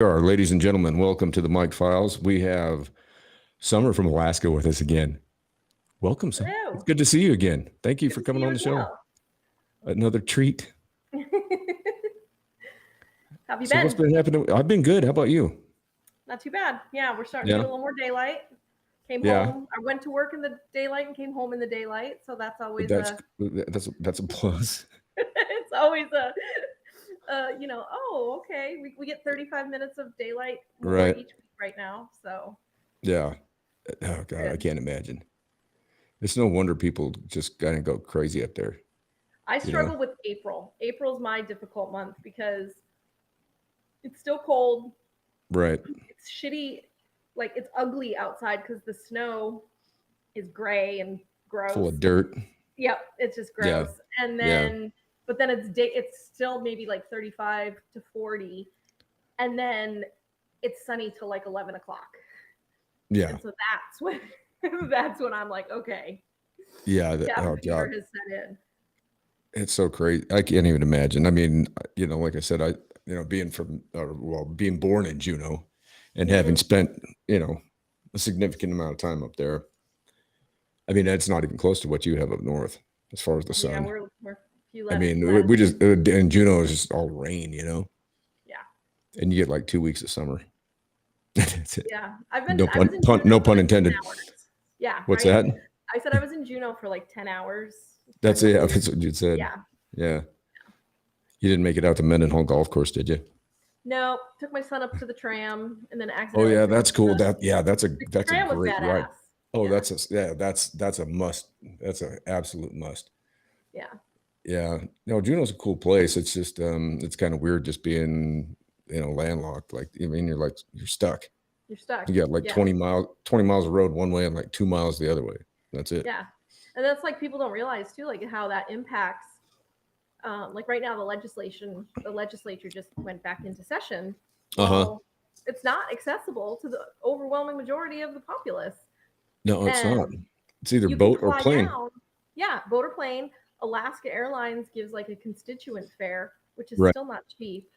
Are, ladies and gentlemen, welcome to the Mike Files. We have Summer from Alaska with us again. Welcome, Summer. It's Hello. good to see you again. Thank you Good for to see coming you on the as show. well. Another treat. How have you So, what's been? been happening? I've been good. How about you? Not too bad. Yeah, we're starting to get Yeah, a little more daylight. Came yeah. home. I went to work in the daylight and came home in the daylight. So that's always That's a that's a plus. it's always oh, okay. We get 35 minutes of daylight more Right. each week right now. So Yeah. Oh it's God, I good. can't imagine. It's no wonder people just kind of go crazy up there. I You know. struggle with April. April's my difficult month because it's still cold. Right. It's shitty. Like it's ugly outside because the snow is gray and Full gross. of dirt. Yep, it's just Yeah. gross. And Yeah. then, but then it's still maybe like 35 to 40, and then it's sunny till like 11 o'clock. Yeah. And so that's when that's when I'm like, okay, Yeah. cabin Oh fever God. has set in. It's so crazy. I can't even imagine. I mean, like I said, being born in Juneau and having Hmm. spent, you know, a significant amount of time up there. I mean, that's not even close to what you have up north as far as the Yeah, sun. we're a few I mean, we latitudes. we just, in Juneau is just all rain, Yeah, and you get like 2 weeks of summer. That's it. yeah. I was in No Juneau for pun like 10 intended. hours. Yeah, What's right. that? I said I was in Juneau for like 10 hours. That's Kind it. of Yeah, weird. that's what you said. Yeah. Yeah. You didn't make it out to Mendenhall Golf Course, did you? No, took my son up to the tram and then Oh accidentally yeah, took him that's to cool. Yeah, the that's a tram was great ride. badass. Oh, Yeah, that's a must. That's an absolute must. yeah. Yeah. No, Juneau's a cool place. It's just it's kind of weird just being, landlocked. Like I mean you're stuck. You're stuck. You got like Yeah, 20 miles of road one way and like 2 miles the other way. That's it. yeah. And that's like people don't realize too, like how that impacts. Like right now, the legislature just went back into session. Uh-huh. Well, it's not accessible to the overwhelming majority of the populace, No, it's not. and It's either you can boat or fly plane. down. Yeah, boat or plane. Alaska Airlines gives like a constituent fare, which is Right. still not cheap,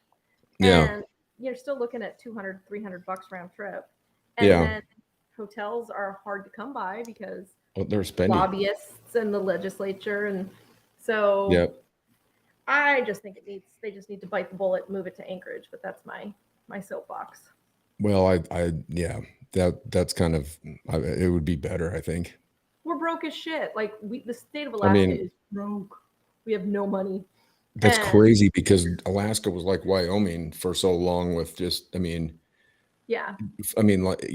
Yeah. and you're still looking at 200, $300 round trip. And Yeah. then hotels are hard to come by because Oh, they're spendy. lobbyists and the legislature. And so Yep. I just think they just need to bite the bullet and move it to Anchorage. But that's my soapbox. Well, yeah, that's kind of, it would be better, I think. We're broke as shit. Like the state of I Alaska mean, is broke. We have no money. that's And crazy because Alaska was like Wyoming for so long with just, yeah. like,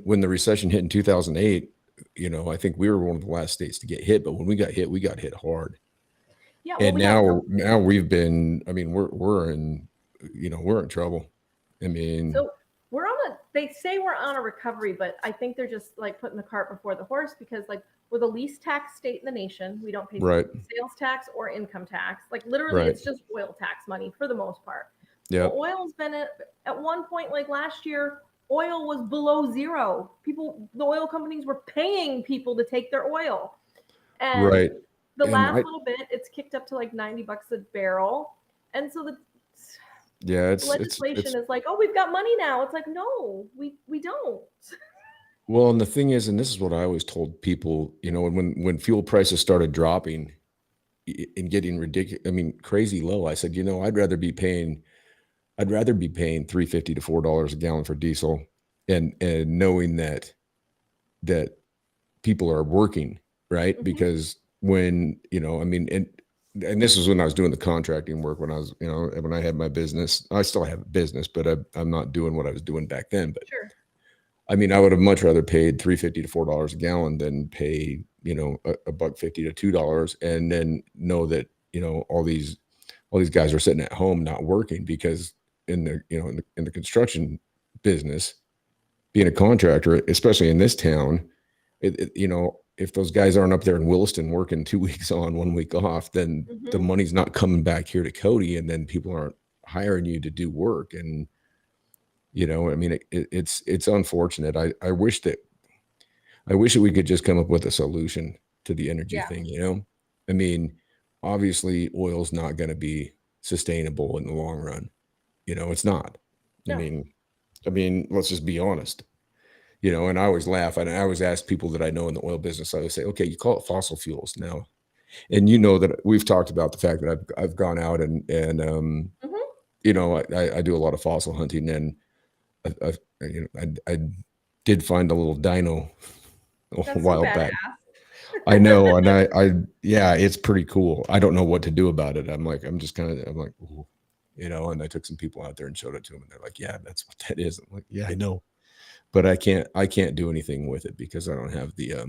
when the recession hit in 2008, I think we were one of the last states to get hit, but when we got hit hard. Yeah, well And we have no now we've been, we're in trouble. I mean, So we're on a. They say we're on a recovery, but I think they're just like putting the cart before the horse because like we're the least taxed state in the nation. We don't pay right, sales tax or income tax. Like literally, right. it's just oil tax money for the most part. Well, Yep. oil's been at one point like last year. Oil was below zero. The oil companies were paying people to take their oil, and Right. the And last little bit, it's kicked up to like $90 a barrel, and so yeah, the it's legislation is like, oh, we've got money now. It's like, no, we don't. well, and the thing is, and this is what I always told people, when fuel prices started dropping and getting ridiculous, crazy low, I said, I'd rather be paying 3.50 to $4 a gallon for diesel, and knowing that people are working, right? Hmm. Because when, and this was when I was doing the contracting work, when I was, when I had my business. I still have a business, but I'm not doing what I was doing back then. But Sure. I would have much rather paid 3.50 to $4 a gallon than pay, a buck 50 to $2, and then know that, all these guys are sitting at home not working because in the construction business, being a contractor, especially in this town, if those guys aren't up there in Williston working 2 weeks on, 1 week off, then the Hmm. money's not coming back here to Cody, and then people aren't hiring you to do work. And it's unfortunate. I wish that we could just come up with a solution to the energy Yeah. thing. I mean, obviously, oil's not going to be sustainable in the long run. It's not. I No. mean, let's just be honest. And I always laugh. And I always ask people that I know in the oil business, I always say, okay, you call it fossil fuels now. And that we've talked about the fact that I've gone out and Mhm. I do a lot of fossil hunting, and I did find a little dino a That's so while back. badass. I know, and yeah, it's pretty cool. I don't know what to do about it. I'm just kind of, I'm like, ooh, and I took some people out there and showed it to them, and they're like, yeah, that's what that is. I'm like, yeah, I know, but I can't do anything with it because I don't have the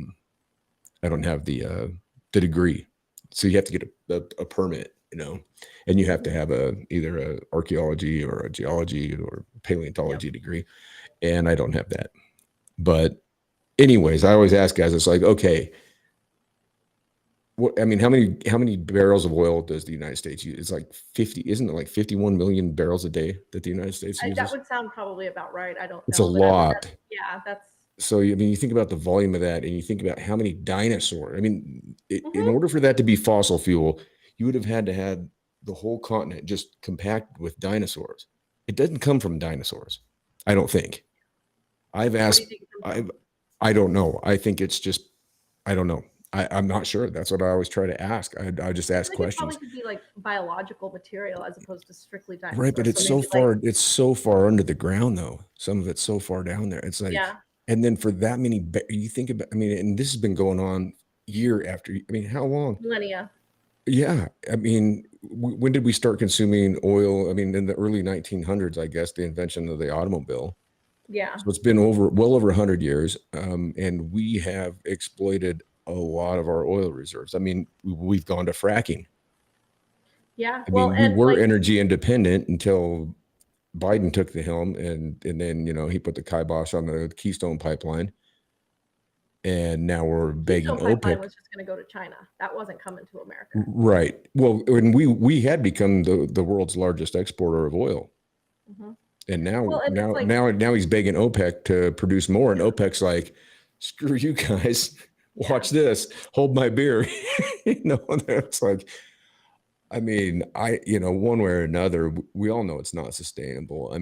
degree. So you have to get a permit, and you have to Mhm. have either a archaeology or a geology or Yep. paleontology degree, and I don't have that. But anyways, I always ask guys, it's like, okay, how many barrels of oil does the United States use? It's like 50, isn't it like 51 million barrels a day that the United States That uses? would sound probably about right. I don't It's a know, but that's lot. yeah, that's So you think about the volume of that, and you think about how many dinosaurs. In mhm. order for that to be fossil fuel, you would have had to have the whole continent just compacted with dinosaurs. It doesn't come from dinosaurs, I don't think. I've What do you asked. think it comes I from? I don't know. I think it's just. I don't know. I'm not sure. That's what I always try to ask. I just I ask feel like it probably questions. could be like biological material as opposed to strictly Right, but dinosaurs. it's So so maybe like far. It's so far under the ground, though. Some of it's so far down there. It's like, yeah, and then for that many, you think about. And this has been going on year after. How long? millennia. Yeah, when did we start consuming oil? In the early 1900s, I guess, the invention of the automobile. Yeah. So it's been well over 100 years, and we have exploited a lot of our oil reserves. We've gone to fracking. Yeah. Well, We and were like energy independent until Biden took the helm, and then he put the kibosh on the Keystone pipeline, and now we're begging Keystone Pipeline OPEC. was just going to go to China. That wasn't coming to America. Right. Well, when we had become the world's largest exporter of oil, Hmm. and Well, now and it's now like now now he's begging OPEC to produce more, and OPEC's like, screw you guys, yeah. watch this, hold my beer. It's like, one way or another, we all know it's not sustainable.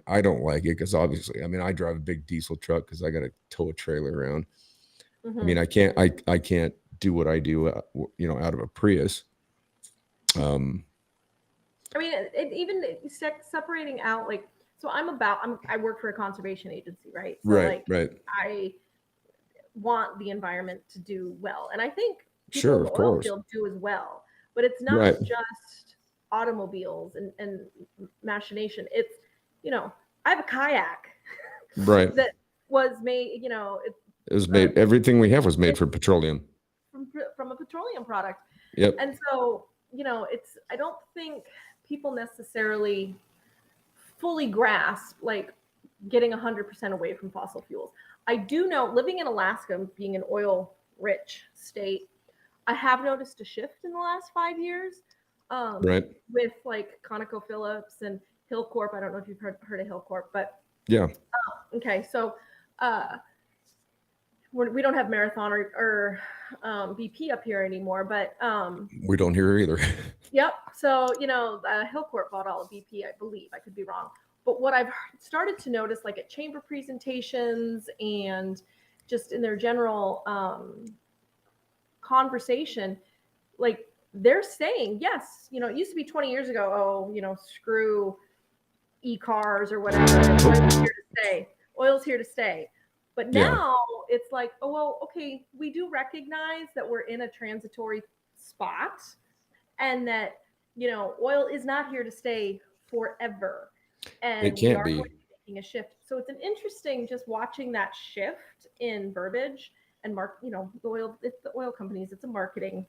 I don't like it because obviously, I drive a big diesel truck because I got to tow a trailer around. Hmm. I can't do what I do, out of a Prius. Um, I mean, even separating out like so I work for a conservation agency, right? So right, like right, I want the environment to do well. And I think people sure, in the of oil course, field do as well. But it's not right, just automobiles and machination. It's, I have a kayak right. that was made, it's It was uh, made. Everything we have was made it's from petroleum. from a petroleum product. Yep. And so, I don't think people necessarily fully grasp like getting 100% away from fossil fuels. I do know living in Alaska, being an oil rich state, I have noticed a shift in the last 5 years Right. with like ConocoPhillips and Hillcorp. I don't know if you've heard of Hillcorp, but Yeah. okay. So uh, we don't have Marathon or BP up here anymore, but We don't hear either. yep. So, Hillcorp bought all of BP, I believe. I could be wrong. But what I've started to notice, like at chamber presentations and just in their general conversation, like they're saying, yes, it used to be 20 years ago, oh, screw e-cars or whatever. Oil's here to stay. Oil's here to stay. But Yeah. now it's like, oh, well, okay, we do recognize that we're in a transitory spot and that oil is not here to stay forever, It and we can't are going be. to be making a shift. So it's an interesting just watching that shift in verbiage and it's the oil companies, it's a marketing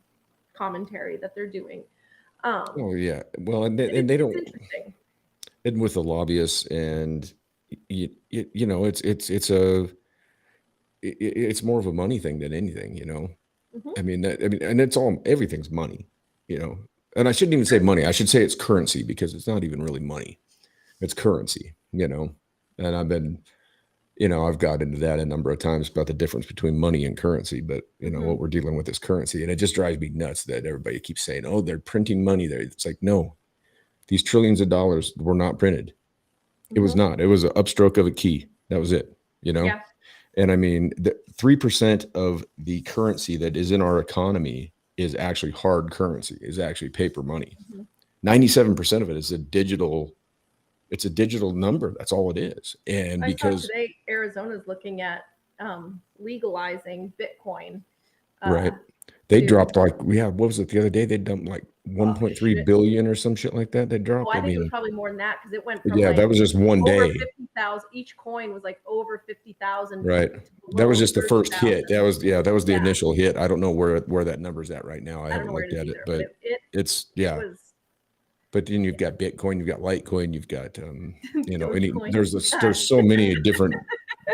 commentary that they're doing. Oh yeah. Well, and they It's don't. interesting. And with the lobbyists, and it's more of a money thing than anything. Hmm. And it's all, everything's money. And I shouldn't even say money. I should say it's currency, because it's not even really money. It's currency. And I've got into that a number of times about the difference between money and currency, but Hmm. what we're dealing with is currency. And it just drives me nuts that everybody keeps saying, oh, they're printing money there. It's like, no, these trillions of dollars were not printed. It was Mhm. not. It was an upstroke of a key. That was it, you know? Yeah. And I mean, the 3% of the currency that is in our economy is actually hard currency, is actually paper money. Mhm. 97% of it is it's a digital number. That's all it is. And I saw because, today Arizona's looking at legalizing Bitcoin right, uh, they to dropped like, yeah, what was it the other day? They dumped like oh 1.3 shit. billion or some shit like that. They Oh, dropped. I I think it was mean, probably more than that because it went from yeah, like that was just one over day. 50,000. Each coin was like over 50,000 Right. to That was below just the first 30,000. hit. That was the Yeah, initial hit. I don't know where that number's at right now. I I don't haven't know where looked it is at it, either, but but it's, it yeah. was But then you've got Bitcoin, you've got Litecoin, you've got Dogecoin. there's so many different.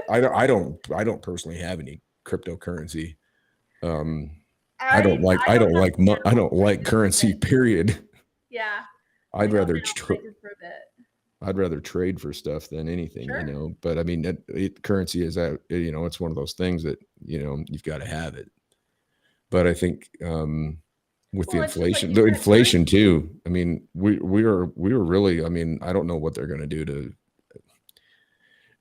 I don't personally have any cryptocurrency. Um, I don't have I now. don't I like just currency. did. Period. Yeah, I I'd don't rather now, but I did for a bit. I'd rather trade for stuff than anything, Sure. But I mean, currency is that it's one of those things that you've got to have it. But I think with Well, it's just like you the said, inflation currency. too. I mean, we are really. I mean, I don't know what they're going to do to.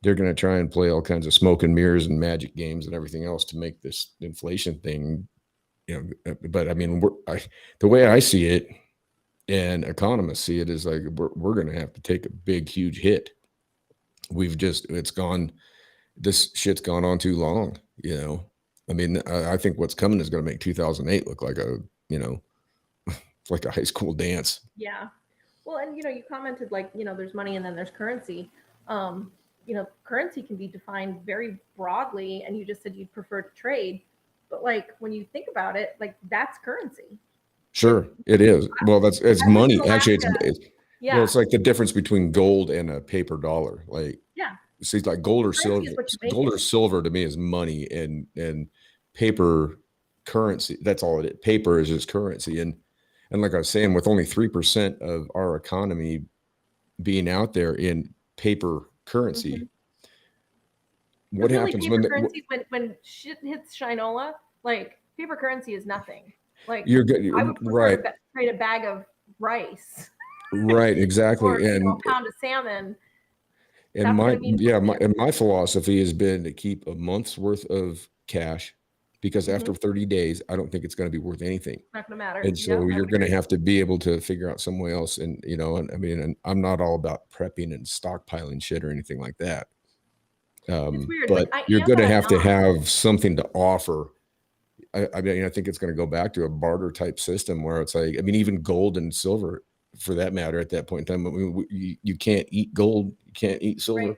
They're going to try and play all kinds of smoke and mirrors and magic games and everything else to make this inflation thing. But I mean, the way I see it, and economists see it, is like we're going to have to take a big, huge hit. It's gone. This shit's gone on too long. I mean, I think what's coming is going to make 2008 look like like a high school dance. Yeah. Well, and you commented like, there's money and then there's currency. Currency can be defined very broadly, and you just said you'd prefer to trade. But like when you think about it, like that's currency. Sure, it is. Well, it's I lived in money. Actually, Alaska. well, Yeah. it's like the difference between gold and a paper dollar. Like, Yeah. see, like gold or Currency silver. is what you make Gold or it. silver to me is money, and paper currency. That's all it is. Paper is just currency, and like I was saying, with only 3% of our economy being out there in paper currency, Mhm. what Because really, happens paper currency, when shit hits Shinola, like paper currency is nothing. Like you're good? I would prefer Right, to trade a bag of rice right, or exactly, a pound of salmon. and That's my going to mean yeah more to my you. and my philosophy has been to keep a month's worth of cash, because Mm-hmm. after 30 days I don't think it's going to be worth anything. Not going to matter. And Yeah, so I you're would going to agree. have to be able to figure out some way else. And and I mean, and I'm not all about prepping and stockpiling shit or anything like that. It's weird. Like But I you're am, going but to I'm have to not. have something to offer. I mean, I think it's going to go back to a barter type system where it's like, I mean, even gold and silver, for that matter, at that point in time, I mean, you can't eat gold, you can't eat Right. silver.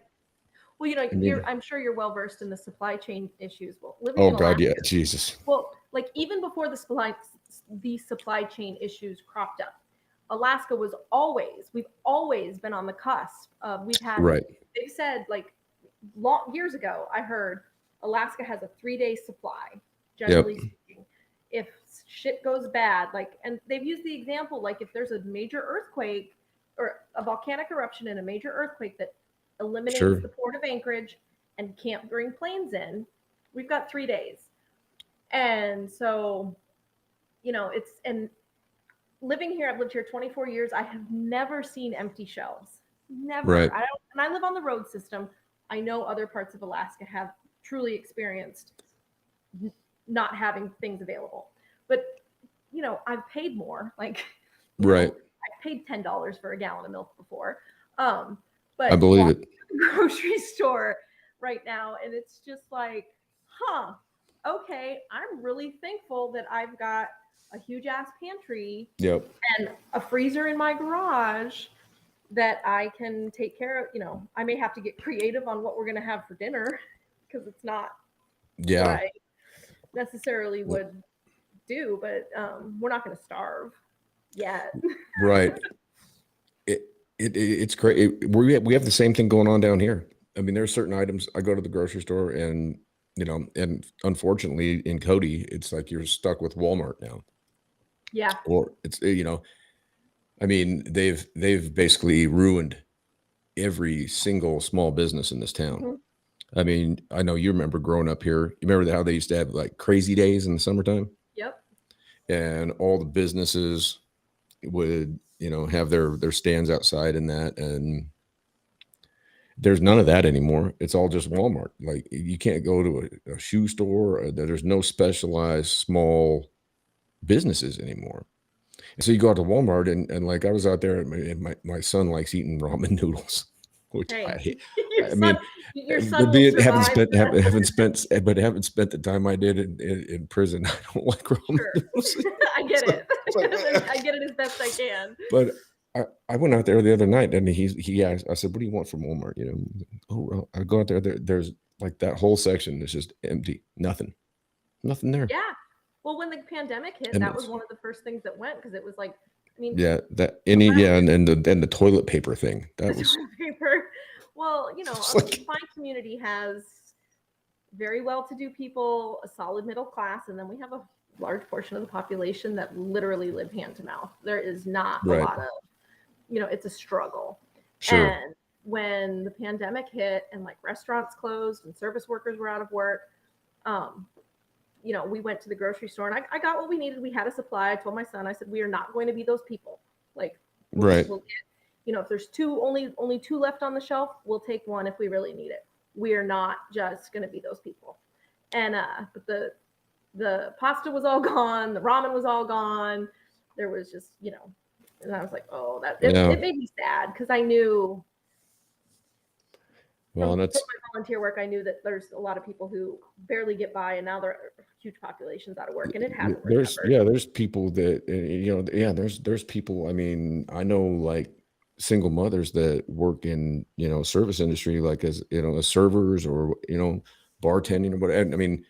Well, I mean, I'm sure you're well versed in the supply chain issues. Well, living oh in God, yeah, Alaska, Jesus, well, like even before the supply chain issues cropped up, Alaska was we've always been on the cusp of we've had right, they've said like long years ago, I heard Alaska has a 3-day supply, yep, generally speaking. If shit goes bad, like, and they've used the example, like if there's a major earthquake or a volcanic eruption and a major earthquake that eliminates sure, the port of Anchorage and can't bring planes in, we've got 3 days. And so, and living here, I've lived here 24 years. I have never seen empty shelves. right, Never. I don't, and I live on the road system. I know other parts of Alaska have truly experienced not having things available. But, I've paid more. Like, right. I've paid $10 for a gallon of milk before. I But believe walking it. to the grocery store right now, and it's just like, huh, okay, I'm really thankful that I've got a huge ass pantry Yep. and a freezer in my garage that I can take care of. I may have to get creative on what we're going to have for dinner because it's not what Yeah. I necessarily would do, but we're not going to starve yet. Right. It's great. We have the same thing going on down here. I mean, there are certain items. I go to the grocery store, and and unfortunately in Cody, it's like you're stuck with Walmart now, Yeah. or it's I mean, they've basically ruined every single small business in this town. Mm-hmm. I mean, I know you remember growing up here. You remember how they used to have like crazy days in the summertime, Yep. and all the businesses would have their stands outside and that, and There's none of that anymore. It's all just Walmart. Like you can't go to a shoe store. There's no specialized small businesses anymore. And so you go out to Walmart and like I was out there and my son likes eating ramen noodles, which I Hey, hate. your I son, mean, your but son will being survive. haven't spent the time I did in prison. I don't like ramen Sure, noodles. I get So it. it's like, I get it as best I can. but I went out there the other night and he asked, I said, "What do you want from Walmart?" You know, oh, well, I go out there's like that whole section is just empty, nothing there. Yeah. Well, when the pandemic hit, And that was it's one of the first things that went because it was like, I mean, yeah, that a any while yeah, ago, and the toilet paper thing that the was toilet paper. Well, it's the like fine community has very well-to-do people, a solid middle class, and then we have a large portion of the population that literally live hand to mouth. There is not a right, lot of, it's a struggle. sure, And when the pandemic hit and like restaurants closed and service workers were out of work, um, we went to the grocery store and I got what we needed. We had a supply. I told my son, I said, we are not going to be those people. Like right, we'll get, if there's only two left on the shelf, we'll take one if we really need it. We are not just going to be those people. And but the pasta was all gone, the ramen was all gone. There was just, and I was like, oh, yeah. it made me sad because I knew Well, from and my that's volunteer work, I knew that there's a lot of people who barely get by, and now there are huge populations out of work, and it hasn't recovered. there's people that yeah, there's people. I mean, I know like single mothers that work in service industry, like as as servers or bartending or whatever. I mean,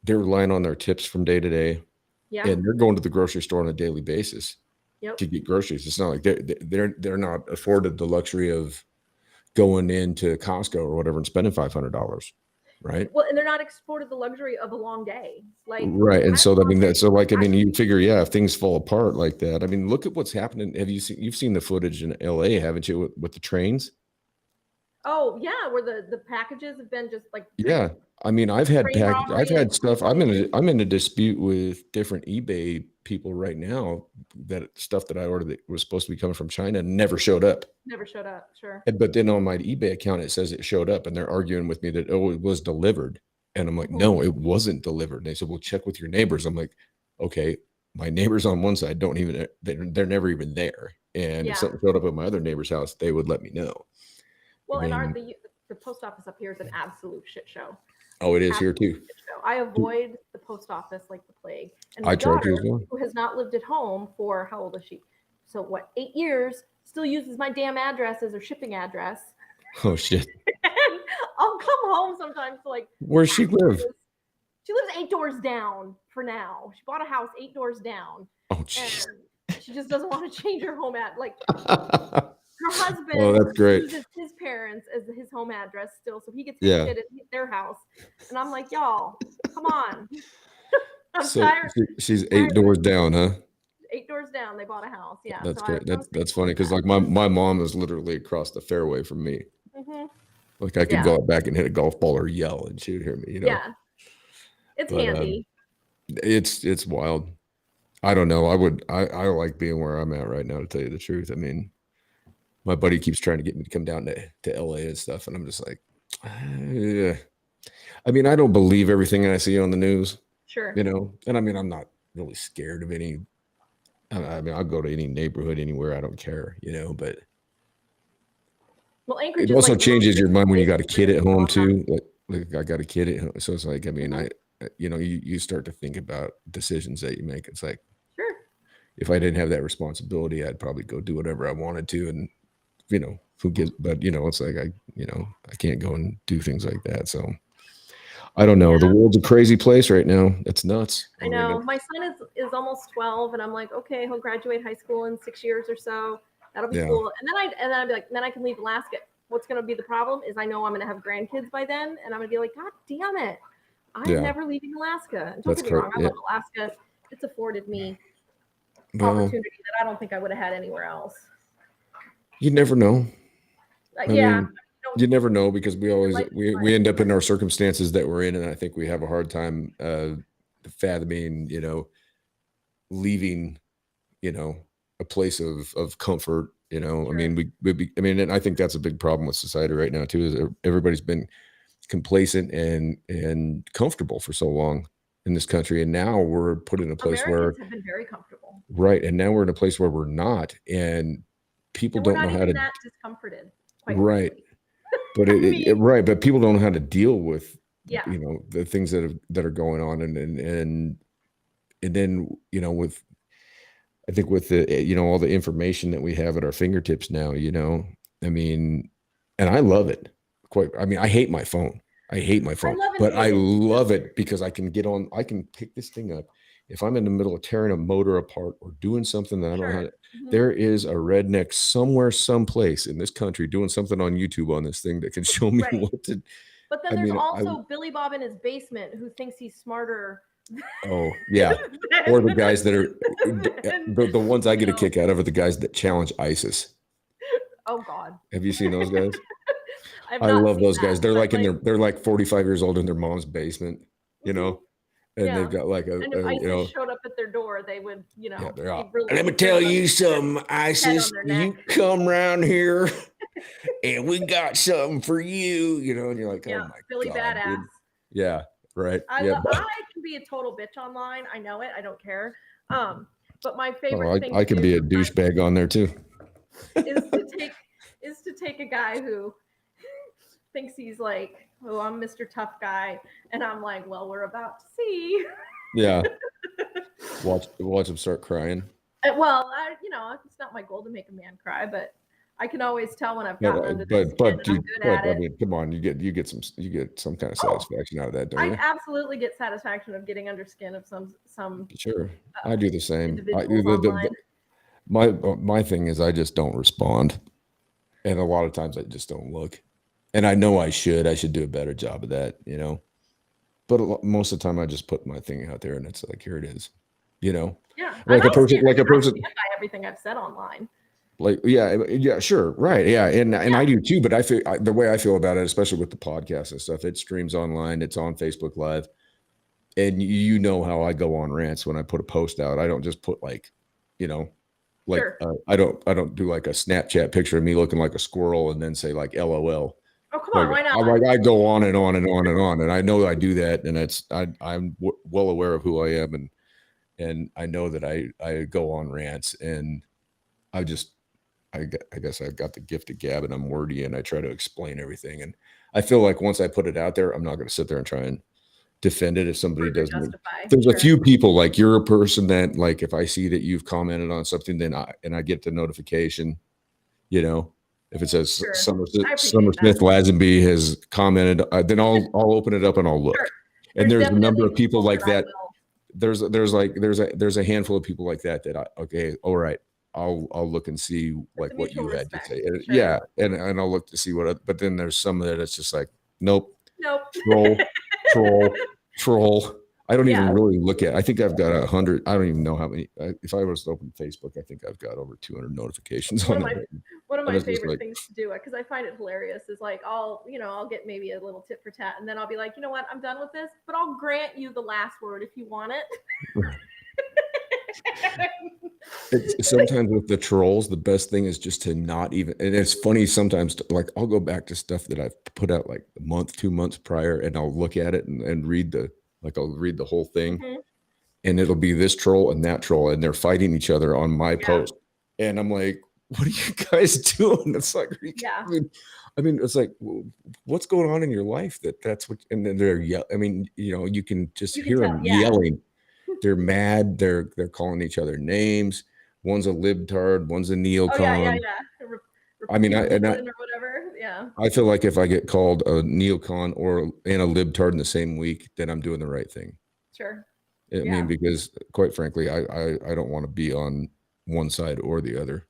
they're relying on their tips from day to day, Yeah. and they're going to the grocery store on a daily basis Yep. to get groceries. It's not like they're not afforded the luxury of going into Costco or whatever and spending $500, right? Well, and they're not exported the luxury of a long day. Like Right. when And I so was I mean hungry, that so like I I mean you figure, yeah, if things fall apart like that. I mean, look at what's happening. You've seen the footage in LA, haven't you, with the trains? oh yeah, where the packages have been just like Yeah. I mean, train I've robbery and had stuff. I'm in a dispute with different eBay people right now that stuff that I ordered that was supposed to be coming from China never showed up. never showed up. Sure. But then on my eBay account, it says it showed up, and they're arguing with me that, oh, it was delivered. And I'm like, Mhm. no, it wasn't delivered. And they said, well, check with your neighbors. I'm like, okay, my neighbors on one side don't even, they're never even there. And if Yeah. something showed up at my other neighbor's house, they would let me know. I Well, and mean, the post office up here is an absolute shit show. oh, it is here Absolute too. shit show. I avoid the post office like the plague. And I my try to as daughter, well. who has not lived at home for how old is she? So what, 8 years? Still uses my damn address as her shipping address. Oh, shit. And I'll come home sometimes to like Where's she live? She lives 8 doors down for now. She bought a house 8 doors down. Oh, jeez. And she just doesn't want to change her home at like her Oh, husband that's great. uses his parents as his home address still, so he gets his Yeah. shit at their house. And I'm like, y'all, come on. I'm So tired. she's 8 doors down, huh? 8 doors down, they bought a house. Yeah. That's So I great. come That's thankful funny for because that. like my mom is literally across the fairway from me. Mhm. Like I could Yeah. go out back and hit a golf ball or yell and she would hear me, Yeah. It's But handy. it's wild. I don't know. I like being where I'm at right now, to tell you the truth. I mean, my buddy keeps trying to get me to come down to LA and stuff, and I'm just like, yeah. I mean, I don't believe everything I see on the news, Sure. And I mean, I'm not really scared of any. I mean, I'll go to any neighborhood anywhere. I don't care, but Well, Anchorage it is also like the most changes your mind when you got a place kid at home to go. too. Like I got a kid at home, so it's like, I mean, Mhm. you start to think about decisions that you make. It's like, Sure. if I didn't have that responsibility, I'd probably go do whatever I wanted to, and who gives? But it's like I can't go and do things like that. So I don't know. Yeah. The world's a crazy place right now. It's nuts. I know. My son is almost 12, and I'm like, okay, he'll graduate high school in 6 years or so. That'll be Yeah. cool. And then I'd be like, then I can leave Alaska. What's going to be the problem is I know I'm going to have grandkids by then, and I'm going to be like, God damn it, I'm Yeah. never leaving Alaska. And don't That's get me wrong, I correct. love Alaska. It's afforded me Well, opportunity that I don't think I would have had anywhere else. you never know. I Yeah. mean, you never know, because we always life is we end up in our circumstances that we're in, and I think we have a hard time fathoming, leaving, a place of comfort You know, I Sure. mean, I mean, and I think that's a big problem with society right now too. Is everybody's been complacent and comfortable for so long in this country, and now we're put in a place where Americans have been very comfortable, right, and now we're in a place where we're not, and people and we're don't know not how even to that discomforted, quite right, frankly. but I mean, right, but people don't know how to deal with yeah, the things that are going on, and then with I think with the all the information that we have at our fingertips now, I mean, and I love it. Quite, I mean, I hate my phone. I hate my I phone, love and but hate I it because love it because I can pick this thing up. If I'm in the middle of tearing a motor apart or doing something that I don't know how sure. to, Mhm. there is a redneck somewhere, someplace in this country doing something on YouTube on this thing that can show me Right. what to. But then I there's mean, also Billy Bob in his basement who thinks he's smarter oh yeah, or than, the guys that are than the ones I you get a know. kick out of are the guys that challenge ISIS. Oh God, Have you seen those guys? I've I not love seen those that, guys. They're but like they're like 45 years old in their mom's basement, you mhm, know, and they've yeah. got like And if ISIS showed up at their door, they would, yeah, they're they'd out. really Let me put their tell you something, head on ISIS, their neck. you come around here and we got something for you, and you're like, oh Yeah, my Billy God, Badass. dude. Yeah, right. Yeah. I can be a total bitch online. I know it. I don't care. But my favorite Oh, thing I to can do be a sometimes douchebag on there too. is to take a guy who thinks he's like, oh, I'm Mr. Tough Guy, and I'm like, well, we're about to see. Yeah. Watch them start crying. Well, it's not my goal to make a man cry, but I can always tell when I've But gotten under their skin and I'm dude, good but at I it. mean, come on, you get some kind of Oh, satisfaction out of that, don't I you? absolutely get satisfaction of getting under skin of some Sure. I do the same. individuals online. My thing is I just don't respond. And a lot of times I just don't look. And I know I should. I should do a better job of that. But most of the time I just put my thing out there and it's like, here it is. You know, Yeah, and like a person, like a I person, stand by everything I've said online. like, yeah, sure. Right. Yeah. And Yeah, I do too, but the way I feel about it, especially with the podcast and stuff, it streams online, it's on Facebook Live. And you know how I go on rants when I put a post out. I don't just put you know, sure. I don't do like a Snapchat picture of me looking like a squirrel and then say like LOL. Oh, come Like on, why not? I go on and on and on and on, and I know I do that, and I'm well aware of who I am, and I know that I go on rants, and I just I guess I've got the gift of gab, and I'm wordy, and I try to explain everything, and I feel like once I put it out there, I'm not going to sit there and try and defend it if somebody Further doesn't. justify. There's a Sure. few people like you're a person that like if I see that you've commented on something, then I get the notification, if it says Sure. I Summer appreciate that. Smith Lazenby has commented, then I'll open it up and I'll look. Sure. And there's a number Definitely of people people like that I that. will. There's a handful of people like that okay, all right, I'll look and see It's like a what mutual you had to respect. say. Sure. Yeah, and I'll look to see but then there's some that it's just like nope, Nope. troll, troll. I don't even Yeah. really look at. I think I've got 100. I don't even know how many. If I was to open Facebook, I think I've got over 200 notifications One on of my there. one of And my it's just favorite like, things to do because I find it hilarious is like I'll get maybe a little tit for tat and then I'll be like, you know what, I'm done with this, but I'll grant you the last word if you want it. sometimes with the trolls, the best thing is just to not even. And it's funny sometimes. Like I'll go back to stuff that I've put out like a month, 2 months prior, and I'll look at it and read I'll read the whole thing, Mhm. and it'll be this troll and that troll, and they're fighting each other on my Yeah. post, and I'm like, what are you guys doing? It's like, Yeah. I mean, it's like, what's going on in your life that's what, and then they're I mean, you can just You can hear tell. them Yeah. yelling. They're mad. They're calling each other names. One's a libtard. One's a Oh yeah, yeah, neocon. yeah. I mean, Republican or whatever. Yeah. I feel like if I get called a neocon and a libtard in the same week, then I'm doing the right thing. Sure. I mean, Yeah. because quite frankly, I don't want to be on one side or the other.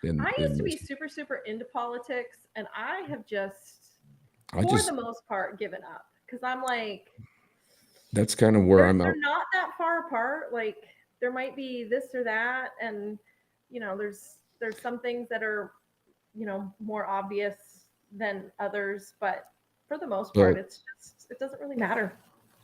I used to be This. super, super into politics, and I have just, I for just the most part, given up because I'm like, that's kind of where I'm they're out. not that far apart. Like there might be this or that, and there's some things that are more obvious than others, but for the most part, But it doesn't really matter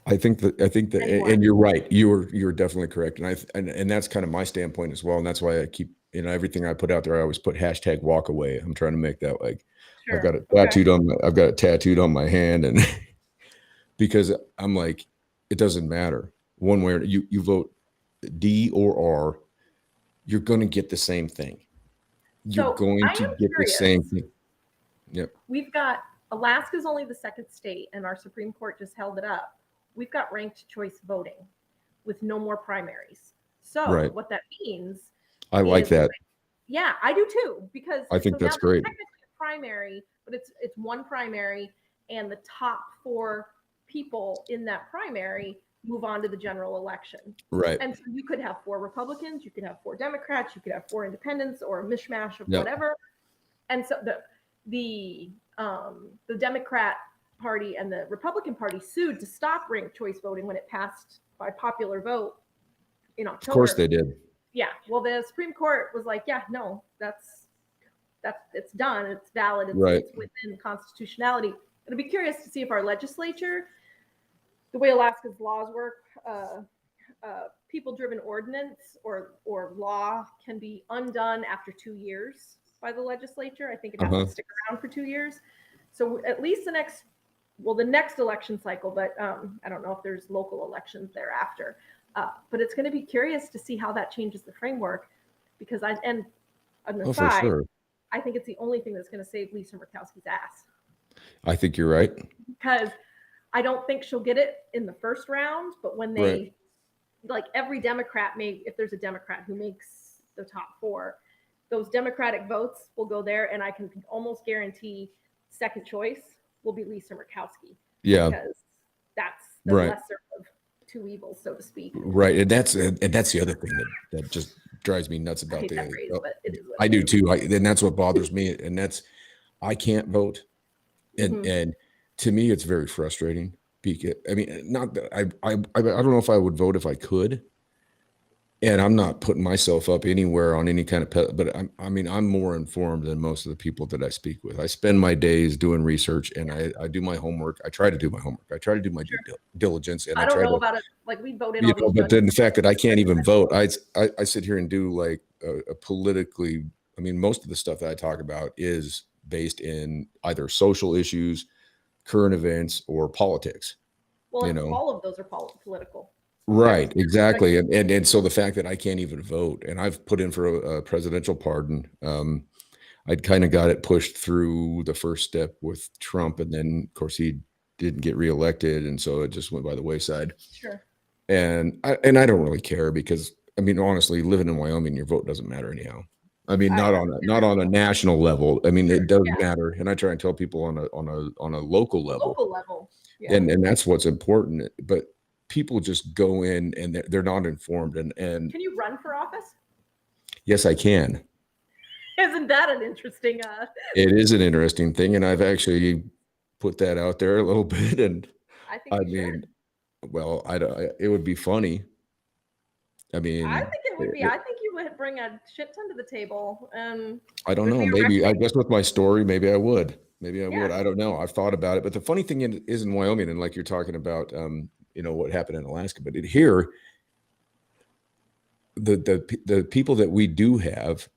I think that anymore. and you're right. You're definitely correct, and and that's kind of my standpoint as well, and that's why I keep everything I put out there, I always put hashtag walk away. I'm trying to make that like, I've got Sure. it Okay. I've got it tattooed on my hand, and because I'm like, it doesn't matter one way or you vote D or R, you're going to get the same thing. You're So going I to am get the same curious. thing. Yep. We've got Alaska's only the second state, and our Supreme Court just held it up. We've got ranked choice voting with no more primaries. So Right. what that means I like is, that. yeah, I do too, because I so think now that's there's great. technically a primary, but it's one primary, and the top 4 people in that primary move on to the general election. Right. And so you could have 4 Republicans, you could have 4 Democrats, you could have 4 independents, or a mishmash of Yep. whatever. And so the Democrat Party and the Republican Party sued to stop ranked choice voting when it passed by popular vote in October. Of course they did. Yeah. Well, the Supreme Court was like, yeah, no, that's it's done. It's valid. It's within constitutionality. I'd be curious to see if our legislature, the way Alaska's laws work, people-driven ordinance or law can be undone after 2 years by the legislature. I think it has to stick around for 2 years. So at least the next election cycle, but I don't know if there's local elections thereafter. But it's going to be curious to see how that changes the framework, because on the side, sure. I think it's the only thing that's going to save Lisa Murkowski's ass. I think you're right. Because I don't think she'll get it in the first round, but when they, like every Democrat if there's a Democrat who makes the top 4, those Democratic votes will go there, and I can almost guarantee second choice will be Lisa Murkowski. Yeah. Because that's the lesser of 2 evils, so to speak. Right. And that's the other thing that just drives me nuts about that phrase, but it is I do too. And that's what bothers me. And that's, I can't vote. And to me, it's very frustrating. Because, I mean, not that I don't know if I would vote if I could. And I'm not putting myself up anywhere on any kind of, but I'm more informed than most of the people that I speak with. I spend my days doing research, and I do my homework. I try to do my homework. I try to do my due diligence. And I don't know about it. Like we vote in, but then the fact that I can't even vote, I sit here and do like a politically. I mean, most of the stuff that I talk about is based in either social issues, current events, or politics. Well, all of those are political. Right, exactly. And so the fact that I can't even vote, and I've put in for a presidential pardon, I'd kind of got it pushed through the first step with Trump, and then of course he didn't get reelected, and so it just went by the wayside. Sure. And I don't really care, because I mean, honestly, living in Wyoming, your vote doesn't matter anyhow. I mean, not on a national level. I mean, it does matter, and I try and tell people on a local level. Local level. Yeah. And that's what's important. But people just go in and they're not informed. And can you run for office? Yes, I can. Isn't that an interesting? It is an interesting thing, and I've actually put that out there a little bit. And I mean, well, it would be funny. I mean, I think it would be. I think you would bring a shit ton to the table. I don't know. Maybe I guess with my story, maybe I would. Maybe I would. I don't know. I've thought about it. But the funny thing is in Wyoming, and like you're talking about, what happened in Alaska, but here, the people that we do have,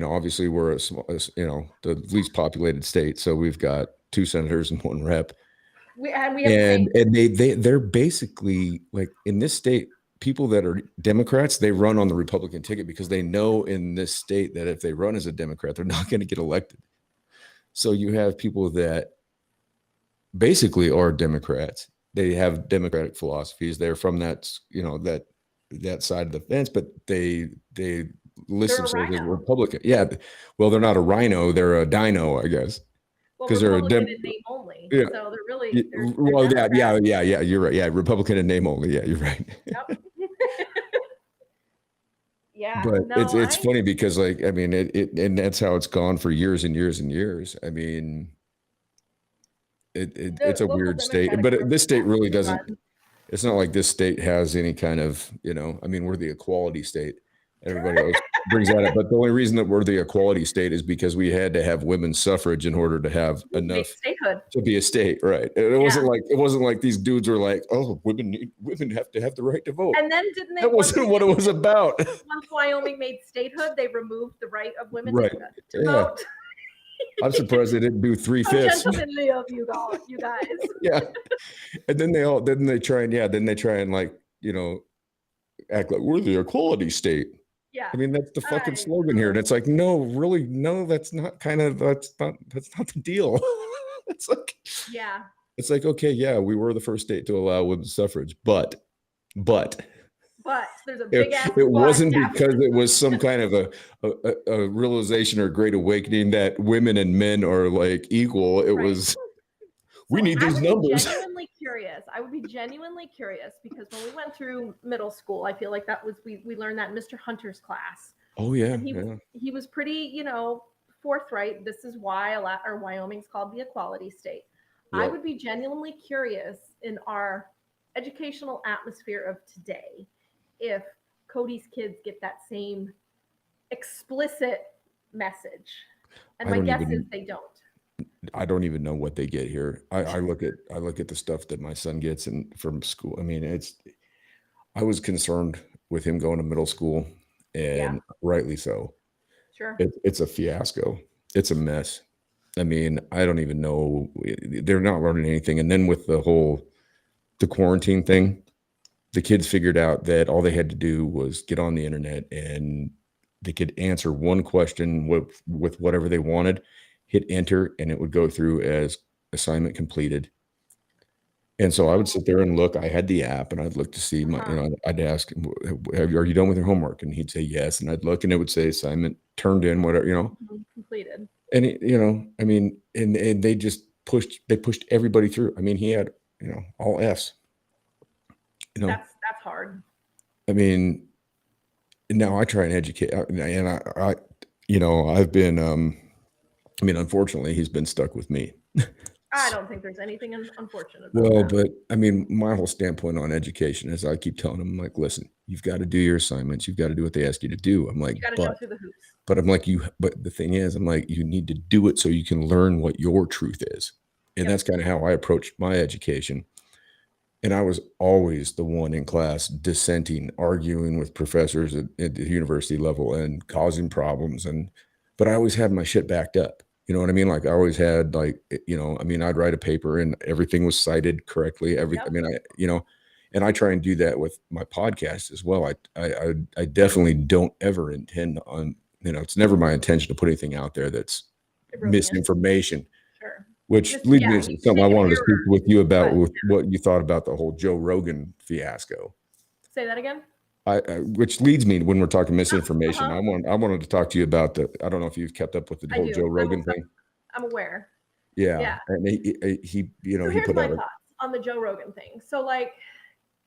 obviously we're a small, the least populated state, so we've got 2 senators and 1 rep. And they're basically, like, in this state, people that are Democrats, they run on the Republican ticket because they know in this state that if they run as a Democrat, they're not going to get elected. So you have people that basically are Democrats. They have Democratic philosophies. They're from that, that side of the fence, but they list themselves as a Republican. Yeah. Well, they're not a rhino. They're a dino, I guess. Because they're Republican in name only. Yeah. So they're really. Yeah. You're right. Yeah. Republican in name only. Yeah, you're right. Yep. Yeah. But it's funny because, like, I mean, and that's how it's gone for years and years and years. I mean, it's a weird state, but this state really doesn't. It's not like this state has any kind of, I mean, we're the equality state. Everybody else, brings that up. But the only reason that we're the equality state is because we had to have women's suffrage in order to have Made enough statehood. to be a state, right? And it wasn't like these dudes were like, oh, women have to have the right to vote. And then didn't they? That wasn't what it was about. Once Wyoming made statehood, they removed the right of women Right. to vote. I'm surprised they didn't do 3/5. Gentlemanly of you guys. Yeah. And then they try and like, act like we're the equality state. Yeah. I mean, that's the fucking slogan here. And it's like, no, really, no, that's not the deal. It's like, yeah. It's like, okay, yeah, we were the first state to allow women's suffrage, but there's a big ass. It wasn't because it was some kind of a realization or great awakening that women and men are like equal. It was, we need these numbers. I would be genuinely curious because when we went through middle school, I feel like that was we learned that in Mr. Hunter's class. Oh yeah, he was pretty forthright. This is why Wyoming's called the equality state. Yep. I would be genuinely curious in our educational atmosphere of today if Cody's kids get that same explicit message. And my guess is they don't. I don't even know what they get here. I look at the stuff that my son gets from school. I mean, I was concerned with him going to middle school, and rightly so. Sure. It's a fiasco. It's a mess. I mean, I don't even know. They're not learning anything. And then with the quarantine thing, the kids figured out that all they had to do was get on the internet and they could answer one question with whatever they wanted, hit enter, and it would go through as assignment completed. And so I would sit there and look. I had the app, and I'd look to see I'd ask him, "Are you done with your homework?" And he'd say yes, and I'd look, and it would say assignment turned in, whatever, completed. And I mean, and they just pushed everybody through. I mean, he had all F's. That's hard. I mean, now I try and educate, and I've been. I mean, unfortunately, he's been stuck with me. I don't think there's anything unfortunate about that. But I mean, my whole standpoint on education is I keep telling him, I'm like, listen, you've got to do your assignments. You've got to do what they ask you to do. I'm like, you got to jump through the hoops. But I'm like, but the thing is, I'm like, you need to do it so you can learn what your truth is. And that's kind of how I approached my education. And I was always the one in class dissenting, arguing with professors at the university level and causing problems. But I always had my shit backed up. You know what I mean? Like I always had I'd write a paper and everything was cited correctly. And I try and do that with my podcast as well. I definitely don't ever intend on, it's never my intention to put anything out there that's misinformation. Sure. Which leads me to something I wanted to speak with you about, with what you thought about the whole Joe Rogan fiasco. Say that again. Which leads me, when we're talking misinformation, I wanted to talk to you about I don't know if you've kept up with the whole Joe Rogan thing. I'm aware. Yeah. And he so he put out my thoughts on the Joe Rogan thing. So like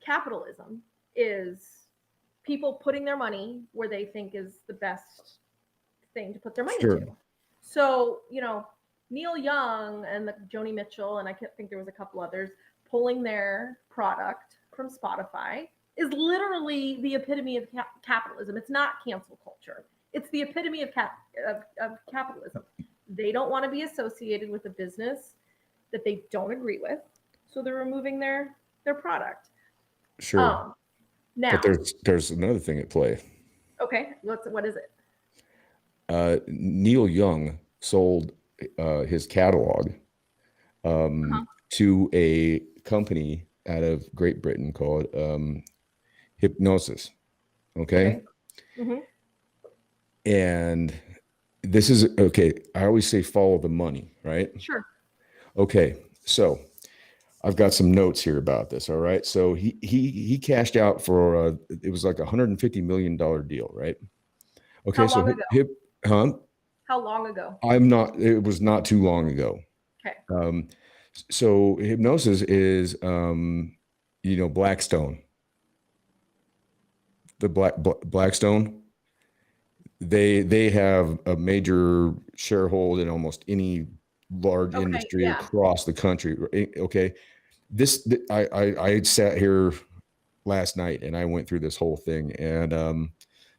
capitalism is people putting their money where they think is the best thing to put their money to. So, Neil Young and Joni Mitchell, and I think there was a couple others, pulling their product from Spotify is literally the epitome of capitalism. It's not cancel culture. It's the epitome of capitalism. They don't want to be associated with a business that they don't agree with, so they're removing their product. Sure. Now, but there's another thing at play. Okay, what is it? Neil Young sold his catalog to a company out of Great Britain called Hypnosis. Okay. Mm-hmm. And this is okay. I always say follow the money, right? Sure. Okay. So I've got some notes here about this. All right. So he cashed out for it was like $150 million deal, right? Okay. How long ago? How long ago? It was not too long ago. Okay. So Hypnosis is Blackstone. The Blackstone, they have a major sharehold in almost any large industry across the country. Okay. I sat here last night and I went through this whole thing. And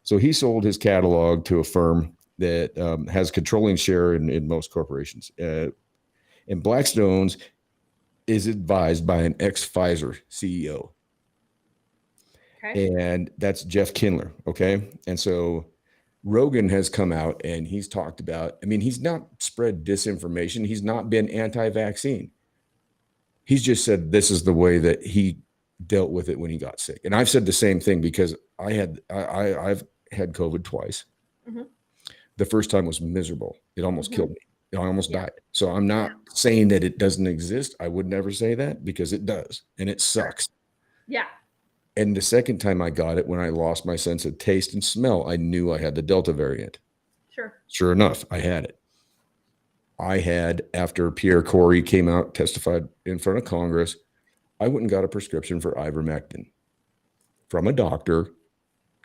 So he sold his catalog to a firm that has controlling share in most corporations. And Blackstone's is advised by an ex-Pfizer CEO. Okay. And that's Jeff Kindler. Okay. And so Rogan has come out and he's talked about, I mean, he's not spread disinformation. He's not been anti-vaccine. He's just said this is the way that he dealt with it when he got sick. And I've said the same thing because I've had COVID twice. Mm-hmm. The first time was miserable. It almost killed me. I almost died. So I'm not Yeah. saying that it doesn't exist. I would never say that because it does. And it sucks. Yeah. And the second time I got it, when I lost my sense of taste and smell, I knew I had the Delta variant. Sure. Sure enough, I had it. I had, after Pierre Corey came out, testified in front of Congress, I went and got a prescription for ivermectin from a doctor,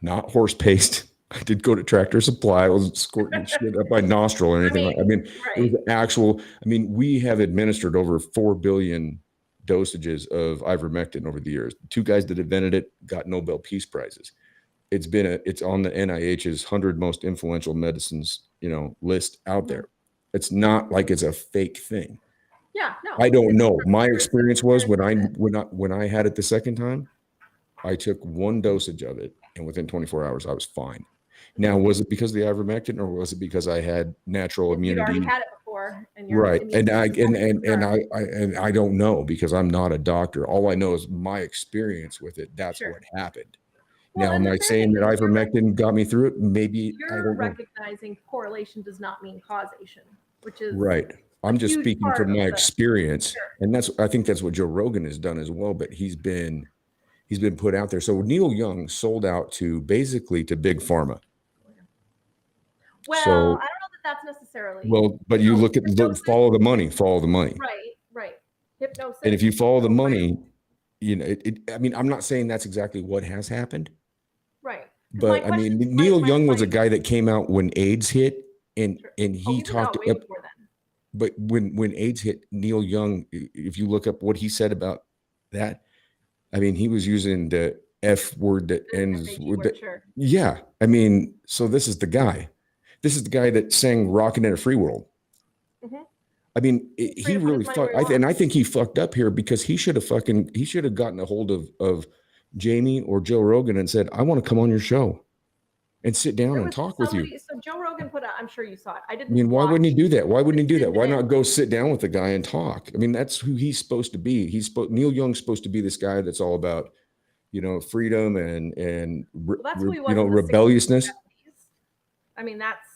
not horse paste. I did go to Tractor Supply. I wasn't squirting shit up my nostril or anything. I mean, right. It was actual. I mean, we have administered over 4 billion dosages of ivermectin over the years. 2 guys that invented it got Nobel Peace Prizes. It's on the NIH's 100 most influential medicines, list out there. It's not like it's a fake thing. Yeah, no. I don't know. My experience was when I had it the second time, I took 1 dosage of it, and within 24 hours, I was fine. Now, was it because of the ivermectin, or was it because I had natural immunity? You already had it before, and right? And I don't know because I'm not a doctor. All I know is my experience with it. That's what happened. Well, now, am I saying that ivermectin got me through it? Maybe. You're recognizing correlation does not mean causation, which is right. I'm just speaking from my experience, and I think that's what Joe Rogan has done as well. But he's been put out there. So Neil Young sold out to basically to big pharma. Well, I don't know that that's necessarily. Well, but you look at follow the money. Right. Hypnosis. And if you follow the money, I mean, I'm not saying that's exactly what has happened. Right. But I mean, Neil Young was a guy that came out when AIDS hit, and he talked. But when AIDS hit, Neil Young, if you look up what he said about that, I mean, he was using the F word that ends with the. Sure. Yeah, I mean, so this is the guy. This is the guy that sang "Rockin' in a Free World." Mm-hmm. I mean, he really fucked. And I think he fucked up here because he should have gotten a hold of Jamie or Joe Rogan and said, "I want to come on your show and sit down and talk with you." So Joe Rogan put out, I'm sure you saw it. I mean, why wouldn't he do that? Why not go sit down with the guy and talk? I mean, that's who he's supposed to be. Neil Young's supposed to be this guy that's all about, freedom and rebelliousness. I mean, that's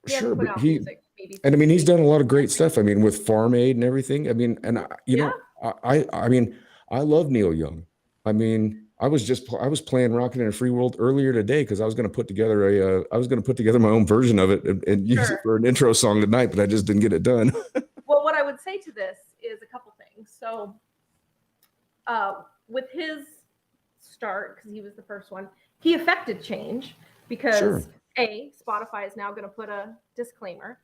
sure, but and I mean, he's done a lot of great stuff. I mean, with Farm Aid and everything. I mean, and I mean, I love Neil Young. I mean, I was playing "Rockin' in a Free World" earlier today because I was going to put together my own version of it and use it for an intro song tonight, but I just didn't get it done. Well, what I would say to this is a couple things. So, with his start, because he was the first one, he affected change because Spotify is now going to put a disclaimer.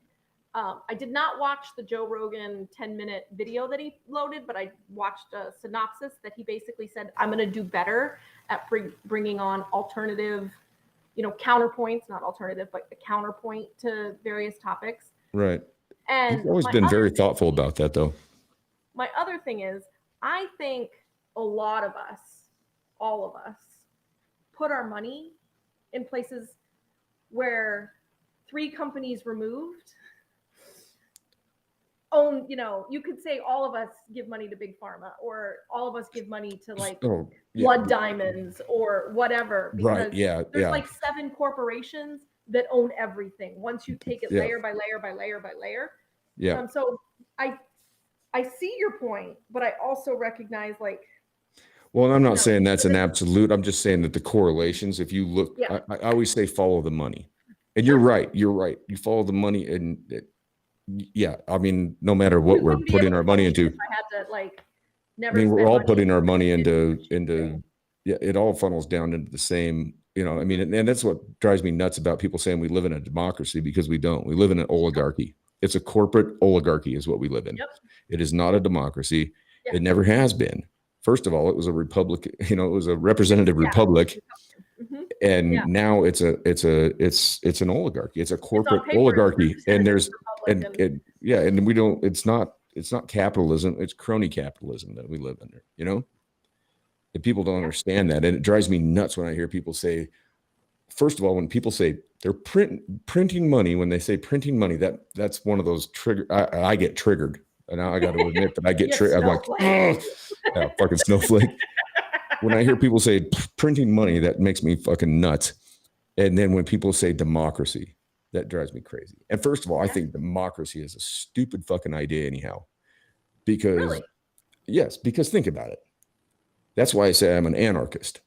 I did not watch the Joe Rogan 10-minute video that he loaded, but I watched a synopsis that he basically said, I'm going to do better at bringing on alternative, counterpoints, not alternative, but a counterpoint to various topics. Right. And he's always been very thoughtful about that, though. My other thing is, I think a lot of us, all of us, put our money in places where 3 companies removed own, you could say all of us give money to big pharma, or all of us give money to Blood Diamonds or whatever. Right. Yeah. There's 7 corporations that own everything. Once you take it layer by layer by layer by layer. Yeah. So I see your point, but I also recognize well, and I'm not saying that's an absolute. I'm just saying that the correlations, if you look, I always say follow the money. And you're right. You follow the money, and I mean, no matter what we're putting our money into. I had to never. I mean, we're all putting our money into. It all funnels down into the same. I mean, and that's what drives me nuts about people saying we live in a democracy, because we don't. We live in an oligarchy. It's a corporate oligarchy, is what we live in. Yep. It is not a democracy. Yep. It never has been. First of all, it was a republic. It was a representative republic. Mm-hmm. And Yeah. now it's an oligarchy. It's a It's corporate on paper, oligarchy. And representatives, and Republican. yeah, and it's not capitalism, it's crony capitalism that we live under, you know? And people don't understand that. And it drives me nuts when I hear people say, first of all, when people say they're printing money, when they say printing money, that's one of those trigger. I get triggered, and now I got to admit that I get You triggered. I'm like, snowflake. yeah, fucking snowflake. When I hear people say printing money, that makes me fucking nuts. And then when people say democracy, that drives me crazy. And first of all, I think democracy is a stupid fucking idea anyhow. Because Really? yes, because think about it. That's why I say I'm an anarchist.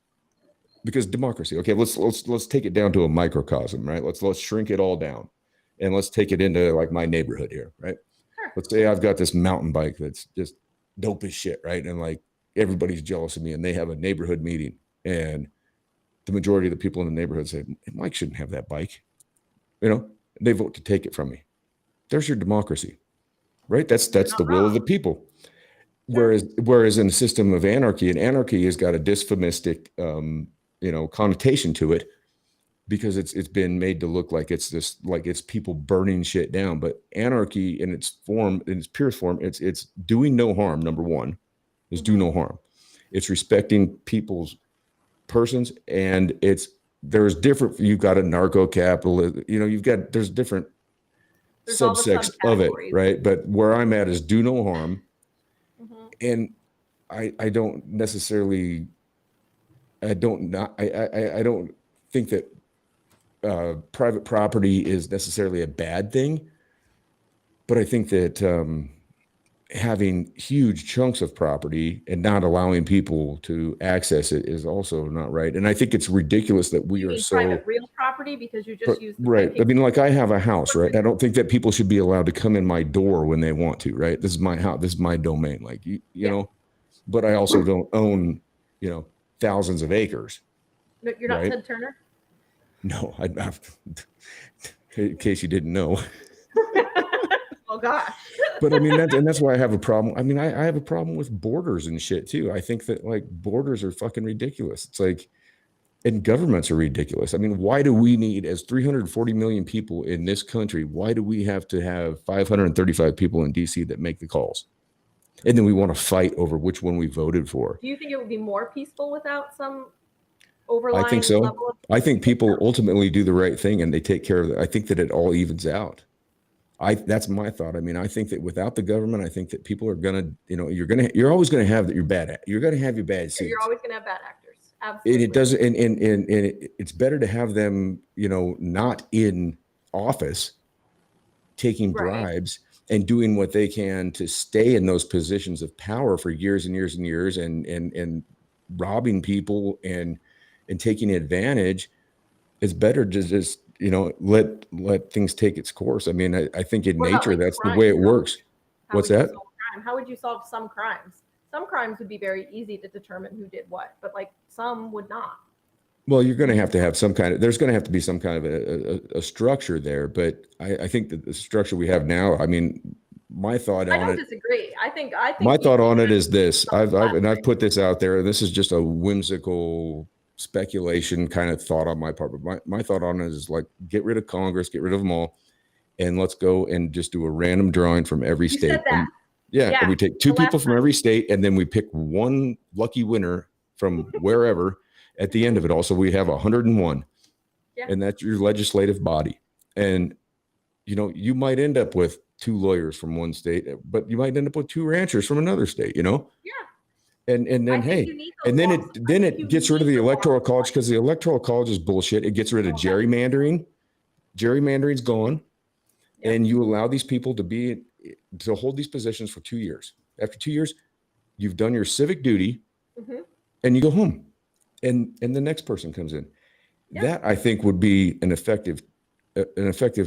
Because democracy. Okay, let's take it down to a microcosm, right? Let's shrink it all down, and let's take it into like my neighborhood here, right? Sure. Let's say I've got this mountain bike that's just dope as shit, right? And like everybody's jealous of me, and they have a neighborhood meeting, and the majority of the people in the neighborhood say Mike shouldn't have that bike, you know. They vote to take it from me. There's your democracy, right? That's You're the not will of wrong. the people. Sure. Whereas in a system of anarchy, and anarchy has got a dysphomistic connotation to it, because it's been made to look like it's this, like it's people burning shit down. But anarchy in its purest form, it's doing no harm. Number one is do no harm. It's respecting people's persons, and there's different. You've got a narco capitalist, there's different There's all the subsects of it, subcategories. right? But where I'm at is do no harm. Mhm. And I don't necessarily, I don't think that private property is necessarily a bad thing, but I think that having huge chunks of property and not allowing people to access it is also not right. And I think it's ridiculous that we You are mean so private real property because you just use the right. I paper. mean, like I have a house, right? I don't think that people should be allowed to come in my door when they want to, right? This is my house. This is my domain. Like you know, but I also don't own, thousands of acres. No, you're not Right? Ted Turner? No, in case you didn't know. Oh gosh. But I mean, that's why I have a problem. I mean, I have a problem with borders and shit too. I think that like borders are fucking ridiculous. It's like, and governments are ridiculous. I mean, why do we need, as 340 million people in this country, why do we have to have 535 people in DC that make the calls? And then we want to fight over which one we voted for. Do you think it would be more peaceful without some I overlying think so. level of? I think people ultimately do the right thing and they take care of it. I think that it all evens out. That's my thought. I mean, I think that without the government, I think that people are gonna, you're always gonna have that. You're gonna have your bad scenes. You're always gonna have bad actors. And Absolutely. it doesn't, and it's better to have them, not in office taking bribes and doing what they can to stay in those positions of power for years and years and years, and robbing people and taking advantage. It's better to just, let things take its course. I mean, I think in What about, nature, like, that's the crime? way it works. What's that? How would you solve some crimes? Some crimes would be very easy to determine who did what, but like some would not. Well, you're going to have some kind of, there's going to have to be some kind of a structure there. But I think that the structure we have now, I mean, my thought I on don't it, disagree. I think my thought on it is this. Something I've put this out there, and this is just a whimsical speculation kind of thought on my part. But my thought on it is like, get rid of Congress, get rid of them all, and let's go and just do a random drawing from every You state. said that. And we take two people from every state, and then we pick one lucky winner from wherever at the end of it all. So we have 101. Yeah. And that's your legislative body. And, you might end up with 2 lawyers from one state, but you might end up with 2 ranchers from another state, Yeah. And then, hey, and then it gets rid of the electoral college, because the electoral college is bullshit. It gets rid of gerrymandering. Gerrymandering's gone. And you allow these people to hold these positions for 2 years. After 2 years, you've done your civic duty, and you go home, and the next person comes in. That, I think, would be an effective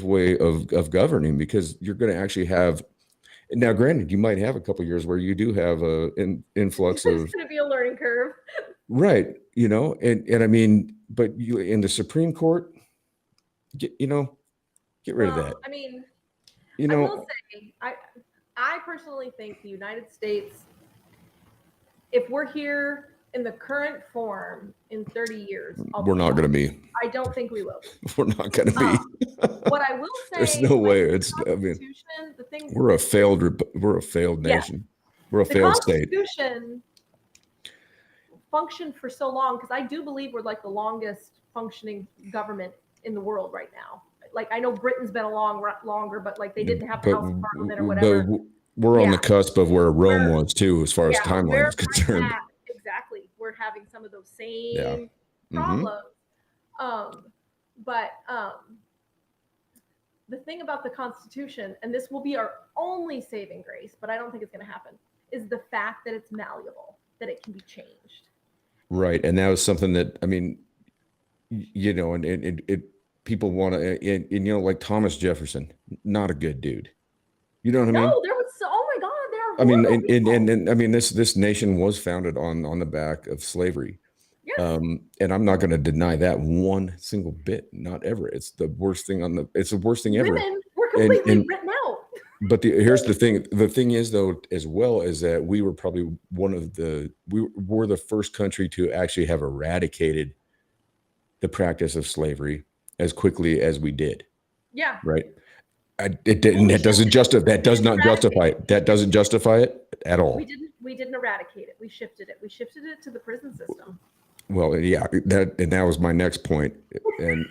way of governing, because you're going to actually have. Now, granted, you might have a couple of years where you do have an influx of. It's going to be a learning curve. Right. And I mean, but you in the Supreme Court, get rid of that. I mean, I will say, I personally think the United States, if we're here, in the current form in 30 years, We're not going to be. I don't think we will. We're not going to be. What I will say, there's no way. It's. I mean, the thing. We're a failed nation. We're a failed state. The Constitution functioned for so long because I do believe we're like the longest functioning government in the world right now. Like I know Britain's been longer, but like they didn't have the House of Parliament or whatever. But we're on the cusp of where Rome was too, as far as timeline is concerned. Exactly, we're having some of those same problems. But the thing about the Constitution, and this will be our only saving grace, but I don't think it's going to happen, is the fact that it's malleable, that it can be changed. Right, and that was something that and it people want to, like Thomas Jefferson, not a good dude. You know what I mean? No, there was. Oh my God, there. This nation was founded on the back of slavery. Yes. And I'm not going to deny that one single bit. Not ever. It's the worst thing it's the worst thing ever. Women were completely written out. But here's the thing. The thing is, though, as well, is that we were probably we were the first country to actually have eradicated the practice of slavery as quickly as we did. Yeah. Right. That doesn't justify it at all. We didn't eradicate it. We shifted it. We shifted it to the prison system. Well, yeah, that was my next point, and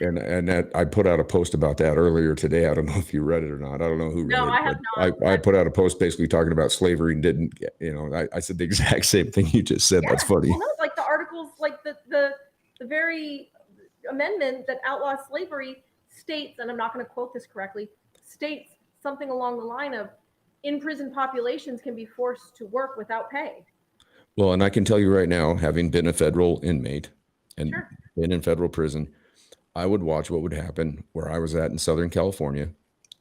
that I put out a post about that earlier today. I don't know if you read it or not. I don't know who read it. No, I have not. I put out a post basically talking about slavery and didn't get, I said the exact same thing you just said. Yeah. That's funny. Well, no, like the articles, like the very amendment that outlaws slavery states, and I'm not going to quote this correctly, states something along the line of in-prison populations can be forced to work without pay. Well, and I can tell you right now, having been a federal inmate and been in federal prison, I would watch what would happen where I was at in Southern California,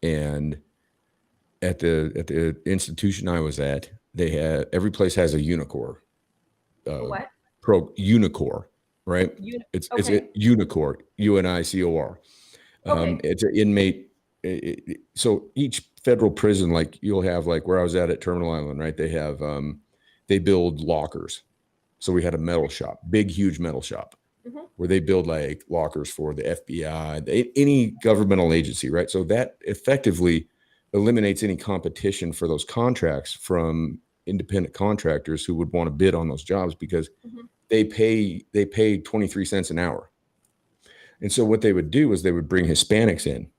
and at the institution I was at, they had every place has a Unicor. What? Unicor, right? It's Unicor, UNICOR. It's an inmate. So each federal prison, like you'll have, like where I was at Terminal Island, right? They have they build lockers. So we had a metal shop, big, huge metal shop, where they build like lockers for the FBI, any governmental agency, right? So that effectively eliminates any competition for those contracts from independent contractors who would want to bid on those jobs, because they pay 23 cents an hour. And so what they would do is they would bring Hispanics in,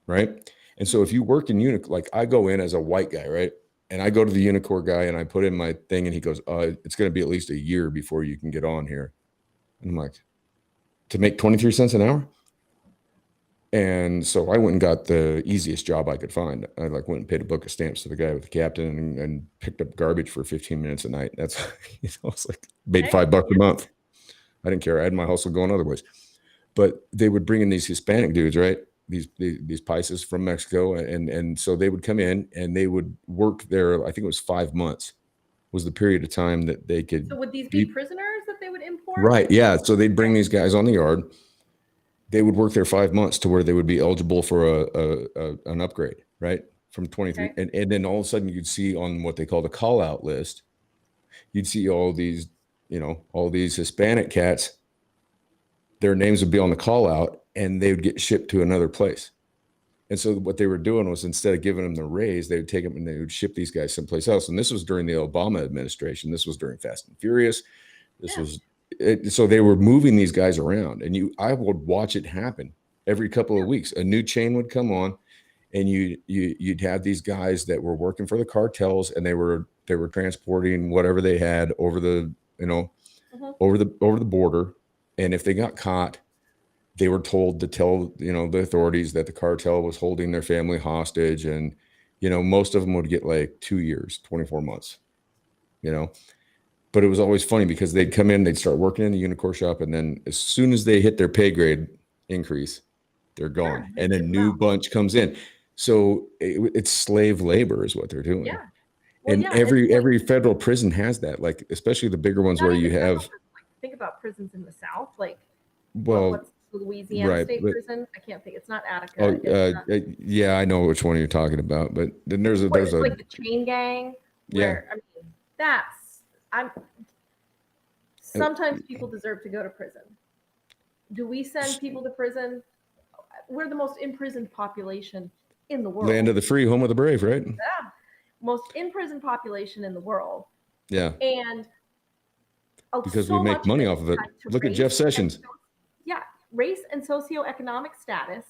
right? And so if you work in Unicor, like I go in as a white guy, right? And I go to the Unicor guy and I put in my thing and he goes, it's going to be at least a year before you can get on here. And I'm like, to make 23 cents an hour? And so I went and got the easiest job I could find. I went and paid a book of stamps to the guy with the captain and picked up garbage for 15 minutes a night. That's, it's like made $5 a month. I didn't care. I had my hustle going other ways. But they would bring in these Hispanic dudes, right? These Pisces from Mexico. And so they would come in and they would work there. I think it was 5 months was the period of time that they could. So would these be prisoners that they would import? Right. Yeah. So they'd bring these guys on the yard. They would work there 5 months to where they would be eligible for an upgrade, right? From 23. Okay. And then all of a sudden you'd see on what they call the call out list, you'd see all these Hispanic cats, their names would be on the call out and they would get shipped to another place. And so what they were doing was, instead of giving them the raise, they would take them and they would ship these guys someplace else. And this was during the Obama administration. This was during Fast and Furious. This was it. So they were moving these guys around, and I would watch it happen every couple of weeks. A new chain would come on, and you'd have these guys that were working for the cartels, and they were transporting whatever they had over the over the border. And if they got caught, they were told to tell, the authorities that the cartel was holding their family hostage. And, most of them would get like 2 years, 24 months, but it was always funny because they'd come in, they'd start working in the Unicor shop. And then as soon as they hit their pay grade increase, they're gone. And a new bunch comes in. So it's slave labor is what they're doing. Yeah. Well, and every federal prison has that, like, especially the bigger ones where you have. Think about prisons in the South, like, what's Louisiana State Prison? I can't think. It's not Attica. Yeah, I know which one you're talking about. But then there's like the chain gang. Where, I mean, sometimes people deserve to go to prison. Do we send people to prison? We're the most imprisoned population in the world. Land of the free, home of the brave, right? Yeah. Most imprisoned population in the world. Yeah. And because so we make money off of it. Look at Jeff Sessions. Yeah, race and socioeconomic status,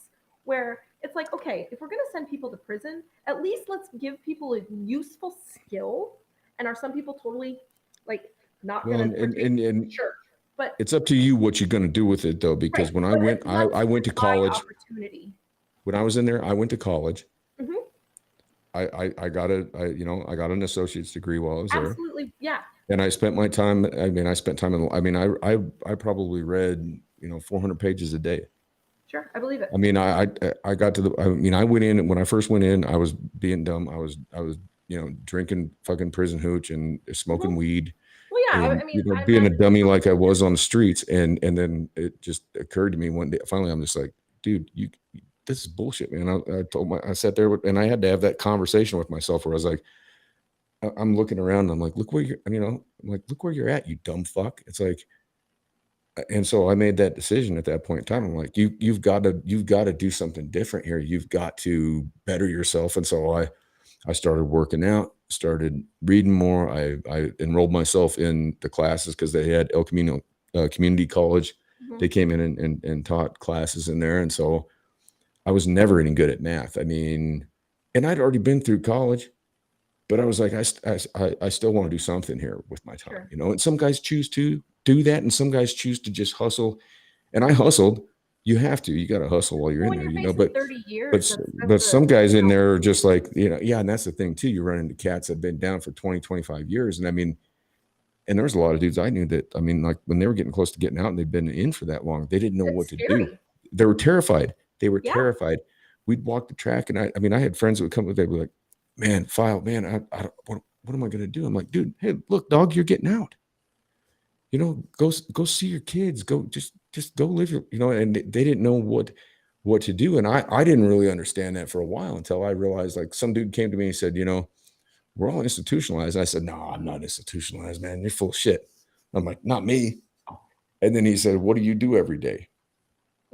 where it's like, okay, if we're going to send people to prison, at least let's give people a useful skill. And are some people totally like not going to? Sure, but it's up to you what you're going to do with it, though. Because right. When I went, I went to college. Opportunity. When I was in there, I went to college. Mm-hmm. I got an associate's degree while I was there. Absolutely, yeah. And I spent my time. I probably read 400 pages a day. Sure, I believe it. I mean, I got to I went in, when I first went in, I was being dumb. I was drinking fucking prison hooch and smoking weed. Well, yeah, and, being a dummy like I was on the streets. And then it just occurred to me one day, finally, I'm just like, dude, this is bullshit, man. I sat there and I had to have that conversation with myself where I was like, I'm looking around and I'm like, look where look where you're at, you dumb fuck. It's like, and so I made that decision at that point in time. I'm like, you've got to do something different here. You've got to better yourself. And so I started working out, started reading more. I enrolled myself in the classes because they had El Camino Community College. Mm-hmm. They came in and taught classes in there. And so I was never any good at math. I mean, and I'd already been through college. But I was like, I still want to do something here with my time, sure. And some guys choose to do that. And some guys choose to just hustle. And I hustled. You have to. You got to hustle while you're in there, But 30 years, but some guys in there are just like, yeah. And that's the thing, too. You run into cats that have been down for 20, 25 years. And I mean, and there was a lot of dudes I knew that, I mean, like when they were getting close to getting out and they'd been in for that long, they didn't know what to do. They were terrified. Terrified. We'd walk the track. And I had friends that would come, they'd be like, man, what am I going to do? I'm like, dude, hey, look, dog, you're getting out. Go see your kids. Go, just go live your, and they didn't know what to do. And I didn't really understand that for a while until I realized, like, some dude came to me and said, we're all institutionalized. I said, no, I'm not institutionalized, man. You're full of shit. I'm like, not me. And then he said, what do you do every day?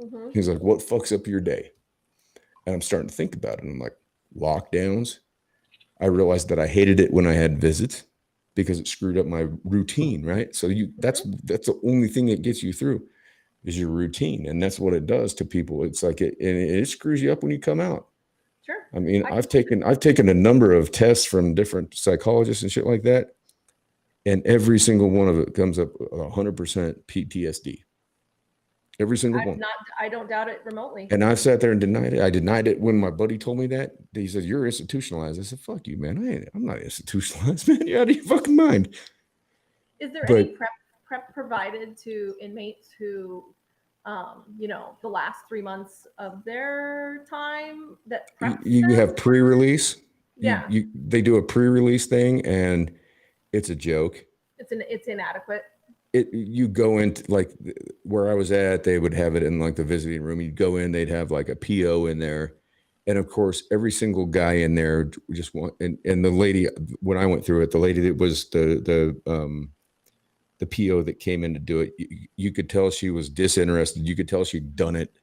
Mm-hmm. He's like, what fucks up your day? And I'm starting to think about it. And I'm like, lockdowns. I realized that I hated it when I had visits because it screwed up my routine, right? So that's the only thing that gets you through is your routine. And that's what it does to people. It's like it screws you up when you come out. Sure. I mean, I've taken a number of tests from different psychologists and shit like that. And every single one of it comes up 100% PTSD. Every single one. I don't doubt it remotely. And I've sat there and denied it. I denied it when my buddy told me that. He said, you're institutionalized. I said, fuck you, man. I'm not institutionalized, man. You're out of your fucking mind. Is there any prep provided to inmates who, the last 3 months of their time that you have pre-release? Yeah. They do a pre-release thing and it's a joke. It's inadequate. You go into, like, where I was at, they would have it in like the visiting room. You'd go in, they'd have like a PO in there. And of course, every single guy in there just and the lady, when I went through it, the lady that was the PO that came in to do it, you could tell she was disinterested. You could tell she'd done it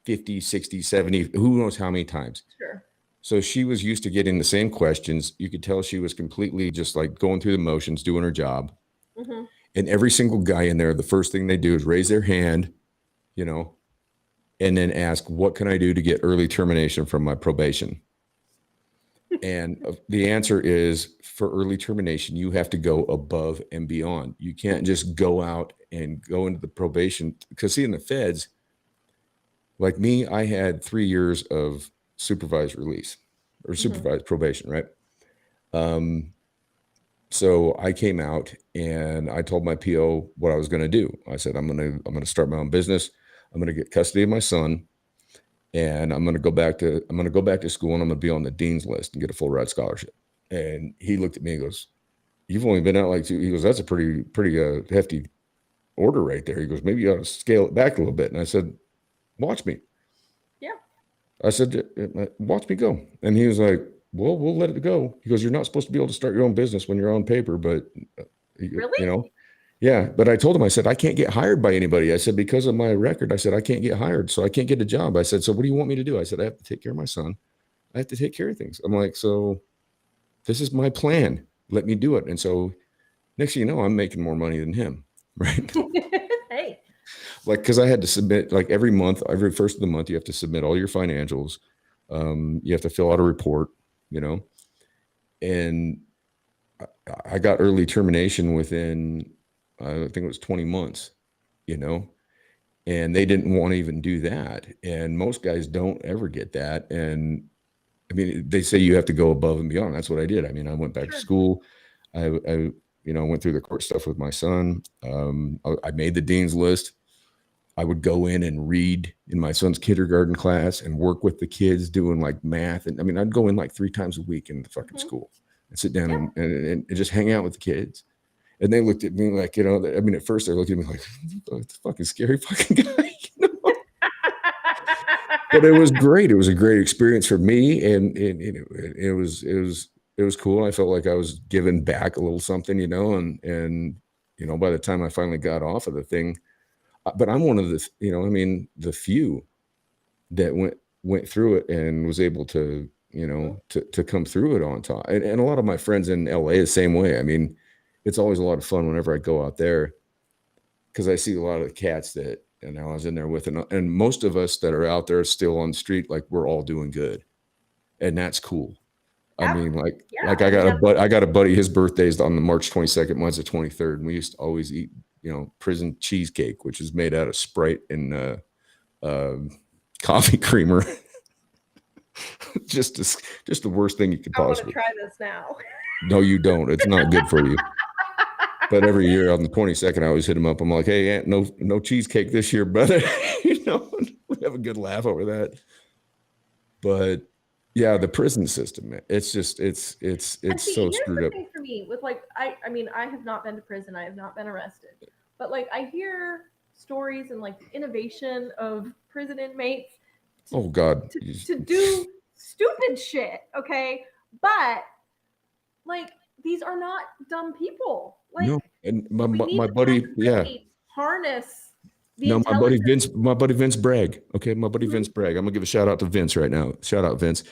50, 60, 70, who knows how many times. Sure. So she was used to getting the same questions. You could tell she was completely just like going through the motions, doing her job. Mm-hmm. And every single guy in there, the first thing they do is raise their hand, and then ask, what can I do to get early termination from my probation? And the answer is, for early termination, you have to go above and beyond. You can't just go out and go into the probation. Because see, in the feds, like me, I had 3 years of supervised release or supervised probation, right? So I came out and I told my PO what I was going to do. I said, I'm going to start my own business. I'm going to get custody of my son, and I'm going to go back to school, and I'm going to be on the dean's list and get a full ride scholarship. And he looked at me and goes, you've only been out like 2. He goes, that's a pretty hefty order right there. He goes, maybe you ought to scale it back a little bit. And I said, watch me. Yeah. I said, watch me go. And he was like, well, we'll let it go. He goes, you're not supposed to be able to start your own business when you're on paper, but really? Yeah, but I told him, I said, I can't get hired by anybody. I said, because of my record, I said, I can't get hired. So I can't get a job. I said, so what do you want me to do? I said, I have to take care of my son. I have to take care of things. I'm like, so this is my plan. Let me do it. And so next thing you know, I'm making more money than him. Right. Hey. Like, because I had to submit like every month, every first of the month, you have to submit all your financials. You have to fill out a report, you know, and I got early termination within, I think it was 20 months, you know, and they didn't want to even do that. And most guys don't ever get that. And I mean, they say you have to go above and beyond. That's what I did. I mean, I went back to Sure. school. I went through the court stuff with my son. I made the dean's list. I would go in and read in my son's kindergarten class and work with the kids doing like math. And I mean, I'd go in like 3 times a week in the fucking Mhm. school and sit down Yep. and just hang out with the kids. And they looked at me like, you know, I mean, at first they looked at me like, the fucking scary fucking guy, you know? But it was great. It was a great experience for me. And it was cool. I felt like I was giving back a little something, you know, and, you know, by the time I finally got off of the thing, but I'm one of the, you know, I mean, the few that went through it and was able to, you Mhm. know, to come through it on top. And a lot of my friends in LA the same way. I mean, it's always a lot of fun whenever I go out there because I see a lot of the cats that and I was in there with, and most of us that are out there still on the street, like we're all doing good, and that's cool. I Ab- mean, yeah. I I mean, I got a buddy. His birthday's on the March 22nd. Mine's the 23rd, and we used to always eat, you know, prison cheesecake, which is made out of Sprite and uh, coffee creamer. Just the worst thing you could I want to possibly. try this now. No, you don't. It's not good for you. But every year on the 22nd, I always hit him up. I'm like, hey, Aunt, no cheesecake this year, brother. You know, we have a good laugh over that. But yeah, the prison system, man, it's just And it's see, so here's screwed the up. thing for me with like I mean, I have not been to prison, I have not been arrested. But like I hear stories and like the innovation of prison inmates to Oh God. to do stupid shit, okay? But like these are not dumb people. Like No. And we need my to buddy, yeah. actually harness the No, intelligence. My buddy Vince Bragg. Okay, my buddy Mhm. Vince Bragg. I'm gonna give a shout out to Vince right now. Shout out Vince.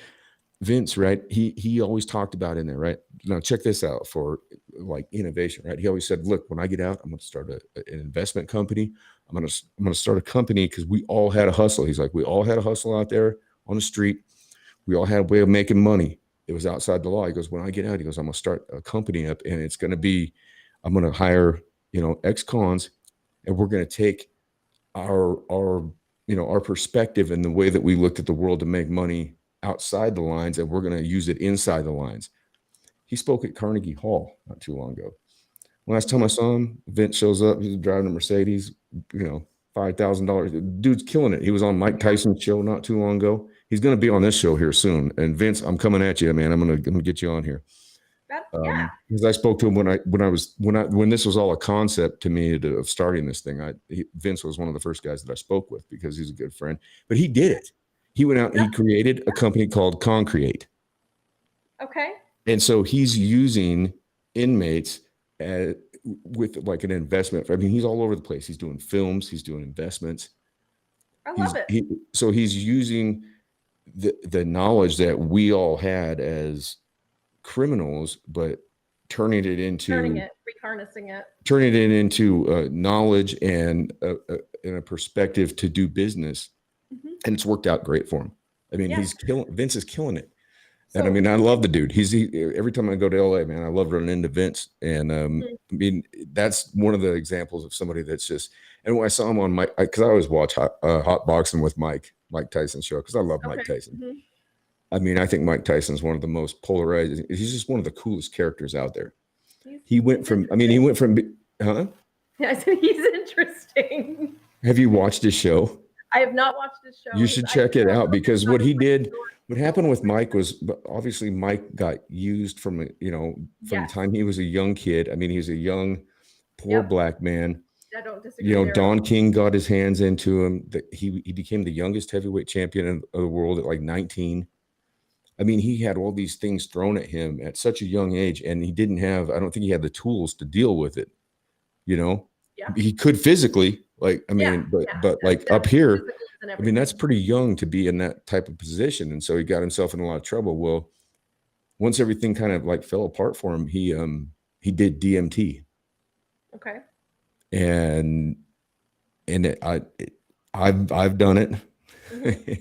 Vince, right? He always talked about in there, right? Now check this out for like innovation, right? He always said, "Look, when I get out, I'm going to start an investment company. I'm going to start a company because we all had a hustle." He's like, "We all had a hustle out there on the street. We all had a way of making money. It was outside the law." He goes, "When I get out, he goes, I'm going to start a company up, and it's going to be, I'm going to hire, you know, ex-cons, and we're going to take our our perspective and the way that we looked at the world to make money outside the lines, and we're going to use it inside the lines." He spoke at Carnegie Hall not too long ago. Last time I Mhm. saw him, Vince shows up. He's driving a Mercedes, you know, $5,000. Dude's killing it. He was on Mike Yeah. Tyson's show not too long ago. He's going to be on this show here soon. And Vince, I'm coming at you, man. I'm gonna get you on here. That yeah. Because I spoke to him when this was all a concept to me of starting this thing. Vince was one of the first guys that I spoke with because he's a good friend. But he did it. He went out and No, he created a company called Concreate, okay. and so he's using inmates uh, with like an investment. I mean, he's all over the place. He's doing films. He's doing investments. I love it. So he's using the knowledge that we all had as criminals, but turning it Turning into it, reharnessing it. knowledge and a perspective to do business, Mhm. and it's worked out great for him. I mean, Yeah. Vince is killing it, and I So mean, I love the dude. Every time I go to LA, man, I love running into Vince, and mhm. I mean, that's one of the examples of somebody that's just. And when I saw him on Mike, because I always watch Hot Boxing with Mike Tyson's show because I love Mike Okay. Tyson. Mhm. I mean, I think Mike Tyson's one of the most polarized. He's just one of the coolest characters out there. He's He interesting. went from, huh? Yeah, I said he's interesting. Have you watched his show? I have not watched his show. You should I check do it know a out little bit because about what his he life did, story. what So happened with Mike was obviously Mike got used from, from the yes. time he was a young kid. I mean, he was a young, poor Yep. black man. I don't disagree there at Don all. King got his hands into him. That he became the youngest heavyweight champion of the world at like 19. I mean, he had all these things thrown at him at such a young age, and he didn't have, I don't think he had the tools to deal with it. you know, Yeah. he could physically, like, I Yeah. mean, but Yeah. like up here, And I mean, that's everything. pretty young to be in that type of position. And so he got himself in a lot of trouble. Well, once everything kind of like fell apart for him, he did DMT. Okay. And I've done it. Mm-hmm.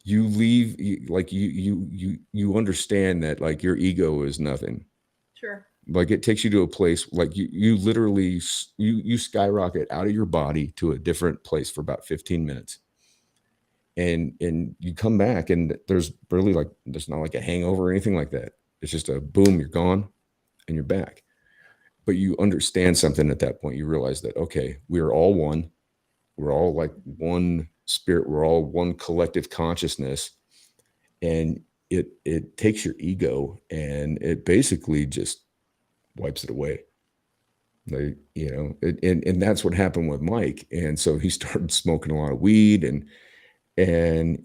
You leave, like you understand that like your ego is nothing. Sure. Like it takes you to a place like you literally you skyrocket out of your body to a different place for about 15 minutes. And you come back and there's really like there's not like a hangover or anything like that. It's just a boom, you're gone and you're back. But you understand something at that point. You realize that okay, we are all one. We're all like one spirit. We're all one collective consciousness. And it takes your ego and it basically just wipes it away. Like, you know, and that's what happened with Mike. And so he started smoking a lot of weed and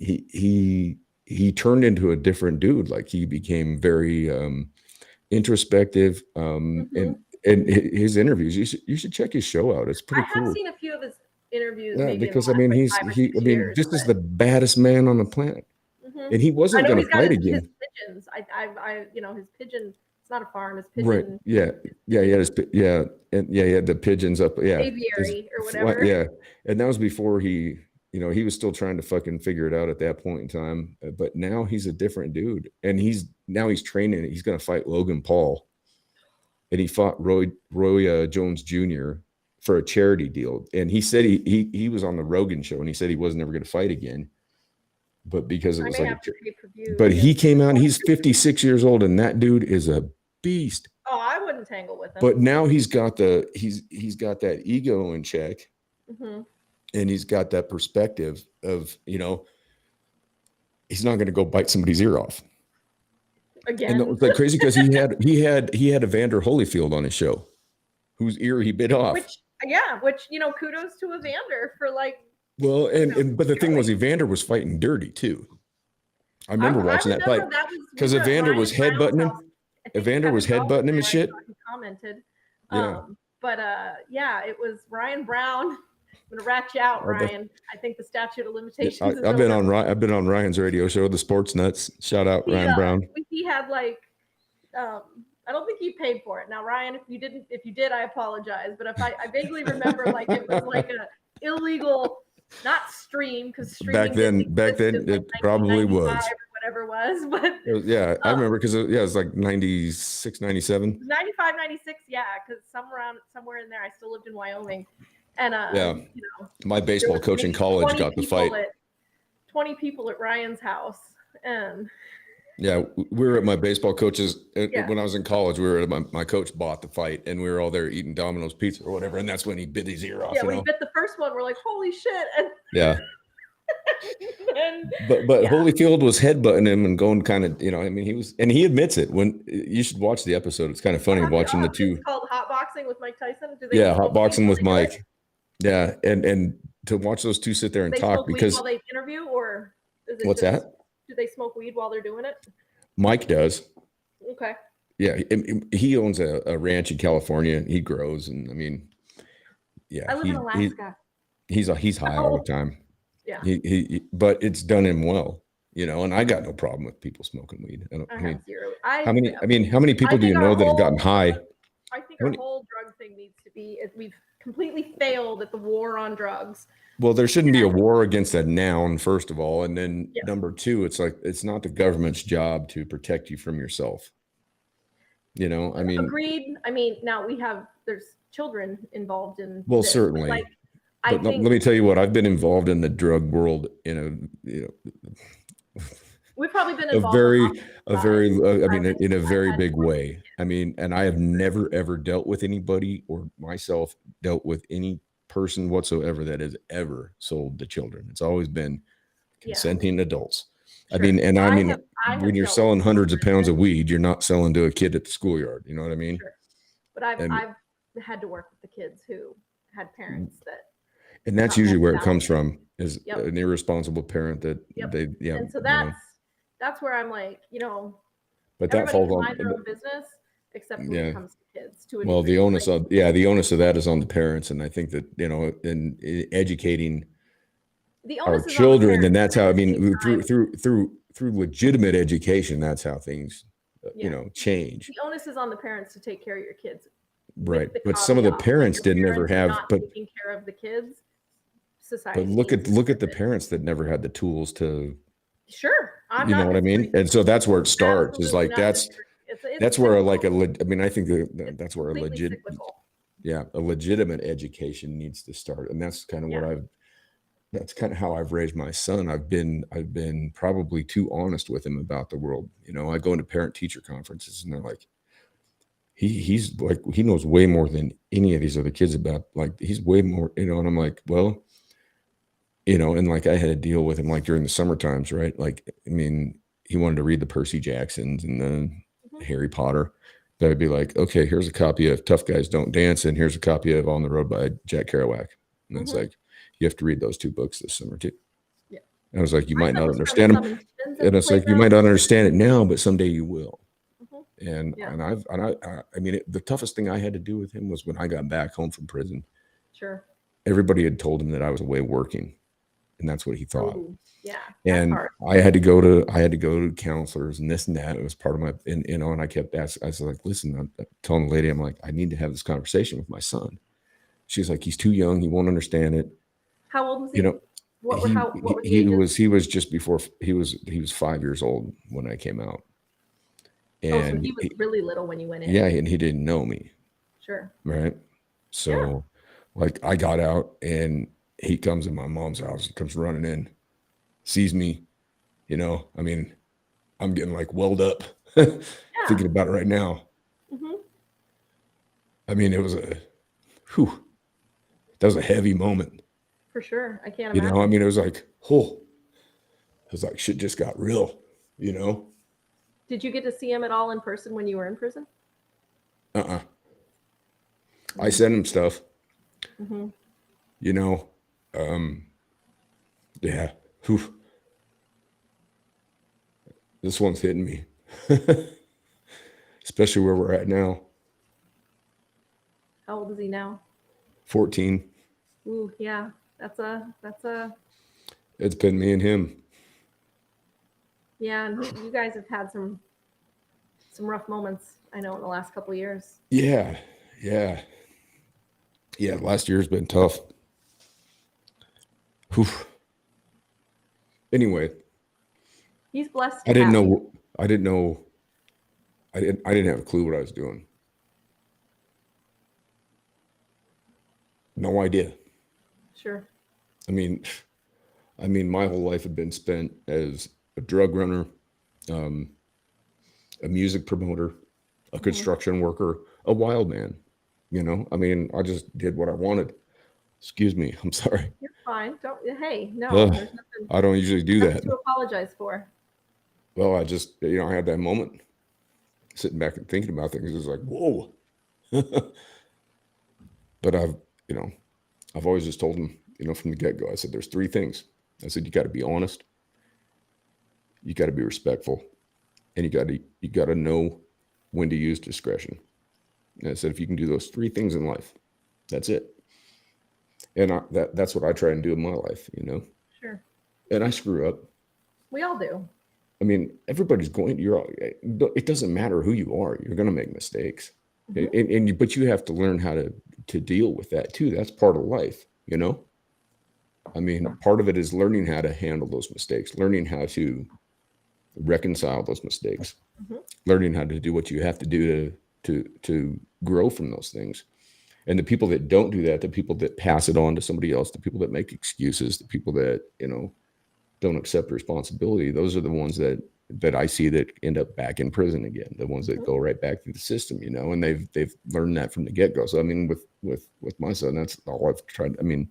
he turned into a different dude. Like he became very introspective. Mm-hmm. And his interviews, you should check his show out. It's I pretty have cool. seen a few of his interviews, Yeah, maybe in the because I last mean like 5 or 6 I mean, years. this is the baddest man on the planet. Mm-hmm. And he I wasn't know gonna he's got fight his again. pigeons. His pigeon. It's not a farm. His Right. pigeon Yeah. Yeah. He had his, yeah. And yeah, he had the pigeons up. Yeah. aviary or whatever. Yeah. And that was before he, you know, he was still trying to fucking figure it out at that point in time. But now he's a different dude. And he's training. He's going to fight Logan Paul. And he fought Roy Jones Jr. for a charity deal. And he said he was on the Rogan show and he said he wasn't ever going to fight again. But because it I was may like, have to pay per view. but he came out, he's 56 years old, and that dude is a beast. Oh, I wouldn't tangle with him. But now he's got that ego in check, mm-hmm. and he's got that perspective of, you know, he's not going to go bite somebody's ear off. Again. And that was like crazy because he had Evander Holyfield on his show, whose ear he bit off. Which you know, kudos to Evander for like. Well, but the thing was, Evander was fighting dirty too. I remember watching that fight because Evander was headbutting him. Evander was headbutting him and shit. He commented. Yeah. Yeah, it was Ryan Brown. I'm gonna rat you out, Ryan. I think the statute of limitations. I've been on Ryan's radio show, the Sports Nuts. Shout out Ryan Brown. He had like, I don't think he paid for it. Now, Ryan, if you did, I apologize. But if I vaguely remember, like it was like a illegal. Not stream because back then it probably was or whatever it was, but yeah, I remember because it was like 96, 97, 95, 96. Yeah, because somewhere in there, I still lived in Wyoming, and yeah, you know, my baseball coach in college got the fight. 20 people at Ryan's house, and yeah, we were at my baseball coach's when I was in college. We were at my coach bought the fight, and we were all there eating Domino's pizza or whatever. And that's when he bit his ear off. Yeah, when he bit the first one, we're like, "Holy shit!" And yeah. But Holyfield was headbutting him and going kind of, you know, I mean, he admits it. When you should watch the episode, it's kind of funny watching the two. It's called Hot Boxing with Mike Tyson. Hot Boxing with Mike. Yeah, and to watch those two sit there and talk because while they interview, or is it what's that? Do they smoke weed while they're doing it? Mike does. Okay. Yeah, he owns a ranch in California. He grows, and I mean, yeah. I live in Alaska. He's high all the time. Yeah. But it's done him well, you know. And I got no problem with people smoking weed. I mean, zero. How many people do you know that have gotten high? I think our whole drug thing needs to be. We've completely failed at the war on drugs. Well, there shouldn't be a war against a noun, first of all. And then number two, it's like, it's not the government's job to protect you from yourself. You know, I mean. Agreed. I mean, now there's children involved in. Well, certainly. But let me tell you what, I've been involved in the drug world in we've probably been involved in a very big way. I mean, and I have never, ever dealt with anybody or myself dealt with any person whatsoever that has ever sold to children. It's always been consenting adults. Sure. I mean, when you're selling hundreds of pounds of weed, you're not selling to a kid at the schoolyard. You know what I mean? Sure. But I've had to work with the kids who had parents that. And that's usually where it comes from, is an irresponsible parent that And so that's where I'm like, you know, but that falls on their own business. except when it Yeah. comes to kids to a Well, degree. the onus of that is on the parents, and I think that in educating The our onus is on the children, then parents, that's but how, at I the same mean, time, through legitimate education, that's how things yeah, change. the onus is on the parents to take care of your kids, with Right. the But some of the caveat that parents your didn't ever parents are have, not taking care of the kids, but society needs to look at step the in. parents that never had the tools to, Sure, I'm you know not what I mean? disagreeing. And so that's where it starts, is Absolutely like, not disagreeing. It's that's where like cyclical. I mean, I think It's that's where completely cyclical. a legitimate education needs to start. And that's kind of Yeah. that's kind of how I've raised my son. I've been probably too honest with him about the world. I go into parent teacher conferences and they're like, he's like, he knows way more than any of these other kids about, like, he's way more, and I'm like, well, and like I had to deal with him like during the summer times, right? Like, I mean, he wanted to read the Percy Jacksons and the Harry Potter. But I'd be like, okay, here's a copy of Tough Guys Don't Dance, and here's a copy of On the Road by Jack Kerouac. And it's like, you have to read those two books this summer too. Yeah. And I was like, you My might son not was trying to understand them. summon demons at And the it's like, you playground. might not understand it now, but someday you will. And Yeah. I mean, the toughest thing I had to do with him was when I got back home from prison. Sure. Everybody had told him that I was away working, and that's what he thought. Ooh, yeah. That's And hard. I had to go to counselors and this and that. It was part of my, and I kept asking. I was like, listen, I'm telling the lady, I'm like, I need to have this conversation with my son. She's like, he's too young, he won't understand it. How old was he? What were the he ages? was just before, he was 5 years old when I came out. Oh, so And he was really little when you went in. yeah, and he didn't know me. Sure. Right. So like I got out and he comes in my mom's house, comes running in, sees me, I mean, I'm getting like welled up thinking about it right now. I mean, it was that was a heavy moment. For sure. I can't imagine. I mean, it was like, it was like shit just got real, Did you get to see him at all in person when you were in prison? I sent him stuff. Yeah. This one's hitting me. Especially where we're at now. How old is he now? 14. Ooh, yeah. That's a It's been me and him. Yeah, and you guys have had some rough moments, I know, in the last couple of years. Yeah. Last year's been tough. Anyway, He's blessed. I didn't know. I didn't have a clue what I was doing. No idea. Sure. I mean, my whole life had been spent as a drug runner, a music promoter, a construction worker, a wild man. I mean, I just did what I wanted. Excuse me. I'm sorry. You're fine. Hey, no, there's nothing. I don't usually do that. To apologize for. Well, I just, I had that moment sitting back and thinking about things. It was like, whoa. But I've always just told him, from the get-go, I said, there's three things. I said, you got to be honest. You got to be respectful. And you got to know when to use discretion. And I said, if you can do those three things in life, that's it. And that's what I try and do in my life, Sure. And I screw up. We all do. I mean, everybody's it doesn't matter who you are. You're going to make mistakes. But you have to learn how to deal with that too. That's part of life, I mean, part of it is learning how to handle those mistakes, learning how to reconcile those mistakes, learning how to do what you have to do to grow from those things. And the people that don't do that, the people that pass it on to somebody else, the people that make excuses, the people that, don't accept responsibility, those are the ones that I see that end up back in prison again, the ones that go right back through the system, and they've learned that from the get-go. So I mean, with my son, that's all I've tried. I mean,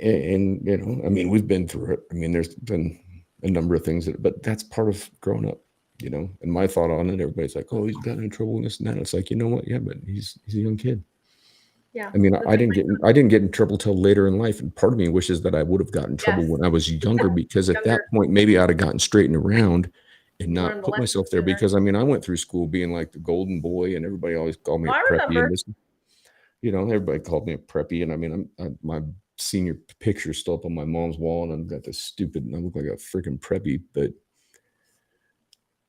and I mean, we've been through it. I mean, there's been a number of things but that's part of growing up, and my thought on it, everybody's like, oh, he's got in trouble and this and that. It's like, you know what? Yeah, but he's a young kid. Yeah. I mean, I didn't get in trouble till later in life. And part of me wishes that I would have gotten in trouble when I was younger, because at that point, maybe I'd have gotten straightened around and You not learn the put lesson myself there, sooner. because I mean, I went through school being like the golden boy, and everybody always called me Oh, a I preppy, and remember. this, everybody called me a preppy, and I mean, my senior picture still up on my mom's wall, and I've got this stupid, and I look like a freaking preppy, but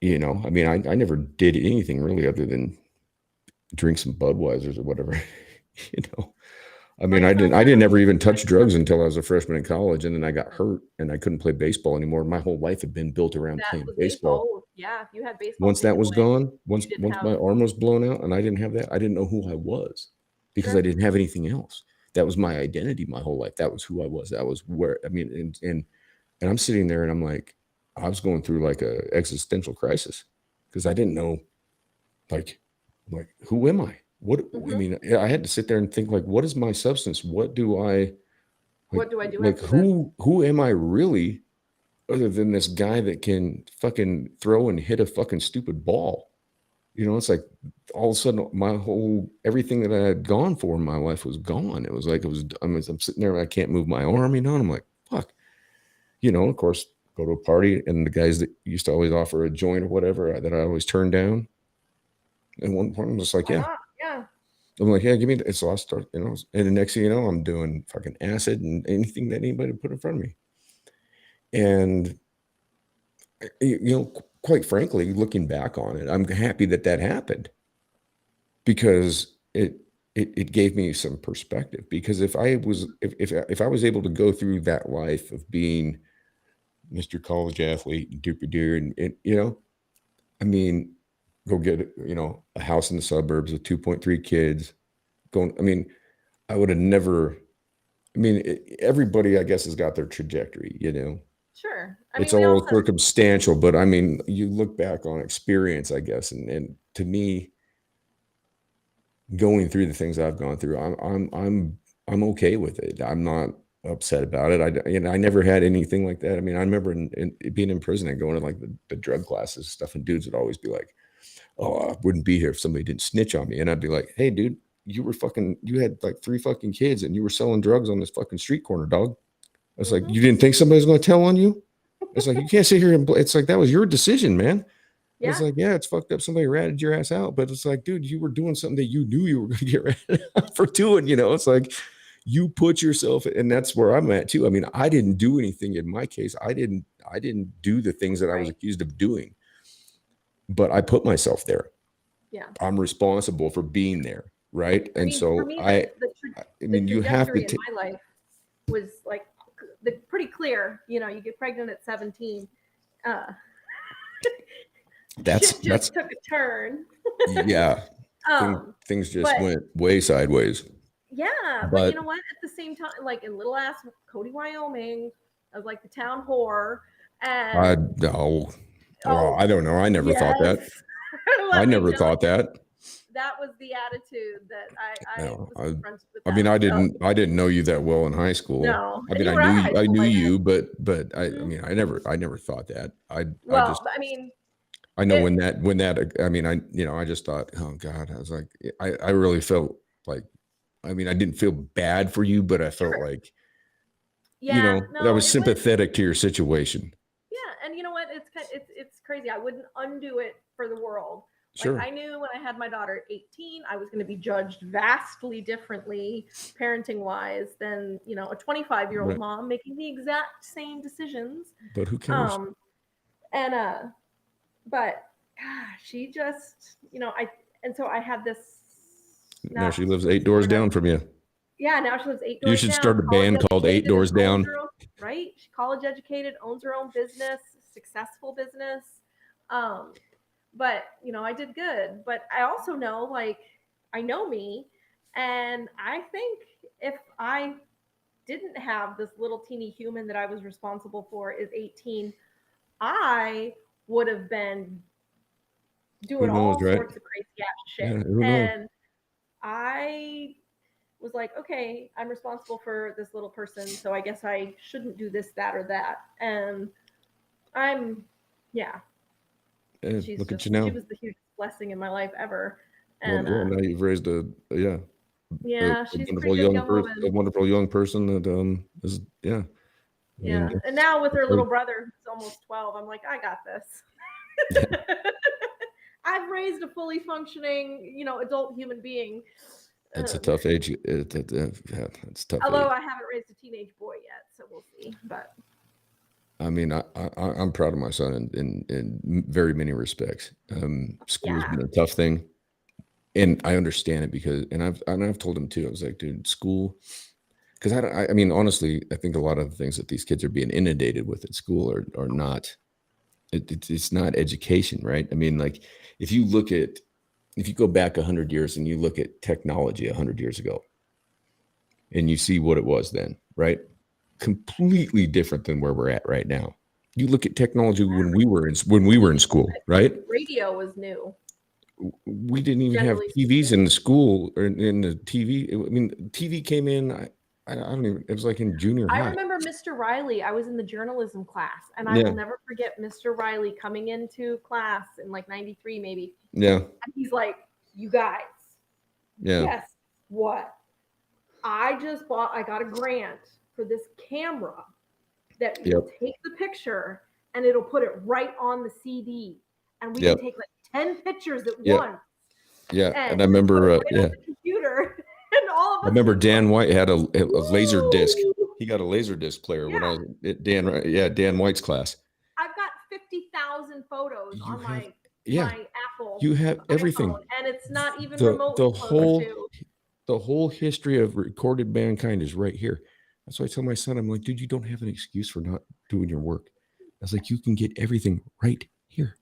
I mean, I never did anything really other than drink some Budweisers or whatever, you know. I mean, My son I didn't now, ever even touch my drugs son, until I was a freshman in college, and then I got hurt and I couldn't play baseball anymore. My whole life had been built around that playing was baseball. baseball. Yeah, if you had baseball Once that taken was away, gone, you didn't once have. my arm was blown out and I didn't have that, I didn't know who I was because I Sure. didn't have anything else. That was my identity my whole life. That was who I was. That was where, I mean, and I'm sitting there and I'm like, I was going through like a existential crisis because I didn't know, like, who am I? What, I Hmm. mean, I had to sit there and think, like, what is my substance? What do I, like, What do I do like after this? who am I really, other than this guy that can fucking throw and hit a fucking stupid ball? It's like all of a sudden my whole everything that I had gone for in my life was gone. It was like I'm sitting there, I can't move my arm, and I'm like, fuck. Of course, go to a party, and the guys that used to always offer a joint or whatever that I always turned down. And one point I'm just like, Why yeah. not? Yeah. I'm like, yeah, give me that. So I start, and the next thing you know, I'm doing fucking acid and anything that anybody put in front of me. And quite frankly, looking back on it, I'm happy that that happened, because it gave me some perspective. Because if I was able to go through that life of being Mr. College athlete and duper deer, and I mean, go get a house in the suburbs with 2.3 kids, going, I mean, I would have never, I mean, everybody, I guess, has got their trajectory. Sure. I It's mean, we all all have. circumstantial, but I mean, you look back on experience, I guess, and to me, going through the things I've gone through, I'm okay with it. I'm not upset about it. I never had anything like that. I mean, I remember in being in prison and going to like the drug classes and stuff, and dudes would always be like, "Oh, I wouldn't be here if somebody didn't snitch on me," and I'd be like, "Hey, dude, you had like 3 fucking kids, and you were selling drugs on this fucking street corner, dog." I was like, Hmm. "You didn't think somebody was going to tell on you?" It's like, you can't sit here and it's like, that was your decision, man. It's Yeah. like, yeah, it's fucked up. Somebody ratted your ass out, but it's like, dude, you were doing something that you knew you were going to get ratted out for doing. It's like you put yourself, and that's where I'm at too. I mean, I didn't do anything in my case. I didn't do the things that I was Right. accused of doing, but I put myself there. Yeah. I'm responsible for being there, right? I And mean, for so me, I the mean, you have to trajectory in my life was like pretty clear. You get pregnant at 17. Uh, shit that's just took a turn. yeah. Things just But went way sideways. yeah, but you But know what? At the same time, like in little ass Cody, Wyoming, I was like the town whore, I and no. Well, oh I don't know. I never thought yes, that. I let me never tell thought you, that. that was the attitude that I No. was I confronted with I mean, that. So I didn't know you that well in high school. no, I and mean, you were at high I school knew by then. you, but I Mhm. mean, I never thought that. I Well, just I mean, I know it when that I mean, I just thought, oh God, I was like, I really felt like, I mean, I didn't feel bad for you, but I felt sure. like, Yeah, I no, was it was. sympathetic to your situation. Yeah, and you know what? It's crazy. I wouldn't undo it for the world. Like Sure. I knew when I had my daughter at 18, I was going to be judged vastly differently parenting wise than, a 25-year-old Right. mom making the exact same decisions. But who cares? Um and but gosh, she just, I and so I had this Now not she lives 8 doors sort of down from you. yeah, now she lives eight You doors should down, start a college band called 8 educated, and Doors owns Down. her own, right? She college educated, owns her own business, successful business. Um, but I did good. But I also know, like, I know me, and I think if I didn't have this little teeny human that I was responsible for is 18, I would have been Who doing knows, all right? sorts of crazy ass shit. Yeah, who knows? And I was like, okay, I'm responsible for this little person, so I guess I shouldn't do this, that, or that. And I'm, yeah, Look at you now. she was the hugest blessing in my life ever. Well, And yeah, now you've raised a yeah, she's a wonderful pretty good young young person, a woman. wonderful young person that is, yeah. I mean, Yeah. And now with her that's little brother who's almost 12, I'm like, I got this. I've raised a fully functioning, adult human being. It's a Um, tough age. Yeah, it's a tough although age. I haven't raised a teenage boy yet, so we'll see. But I mean, I'm proud of my son in very many respects. School's yeah, been a tough thing, and I understand it because, and I've told him too. I was like, dude, school, because I mean, honestly, I think a lot of the things that these kids are being inundated with at school are not. It's not education, right? I mean, like if you look at if you go back 100 years and you look at technology 100 years ago, and you see what it was then, right? Completely different than where we're at right now. You look at technology when we were in school, right? radio was new, We didn't even have generally TVs speaking. in the school or in the TV. I mean, TV came in. I don't even. It was like in junior I high. remember Mr. Riley. I was in the journalism class, and I will Yeah, never forget Mr. Riley coming into class in like '93, maybe. yeah, And he's like, "You guys, yeah. guess what? I got a grant for this camera that will Yep, take the picture and it'll put it right on the CD. And we can yep, take like 10 pictures at yep, once yeah. and And I just put it remember, right on yeah, the computer." And all I of us remember just went, Dan White had a laser disc. "Woo!" He got a laser disc player when I Yeah. was at Dan White's class. I've got 50,000 photos You on have, my yeah, Apple you have iPhone, everything. and it's not even The remotely close whole to. the whole history of recorded mankind is right here. That's why I tell my son, I'm like, dude, you don't have an excuse for not doing your work. I was like, you can get everything right here.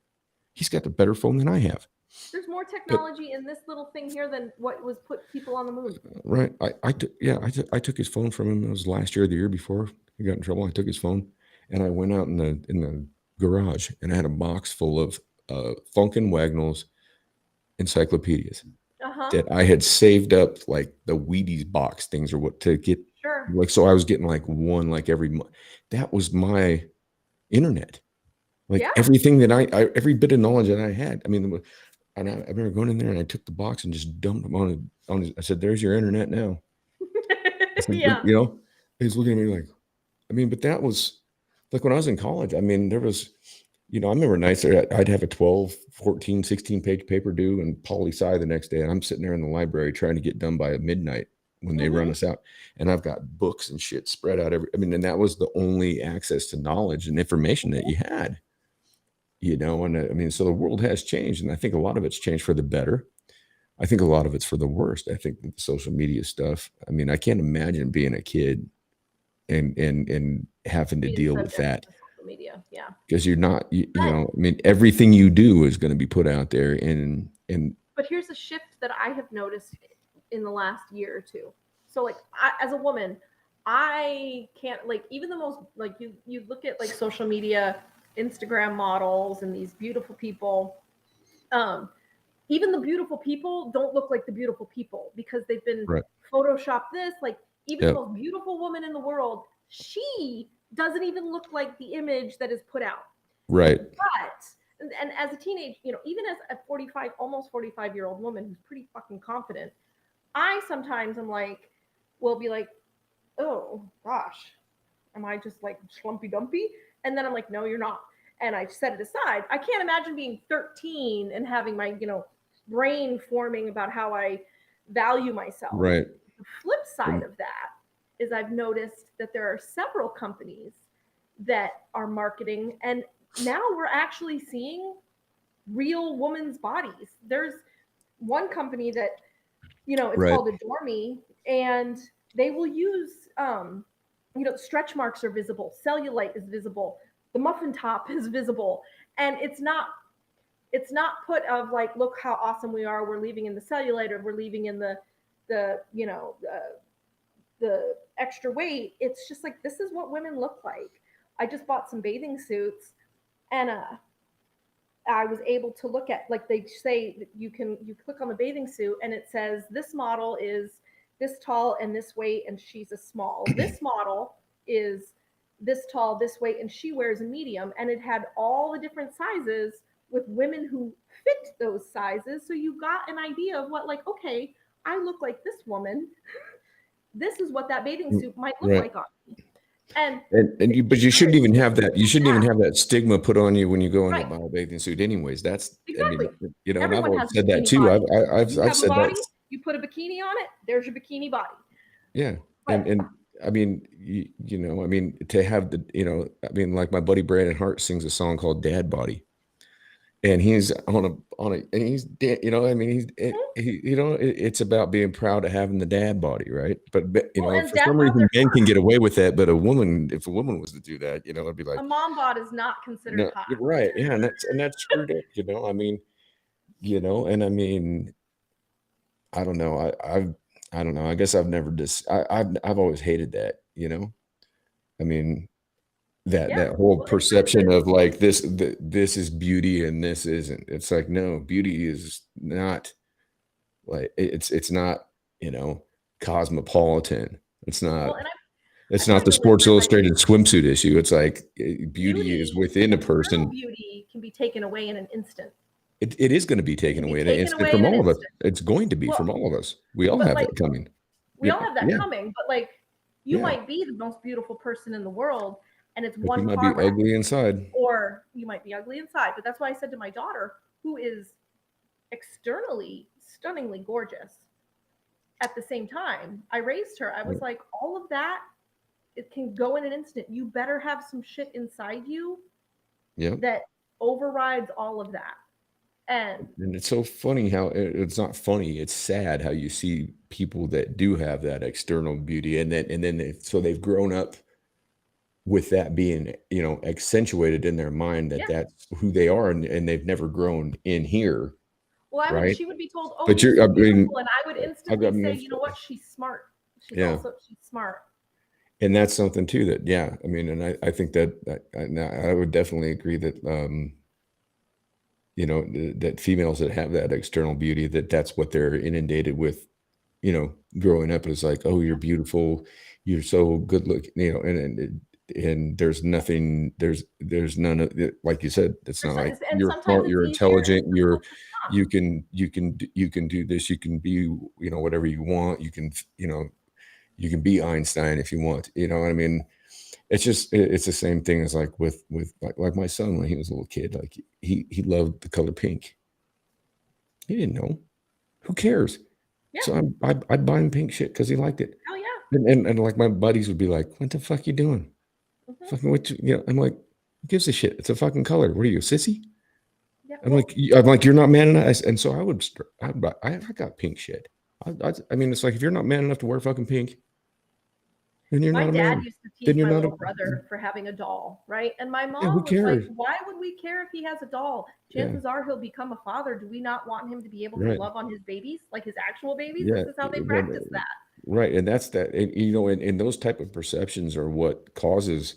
He's got a better phone than I have. There's more But technology in this little thing here than what was put people on the moon. right, I took his phone from him. It was last year, or the year before. He got in trouble. I took his phone, and I went out in the garage, and I had a box full of Funkin' Wagnalls encyclopedias Uh huh. that I had saved up, like the Wheaties box things, or what to get. Sure. Like, so I was getting like one like every month. That was my internet. Like Yeah. everything that I every bit of knowledge that I had. I mean, and I remember going in there and I took the box and just dumped them on his, I said, "There's your internet now." I said, Yeah. you know, he's looking at me like, I mean, but that was like when I was in college. I mean, there was, I remember nights that I'd have a 12, 14, 16 page paper due and poli sci the next day. And I'm sitting there in the library trying to get done by midnight when they run Mm-hmm. us out. And I've got books and shit spread out I mean, and that was the only access to knowledge and information that you had, and I mean, so the world has changed. And I think a lot of it's changed for the better. I think a lot of it's for the worst. I think the social media stuff. I mean, I can't imagine being a kid and having to Being deal with subject that to social media. Yeah. because you're not, But I mean, everything you do is going to be put out there, and but here's a shift that I have noticed in the last year or two. So like as a woman, I can't like even the most like you look at like social media, Instagram models and these beautiful people. Um, Even the beautiful people don't look like the beautiful people because they've been right, photoshopped this. Like even the yep, most beautiful woman in the world, she doesn't even look like the image that is put out. right, But and as a teenage, even as a 45, almost 45-year-old woman who's pretty fucking confident, I sometimes am like, will be like, oh gosh, am I just like schlumpy dumpy? And then I'm like, no, you're not. And I set it aside. I can't imagine being 13 and having my, brain forming about how I value myself. right, The flip side um, of that is I've noticed that there are several companies that are marketing, and now we're actually seeing real women's bodies. There's one company that, it's right, called Adore Me, and they will use, stretch marks are visible, cellulite is visible, the muffin top is visible, and it's not put of like, look how awesome we are, we're leaving in the cellulite or we're leaving in the extra weight. It's just like, this is what women look like. I just bought some bathing suits, and I was able to look at, like, they say that you click on the bathing suit and it says this model is this tall and this weight and she's a small. This model is this tall, this weight, and she wears a medium. And it had all the different sizes with women who fit those sizes. So you got an idea of what, like, okay, I look like this woman. This is what that bathing suit might look right. like on me. And but you shouldn't even have that. You shouldn't even yeah, have that stigma put on you when you go in a right. bio-bathing suit. Anyways, that's I Exactly. mean, you know, and I've Everyone always has a said that bikini too. body. You I've have a said body, that. you put a bikini on it, there's your bikini body. Yeah, But and I mean, you know, I mean, to have the, you know, I mean, like my buddy Brandon Hart sings a song called "Dad Body," and he's and he's you know, I mean, you know, it's about being proud of having the dad body, right? But you well, know, and for dad some bods reason, are men hot. can get away with that, but a woman, if a woman was to do that, you know, it'd be A like, mom bod is not considered no, hot. you're right, yeah, and that's screwed up, you know. I mean, you know, and I mean, I don't know, I don't know. I guess I've never I've always hated that, you know. I mean, Yeah. that whole Well, it's like perception of like this is beauty and this isn't. It's like, no, beauty is not like it's not, you know, cosmopolitan. It's not well, and it's I've not had the to live Sports my life. Illustrated swimsuit issue. It's like beauty is Beauty, within a external person. beauty can be taken away in an instant. It is going to be It taken can be away in an taken instant away in from an all of us. instant. It's going to be Well, from all of us. We all but have like that coming. we all have that Yeah, coming, but like you yeah. might be the most beautiful person in the world and it's But you one might car be wreck, ugly inside. or you might be ugly inside. But that's why I said to my daughter, who is externally stunningly gorgeous, at the same time, I raised her. I was like, all of that, it can go in an instant. You better have some shit inside you Yeah. that overrides all of that. And And it's so funny how it's not funny. It's sad how you see people that do have that external beauty, and then so they've grown up with that being, you know, accentuated in their mind that yeah, that's who they are, and they've never grown in here, well, right? she would be told, "Oh, But you're you're, so I mean, beautiful," and I would I instantly say, mean, "You know what? She's smart. yeah, She's smart." and that's something too that, yeah, I mean, and I think that I would definitely agree that, you know, that females that have that external beauty, that's what they're inundated with, you know, growing up is like, oh, you're Yeah. beautiful, you're so good looking, you know, and there's nothing, there's none of it, like you said, it's not like And you're sometimes smart, it's you're easier and intelligent, sometimes it's not. you can do this, you can be, you know, whatever you want, you can, you know, you can be Einstein if you want, you know what I mean? It's just it's the same thing as like with like my son when he was a little kid, like he loved the color pink. He didn't know. Who cares? Yeah. So I'd buy him pink shit because he liked it. Oh yeah. And like my buddies would be like, "What the fuck you doing? Hmm. Fucking what? You know?" I'm like, "Who gives a shit? It's a fucking color. What are you, a sissy?" Yeah. Well, I'm like, you're not man enough. And so I would, I got pink shit. I mean, it's like if you're not man enough to wear fucking pink, then you're my not a dad man. used to Then tease you're my not a. little brother for having a doll, right? And my Yeah, who mom was like, cares? "Why would we care if he has a doll? Yeah, Chances are he'll become a father. Do we not want him to be able to right. love on his babies, like his actual babies? Yeah, This is how they but practice that." right, and that's that. And, you know, and those type of perceptions are what causes,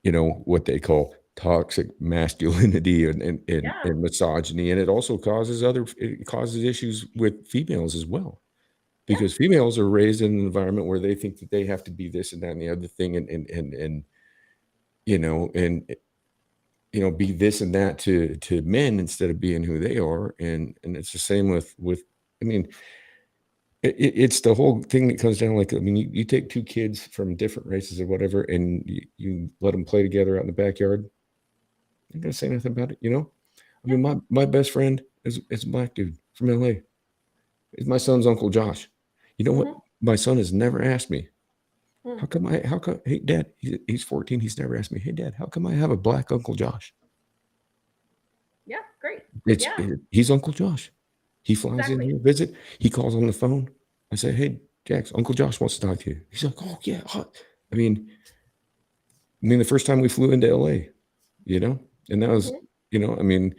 you know, what they call toxic masculinity Yeah. and misogyny, and it causes issues with females as well, Yeah. because females are raised in an environment where they think that they have to be this and that and the other thing, and you know, and you know, be this and that to men instead of being who they are, and it's the same with. I mean, it's the whole thing that comes down like, I mean, you take two kids from different races or whatever, and you let them play together out in the backyard. You're gonna say nothing about it, you know. I Yeah. mean, my best friend is a black dude from LA. It's my son's Uncle Josh. You know what? Hmm. My son has never asked me, Hmm. how come, hey, Dad, he's 14. He's never asked me, hey, Dad, how come I have a black Uncle Josh? Yeah. Great. It's, Yeah. he's Uncle Josh. He flies in Exactly. here, visit. He calls on the phone. I say, hey, Jax, Uncle Josh wants to talk to you. He's like, oh, yeah. I mean, the first time we flew into LA, you know, and that was, Hmm. you know, I mean,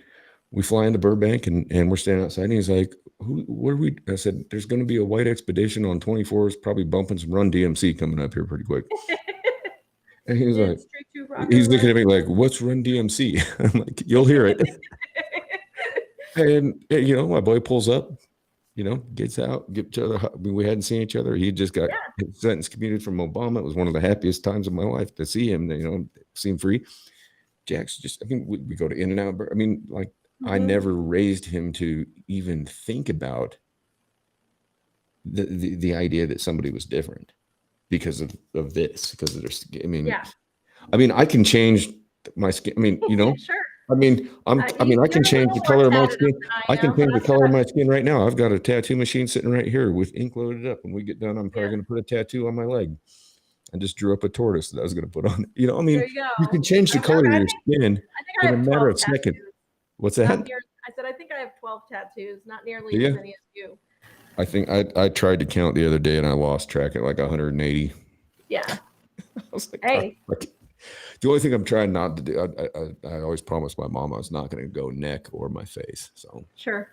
we fly into Burbank and we're standing outside and he's like, what are we? I said, there's going to be a white expedition on 24s, probably bumping some Run DMC coming up here pretty quick. And he was like, It's straight to rock and he's looking roll. at me like, what's Run DMC? I'm like, you'll hear it. And, you know, my boy pulls up, you know, gets out, get each other. I mean, we hadn't seen each other. He just got Yeah. his sentence commuted from Obama. It was one of the happiest times of my life to see him, you know, seem free. Jack's just, I mean, we go to In and Out. I mean, like, I Hmm. never raised him to even think about the idea that somebody was different. because of this, because there's, Yeah. I mean, I can change my skin. I mean, Sure. I mean, I can You're a change little the more color of my tatted up skin. than I I can am, but change the I've color of got, my skin right now. I've got a tattoo machine sitting right here with ink loaded up. When we get done, I'm probably yeah, going to put a tattoo on my leg. I just drew up a tortoise that I was going to put on. I there mean, you you go. can change the color of your skin I think I in a have matter 12 of seconds. tattoos. What's Not that? near. I said I think I have 12 tattoos, not nearly Do as you? many as you. I think I tried to count the other day and I lost track at like 180. Yeah. I was like, God, Hey. the only thing I'm trying not to do, I always promised my mom I was not going to go neck or my face, so Sure.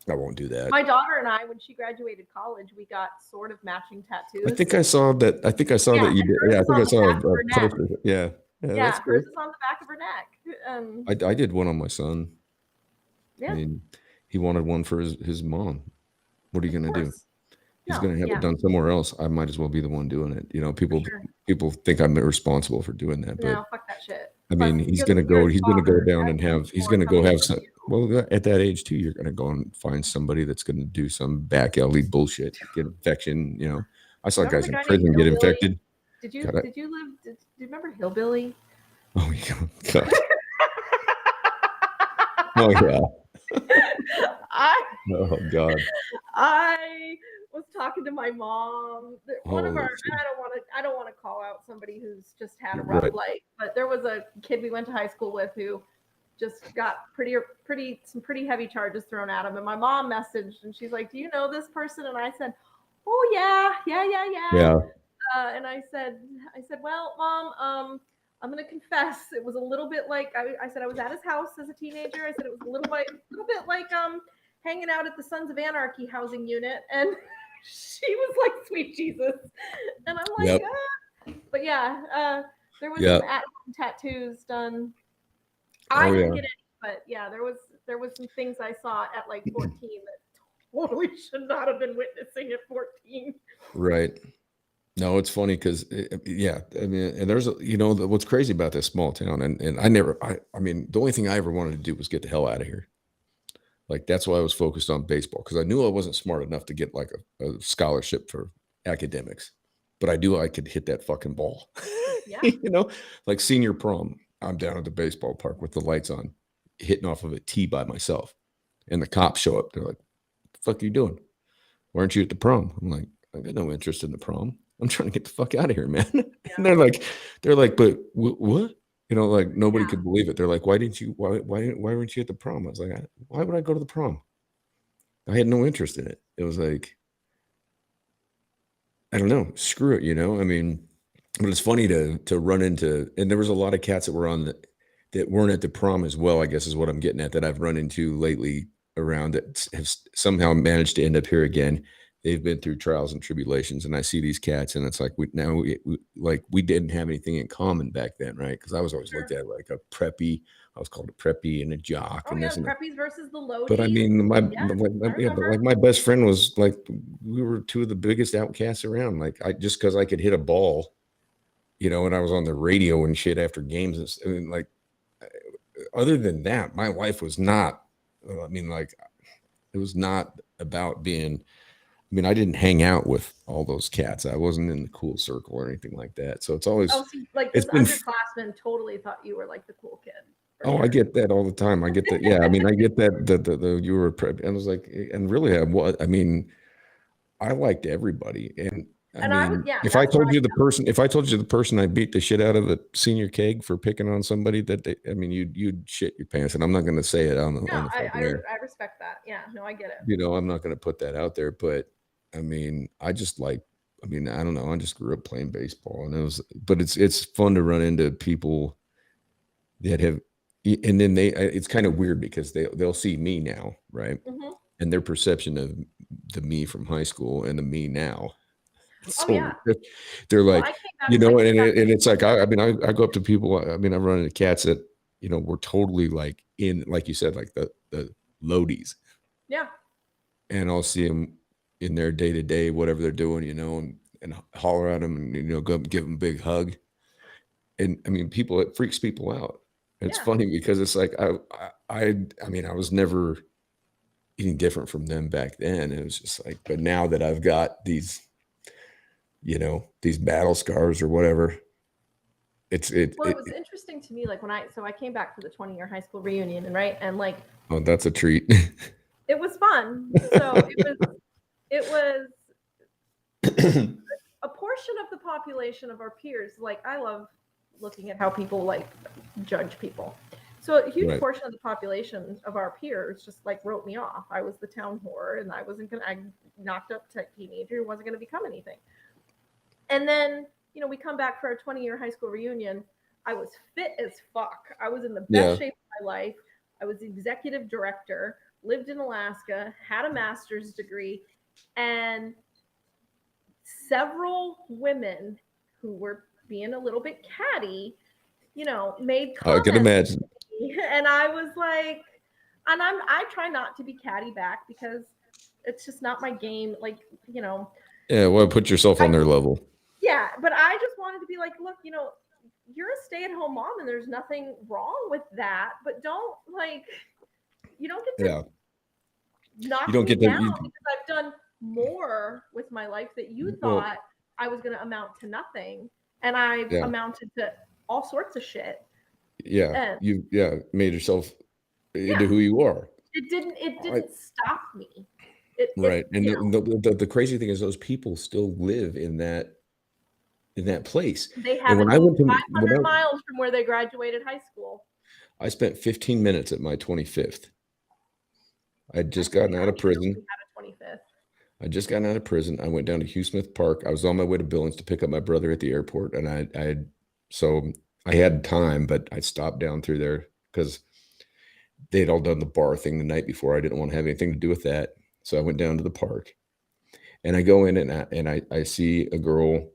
I won't do that. My daughter and I, when she graduated college, we got sort of matching tattoos. I think I saw that. I think I saw that you did. Yeah, I think I saw a poster. Yeah, that's Hers cool. is on the back of her neck. I did one on my son. I Yeah, mean, he wanted one for his mom. What are you of going to do? course. He's No, going to have it done somewhere else. I might as well be the one doing it. for People sure. people think I'm responsible for doing that, but No, fuck that shit. I Plus, mean, he's you're going to go. his He's going to go father. down I and think have. He's more going to go coming have from some. you. Well, at that age too, you're going to go and find somebody that's going to do some back alley bullshit, get infection. I saw Remember guys the in guy named prison get Hillbilly? infected. Did you God, did you live? Do you remember Hillbilly? oh yeah, God. Oh yeah. I Oh God. I was talking to my mom. One of our, Holy and shit. I don't want to call out somebody who's just had a rough Right. life, but there was a kid we went to high school with who just got some pretty heavy charges thrown at him. And my mom messaged and she's like, "Do you know this person?" And I said, "Oh yeah." Yeah. And I said, well, mom, I'm gonna confess, it was a little bit like I said I was at his house as a teenager. I said it was a little bit like hanging out at the Sons of Anarchy housing unit, and she was like, "Sweet Jesus," and I'm like, Yep. but yeah, there was Yeah. some at-home tattoos done. I Oh didn't yeah. get any, but yeah, there was some things I saw at like 14 that totally should not have been witnessing at 14. Right. No, it's funny because yeah, I mean, and there's what's crazy about this small town, and I mean, the only thing I ever wanted to do was get the hell out of here. Like that's why I was focused on baseball because I knew I wasn't smart enough to get like a scholarship for academics, but I knew I could hit that fucking ball. Yeah. Like senior prom, I'm down at the baseball park with the lights on, hitting off of a tee by myself, and the cops show up. They're like, "The fuck are you doing? Why aren't you at the prom?" I'm like, "I got no interest in the prom. I'm trying to get the fuck out of here, man." Yeah. And they're like, "But what?" Like nobody Yeah. could believe it. They're like, why weren't you at the prom? I was like, why would I go to the prom? I had no interest in it. It was like, I don't know, screw it, I mean, but it's funny to run into, and there was a lot of cats that were that weren't at the prom as well, I guess is what I'm getting at, that I've run into lately around that have somehow managed to end up here again. They've been through trials and tribulations, and I see these cats, and it's like we didn't have anything in common back then, right? Because I was always looked Sure. at like a preppy. I was called a preppy and a jock, Oh and yeah, this and that. preppies versus the But I loadies. mean, Yeah, I yeah, but remember. like my best friend was like, we were two of the biggest outcasts around. Like I just because I could hit a ball, and I was on the radio and shit after games. I mean, like other than that, my life was not. I mean, like it was not about being. I mean, I didn't hang out with all those cats. I wasn't in the cool circle or anything like that. So it's always, Oh, see, like it's this been. underclassmen totally thought you were like the cool kid. Oh, I get that all the time. I get that. Yeah, I mean, I get that. The you were prep, and I was like, and really, I mean, I liked everybody, and I And I would, mean, yeah, that's where I if I told you the person I beat the shit out of at senior keg for picking on somebody I mean, you'd shit your pants, and I'm not going to say it on no, the fucking air. I respect that. Yeah, no, I get it. I'm not going to put that out there, but I mean, I mean, I don't know. I just grew up playing baseball, and but it's fun to run into people that have, and then it's kind of weird because they'll see me now, right? Hmm. And their perception of the me from high school and the me now. Oh So yeah. they're Well, like, I came back. I came back. and it's like, I mean, I go up to people. I mean, I'm running into cats that, were totally like like you said, like the loadies, Yeah. and I'll see them in their day to day, whatever they're doing, and holler at them and, go up and give them a big hug. And I mean, it freaks people out. It's Yeah. funny because it's like, I mean, I was never any different from them back then. It was just like, but now that I've got these you know, these battle scars or whatever. Well, it was interesting to me, like I came back for the 20-year high school reunion, and right, and like Oh, that's a treat. it was fun. So it was a portion of the population of our peers. Like I love looking at how people like judge people. So a huge Right. portion of the population of our peers just like wrote me off. I was the town whore, and I knocked up teenager who wasn't gonna become anything. And then, we come back for our 20-year high school reunion. I was fit as fuck. I was in the best Yeah. shape of my life. I was the executive director, lived in Alaska, had a master's degree, and several women who were being a little bit catty, made I can comments imagine. to me. And I was like, and I try not to be catty back because it's just not my game. Like, Yeah. Well, put yourself on I their level. yeah, but I just wanted to be like, look, you're a stay-at-home mom and there's nothing wrong with that, but don't like you don't get to Yeah. You knock don't me get to, down because I've done more with my life that you well, thought I was going to amount to nothing, and I've yeah. amounted to all sorts of shit. Yeah. And Yeah, made yourself into yeah, who you are. it I, didn't stop me. It right. And the crazy thing is those people still live in that place. they And haven't moved 500 when miles from where they graduated high school. I spent 15 minutes at my 25th. I'd I just gotten out of actually prison. had a 25th. I just gotten out of prison. I went down to Hugh Smith Park. I was on my way to Billings to pick up my brother at the airport, and so I had time, but I stopped down through there because they'd all done the bar thing the night before. I didn't want to have anything to do with that, so I went down to the park, and I go in and I see a girl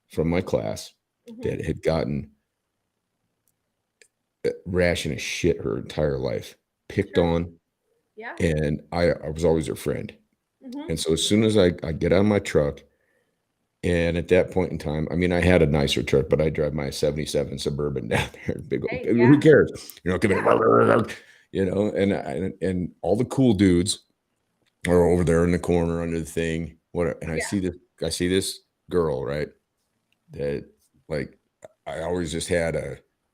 from my class that Mm-hmm. had gotten ration of shit her entire life, picked Sure. on, Yeah. and I was always her friend. Mm-hmm. And so as soon as I get out of my truck, and at that point in time, I mean, I had a nicer truck, but I drive my 77 Suburban down there. Big old, Hey, who yeah. cares? Give Yeah. it, and all the cool dudes are over there in the corner under the thing. Whatever. And Yeah. I see this girl, right? That like I always just had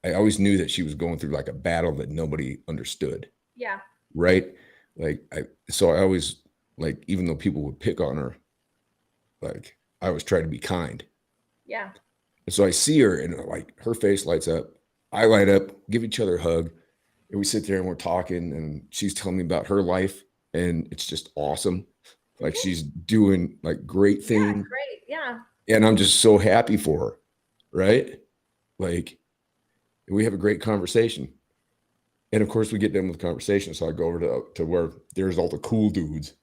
I always knew that she was going through like a battle that nobody understood, Yeah. right? So I always like, even though people would pick on her, like I always try to be kind. Yeah. And so I see her and like her face lights up. I light up, give each other a hug. And we sit there and we're talking and she's telling me about her life. And it's just awesome. Like Mm-hmm. she's doing like great Yeah. thing. Great. Yeah. And I'm just so happy for her. Right. Like we have a great conversation. And of course we get done with the conversation. So I go over to where there's all the cool dudes.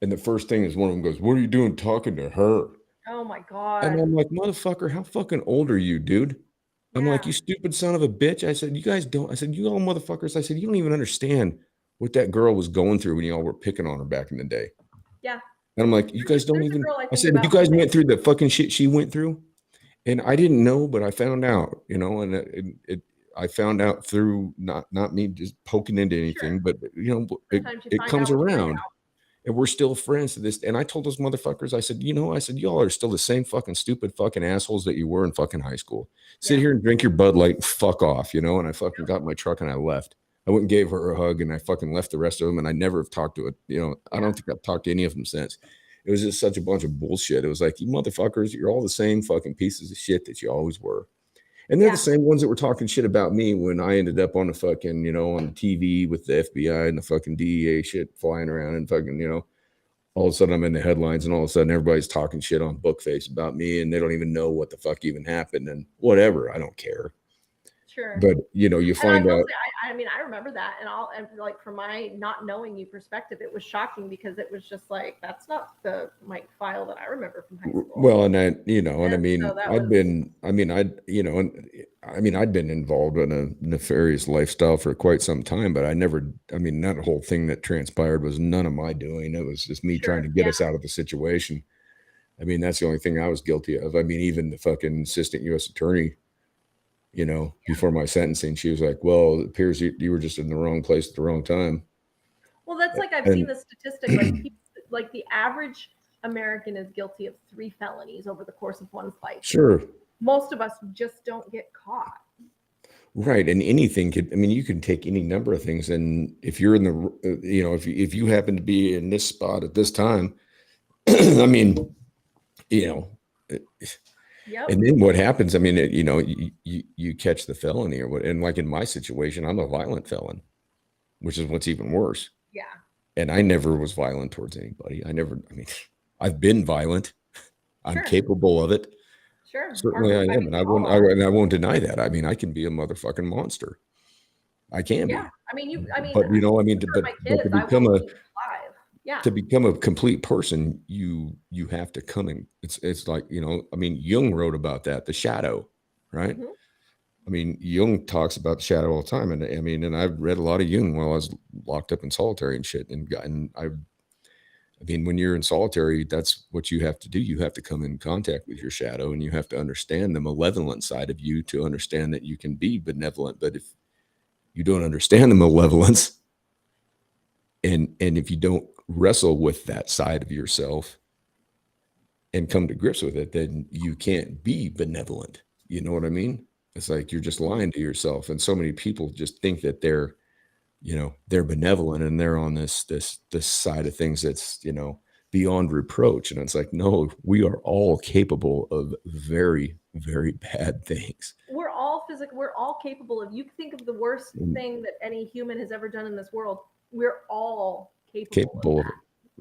And the first thing is one of them goes, "What are you doing talking to her?" Oh my And God. I'm like, "Motherfucker, how fucking old are you, dude?" I'm like, Yeah. "You stupid son of a bitch." I said, "You guys don't." I said, "You all motherfuckers." I said, "You don't even understand what that girl was going through when y'all were picking on her back in the day." Yeah. And I'm like, "You guys don't There's a even." girl I I think said, "You about guys today. went through the fucking shit she went through." And I didn't know, but I found out, and I found out through not me just poking into anything, Sure. but Sometimes you it find comes out what you find around. out. And we're still friends to this. And I told those motherfuckers, I said, I said, y'all are still the same fucking stupid fucking assholes that you were in fucking high school. Sit Yeah. here and drink your Bud Light and fuck off, And I fucking got in my truck and I left. I went and gave her a hug and I fucking left the rest of them. And I never have talked to it. I Yeah. don't think I've talked to any of them since. It was just such a bunch of bullshit. It was like, you motherfuckers, you're all the same fucking pieces of shit that you always were. And they're the Yeah. same ones that were talking shit about me when I ended up on the fucking, on TV with the FBI and the fucking DEA shit flying around and fucking, all of a sudden I'm in the headlines and all of a sudden everybody's talking shit on Bookface about me and they don't even know what the fuck even happened and whatever. I don't care. Sure. But you And I find will out, say, I mean, I remember that, and like from my not knowing you perspective, it was shocking because it was just like that's not the Mike file that I remember from high school. well, and and I And so mean, that was I'd been involved in a nefarious lifestyle for quite some time, but that whole thing that transpired was none of my doing. It was just me trying sure. to get Yeah. us out of the situation. I mean, that's the only thing I was guilty of. I mean, even the fucking assistant U.S. attorney, before my sentencing, she was like, "Well, it appears you were just in the wrong place at the wrong time." Well, that's like I've seen And the statistic, like people, like the average American is guilty of 3 felonies over the course of one's life. Sure. Most of us just don't get caught. Right. And anything could, I mean, you can take any number of things. And if you're in the, if you happen to be in this spot at this time, I mean, you know, Yep. and then what happens? I mean, you catch the felony or what, and like in my situation, I'm a violent felon, which is what's even worse. Yeah. And I never was violent towards anybody. I mean, I've been violent. I'm Sure. capable of it. Sure. Certainly I am. mean, And I all won't, are. and I won't deny that. I mean, I can be a motherfucking monster. I can Yeah. be. I mean, But I mean, for my but kids, I will keep alive. Yeah. to become a complete person, you have to come in. It's like, I mean, Jung wrote about that, the shadow, right? Mhm. I mean, Jung talks about the shadow all the time. And I mean, and I've read a lot of Jung while I was locked up in solitary and shit. And I mean, when you're in solitary, that's what you have to do. You have to come in contact with your shadow, and you have to understand the malevolent side of you to understand that you can be benevolent. But if you don't understand the malevolence, and if you don't wrestle with that side of yourself and come to grips with it, then you can't be benevolent. You know what I mean? It's like you're just lying to yourself. And so many people just think that they're benevolent and they're on this side of things that's, beyond reproach. And it's like, no, we are all capable of very, very bad things. We're all physical. We're all capable of. You think of the worst thing that any human has ever done in this world. We're all capable of it.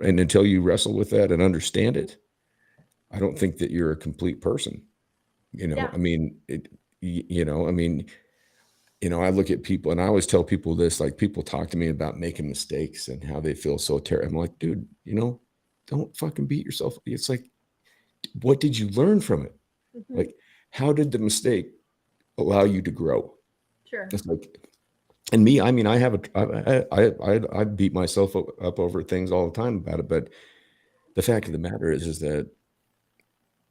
And until you wrestle with that and understand it, I don't think that you're a complete person. Yeah. I mean, I look at people and I always tell people this, like people talk to me about making mistakes and how they feel so terrible. I'm like, dude, don't fucking beat yourself. It's like, what did you learn from it? Mhm. Like, how did the mistake allow you to grow? Sure. It's like, and me, I mean, I beat myself up over things all the time about it. But the fact of the matter is that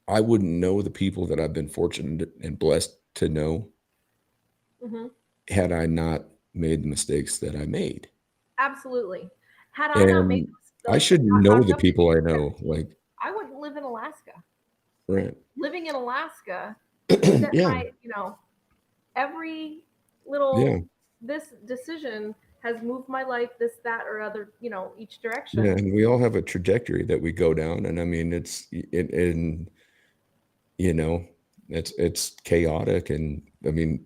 I wouldn't know the people that I've been fortunate and blessed to know Mhm. had I not made the mistakes that I made. Absolutely. Had I not made I should know the people I know. Like, I wouldn't live in Alaska. right. Living in Alaska, Yeah. every little this decision has moved my life this, that, or other, each direction. Yeah, and we all have a trajectory that we go down, and I mean, it's chaotic, and I mean,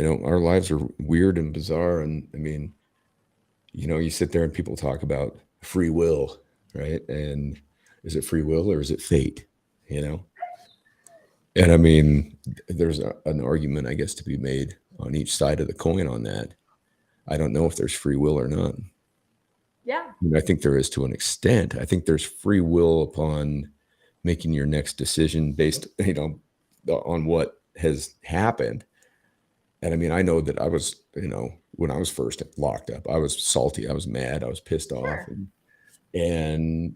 our lives are weird and bizarre, and I mean, you sit there and people talk about free will, right? And is it free will or is it fate? And I mean, there's an argument, I guess, to be made on each side of the coin on that. I don't know if there's free will or not. Yeah. I mean, I think there is to an extent. I think there's free will upon making your next decision based, on what has happened. And I mean, I know that I was, when I was first locked up, I was salty, I was mad, I was pissed off, and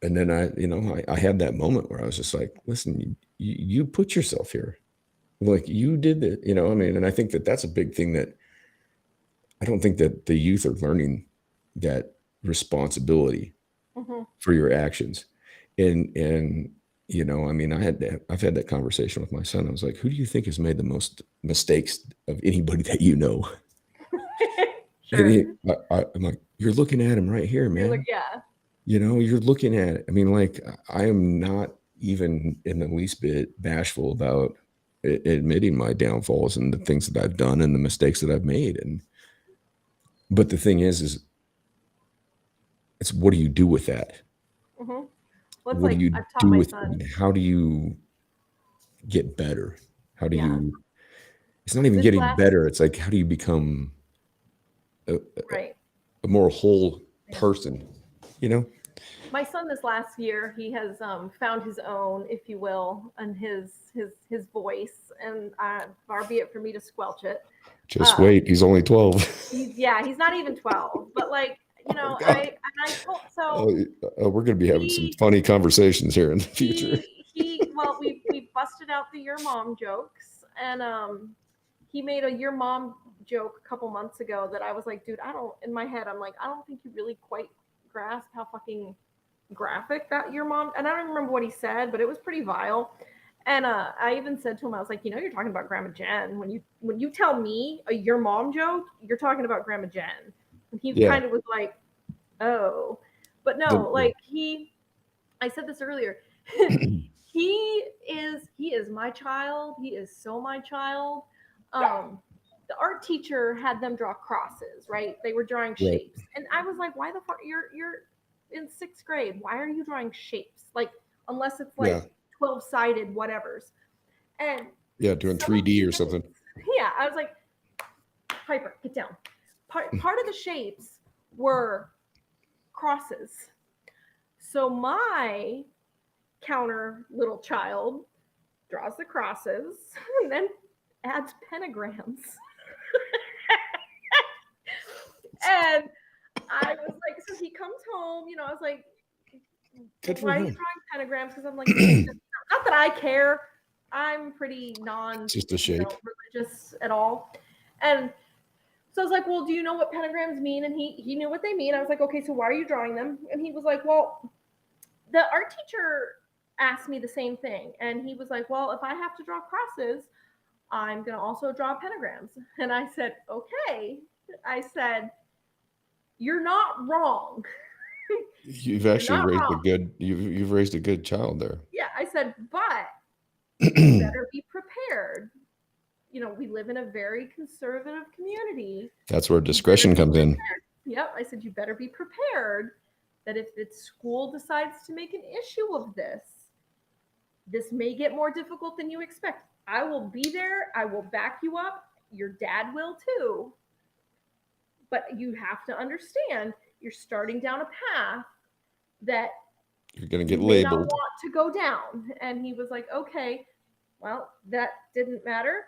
then I had that moment where I was just like, listen, you put yourself here, like you did it, I mean, and I think that that's a big thing that I don't think that the youth are learning that responsibility for your actions. And I mean, I've had that conversation with my son. I was like, who do you think has made the most mistakes of anybody that you know? Sure. I'm like, you're looking at him right here, man. Yeah. You're looking at it. I mean, like, I am not even in the least bit bashful about admitting my downfalls and the things that I've done and the mistakes that I've made. But the thing is it's what do you do with that? Mm-hmm. Well, What do you I've taught do my with son. it? How do you get better? How do you? It's not even This getting better. It's like, how do you become a more whole person? My son this last year, he has found his own, if you will, and his voice, and far be it for me to squelch it. Just wait, he's only 12. He's not even 12, but like, Oh, I told so. We're going to be having some funny conversations here in the future. Well, we busted out the your mom jokes, and he made a your mom joke a couple months ago that I was like, dude, in my head, I'm like, I don't think you really quite grasp how fucking graphic that your mom, and I don't remember what he said, but it was pretty vile. And I even said to him, I was like, you're talking about Grandma Jen when you tell me a your mom joke, you're talking about Grandma Jen. And he Yeah. kind of was like, oh, but no, The, like I said this earlier. He is my child. He is so my child. Um, the art teacher had them draw crosses, right? They were drawing right. shapes, and I was like, "Why the fuck? You're in sixth grade. Why are you drawing shapes? Like, unless it's Yeah. like 12-sided whatevers." And Yeah. Doing some of 3D the or something. yeah, I was like, Piper, get down. Part of the shapes were crosses. So my counter little child draws the crosses and then adds pentagrams. And I was like, so he comes home, I was like, Good for why are you him. drawing pentagrams? Because I'm like, this is just, not that I care. I'm pretty It's just a shape. religious at all. And so I was like, well, do you know what pentagrams mean? And he knew what they mean. I was like, okay, so why are you drawing them? And he was like, well, the art teacher asked me the same thing. And he was like, well, if I have to draw crosses, I'm going to also draw pentagrams. And I said, okay. I said, you're not wrong. You've You're actually not raised a wrong. good. You've raised a good child there. Yeah. I said, but you better be prepared. We live in a very conservative community. That's where discretion comes in. Yep. I said, you better be prepared that if the school decides to make an issue of this may get more difficult than you expect. I will be there. I will back you up. Your dad will too. But you have to understand you're starting down a path that You're going to get you may not labeled. want to go down. And he was like, okay, well, that didn't matter.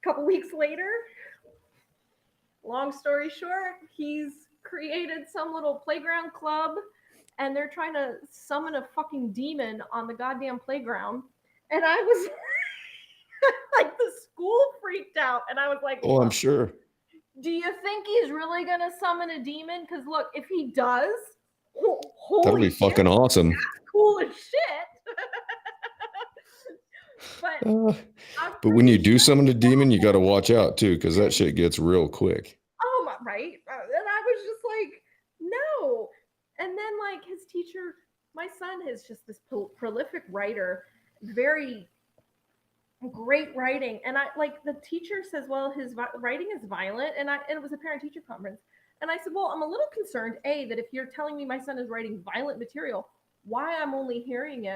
A couple weeks later, long story short, he's created some little playground club and they're trying to summon a fucking demon on the goddamn playground. And I was like, the school freaked out. And I was like, Oh, I'm sure. do you think he's really going to summon a demon? Because look, if he does, That'll be fucking awesome. That's cool as shit. But when you do summon a demon, you got to watch out too, because that shit gets real quick. Oh my, right? And I was just like, no. And then like his teacher, my son is just this prolific writer, very great writing. And I like the teacher says, well, his writing is violent. And it was a parent teacher conference. And I said, well, I'm a little concerned, that if you're telling me my son is writing violent material, why I'm only hearing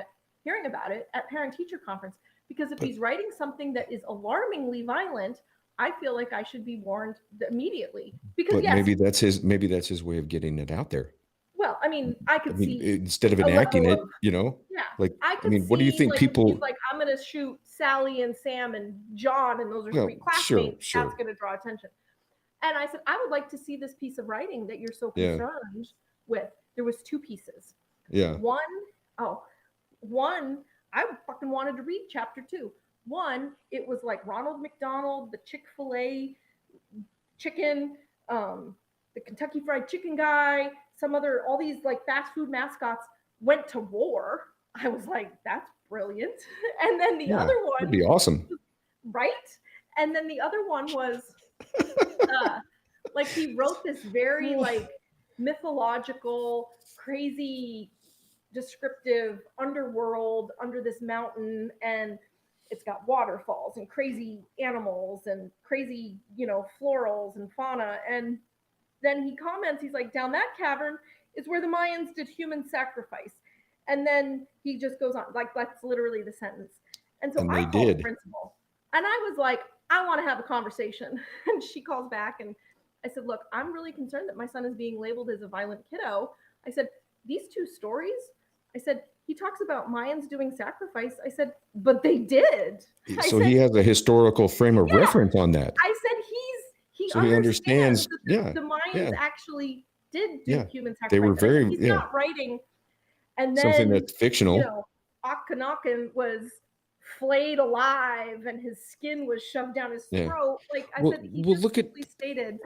about it at parent teacher conference. Because if he's writing something that is alarmingly violent, I feel like I should be warned immediately. Because yes, maybe that's his way of getting it out there. Well, I mean, I could see instead of enacting it, yeah. Like I could see, what do you think like, people? He's like, I'm going to shoot Sally and Sam and John, and those are three classmates. Sure. That's going to draw attention. And I said, I would like to see this piece of writing that you're so concerned with. There was two pieces. Yeah. One, I fucking wanted to read chapter 2. One, it was like Ronald McDonald, the Chick-fil-A chicken, the Kentucky Fried Chicken guy, all these like fast food mascots went to war. I was like, that's brilliant. And then the other one would be awesome. Right? And then the other one was like he wrote this very like mythological, crazy, descriptive underworld under this mountain, and it's got waterfalls and crazy animals and crazy, florals and fauna. And then he comments, he's like, down that cavern is where the Mayans did human sacrifice. And then he just goes on, like that's literally the sentence. And so I called the principal and I was like, I want to have a conversation. And she calls back and I said, look, I'm really concerned that my son is being labeled as a violent kiddo. I said, these two stories, I said, he talks about Mayans doing sacrifice. I said, but they did. So he has a historical frame of reference on that. I said, he understands that the Mayans actually did do human sacrifice. They were very, he's not writing. And then something that's fictional. Akhenaten was flayed alive and his skin was shoved down his throat. Like I said, he stated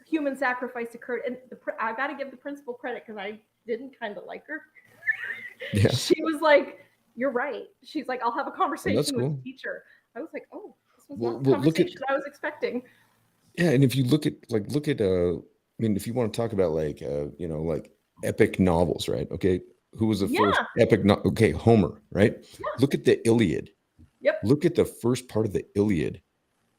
human sacrifice occurred. And I got to give the principal credit because I didn't kind of like her. Yeah. She was like, "You're right." She's like, "I'll have a Well, that's conversation with the cool. teacher." I was like, "Oh, this was not the Well, look at, conversation I was expecting." yeah. And if you look at, I mean, if you want to talk about like, like epic novels, right? Okay. Who was the first Yeah. epic? Okay. Homer, right? Yeah. Look at the Iliad. Yep. Look at the first part of the Iliad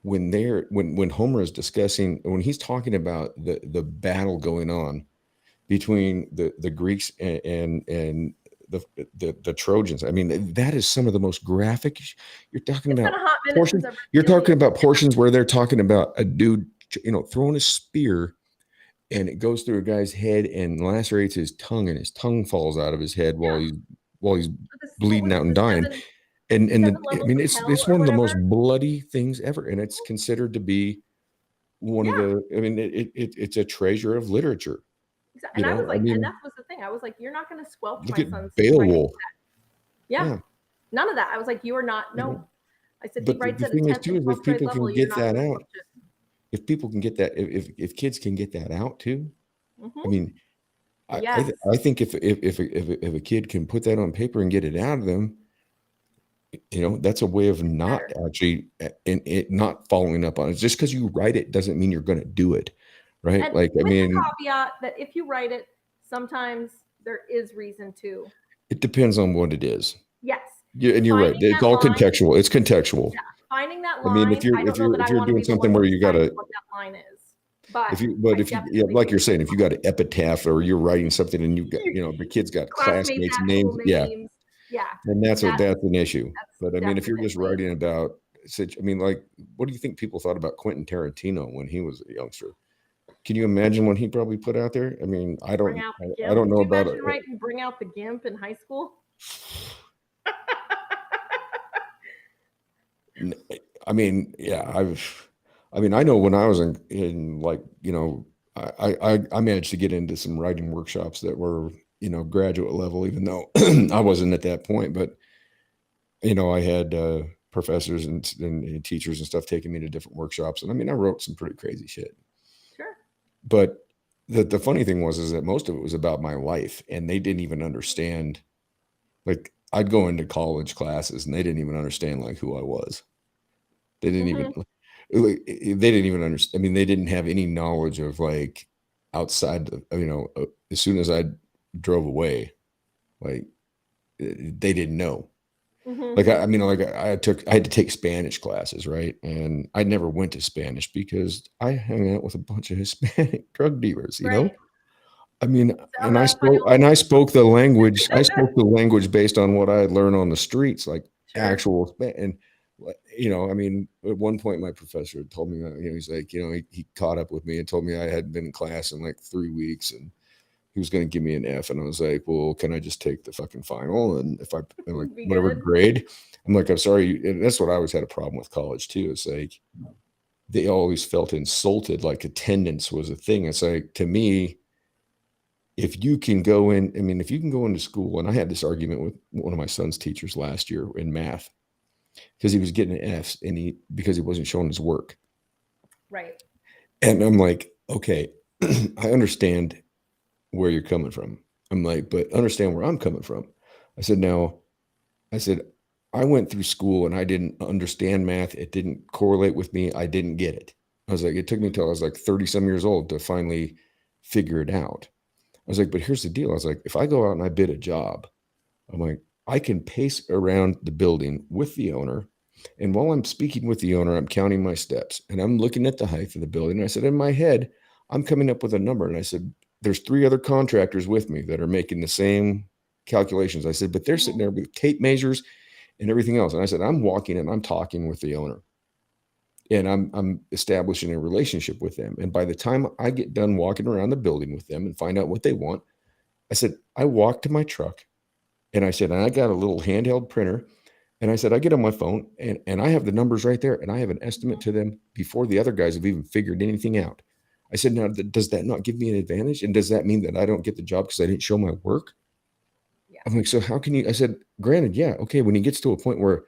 when Homer is discussing, when he's talking about the battle going on between the Greeks and the Trojans. I mean, that is some of the most graphic. You're talking It's been about a hot minute since portions. I've read You're the talking Iliad. about portions where they're talking about a dude, throwing a spear and it goes through a guy's head and lacerates his tongue, and his tongue falls out of his head Yeah. while he's What bleeding was out it? and The dying. And seven I levels mean, of hell it's or one of the most whatever. bloody things ever, and it's considered to be one of Yeah. the. I mean, it's a treasure of literature. And I was I like, and mean, that was the thing. I was like, "You're not going to squelch look my at son's writing." Beowulf. Yeah. Yeah, None of that. I was like, "You are not." No. I said, "He but writes the at a thing is 10th too and is if 12th grade people level. can You're get not that going to out, squelch it." if people can get that, if kids can get that out too. I Mm-hmm. mean, Yes. I think if a kid can put that on paper and get it out of them, that's a way of not Better. actually and it not following up on it. Just because you write it doesn't mean you're going to do it, right? And Like, I with the mean, caveat that if you write it, sometimes there is reason to. it depends on what it is. Yes. Yeah, and you're right. Finding It's that all line. contextual. It's contextual. Yeah. Finding that I mean, line. I don't know that if I you're want to doing be the something one where who's you got deciding to what that line is. But but I if you, yeah, definitely like think you're saying, if you got an epitaph or you're writing something and you've got, the kid's got classmates' classmates' actual names, yeah, names. Yeah. then that's That's an issue. But I mean, if you're just definitely writing about such, I mean, like, what do you think people thought about Quentin Tarantino when he was a youngster? Can you imagine what he probably put out there? I mean, Bring Out the I Gimp. don't Could know you about imagine writing Bring Out the Gimp in high school? I mean, yeah, I mean, I know when I was in like, I managed to get into some writing workshops that were, graduate level, even though I wasn't at that point. But, I had professors and teachers and stuff taking me to different workshops. And I mean, I wrote some pretty crazy shit. Sure. But the funny thing is that most of it was about my life, and they didn't even understand. Like, I'd go into college classes and they didn't even understand like who I was. They didn't even they didn't even understand. I mean, they didn't have any knowledge of like outside of, as soon as I drove away, like they didn't know. Like, I mean, like I had to take Spanish classes, right? And I never went to Spanish because I hung out with a bunch of Hispanic drug dealers, Right. I mean, Sound español. I spoke the language. I spoke the language based on what I had learned on the streets, like Sure. actual. And I mean, at one point, my professor had told me that, he's like, he caught up with me and told me I hadn't been in class in like 3 weeks, and he was going to give me an F. And I was like, well, can I just take the fucking final? And if I like Be whatever good. grade, I'm like, I'm sorry. And that's what I always had a problem with college too. It's like they always felt insulted, like attendance was a thing. It's like, to me, if you can go in, I mean, if you can go into school, and I had this argument with one of my son's teachers last year in math because he was getting F's because he wasn't showing his work. Right. And I'm like, okay, I understand where you're coming from. I'm like, but understand where I'm coming from. I said, I went through school and I didn't understand math. It didn't correlate with me. I didn't get it. I was like, it took me until I was like 30 some years old to finally figure it out. I was like, but here's the deal. I was like, if I go out and I bid a job, I'm like, I can pace around the building with the owner. And while I'm speaking with the owner, I'm counting my steps and I'm looking at the height of the building. And I said, in my head, I'm coming up with a number. And I said, there's 3 other contractors with me that are making the same calculations. I said, but they're sitting there with tape measures and everything else. And I said, I'm walking and I'm talking with the owner. And I'm establishing a relationship with them. And by the time I get done walking around the building with them and find out what they want, I said, I walk to my truck and I said, and I got a little handheld printer. And I said, I get on my phone and I have the numbers right there. And I have an estimate to them before the other guys have even figured anything out. I said, now, does that not give me an advantage? And does that mean that I don't get the job because I didn't show my work? Yeah. I'm like, so how can you? I said, granted, yeah, okay. When he gets to a point where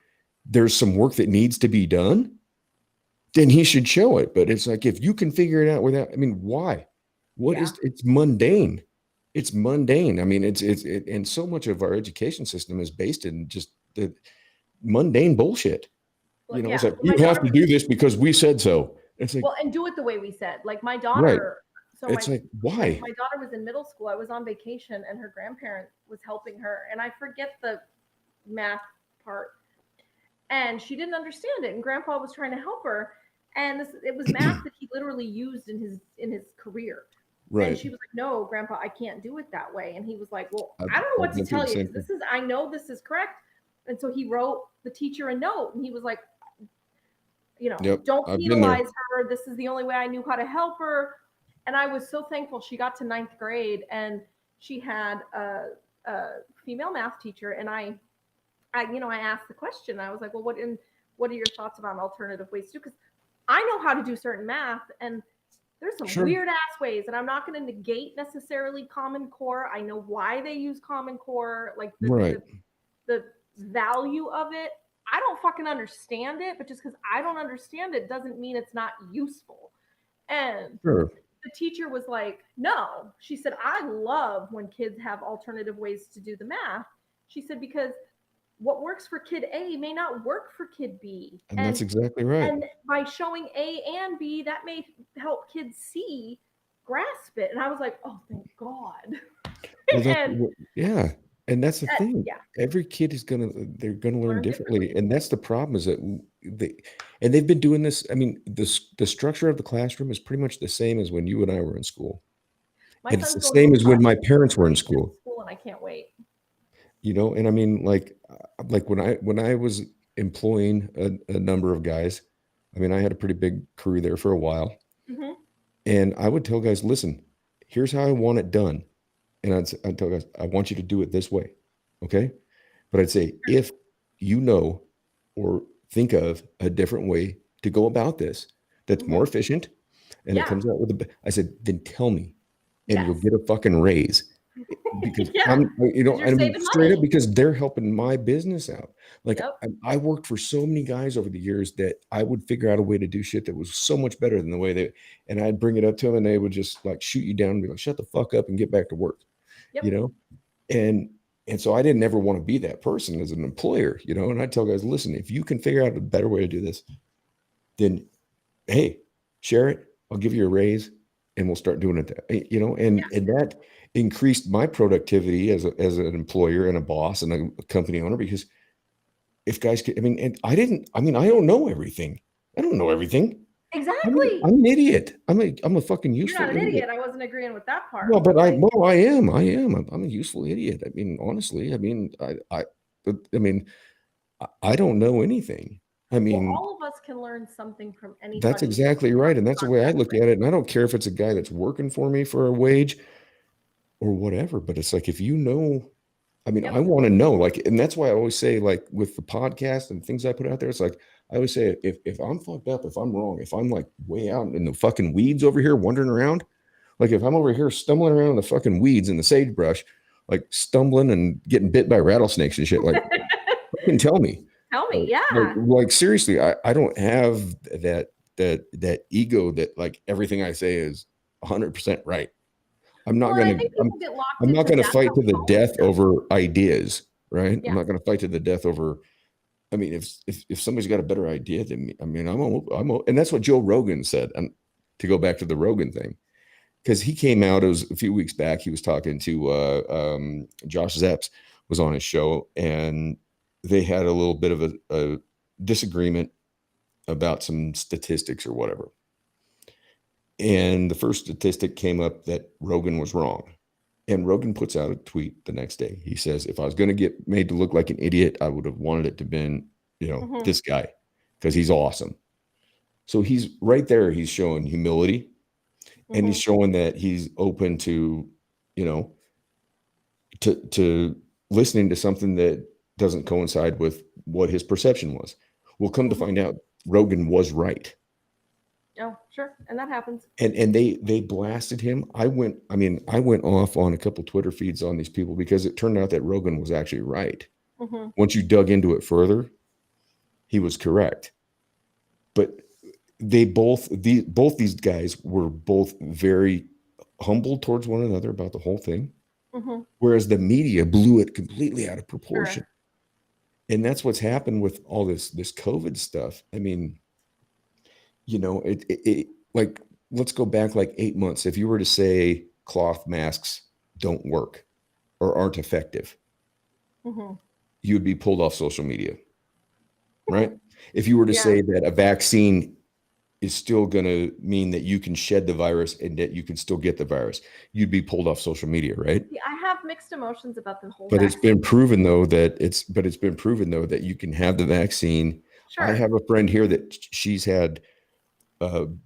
there's some work that needs to be done, then he should show it. But it's like, if you can figure it out without, I mean, why? It's mundane. it's mundane. I mean, and so much of our education system is based in just the mundane bullshit. You know, it's Yeah. like, So you my have daughter to was do this because we said so. It's like, well, and do it the way we said. Like my right. daughter, so It's like, why? my daughter was in middle school. I was on vacation and her grandparent was helping her, and I forget the math part, and she didn't understand it, and grandpa was trying to help her, and it was math that he literally used in his career. And Right. she was like, "No, grandpa, I can't do it that way." And he was like, "Well, I've, I don't know I've what to been through tell the you same because thing. I know this is correct." And so he wrote the teacher a note, and he was like, Yep. don't I've been there. penalize her. This is the only way I knew how to help her. And I was so thankful. She got to ninth grade and she had a female math teacher. And I asked the question. I was like, well, what are your thoughts about alternative ways to do? Because I know how to do certain math, and there's some Sure. weird ass ways. And I'm not going to negate necessarily Common Core. I know why they use Common Core, like Right. the value of it. I don't fucking understand it, but just because I don't understand it doesn't mean it's not useful. And Sure. the teacher was like, no. She said, I love when kids have alternative ways to do the math. She said, because what works for kid A may not work for kid B. And that's exactly right. And by showing A and B, that may help kids C grasp it. And I was like, oh, thank God. Well, And yeah. And that's the thing. yeah, Every kid is they're gonna learn learn differently. differently. And that's the problem is that they've been doing this. I mean, the structure of the classroom is pretty much the same as when you and I were in school. My And it's son's the going to same a as when my for parents his were in 30th year school, of school, and I can't wait. And I mean, like when I was employing a number of guys, I mean, I had a pretty big career there for a while. Mm-hmm. And I would tell guys, listen, here's how I want it done. And I'd tell guys, I want you to do it this way. Okay. But I'd say, if you know or think of a different way to go about this that's more Mm-hmm. efficient and it Yeah. comes out with I said, then tell me and you'll Yes. get a fucking raise because Yeah. Because you're I mean, saving straight up money. because they're helping my business out. Like Yep. I worked for so many guys over the years that I would figure out a way to do shit that was so much better than the way and I'd bring it up to them and they would just like shoot you down and be like, shut the fuck up and get back to work, you Yep. know? And so I didn't ever want to be that person as an employer, and I tell guys, listen, if you can figure out a better way to do this, then hey, share it. I'll give you a raise and we'll start doing it Yeah. and that increased my productivity as an employer and a boss and a company owner because if guys could, I mean, and I don't know everything. I don't know everything. Exactly. I'm an idiot. I'm a fucking You're not useful an idiot. idiot. I wasn't agreeing with that Well, part, but but like, I am. I'm a useful idiot. I mean, honestly, I mean, I mean, I don't know anything. I well, mean, all of us can learn something from that's anybody exactly who right. comes And in that's the way I contact look with. at it. And I don't care if it's a guy that's working for me for a wage or whatever, but it's like, if I mean, I Yep. want to know, like, and that's why I always say, like, with the podcast and things I put out there, it's like, I always say, if I'm fucked up, if I'm wrong, if I'm like way out in the fucking weeds over here wandering around, like if I'm over here stumbling around in the fucking weeds in the sagebrush, like stumbling and getting bit by rattlesnakes and shit, like, fucking tell me. Tell me. Yeah. Like seriously, I don't have that ego that like everything I say is 100% right. I'm not Well, and I gonna think people get locked I'm not into gonna that's fight how to we the always death done. over ideas, right? I'm Yeah. not gonna fight to the death over. I mean, if somebody's got a better idea than me, I mean, and that's what Joe Rogan said. And to go back to the Rogan thing, because he came out, it was a few weeks back. He was talking to Josh Zepps was on his show, and they had a little bit of a disagreement about some statistics or whatever. And the first statistic came up that Rogan was wrong. And Rogan puts out a tweet the next day. He says, if I was going to get made to look like an idiot, I would have wanted it to been, Mm-hmm. this guy because he's awesome. So he's right there. He's showing humility and he's Mm-hmm. showing that he's open to, you know, to listening to something that doesn't coincide with what his perception was. We'll come to Mm-hmm. find out Rogan was right. Oh, sure. And that happens. And they blasted him. I went off on a couple Twitter feeds on these people because it turned out that Rogan was actually right. Mm-hmm. Once you dug into it further, he was correct. But both these guys were both very humble towards one another about the whole thing. Mhm. whereas the media blew it completely out of proportion. Sure. And that's what's happened with all this COVID stuff. I mean, like, let's go back like 8 months. If you were to say cloth masks don't work or aren't effective, Mhm. you would be pulled off social media, right? If you were to Yeah. say that a vaccine is still going to mean that you can shed the virus and that you can still get the virus, you'd be pulled off social media, right? See, I have mixed emotions about the whole But it's vaccine. been proven though that you can have the vaccine. I Sure. have a friend here that she's had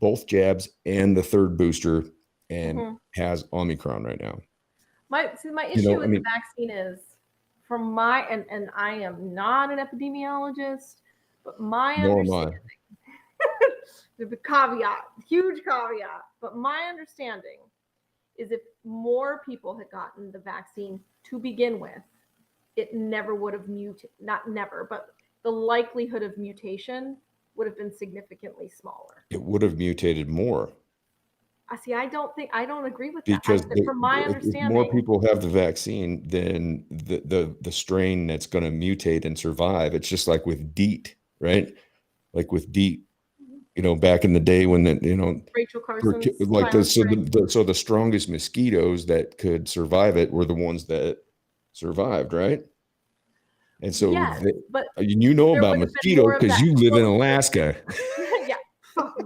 both jabs and the third booster and Mhm. has Omicron right now. My You issue know, I with the mean, vaccine is from my and I am not an epidemiologist, but my nor am I. understanding the caveat, huge caveat, but my understanding is if more people had gotten the vaccine to begin with, it never would have mutated, not never, but the likelihood of mutation would have been significantly smaller. It would have mutated more I see. I don't agree with that. because From my if more understanding, people have the vaccine, then the strain that's going to mutate and survive. It's just like with DEET, right? Like with DEET, back in the day when Rachel Carson's like silent spring. the strongest mosquitoes that could survive it were the ones that survived, right? And so Yes, but you know there about would have been mosquito more of because that you live in closer. Alaska. Yeah, fuck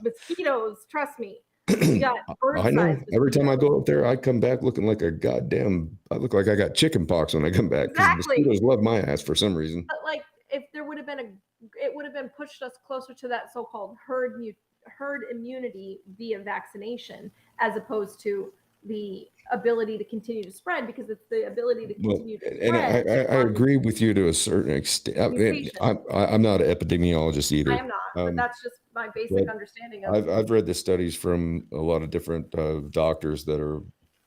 mosquitoes. Trust me, we got I know. bird-sized Every time I mosquitoes. go up there, I come back looking like a goddamn. I look like I got chicken pox when I come back because Exactly. mosquitoes love my ass for some reason. But like, if there would have been it would have been pushed us closer to that so-called herd immunity via vaccination, as opposed to the ability to continue to spread, because it's the ability to Well, continue to and spread that I causes agree with you to a certain extent. mutation. I'm not an epidemiologist I either, am not, but that's just my but basic understanding of. I've read the studies from a lot of different doctors that are.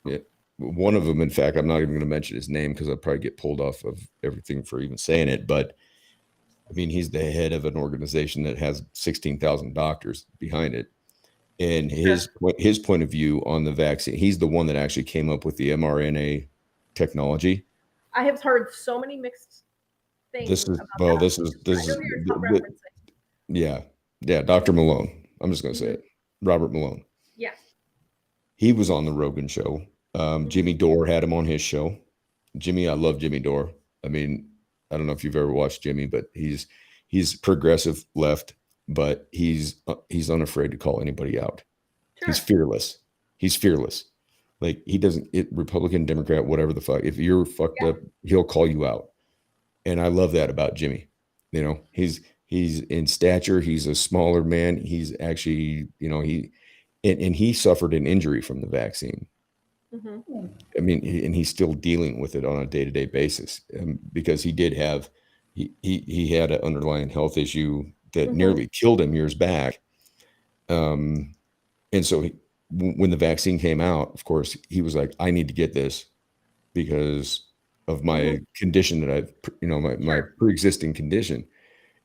Yeah, one of them, in fact, I'm not even going to mention his name because I'll probably get pulled off of everything for even saying it. But I mean, he's the head of an organization that has 16,000 doctors behind it. And Sure. his point of view on the vaccine, he's the one that actually came up with the mRNA technology. I have heard so many mixed things This is about well, that. this I know is who you're referencing. yeah, yeah, Dr. Malone. I'm just going to say Hmm. it, Robert Malone. Yeah. He was on the Rogan show. Hmm. Jimmy Dore had him on his show. I love Jimmy Dore. I mean, I don't know if you've ever watched Jimmy, but he's progressive left, but he's unafraid to call anybody out. He's Sure. fearless. He's fearless. Like he doesn't Republican, Democrat, whatever the fuck. If you're fucked Yeah. up, he'll call you out. And I love that about Jimmy. He's in stature, he's a smaller man. He's actually, and he suffered an injury from the vaccine. Hmm. I mean, and he's still dealing with it on a day-to-day basis because he had an underlying health issue that Hmm. nearly killed him years back. Um, and so when the vaccine came out, of course, he was like, I need to get this because of Hmm. my condition that I've, my Sure. pre-existing condition.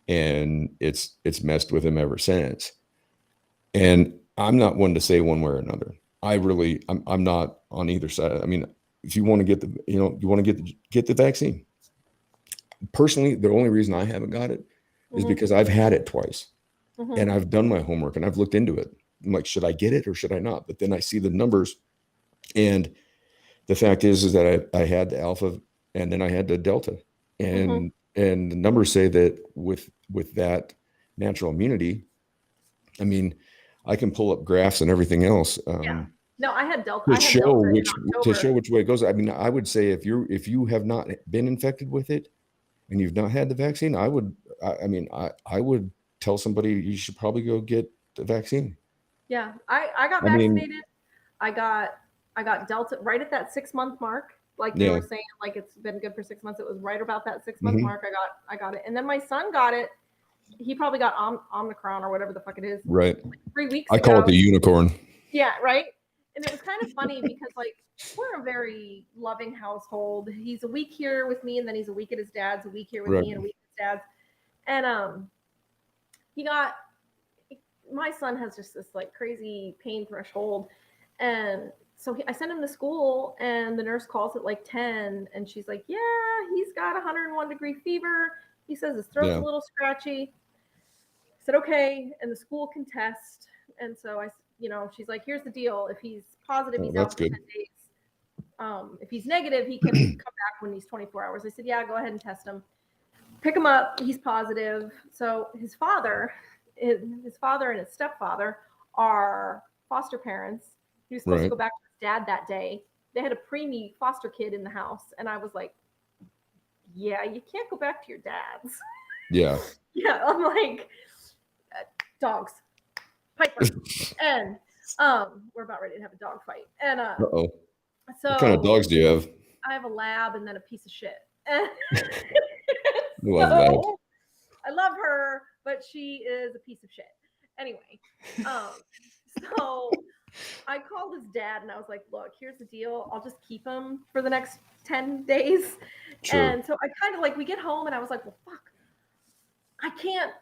And it's messed with him ever since. And I'm not one to say one way or another. I'm not on either side. I mean, if you want to get you want to get the vaccine. Personally, the only reason I haven't got it is Hmm. because I've had it twice Hmm. and I've done my homework and I've looked into it. I'm like, should I get it or should I not? But then I see the numbers, and the fact is that I had the alpha and then I had the delta, Hmm. and the numbers say that with that natural immunity, I mean, I can pull up graphs and everything else Yeah. No, I had Delta. to I had Delta in show October. which way it goes. I mean, I would say if you have not been infected with it and you've not had the vaccine, I would tell somebody you should probably go get the vaccine. Yeah, I got I mean, vaccinated. I got I got Delta right at that 6 month mark. Like you yeah. were saying, like it's been good for 6 months. It was right about that 6 month Hmm. mark. I got it, and then my son got it. He probably got Omicron or whatever the fuck it is, Right. like 3 weeks I call it ago. the unicorn. Yeah, right. And it was kind of funny because like we're a very loving household. He's a week here with me, and then he's a week at his dad's. A week here with Right. me, and a week at his dad's. And he got my son has just this like crazy pain threshold, and so I sent him to school, and the nurse calls at like 10, and she's like, yeah, he's got 101-degree fever. He says his throat's a little scratchy. I said, okay, and the school can test. And so she's like, here's the deal. If he's positive, he's out for 10 days. If he's negative, he can come back when he's 24 hours. I said, yeah, go ahead and test him. Pick him up. He's positive. So his father and his stepfather are foster parents. He was supposed to go back to his dad that day. They had a preemie foster kid in the house. And I was like, yeah, you can't go back to your dad's. Yeah. Yeah. I'm like, dogs. Piper. And we're about ready to have a dog fight. And uh-oh. So what kind of dogs do you have? I have a lab and then a piece of shit. So, I love her, but she is a piece of shit. Anyway, so I called his dad and I was like, look, here's the deal. I'll just keep him for the next 10 days. Sure. And so I kind of like, we get home and I was like, well, fuck. I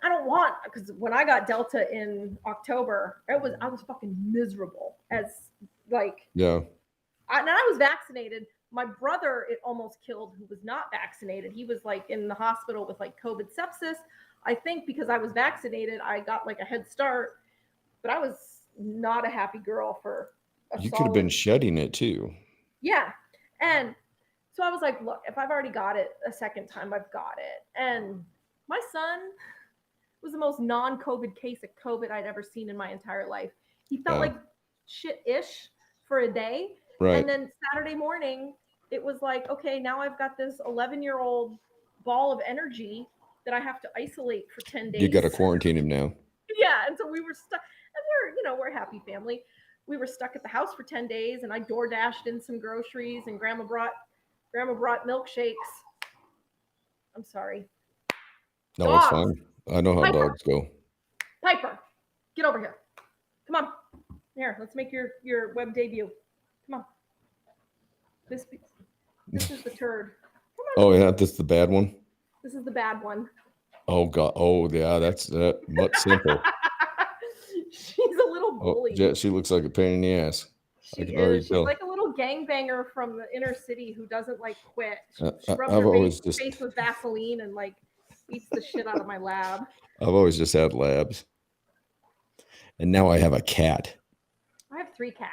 don't want, because when I got Delta in October, I was fucking miserable as like, yeah. And I was vaccinated. My brother, it almost killed, who was not vaccinated. He was like in the hospital with like COVID sepsis. I think because I was vaccinated, I got like a head start, but I was not a happy girl for you could have been shedding it too. Yeah. And so I was like, look, if I've already got it a second time, I've got it. And my son was the most non-COVID case of COVID I'd ever seen in my entire life. He felt like shit-ish for a day. Right. And then Saturday morning, it was like, okay, now I've got this 11-year-old ball of energy that I have to isolate for 10 days. You got to quarantine him now. Yeah. And so we were stuck, and we're a happy family. We were stuck at the house for 10 days, and I door dashed in some groceries, and grandma brought milkshakes. I'm sorry. No, dogs. It's fine. I know how dogs go. Piper, get over here. Come on. Here, let's make your web debut. Come on. This is the turd. Come on. Oh, yeah, this is the bad one? This is the bad one. Oh, God. Oh, yeah, that's much simple. She's a little bully. Yeah, she looks like a pain in the ass. She's like a little gangbanger from the inner city who doesn't like quit. She rubs her face with Vaseline and like beats the shit out of my lab. I've always just had labs. And now I have a cat. I have 3 cats.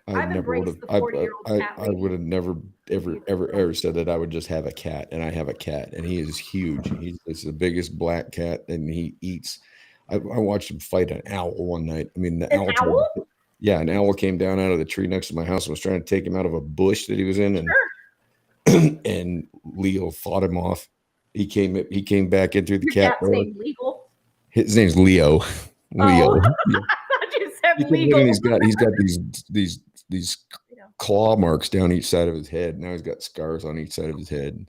I would have never ever said that I would just have a cat, and I have a cat, and he is huge. It's the biggest black cat, and he eats. I watched him fight an owl one night. I mean, the owl? Yeah, an owl came down out of the tree next to my house and was trying to take him out of a bush that he was in, and and Leo fought him off. He came back in through the cat door. Name legal? His name's Leo. Leo. I thought you said legal. And he's got these claw marks down each side of his head. Now he's got scars on each side of his head.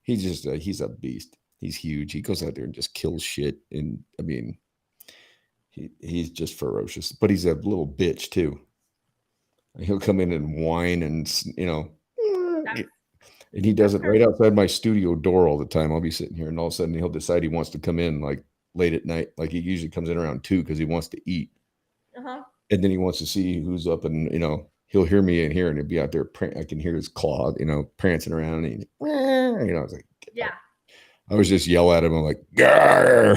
He's a beast. He's huge. He goes out there and just kills shit. And I mean, he's just ferocious, but he's a little bitch too. He'll come in and whine and, and he does it right outside my studio door all the time. I'll be sitting here and all of a sudden he'll decide he wants to come in like late at night. Like he usually comes in around 2 because he wants to eat. Uh-huh. And then he wants to see who's up, and, he'll hear me in here and he'll be out there. I can hear his claw, prancing around. And I was like, yeah. I was just yell at him. I'm like, Garr!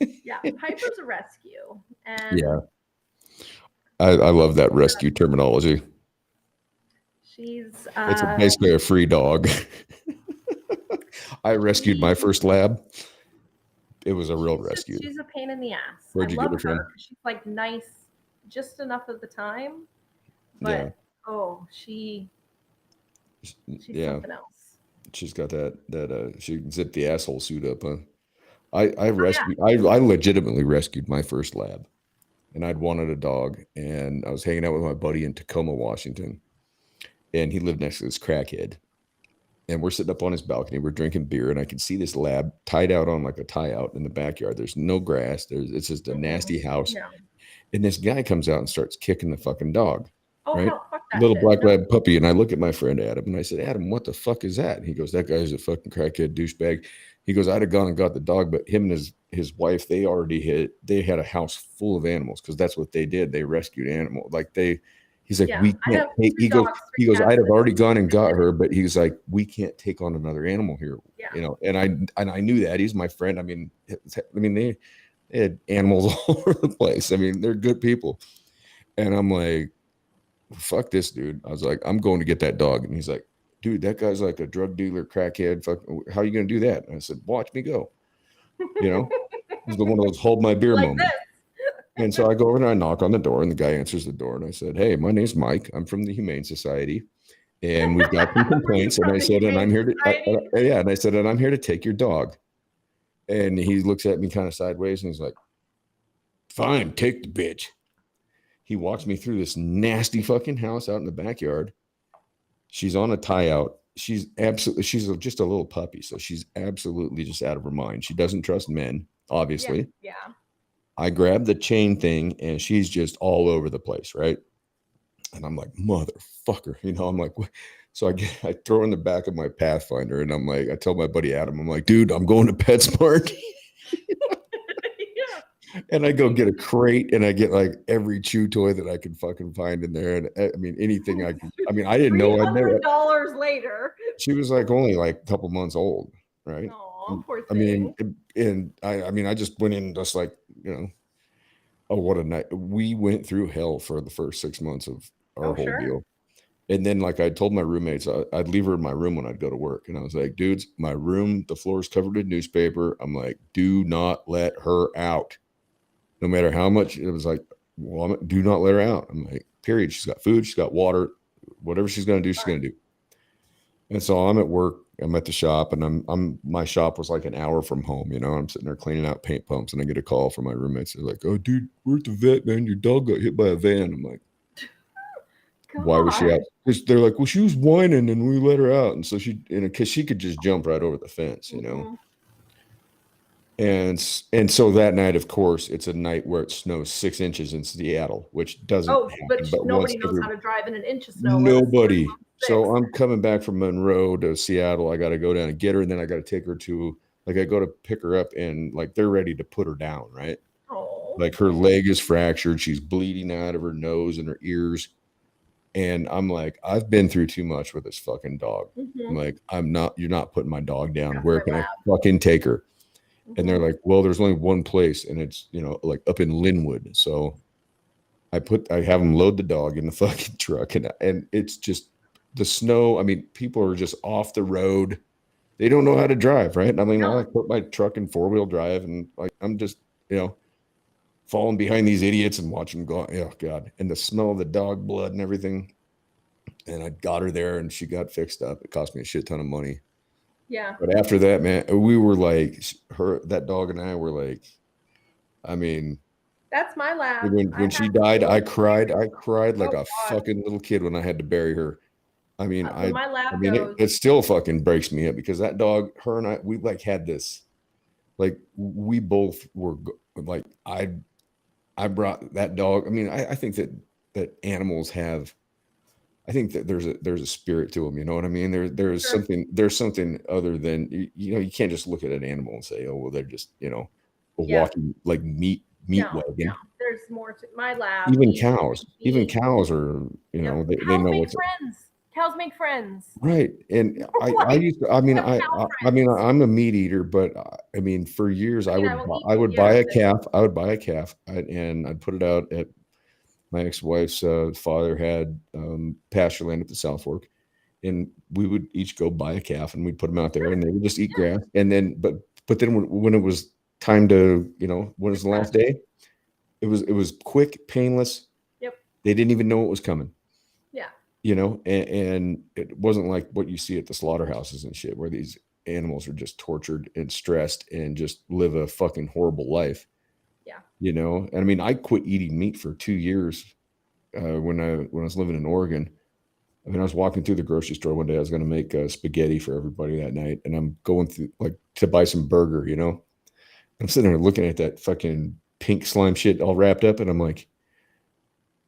Yeah, Piper's a rescue. And yeah. I love that rescue terminology. She's it's basically a free dog. I rescued my first lab. It was a real rescue. She's a pain in the ass. Where'd you get her from? She's like nice just enough of the time. But she's something else. She's got that she can zip the asshole suit up, huh? I legitimately rescued my first lab, and I'd wanted a dog, and I was hanging out with my buddy in Tacoma, Washington, and he lived next to this crackhead, and we're sitting up on his balcony, we're drinking beer, and I could see this lab tied out on like a tie out in the backyard. There's no grass. It's just a nasty house. Yeah. And this guy comes out and starts kicking the fucking dog. Oh, right? No, fuck that little shit. black lab puppy. And I look at my friend Adam and I said, Adam, what the fuck is that? And he goes, that guy's a fucking crackhead douchebag. He goes, I'd have gone and got the dog, but him and his wife, they had a house full of animals because that's what they did. They rescued animals. Like He's like, Yeah, we I can't have take, 2 dogs, 3 he goes, cats, I'd have and already gone and got a kitten. her, but he's like, we can't take on another animal here, Yeah. you know. And I knew that. He's my friend. I mean, they had animals all over the place. I mean, they're good people. And I'm like, fuck this dude. I was like, I'm going to get that dog. And he's like, dude, that guy's like a drug dealer, crackhead. Fuck, how are you gonna do that? And I said, watch me go. You know, it was the one of those hold my beer Like moments. this. And so I go over and I knock on the door, and the guy answers the door, and I said, hey, my name's Mike. I'm from the Humane Society, and we've got some Are you complaints. And from I the said, and Humane I'm here to, Society? yeah, and I said, and I'm here to take your dog. And he looks at me kind of sideways, and he's like, fine, take the bitch. He walks me through this nasty fucking house out in the backyard. She's on a tie out. She's just a little puppy. So she's absolutely just out of her mind. She doesn't trust men, Yeah, obviously. yeah. I grab the chain thing and she's just all over the place, right? And I'm like, motherfucker, you know, I'm like, what? So I throw in the back of my Pathfinder and I'm like, I tell my buddy Adam, I'm like, dude, I'm going to PetSmart. Yeah. And I go get a crate and I get like every chew toy that I can fucking find in there. And I mean, anything I mean, I didn't know I'd never, $300 later. she was like only like a couple months old, right? Oh, poor I mean, thing. and I mean, I just went in just like, you know, oh, what a night. We went through hell for the first 6 months of our Oh, whole sure. deal. And then, like I told my roommates, I'd leave her in my room when I'd go to work. And I was like, dudes, my room, the floor is covered in newspaper. I'm like, do not let her out. No matter how much it was like, well, do not let her out. I'm like, period. She's got food, she's got water, whatever she's going to do, she's going to do. And so I'm at work, I'm at the shop, and my shop was like an hour from home. You know, I'm sitting there cleaning out paint pumps, and I get a call from my roommates. They're like, "Oh, dude, we're at the vet, man. Your dog got hit by a van." I'm like, "Why was she God. out?" Because they're like, "Well, she was whining, and we let her out, and so she, you know, because she could just jump right over the fence, you know." Mhm. And so that night, of course, it's a night where it snows 6 inches in Seattle, which doesn't Oh, happen, which but once nobody knows every how to drive in an inch of snow, let us nobody. six. So I'm coming back from Monroe to Seattle. I got to go down and get her, and then I got to take her to, like, I go to pick her up, and like they're ready to put her down, right? Oh. Like her leg is fractured, she's bleeding out of her nose and her ears, and I'm like, I've been through too much with this fucking dog. I'm Mm-hmm. like, you're not putting my dog down. That's Where my can I lab. fucking take her? And they're Mm-hmm. like, well, there's only one place, and it's, you know, like up in Linwood. So I have them load the dog in the fucking truck, and it's just the snow. I mean, people are just off the road. They don't know how to drive, right? I mean, I No. like put my truck in 4-wheel drive, and like I'm just, you know, falling behind these idiots and watching them go. Oh God! And the smell of the dog blood and everything. And I got her there, and she got fixed up. It cost me a shit ton of money. Yeah. But after that, man, we were like, that dog and I were like, I mean, That's my lab. when I've she had died, both. I cried like Oh a God. fucking little kid when I had to bury her. I mean, When I my I lab mean goes, it still fucking breaks me up because that dog, her and I, we like had this, like we both were like I brought that dog. I mean, I think that animals have, I think that there's a spirit to them. You know what I mean? sure. There's something other than you know, you can't just look at an animal and say, oh well, they're just, you know, a Yeah. walking like meat No, wagon. there's more to my lab eats Even beans. cows are, you Yep. know, they Cows know make what's friends. Cows make friends. right. And I Like used to, I mean, have cow I mean, friends. I'm a meat eater, but I mean, for years I mean, I will eat I meat, would buy yeah, a but calf. I would buy a calf and I'd put it out at my ex-wife's father had pasture land at the South Fork, and we would each go buy a calf and we'd put them out there sure, and they would just eat yeah, grass. And then, but then when it was time to, you know, when it was it's the done. last day, it was quick, painless. Yep. They didn't even know what was coming, Yeah. you know, and it wasn't like what you see at the slaughterhouses and shit, where these animals are just tortured and stressed and just live a fucking horrible life, Yeah. you know. And I mean, I quit eating meat for 2 years when I was living in Oregon. I mean, I was walking through the grocery store one day. I was going to make spaghetti for everybody that night, and I'm going through like to buy some burger, you know. I'm sitting there looking at that fucking pink slime shit all wrapped up, and I'm like,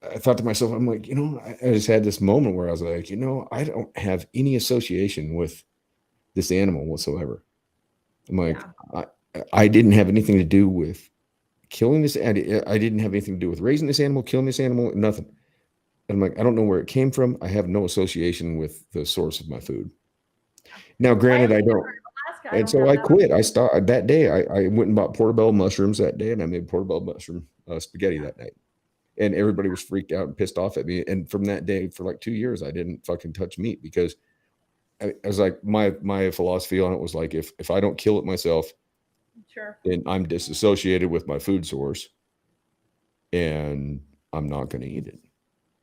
I thought to myself, I'm like, you know, I just had this moment where I was like, you know, I don't have any association with this animal whatsoever. I'm like, Yeah. I didn't have anything to do with killing this. I didn't have anything to do with raising this animal, killing this animal, nothing. I'm like, I don't know where it came from. I have no association with the source of my food. Now, I granted, I understand don't. for Alaska, I And don't so have I that. quit. I stopped that day. I went and bought portobello mushrooms that day, and I made portobello mushroom spaghetti that night. And everybody was freaked out and pissed off at me. And from that day, for like 2 years, I didn't fucking touch meat because I was like, my philosophy on it was like, if I don't kill it myself, Sure. then I'm disassociated with my food source, and I'm not going to eat it.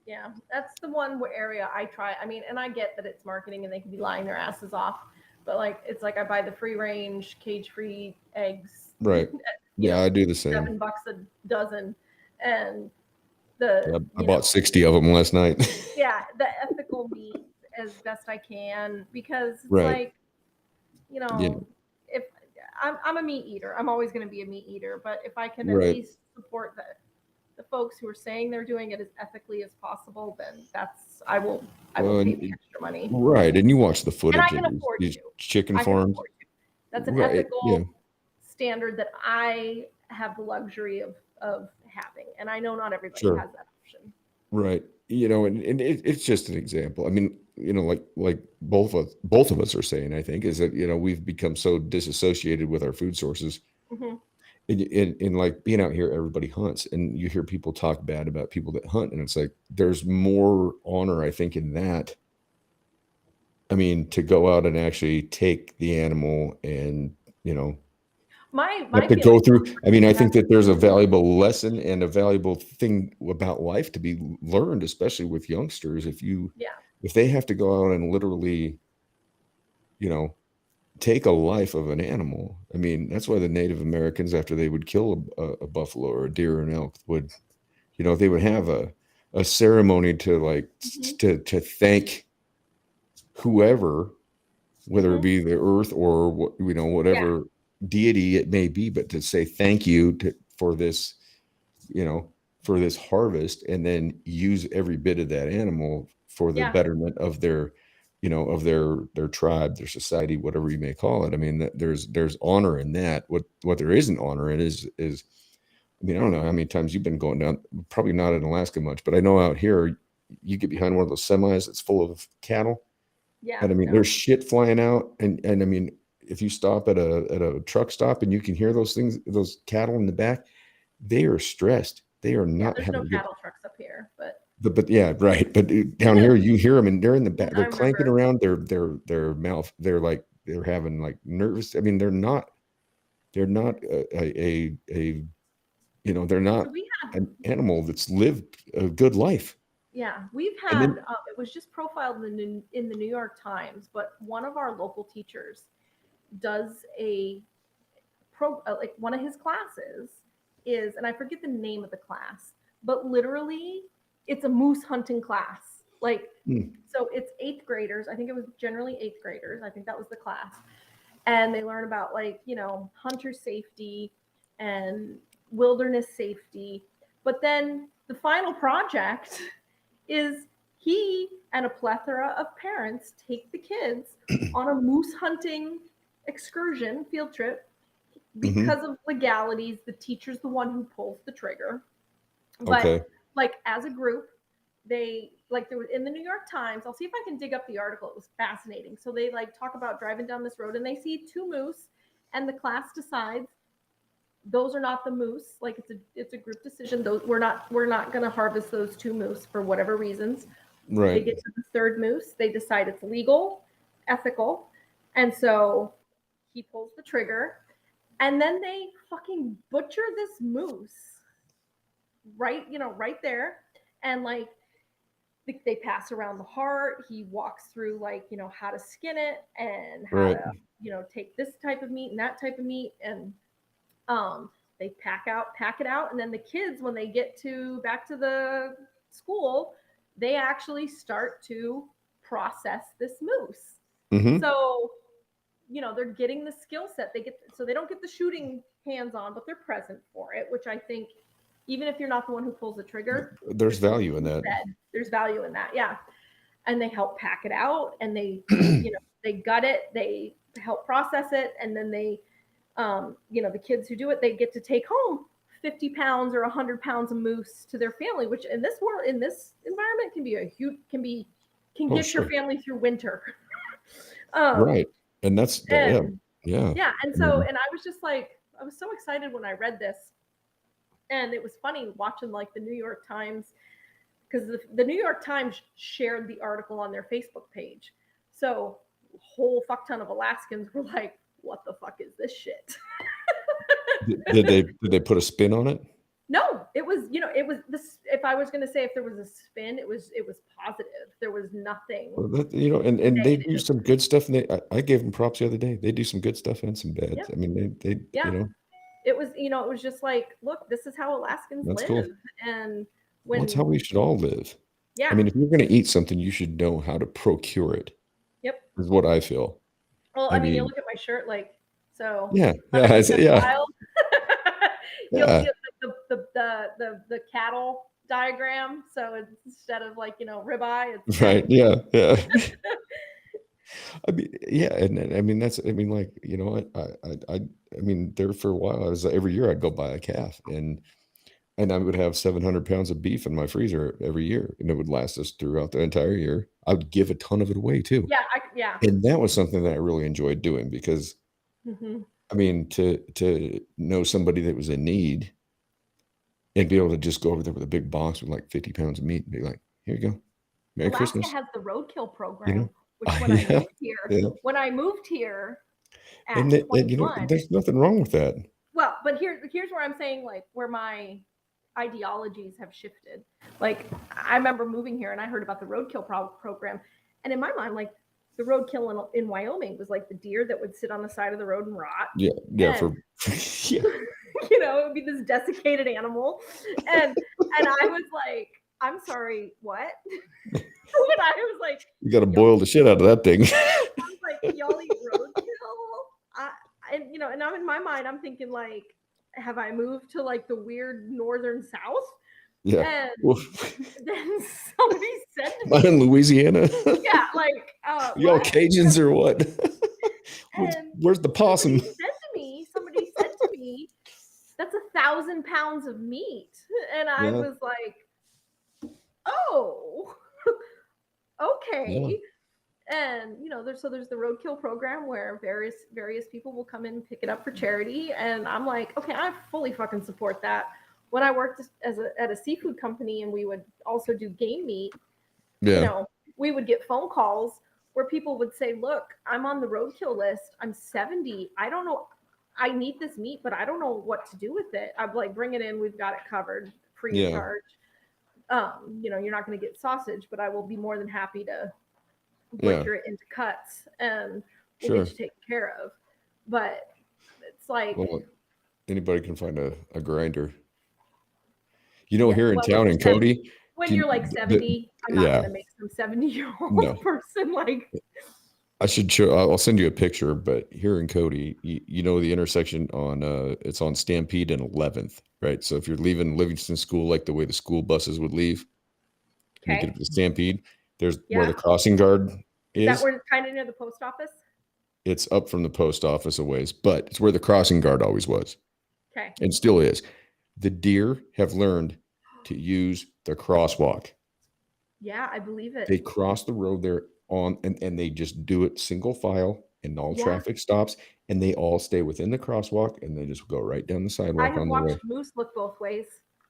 Yeah, that's the one area I try. I mean, and I get that it's marketing and they can be lying their asses off, but like it's like I buy the free range, cage free eggs, Right. you Yeah, know, I do the same. $7 a dozen, and Yeah, the I bought 60 of them last night. yeah, the ethical meat as best I can because it's Right. like, you Yeah. know, if I'm a meat eater, I'm always going to be a meat eater, but if I can at Right. least support the folks who are saying they're doing it as ethically as possible, then I will Well, pay the extra money, right. And you watch the and I footage of can afford these to. chicken I can farms. afford to. That's an Right. Yeah. ethical standard that I have the luxury of having, and I know not everybody Sure. has that option. Right. And it's just an example. I mean, like both of us are saying, I think, is that, we've become so disassociated with our food sources. Hmm. In like being out here, everybody hunts, and you hear people talk bad about people that hunt, and it's like there's more honor, I think, in that. I mean, to go out and actually take the animal and, you know, My have to go feeling through. I mean, I has think that there's a valuable lesson and a valuable thing about life to be learned, especially with youngsters. yeah, If they have to go out and literally, you know, take a life of an animal. I mean, that's why the Native Americans, after they would kill a buffalo or a deer or an elk, they would have a ceremony to like hmm to thank whoever, whether it hmm be the earth or yeah, whatever deity it may be, but to say thank you for this, you know, for this harvest, and then use every bit of that animal for the yeah, betterment of their tribe, their society, whatever you may call it. I mean, there's honor in that. What there isn't honor in is I mean, I don't know how many times you've been going down, probably not in Alaska much, but I know out here you get behind one of those semis that's full of cattle, yeah, and I mean, no, there's shit flying out, and I mean, if you stop at a truck stop and you can hear those things, those cattle in the back, they are stressed. They are yeah. not There's no having a good. cattle trucks up here, but But yeah, right. But down here, you hear them, and they're in the back. I They're clanking remember. around their mouth. They're like they're having like nervous. I mean, they're not. They're not they're So not we had, an animal that's lived a good life. yeah, we've And had. then, It was just profiled in the New York Times, but one of our local teachers does like one of his classes is, and I forget the name of the class, but literally it's a moose hunting class. Like, hmm, so it's eighth graders. I think it was generally eighth graders. I think that was the class. And they learn about like, hunter safety and wilderness safety. But then the final project is he and a plethora of parents take the kids on a moose hunting excursion field trip. hmm, Because of legalities, the teacher's the one who pulls the trigger. But okay, like as a group, they like there was in the New York Times. I'll see if I can dig up the article. It was fascinating. So they like talk about driving down this road and they see two moose, and the class decides those are not the moose. Like it's a group decision. Those we're not going to harvest those two moose for whatever reasons. They right. get to the third moose. They decide it's legal, ethical, and so he pulls the trigger, and then they fucking butcher this moose right there, and like they pass around the heart. He walks through like how to skin it and how Right. to take this type of meat and that type of meat, and um they pack it out, and then the kids, when they get to back to the school, they actually start to process this moose. Hmm. So they're getting the skill set. They don't get the shooting hands on, but they're present for it, which I think, even if you're not the one who pulls the trigger, There's just like value in you that. said, there's value in that. Yeah. And they help pack it out, and they gut it, they help process it, and then they the kids who do it, they get to take home 50 pounds or 100 pounds of moose to their family, which in this world, in this environment, can be a huge, can Oh, get your sure. family through winter. Right. And that's that. Yeah. And Yeah. yeah, and I so, mean, and I was just like, I was so excited when I read this, and it was funny watching like the New York Times, because the New York Times shared the article on their Facebook page. So a whole fuck ton of Alaskans were like, what the fuck is this shit? did they put a spin on it? No, it was, it was this. If I was going to say if there was a spin, it was positive. There was nothing Well, and they do negative. some good stuff, and I gave them props the other day. They do some good stuff and some bad. Yeah, I mean, they yeah. It was, it was just like, look, this is how Alaskans that's cool. live, and Well, that's how when, we should all live. I yeah, mean, if you're going to eat something, you should know how to procure it. yep. Is what I feel. Well, I I mean, you mean, look at my shirt, like, so yeah, yeah, 100% yeah, wild. You'll yeah. see the cattle diagram. So instead of like, ribeye, it's Right. cattle. Yeah, yeah. I mean, yeah, and I mean I mean, like, I mean, there for a while, I was every year I'd go buy a calf, and I would have 700 pounds of beef in my freezer every year, and it would last us throughout the entire year. I would give a ton of it away too, Yeah, yeah. and that was something that I really enjoyed doing because, Hmm. I mean, to know somebody that was in need and be able to just go over there with a big box with like 50 pounds of meat and be like, here you go, Merry Alaska Christmas, has the roadkill you program, know? which Yeah, yeah. when I moved here at And 21, there's nothing wrong with that. well, but here's where I'm saying, like, where my ideologies have shifted. Like, I remember moving here and I heard about the roadkill program, and in my mind, like, the roadkill in Wyoming was like the deer that would sit on the side of the road and rot. Yeah, yeah, And yeah. it would be this desiccated animal, and I was like, I'm sorry, what? When I was like, You gotta y'all, boil the shit out of that thing. I was like, y'all eat roadkill? And I'm in my mind, I'm thinking like, have I moved to like the weird northern South? Yeah. And Well, then somebody said to mine in me, Louisiana. yeah, like, Y'all what? Cajuns or what? And Where's the possum? somebody said to me, that's 1,000 pounds of meat. And I Yeah, was like, oh, yeah, okay. And there's the roadkill program where various people will come in and pick it up for charity, and I'm like, okay, I fully fucking support that. When I worked at a seafood company and we would also do game meat, yeah, we would get phone calls where people would say, look, I'm on the roadkill list, I'm 70, I don't know, I need this meat, but I don't know what to do with it. I'm like, bring it in, we've got it covered, free of yeah, charge. You're not going to get sausage, but I will be more than happy to yeah. butcher it into cuts and we'll Sure. get you taken care of. But it's like, Well, anybody can find a grinder. yeah, Here in well, when town you're in Cody, when you're like 70, I'm not yeah, going to make some 70-year-old no. person like. I should show. I'll send you a picture. But here in Cody, the intersection on it's on Stampede and 11th, right? So if you're leaving Livingston School, like the way the school buses would leave, and you get Okay, up to Stampede, there's where the yeah, crossing guard is that is. where it's kind of near the post office? It's up from the post office a ways, but it's where the crossing guard always was Okay, and still is. The deer have learned to use the crosswalk. yeah, I believe They it. cross the road there and they just do it single file and all Yeah, traffic stops and they all stay within the crosswalk and they just go right down the I sidewalk have on the way. watched moose look both ways.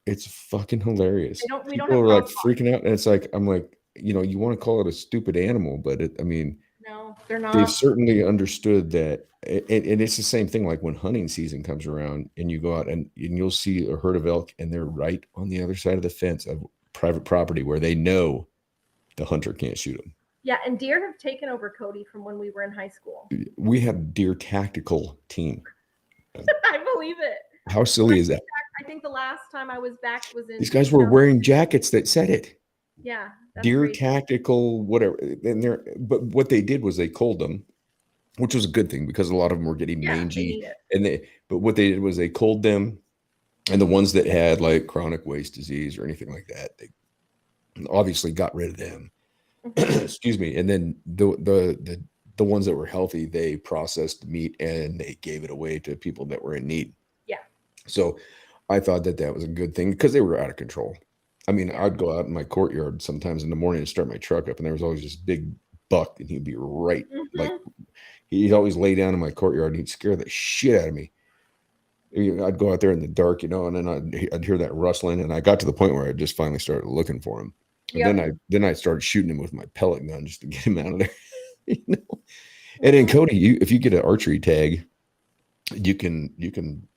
It's fucking hilarious. We don't People have are like crosswalks. freaking out and it's like, I'm like, you want to call it a stupid animal, but I mean, No, they're they've not. certainly understood that. And it's the same thing like when hunting season comes around and you go out and you'll see a herd of elk and they're right on the other side of the fence of private property where they know the hunter can't shoot them. Yeah, and deer have taken over Cody from when we were in high school. We have a deer tactical team. I believe it. How silly is that? I think the last time I was back was in These guys were wearing jackets that said it. Yeah, that's Deer crazy. tactical, whatever. But what they did was they culled them, which was a good thing because a lot of them were getting Yeah, they mangy. need it. But what they did was they culled them, and the ones that had like chronic waist disease or anything like that, they obviously got rid of them. Mhm. Excuse me. And then the ones that were healthy, they processed the meat and they gave it away to people that were in need. Yeah. So I thought that that was a good thing because they were out of control. I mean, Yeah. I'd go out in my courtyard sometimes in the morning and start my truck up, and there was always this big buck, and he'd be right like Hmm. he'd always lay down in my courtyard, and he'd scare the shit out of me. I'd go out there in the dark, and then I'd hear that rustling, and I got to the point where I just finally started looking for him, and Yep. then I started shooting him with my pellet gun just to get him out of there. you know? And then Hmm. Cody, if you get an archery tag, you can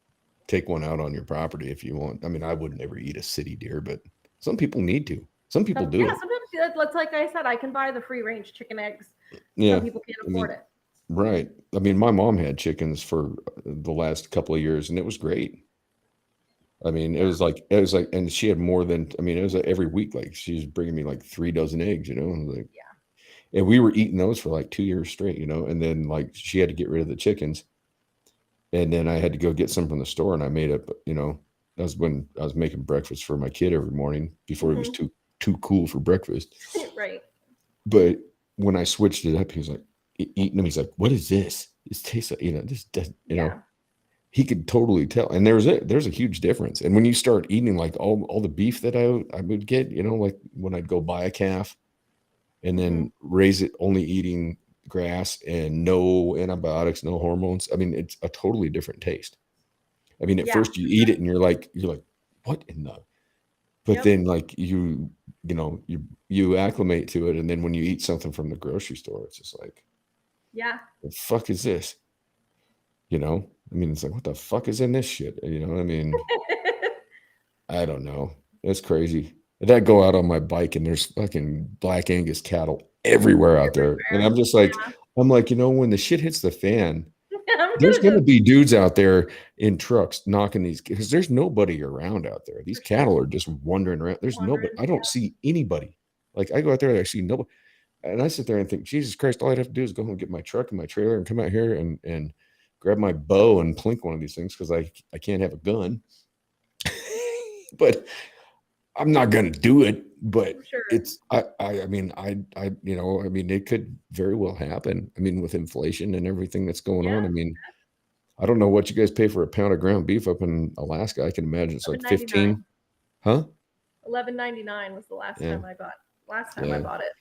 take one out on your property if you want. I mean, I would never eat a city deer, but some people need to. Some people do Yeah, it. sometimes let's like I said, I can buy the free range chicken eggs. Some Yeah, people can't I afford mean, it. right. I mean, my mom had chickens for the last couple of years, and it was great. I mean, Yeah. and she had more than. I mean, it was like every week. Like she was bringing me like 3 dozen eggs. Like, Yeah. and we were eating those for like 2 years straight. And then like she had to get rid of the chickens, and then I had to go get some from the store, and I made up. That was when I was making breakfast for my kid every morning before he was Hmm. too cool for breakfast. Right. But when I switched it up, he was like eating them. He's like, "What is this? This tastes like this doesn't." Yeah. He could totally tell, and there's a huge difference. And when you start eating like all the beef that I would get, like when I'd go buy a calf and Hmm. then raise it only eating grass and no antibiotics, no hormones. I mean, it's a totally different taste. I mean, at Yeah. first you eat it and you're like, what in the? But Yep. then like you acclimate to it, and then when you eat something from the grocery store, it's just like, Yeah. the fuck is this? I mean, it's like, what the fuck is in this shit? I mean, I don't know. It's crazy. And I go out on my bike and there's fucking Black Angus cattle everywhere out there. And Everywhere. I'm just like, when the shit hits the fan, I'm there's gonna going to just be dudes out there in trucks knocking these because there's nobody around out there. These for sure cattle are just wandering around. There's nobody. wondering. I don't see anybody. Like I go out there, I see nobody. And I sit there and think, Jesus Christ, all I'd have to do is go home and get my truck and my trailer and come out here and grab my bow and plink one of these things because I can't have a gun. But I'm not gonna do it, but For sure. it's I mean I mean it could very well happen. I mean with inflation and everything that's going on. Yeah. I mean, I don't know what you guys pay for a pound of ground beef up in Alaska. I can imagine it's like 15, 11.99. huh? 11.99 was the Yeah, last time I yeah. bought it.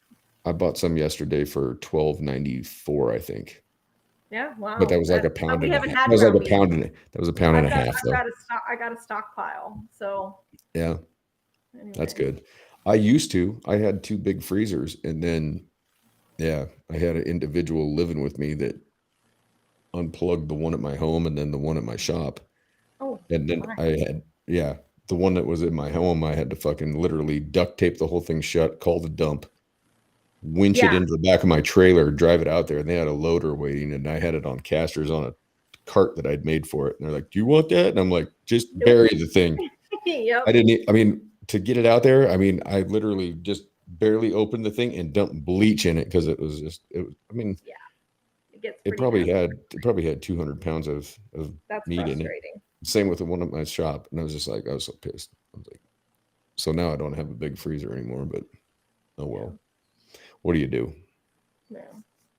I bought some yesterday for 12.94, I think. Yeah. But that Wow. was like a pound We and a haven't half. had That was like ground a beef. pound and that was a pound and a half though. I got a stockpile. So Yeah, that's anyway. good. I had two big freezers, and then yeah, I had an individual living with me that unplugged the one at my home and then the one at my shop. Oh And then my. yeah, the one that was in my home, I had to fucking literally duct tape the whole thing shut, call the dump, winch it Yeah. into the back of my trailer, drive it out there. And they had a loader waiting, and I had it on casters on a cart that I'd made for it. And they're like, "Do you want that?" And I'm like, "Just Nope. bury the thing." Yep. I mean, to get it out there, I mean, I literally just barely opened the thing and dumped bleach in it because I mean, Yeah. It gets pretty nasty. it probably had 200 pounds of That's meat in it. frustrating. Same with the one at my shop. And I was just like, I was so pissed. I was like, so now I don't have a big freezer anymore, but oh Yeah. well. What do you do? Yeah.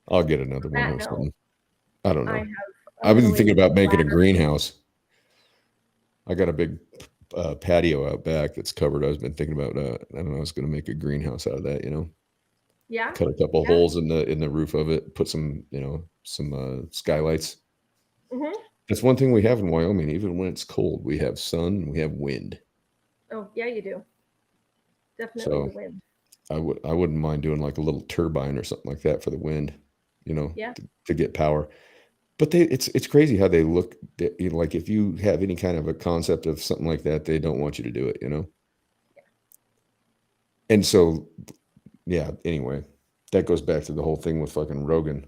I'll get another On one that of note, those. I don't I know. have a I've been really thinking about making a ladder. greenhouse. I got a big patio out back that's covered. I've been thinking about, I don't know, I was going to make a greenhouse out of that, Yeah. cut a couple Yeah. holes in the roof of it, put some skylights. Hmm. That's one thing we have in Wyoming. Even when it's cold, we have sun, and we have wind. Oh, yeah, you do. Definitely So the wind. I wouldn't mind doing like a little turbine or something like that for the wind, Yeah. to get power. But it's crazy how they look. Like if you have any kind of a concept of something like that, they don't want you to do it. And so yeah. Anyway, that goes back to the whole thing with fucking Rogan.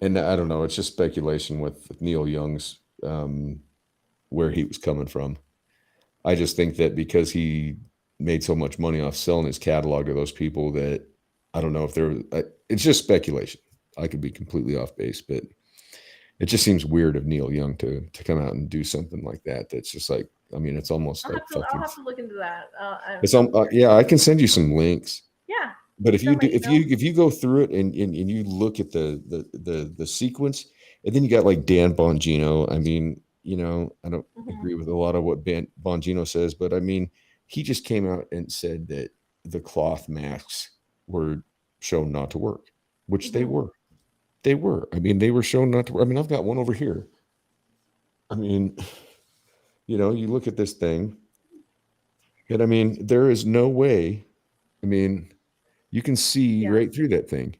And I don't know. It's just speculation with Neil Young's where he was coming from. I just think that because he made so much money off selling his catalog to those people that I don't know if there. It's just speculation. I could be completely off base, but it just seems weird of Neil Young to come out and do something like that. That's just like, I mean, it's almost like I'll fucking. have to look into that. It's yeah. I can send you some links. Yeah. But if you Send my do, email. if you go through it and you look at the sequence, and then you got like Dan Bongino. I mean, I don't Mhm. agree with a lot of what Bongino says, but I mean, he just came out and said that the cloth masks were shown not to work, which they Mhm. were. They were. I mean, they were shown not to work. I mean, I've got one over here. I mean, you look at this thing, and I mean, there is no way. I mean, you can see Yeah. right through that thing.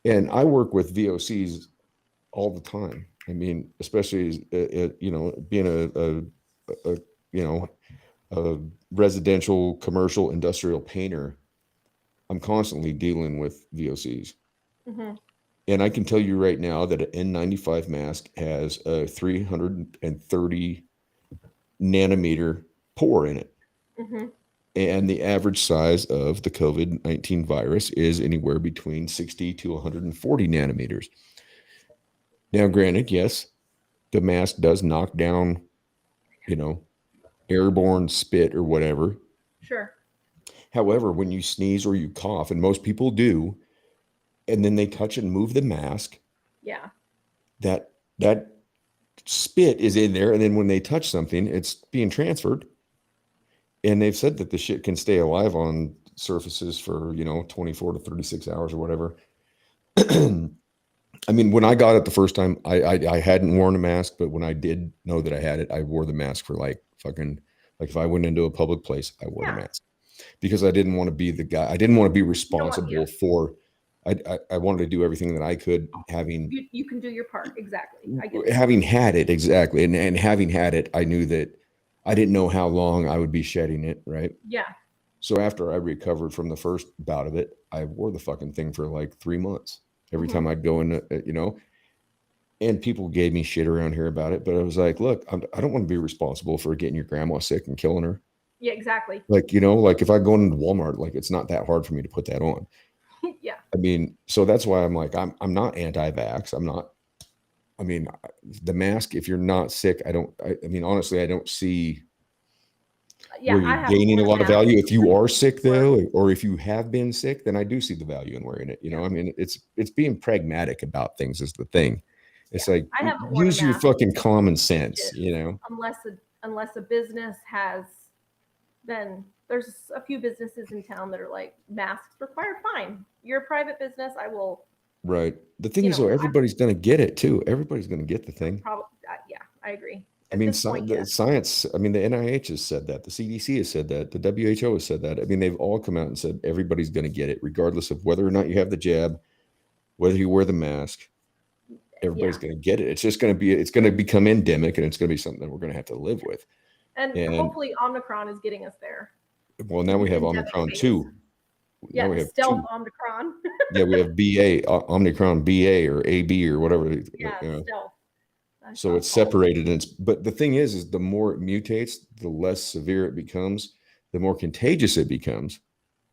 And I work with VOCs all the time. I mean, especially being a you know a residential, commercial, industrial painter. I'm constantly dealing with VOCs, Mhm. and I can tell you right now that an N95 mask has a 330 nanometer pore in it. Mhm. And the average size of the COVID-19 virus is anywhere between 60 to 140 nanometers. Now, granted, yes, the mask does knock down, you know, airborne spit or whatever. Sure. However, when you sneeze or you cough, and most people do, and then they touch and move the mask, Yeah. that spit is in there, and then when they touch something, it's being transferred. And they've said that the shit can stay alive on surfaces for 24 to 36 hours or whatever. I mean, when I got it the first time, I hadn't worn a mask, but when I did know that I had it, I wore the mask for like fucking, like if I went into a public place, I wore the Yeah. mask because I didn't want to be the guy. I didn't want to be You don't want. Yeah. responsible for. I wanted to do everything that I could, having You can do your part. Exactly. I get that. having had it exactly, and having had it, I knew that I didn't know how long I would be shedding it, right? Yeah. So after I recovered from the first bout of it, I wore the fucking thing for like 3 months. Every Mhm. time I'd go in, and people gave me shit around here about it, but I was like, look, I don't want to be responsible for getting your grandma sick and killing her. Yeah. Exactly. Like if I go into Walmart, like it's not that hard for me to put that on. Yeah. I mean, so that's why I'm like, I'm not anti-vax. I'm not. I mean, the mask. If you're not sick, I don't. I mean, honestly, I don't see Yeah. where I you're haven't gaining a worn a lot of mask value. If you are sick before. though, or if you have been sick, then I do see the value in wearing it. Yeah. I mean, it's being pragmatic about things is the thing. Yeah. It's like I haven't worn a use your mask fucking common in sense, ages unless a business has. Then there's a few businesses in town that are like masks required. Fine. You're a private business. I will. Right. The thing is, though, I everybody's going to get it too. Everybody's going to get the thing. probably. Yeah. I agree. I At mean, this point, the yes. science. I mean, the NIH has said that. The CDC has said that. The WHO has said that. I mean, they've all come out and said everybody's going to get it, regardless of whether or not you have the jab, whether you wear the mask. Everybody's Yeah. going to get it. It's just going to be. It's going to become endemic, and it's going to be something that we're going to have to live with. And And hopefully Omicron is getting us there well, to now we the have endemic Omicron phase. 2. Now Yeah, we the have stealth 2. Omicron. Yeah, we have BA, Omicron BA or AB or whatever. Yeah, You know. stealth. That's So how it's it's called. separated, and but the thing is the more it mutates, the less severe it becomes, the more contagious it becomes,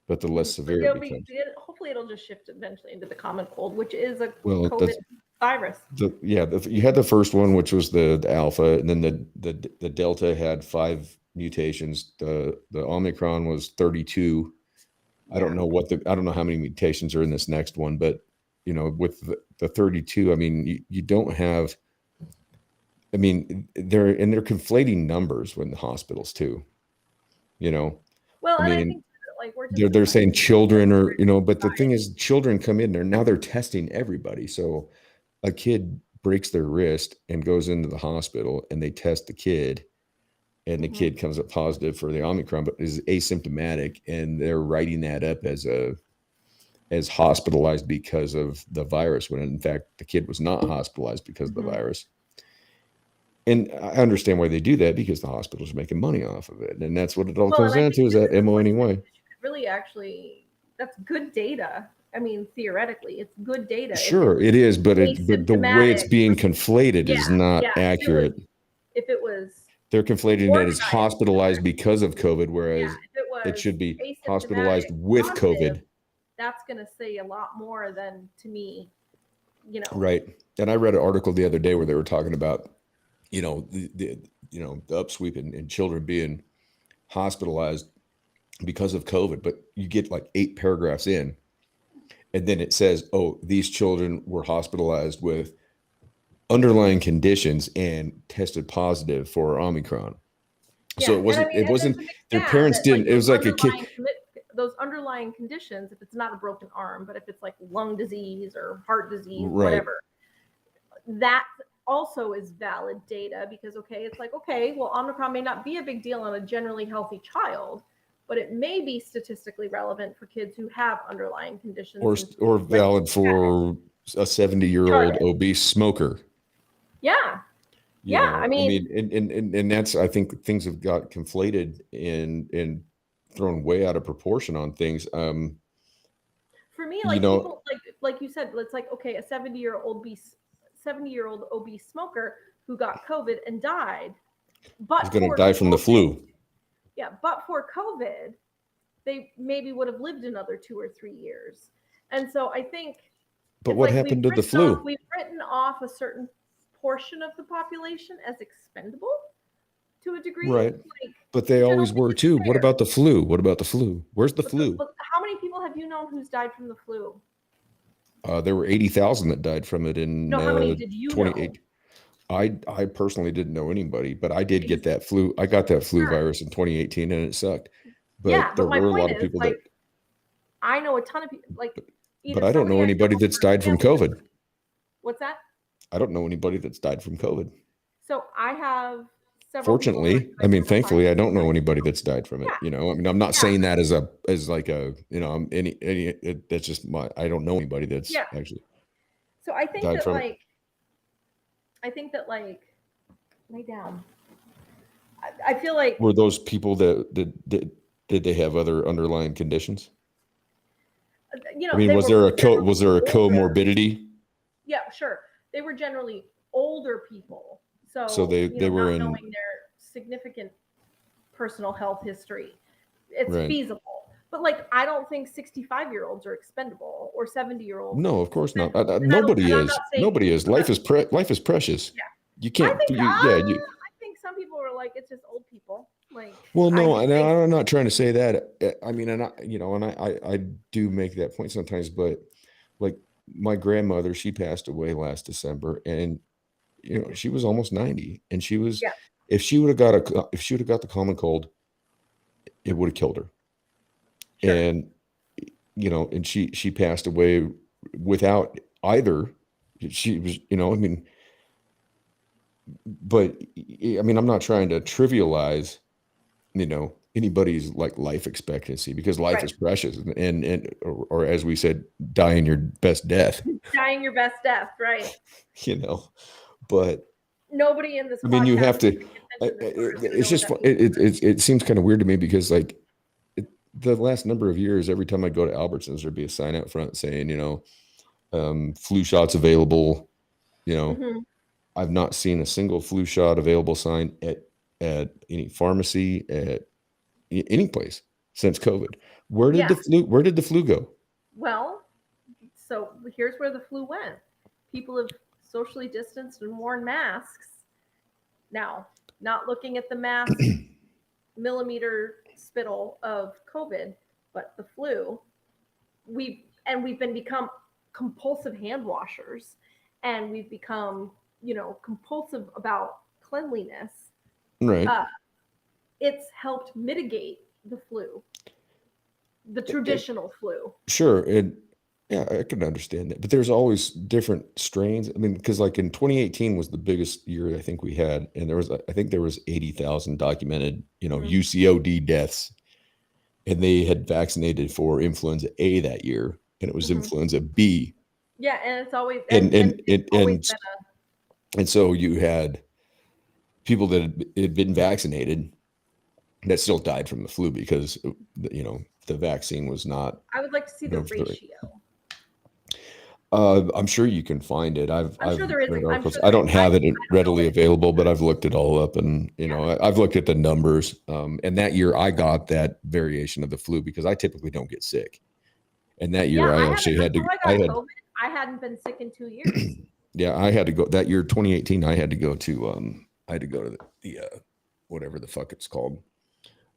but the less But severe it becomes. hopefully it'll just shift eventually into the common cold, which is a Well, COVID that's virus. you had the first one, which was the alpha, and then the delta had 5 mutations. The Omicron was 32. I Yeah. don't know I don't know how many mutations are in this next one, but with the 32, I mean, you don't have. I mean, they're conflating numbers when the hospitals too. You know, Well, I and I mean, think that, like we're just they're saying children or but the thing society. is, children come in there now. They're testing everybody. So a kid breaks their wrist and goes into the hospital, and they test the kid, and the Mhm. kid comes up positive for the Omicron, but is asymptomatic, and they're writing that up as hospitalized because of the virus, when in fact the kid was not hospitalized because of the Mhm. virus. And I understand why they do that, because the hospital's making money off of it. And that's what it all Well, comes and I down think to, is this that is MO what's anyway. you could really actually that's good data. I mean, theoretically, it's good data. Sure, it is, but the way it's asymptomatic, being conflated is not yeah. accurate. If it was They're conflating it as organized, hospitalized because of COVID, yeah, whereas if it it was should be hospitalized asymptomatic with positive, COVID. that's going to say a lot more than to me, Right. And I read an article the other day where they were talking about, the upsweep in children being hospitalized because of COVID, but you get like 8 paragraphs in, and then it says, oh, these children were hospitalized with underlying conditions and tested positive for Omicron. So Yeah, it and I wasn't, mean, it and there's wasn't, a big their stat parents that like didn't, it was like a kid. those underlying conditions, if it's not a broken arm, but if it's like lung disease or heart disease, Right. whatever, that also is valid data because okay, it's like okay, well, Omicron may not be a big deal on a generally healthy child, but it may be statistically relevant for kids who have underlying conditions and Or like valid for a 70-year-old target. obese smoker. Yeah, You yeah. I know, I mean, mean, and that's, I think things have got conflated and thrown way out of proportion on things. for me, You like know, people like you said, it's like okay, a 70-year-old obese smoker who got COVID and died, is but going to for die from the COVID, flu. yeah, but for COVID, they maybe would have lived another 2 or 3 years. And so I think But it's what like happened to the flu? we've written off a certain portion of the population as expendable to a degree. Right. Like, But they which I don't always think were is too. What fair. about the flu? What about the flu? Where's the flu? But how many people have you known who's died from the flu? There were 80,000 that died from it in No, how many did you know? 28. I personally didn't know anybody, but I did get Ex- that flu. I got that flu Sure. virus in 2018 and it sucked. Yeah, But there but my were a point lot of is, people that, like, I know a ton of people, like, but either I don't somebody know I anybody know that's or died from family member. COVID. What's that? I don't know anybody that's died from COVID. So I have several people in my Fortunately, I friend mean, group of thankfully, I don't know like, anybody that's died from it. yeah, You know, I mean, I'm not yeah, saying that as like a, you know, I'm that's just I don't know anybody that's yeah. actually So died from it. I think that like, lay down. I feel like, Were those people that did they have other underlying conditions? I mean, they was were there generally was there a older. comorbidity? Yeah, sure. They were generally older people. So So, they were not in, knowing their significant personal health history, it's right. feasible. But like, I don't think 65-year-olds are expendable or 70-year-olds No, of course not. expendable. And I don't, Nobody and I'm is. not saying, Nobody is. I'm not, Life is precious. yeah. You I can't. think, You. I think some people are like, it's just old people. Like, Well, I no, just and think, I'm not trying to say that. I mean, and I do make that point sometimes, but like my grandmother, she passed away last December, and she was almost 90, and she was, yeah, if she would have got the common cold, it would have killed her. sure. And and she passed away without either. She was, I mean, but I mean, I'm not trying to trivialize, anybody's like life expectancy, because life Right. is precious, or as we said, die in your best death. Dying your best death, right? you know, but Nobody in this I mean, you podcast have is to. paying attention this far is going to It's know what just that means. it seems kind of weird to me because like the last number of years, every time I go to Albertsons, there'd be a sign out front saying, flu shots available. You know, Mm-hmm. I've not seen a single flu shot available sign at any pharmacy, at any place since COVID. Yeah. Where did the flu go? Well, so here's where the flu went. People have socially distanced and worn masks. Now, not looking at the mass millimeter spittle of COVID, but the flu, we've been become compulsive hand washers, and we've become, compulsive about cleanliness. Right. Uh, it's helped mitigate the flu, the traditional flu. Sure. And yeah, I can understand that. But there's always different strains. I mean, because like in 2018 was the biggest year I think we had. And I think there was 80,000 documented, Mm-hmm. UCOD deaths. And they had vaccinated for influenza A that year. And it was Mm-hmm. influenza B. Yeah, and it's always And and it's always and been and so you had people that had been vaccinated that still died from the flu because the vaccine was not. I would like to see the ratio. I'm sure you can find it. I'm I've sure there is. read I'm articles. sure I there is. don't have it I don't know readily it. available, but I've looked it all up, and Yeah. I've looked at the numbers. And that year I got that variation of the flu because I typically don't get sick. And that year Yeah, I I haven't actually had to. until I got COVID. I hadn't been sick in 2 years. Yeah, I had to go that year, 2018. I had to go to I had to go to the whatever the fuck it's called.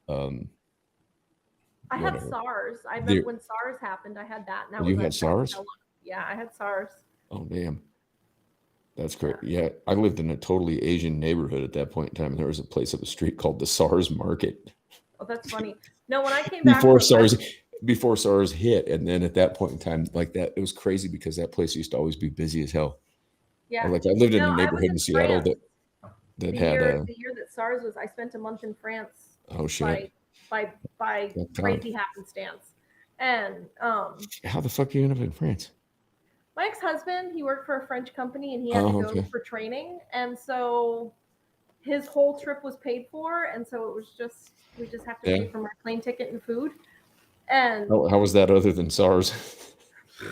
I had Whatever. SARS. I remember when SARS happened. I had that, and that was You had SARS? yeah, I had SARS. Oh damn. That's Yeah. great. Yeah, I lived in a totally Asian neighborhood at that point in time, and there was a place up the street called the SARS Market Oh, that's funny. No, when I came back before from SARS before SARS hit, and then at that point in time, like that, it was crazy because that place used to always be busy as hell. yeah. Like I lived in No, a I was neighborhood in in Seattle France. that The had year a the year that SARS was, I spent a month in France oh by shit. by That kind. crazy happenstance. And How the fuck you end up in France? my ex-husband, he worked for a French company and he had to Oh, go okay. for training, and so his whole trip was paid for, and so it was just we just have to Yeah. pay for my plane ticket and food. And How was that other than SARS? it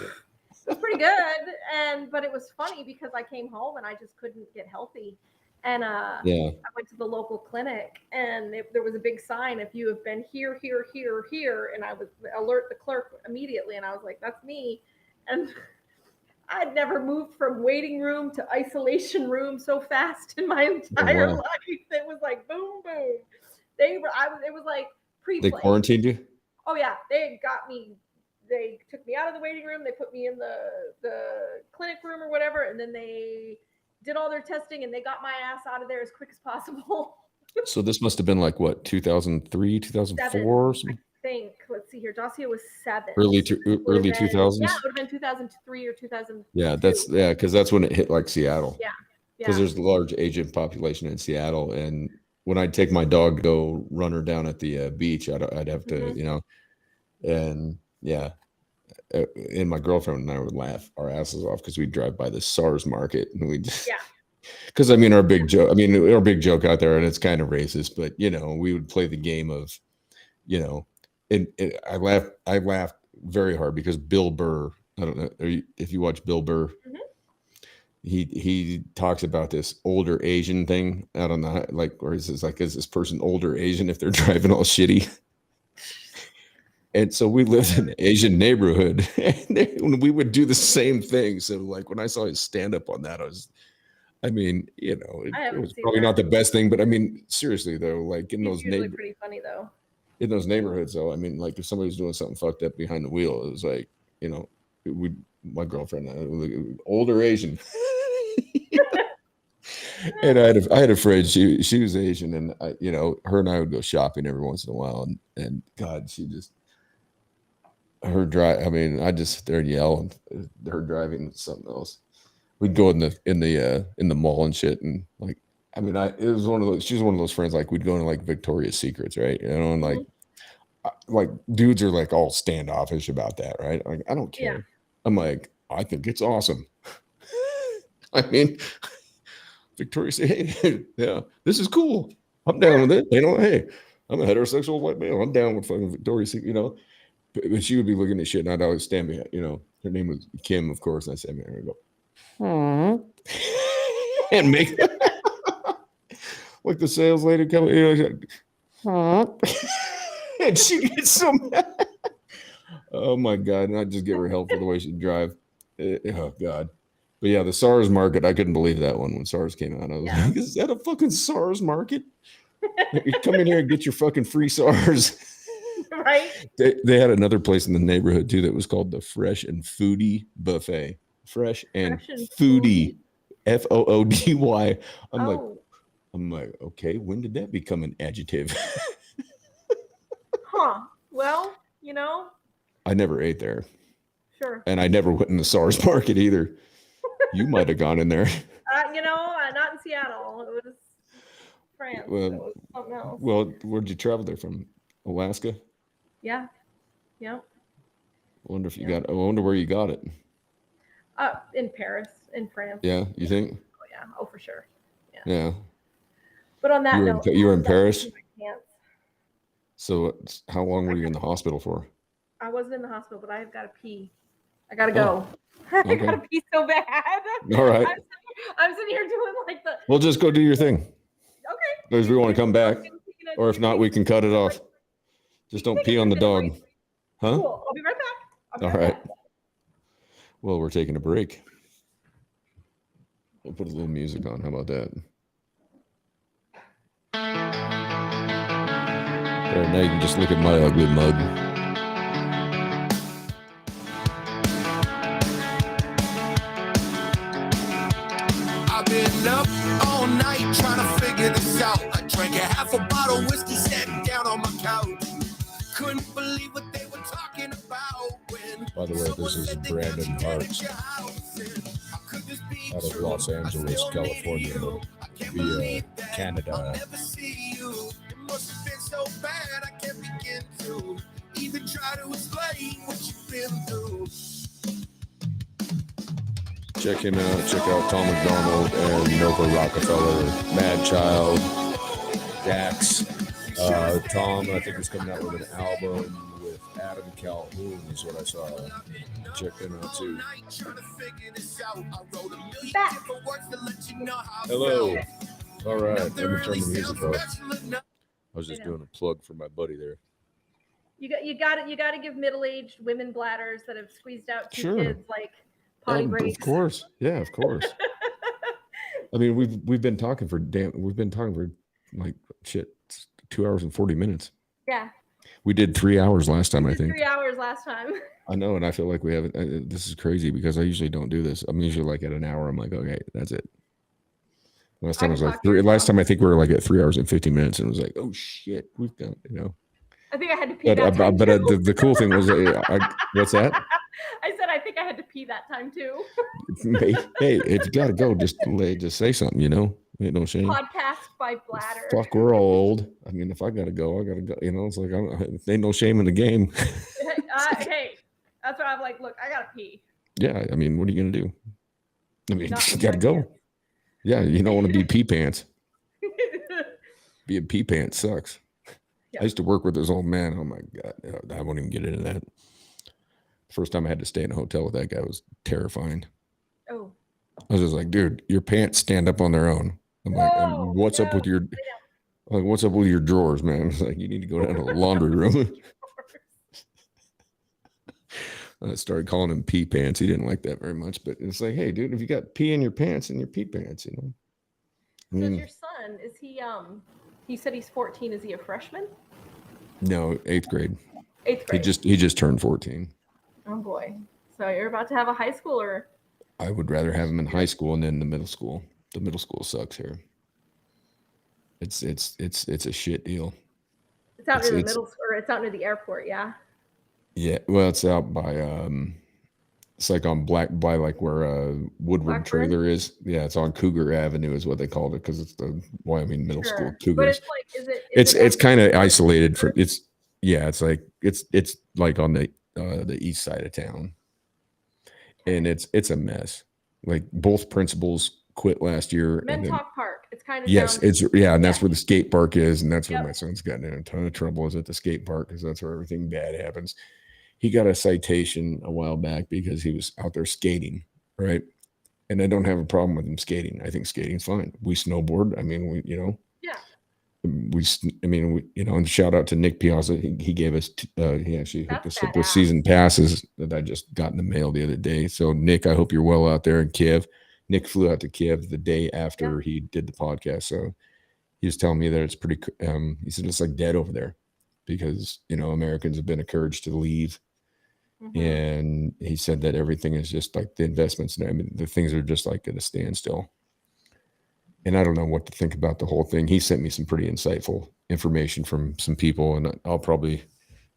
was pretty good. And but it was funny because I came home and I just couldn't get healthy. And Yeah. I went to the local clinic, and there was a big sign, if you have been here, here, here, here, and I was alert the clerk immediately, and I was like, that's me. And I'd never moved from waiting room to isolation room so fast in my Oh entire wow. life. It was like boom, boom. It was like They pre-play. quarantined you? Oh yeah, they got me. They took me out of the waiting room. They put me in the clinic room or whatever, and then they did all their testing, and they got my ass out of there as quick as possible. So this must have been like what, 2003, 2004 or 7, I something? think. Let's see here. Dossier was 7. Early So to, it would have early been, yeah, 2000s? it would have been 2003 or 2002. Yeah, because that's when it hit like Seattle. Yeah, Because yeah. there's a large Asian population in Seattle, and when I'd take my dog to go run her down at the beach, I'd have to, Mm-hmm. and yeah, and my girlfriend and I would laugh our asses off because we'd drive by the SARS market and we just, Yeah. because I mean our big joke, our big joke out there, and it's kind of racist, but we would play the game of, and I laughed very hard because Bill Burr, I don't know if you watch Bill Burr. Mm-hmm. He talks about this older Asian thing out on the, like, where he says, like, is this person older Asian if they're driving all shitty? And so we lived in an Asian neighborhood, and we would do the same thing. So like when I saw his stand up on that, I it haven't was seen probably that. not the best thing, but I mean, seriously though, like He's usually pretty funny though. in those neighborhoods though, I mean, like if somebody's doing something fucked up behind the wheel, it was like, we, my girlfriend, older Asian. And I had a friend, she was Asian, and her and I would go shopping every once in a while, and God, she just, her drive, I mean, I just sit there and yell, and her driving was something else. We'd go in the mall and shit, and like, I mean, it was one of those, she was one of those friends, like we'd go into like Victoria's Secrets, right? And Mm-hmm. like dudes are like all standoffish about that, right? Like, I don't Yeah. care. I'm like, I think it's awesome. I mean, Victoria said, hey, yeah, this is cool. I'm down with it. Hey, I'm a heterosexual white male. I'm down with fucking Victoria's Secret, But she would be looking at shit, and I'd always stand behind, her name was Kim, of course. And I'd stand behind her and go, and make like the sales lady coming, and she gets so mad. Oh my God. And I'd just give her help for the way she'd drive. Oh God. But yeah, the SARS market, I couldn't believe that one when SARS came out. I was like, is that a fucking SARS market? You come in here and get your fucking free SARS. Right. They had another place in the neighborhood too that was called the Fresh and Foodie Buffet. Fresh and Foodie, FOODY. I'm like, okay, when did that become an adjective? Huh. Well, I never ate there. Sure. And I never went in the SARS market either. You might have gone in there. Not in Seattle. It was France. Well, it was something else. Well, where'd you travel there from? Alaska? Yeah. Yep. I wonder where you got it. In Paris, in France. Yeah, you think? Oh yeah. Oh, for sure. Yeah. But on that note, you were in Paris? I can't. So how long were you in the hospital for? I wasn't in the hospital, but I've got to pee. I gotta go. Okay. I gotta pee so bad. All right. I'm sitting here doing like the. Well, just go do your thing. Okay. Because we want to come back, or if not, we can cut it off. Just don't pee on the dog. Huh? Cool. I'll be right back. All right. Well, we're taking a break. We'll put a little music on. How about that? All right, now you can just look at my ugly mug. half a bottle of whiskey, sat down on my couch. Couldn't believe what they were talking about. When by the way, this is Brandon Hartz out of Los Angeles, California, via Canada. Never see you. It must have been so bad I can't begin to even try to explain what you've been through. Check him out. Check out Tom McDonald and Nova Rockefeller, Mad Child, Dax. Tom, I think, is coming out with an album with Adam Calhoun, is what I saw. Check him out too. Back. Hello. All right, let me turn the music off. I was just doing a plug for my buddy there. You got to give middle-aged women bladders that have squeezed out two Sure. kids like potty breaks. Of course, yeah, of course. I mean, we've been talking for like shit 2 hours and 40 minutes. Yeah. We did 3 hours last time, I think. 3 hours last time. I know, and I feel like we haven't. This is crazy because I usually don't do this. I'm usually like at an hour. I'm like, okay, that's it. Last time I was like three. Last time I think we were like at 3 hours and 50 minutes, and it was like, oh shit, we've done. I think I had to pee that time but too. the cool thing was, what's that? I said I think I had to pee that time too. Hey, if you gotta go, just say something. Ain't no shame. Podcast by bladder. Fuck, we're all old. I mean, if I gotta go, I gotta go. It's like ain't no shame in the game. Hey, that's what I'm like. Look, I gotta pee. Yeah, I mean, what are you gonna do? I mean, Not you gotta go. pants. Yeah, you don't want to be pee pants. Being pee pants sucks. Yeah. I used to work with this old man. Oh my God, I won't even get into that. First time I had to stay in a hotel with that guy was terrifying. Oh. I was just like, dude, your pants stand up on their own. I'm like, what's up with your drawers, man? It's like, you need to go down to the laundry room. I started calling him pee pants. He didn't like that very much, but it's like, hey, dude, if you got pee in your pants and your pee pants, I mean, so your son, is he he said he's 14. Is he a freshman? No, 8th grade. 8th grade. He just turned 14. Oh boy. So you're about to have a high schooler. I would rather have him in high school and then the middle school. The middle school sucks here. It's a shit deal. It's out near the middle school, or it's out near the airport, yeah. Yeah, well, it's out by it's like on by like where Woodward Trailer is. Yeah, it's on Cougar Avenue is what they called it because it's the Wyoming Middle School Cougars. But it's like, it's kind of isolated from it's like it's like on the east side of town, and it's a mess. Like both principals quit last year. Mentalk Park. It's kind of and that's where the skate park is, and that's where my son's gotten in a ton of trouble is at the skate park because that's where everything bad happens. He got a citation a while back because he was out there skating, right? And I don't have a problem with him skating. I think skating's fine. We snowboard. I mean, and shout out to Nick Piazza. He gave us, he actually hooked us up with season passes that I just got in the mail the other day. So Nick, I hope you're well out there in Kiev. Nick flew out to Kiev the day after he did the podcast. So he was telling me that it's pretty, he said it's like dead over there because, Americans have been encouraged to leave. Mm-hmm. And he said that everything is just like the investments. The things are just like at a standstill. And I don't know what to think about the whole thing. He sent me some pretty insightful information from some people, and I'll probably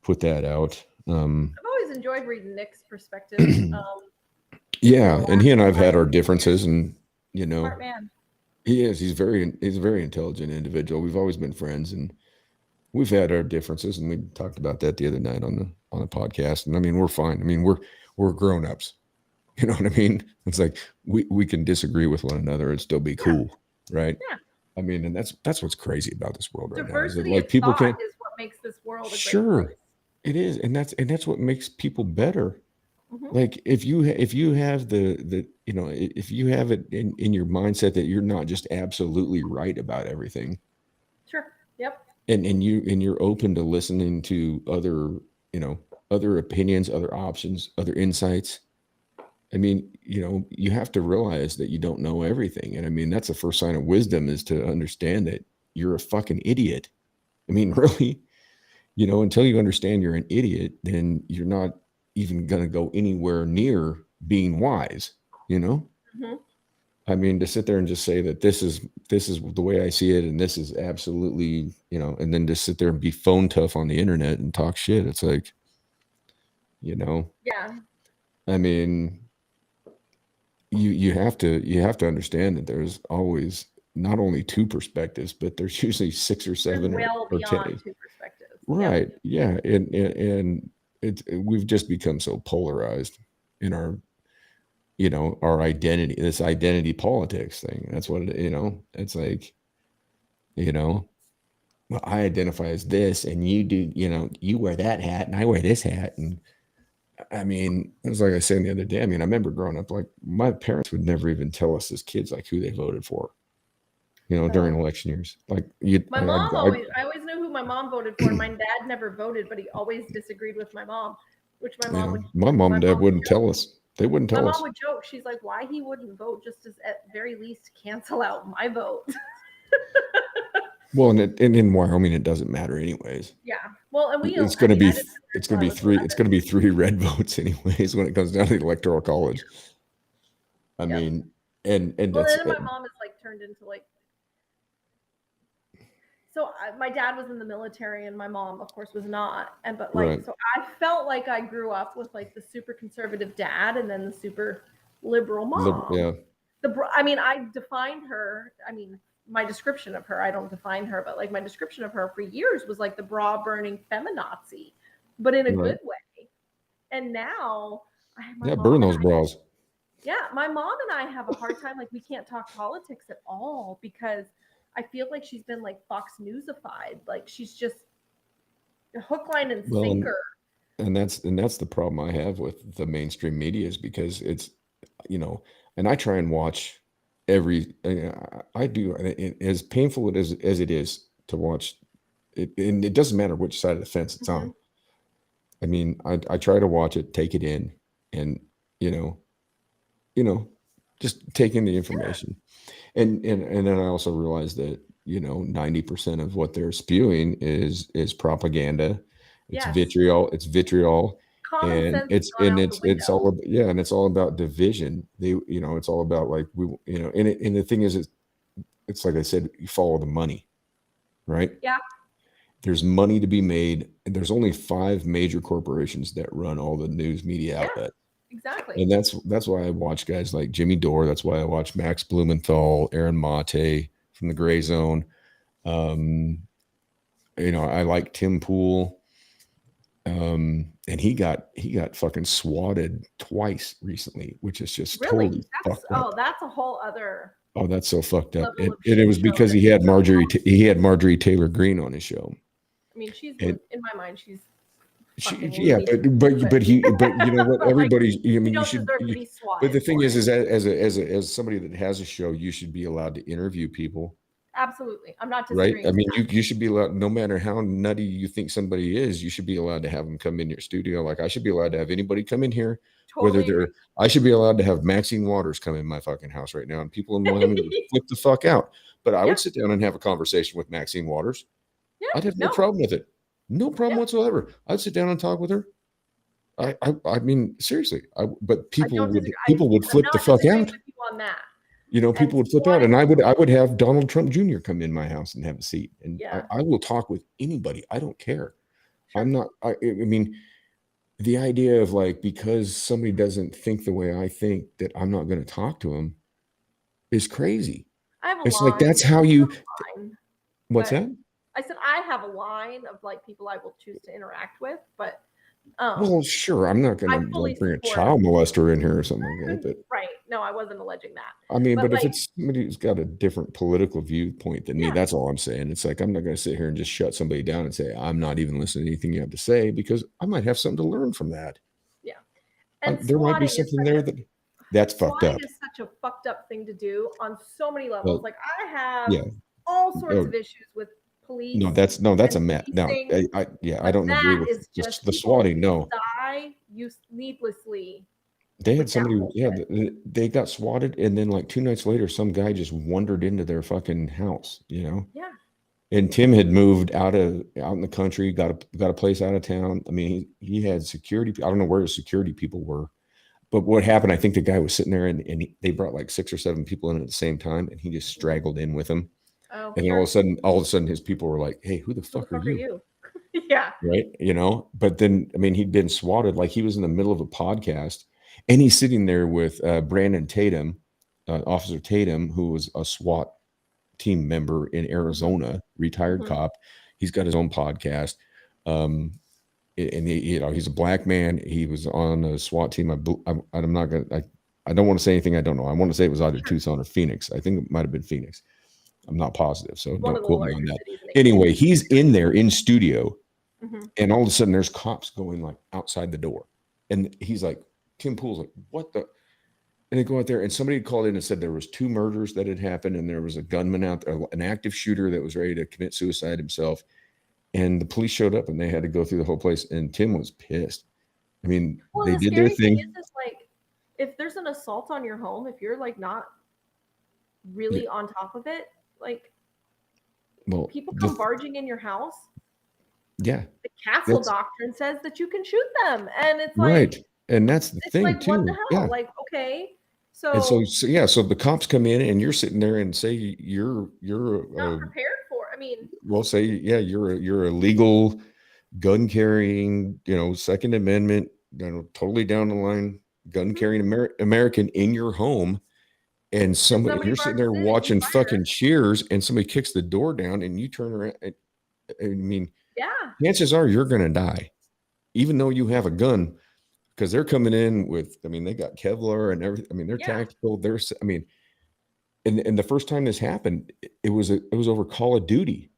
put that out. I've always enjoyed reading Nick's perspective. Yeah, and he and I've had our differences, and smart man. He is. He's a very intelligent individual. We've always been friends, and we've had our differences, and we talked about that the other night on the podcast. And I mean, we're fine. I mean, we're grown-ups. You know what I mean? It's like we can disagree with one another and still be cool, right? Yeah. I mean, and that's what's crazy about this world right Diversity now. Is that, like, people is what makes this world a great place. It is, and that's what makes people better. Mm-hmm. Like if you have the if you have it in your mindset that you're not just absolutely right about everything. Sure. Yep. And you're open to listening to other opinions, other options, other insights. I mean, you have to realize that you don't know everything. And I mean, that's the first sign of wisdom is to understand that you're a fucking idiot. I mean, really, until you understand you're an idiot, then you're not even going to go anywhere near being wise, Mm-hmm. I mean, to sit there and just say that this is the way I see it, and this is absolutely, and then just sit there and be phone tough on the internet and talk shit. It's like, Yeah. I mean, you have to understand that there's always not only two perspectives, but there's usually 6 or There's 7 well or beyond 10. two perspectives. Right. Yeah. And we've just become so polarized in our, our identity, this identity politics thing. That's what it's like, well, I identify as this and you do, you wear that hat and I wear this hat. And I mean, it was like I said the other day. I mean, I remember growing up, like my parents would never even tell us as kids, like who they voted for, during election years. Like My mom I always knew who my mom voted for. My dad never voted, but he always disagreed with my mom, which my mom would. My mom and dad wouldn't tell us. They wouldn't tell us. My mom would joke. She's like, why he wouldn't vote just as at very least cancel out my vote. Well, and in Wyoming, it doesn't matter anyways. Yeah. Well, and it's going to be 3 red votes anyways when it comes down to the electoral college. I mean, and well, then my mom is like turned into like. So my dad was in the military, and my mom, of course, was not. But right. So I felt like I grew up with like the super conservative dad, and then the super liberal mom. Yeah. I mean, I defined her. I mean, my description of her, I don't define her, but like my description of her for years was like the bra burning feminazi, but in a good way. And now, burn those bras. Yeah, my mom and I have a hard time. Like, we can't talk politics at all because I feel like she's been like Fox Newsified. Like, she's just hook, line, and sinker. And that's the problem I have with the mainstream media is because it's, and I try and watch I do, as painful as it is to watch it, and it doesn't matter which side of the fence it's on. I mean, I try to watch it, take it in, and just take in the information, and then I also realize that 90% of what they're spewing is propaganda. It's vitriol. It's vitriol. And it's all about division. It's all about like and the thing is, it's like I said, you follow the money, right? Yeah. There's money to be made, and there's only 5 major corporations that run all the news media outlets. Exactly. And that's why I watch guys like Jimmy Dore. That's why I watch Max Blumenthal, Aaron Mate from the Gray Zone. I like Tim Pool. And he got fucking swatted twice recently, which is just totally fucked up. Oh, that's a whole other. Oh, that's so fucked up. And it was because he had Marjorie Taylor Greene on his show. I mean, in my mind, she's. But you know what? Everybody. I mean, you should. But the thing is as somebody that has a show, you should be allowed to interview people. Absolutely. I'm not disagreeing. Right. I mean, you should be allowed, no matter how nutty you think somebody is, you should be allowed to have them come in your studio. Like I should be allowed to have anybody come in here, I should be allowed to have Maxine Waters come in my fucking house right now, and people in Wyoming would flip the fuck out. But I would sit down and have a conversation with Maxine Waters. Yeah, I'd have no problem with it. No problem whatsoever. I'd sit down and talk with her. I mean, seriously. But people would flip the fuck out. People would flip out, and I would have Donald Trump Jr. come in my house and have a seat, and I will talk with anybody. I don't care. Sure. I'm not. I mean, the idea of like because somebody doesn't think the way I think that I'm not going to talk to them is crazy. It's like that's how you. What's that? I said I have a line of like people I will choose to interact with, but. Well, sure. I'm not going to bring a child molester in here or something like that. But, right. No, I wasn't alleging that. I mean, but if it's somebody who's got a different political viewpoint than me, that's all I'm saying. It's like I'm not going to sit here and just shut somebody down and say, I'm not even listening to anything you have to say because I might have something to learn from that. Yeah. And there might be something there that's fucked up. Swatting is such a fucked up thing to do on so many levels. Like I have all sorts of issues with police. No, that's a mess. No, I don't agree with just the swatting. No, die needlessly. They had somebody, they got swatted, and then like 2 nights later, some guy just wandered into their fucking house. Yeah. And Tim had moved out in the country, got a place out of town. I mean, he had security. I don't know where his security people were, But what happened, I think the guy was sitting there and they brought like 6 or 7 people in at the same time, and he just straggled in with them. Oh, And then all of a sudden his people were like, hey, who the fuck are you? Yeah. Right. But then, I mean, he'd been swatted, like he was in the middle of a podcast, and he's sitting there with Brandon Tatum, Officer Tatum, who was a SWAT team member in Arizona, retired cop. He's got his own podcast. And he's a black man. He was on a SWAT team. I'm not going to, I don't want to say anything I don't know. I want to say it was either Tucson or Phoenix. I think it might've been Phoenix. I'm not positive, so don't quote me on that. Anyway, he's in there in studio, and all of a sudden there's cops going like outside the door, and he's like, Tim Pool's like, what the? And they go out there, and somebody called in and said there was 2 murders that had happened, and there was a gunman out there, an active shooter that was ready to commit suicide himself, and the police showed up, and they had to go through the whole place, and Tim was pissed. I mean, they did their thing. Is like, if there's an assault on your home, if you're like not really on top of it, like, well, people come barging in your house. Yeah. The castle doctrine says that you can shoot them. And it's like, right. And that's the thing, like, too. What the hell? Yeah. Like, okay. So the cops come in and you're sitting there and say you're not prepared for. I mean, well, say, yeah, you're a legal gun carrying, Second Amendment, totally down the line gun carrying American in your home. And somebody you're sitting there watching fucking Cheers, and somebody kicks the door down, and you turn around. I mean, yeah, chances are you're going to die, even though you have a gun, because they're coming in with. I mean, they got Kevlar and everything. I mean, they're tactical. And the first time this happened, it was over Call of Duty,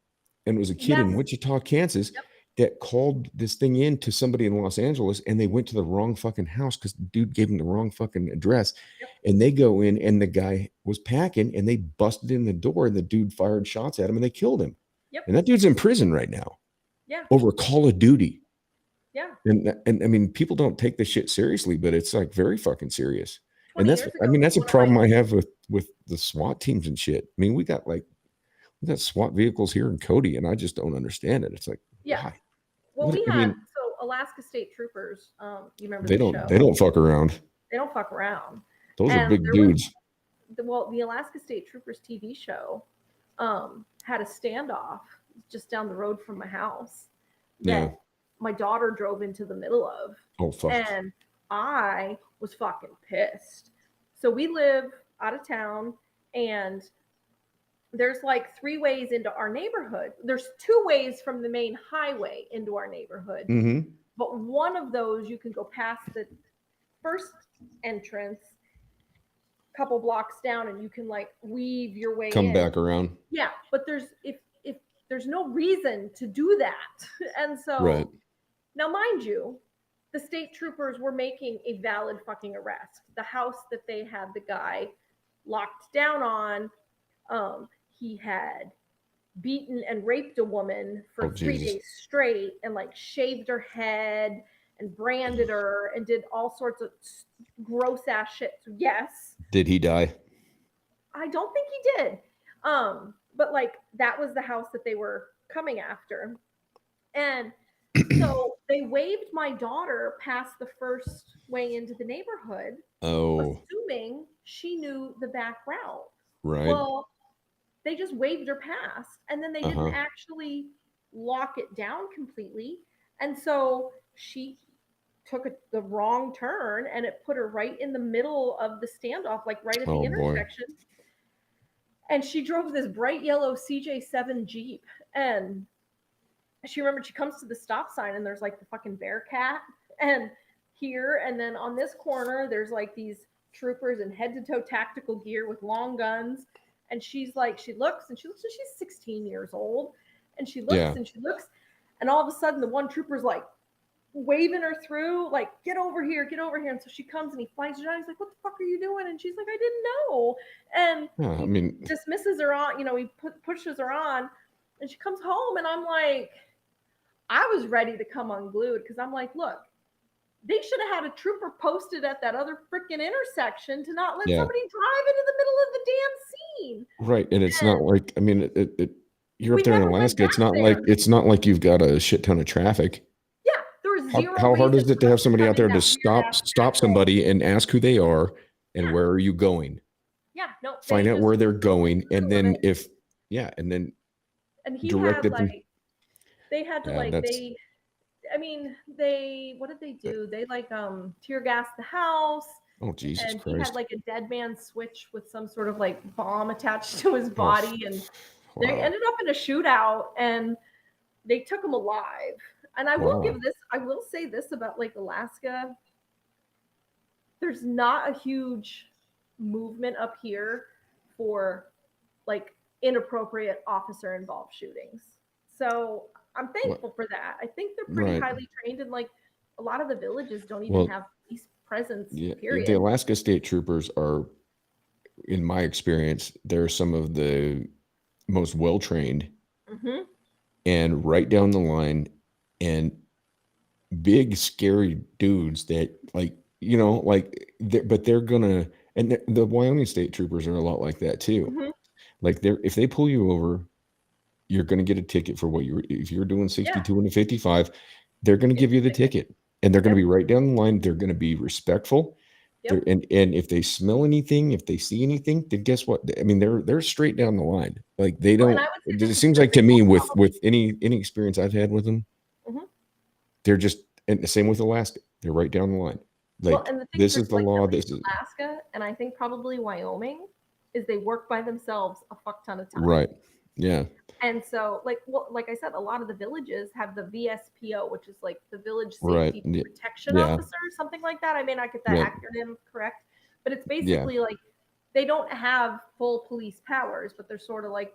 and it was a kid in Wichita, Kansas. Yep. That called this thing in to somebody in Los Angeles, and they went to the wrong fucking house because the dude gave them the wrong fucking address. Yep. And they go in, and the guy was packing, and they busted in the door, and the dude fired shots at him, and they killed him. Yep. And that dude's in prison right now. Yeah. Over Call of Duty. Yeah. And I mean, people don't take this shit seriously, but it's like very fucking serious. And that's a problem I have with the SWAT teams and shit. I mean, we got SWAT vehicles here in Cody, and I just don't understand it. It's like, why? Well, Alaska State Troopers. You remember they don't fuck around. They don't fuck around. Those are big dudes. The Alaska State Troopers TV show had a standoff just down the road from my house that my daughter drove into the middle of. Oh, fuck. And I was fucking pissed. So we live out of town, and there's like 3 ways into our neighborhood. There's 2 ways from the main highway into our neighborhood. Mm-hmm. But one of those, you can go past the first entrance, couple blocks down, and you can like weave your way come back around. Yeah. But if there's no reason to do that. And so now, mind you, the state troopers were making a valid fucking arrest. The house that they had the guy locked down on, he had beaten and raped a woman for 3 days straight, and like shaved her head and branded her and did all sorts of gross ass shit. So yes. Did he die? I don't think he did. But like that was the house that they were coming after. And so they waved my daughter past the first way into the neighborhood. Oh. Assuming she knew the back route. Right. Well, they just waved her past, and then they didn't actually lock it down completely. And so she took the wrong turn, and it put her right in the middle of the standoff, like right at the intersection. Boy. And she drove this bright yellow CJ7 Jeep. And she comes to the stop sign, and there's like the fucking Bearcat. And here, and then on this corner, there's like these troopers in head-to-toe tactical gear with long guns. And she's like, she looks, and she's 16 years old. And she looks, and she looks. And all of a sudden, the one trooper's like waving her through, like, get over here. And so she comes, and he flags her down. He's like, what the fuck are you doing? And she's like, I didn't know. And he dismisses her on, he pushes her on. And she comes home, and I'm like, I was ready to come unglued, because I'm like, look, they should have had a trooper posted at that other freaking intersection to not let somebody drive into the middle of the damn scene. Right. And it's not like, I mean, you're up there in Alaska. It's not like you've got a shit ton of traffic. Yeah. There was have zero. How hard is it to have somebody out there to stop asshole. somebody and ask who they are and Yeah. where are you going? Yeah, no. Find out where they're going, and then and then and he direct had it. like they had to Yeah, like they. I mean, what did they do? They like tear gassed the house. Oh, Jesus and Christ. he had like a dead man switch with some sort of like bomb attached to his body, and they ended up in a shootout, and they took him alive. And I will say this about like Alaska. There's not a huge movement up here for like inappropriate officer involved shootings. So I'm thankful for that. I think they're pretty highly trained, and like a lot of the villages don't even have police presence. Period. The Alaska State Troopers are, in my experience, they're some of the most well trained and right down the line, and big scary dudes that but they're gonna, and the Wyoming State Troopers are a lot like that too. Like if they pull you over, you're going to get a ticket for if you're doing 62 and a 55, they're going to give you the ticket, and they're going to be right down the line. They're going to be respectful. And if they smell anything, if they see anything, then guess what? I mean, they're straight down the line. Like they don't, it seems like to me with any experience I've had with them, they're just, and the same with Alaska, they're right down the line. Like this is the law. This is Alaska. And I think probably Wyoming is they work by themselves a fuck ton of time. Right. Yeah. And so, like I said, a lot of the villages have the VSPO, which is like the Village Safety Protection Officer, something like that. I may not get that acronym correct, but it's basically like they don't have full police powers, but they're sort of like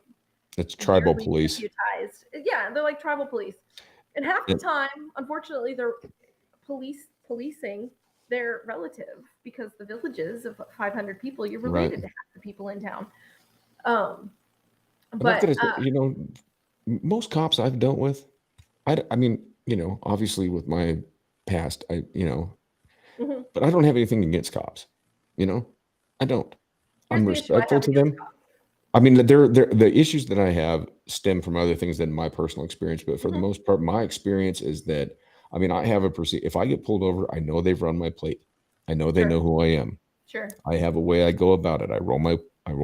it's tribal police. Deputized. Yeah, they're like tribal police, and half the time, unfortunately, they're policing their relative, because the villages of 500 people, you're related to half the people in town. But most cops I've dealt with, I mean, obviously with my past, but I don't have anything against cops. I don't. I'm respectful to them. I mean, the issues that I have stem from other things than my personal experience, but for the most part, my experience is that, I mean, I have if I get pulled over, I know they've run my plate. I know they know who I am. Sure. I have a way I go about it. I roll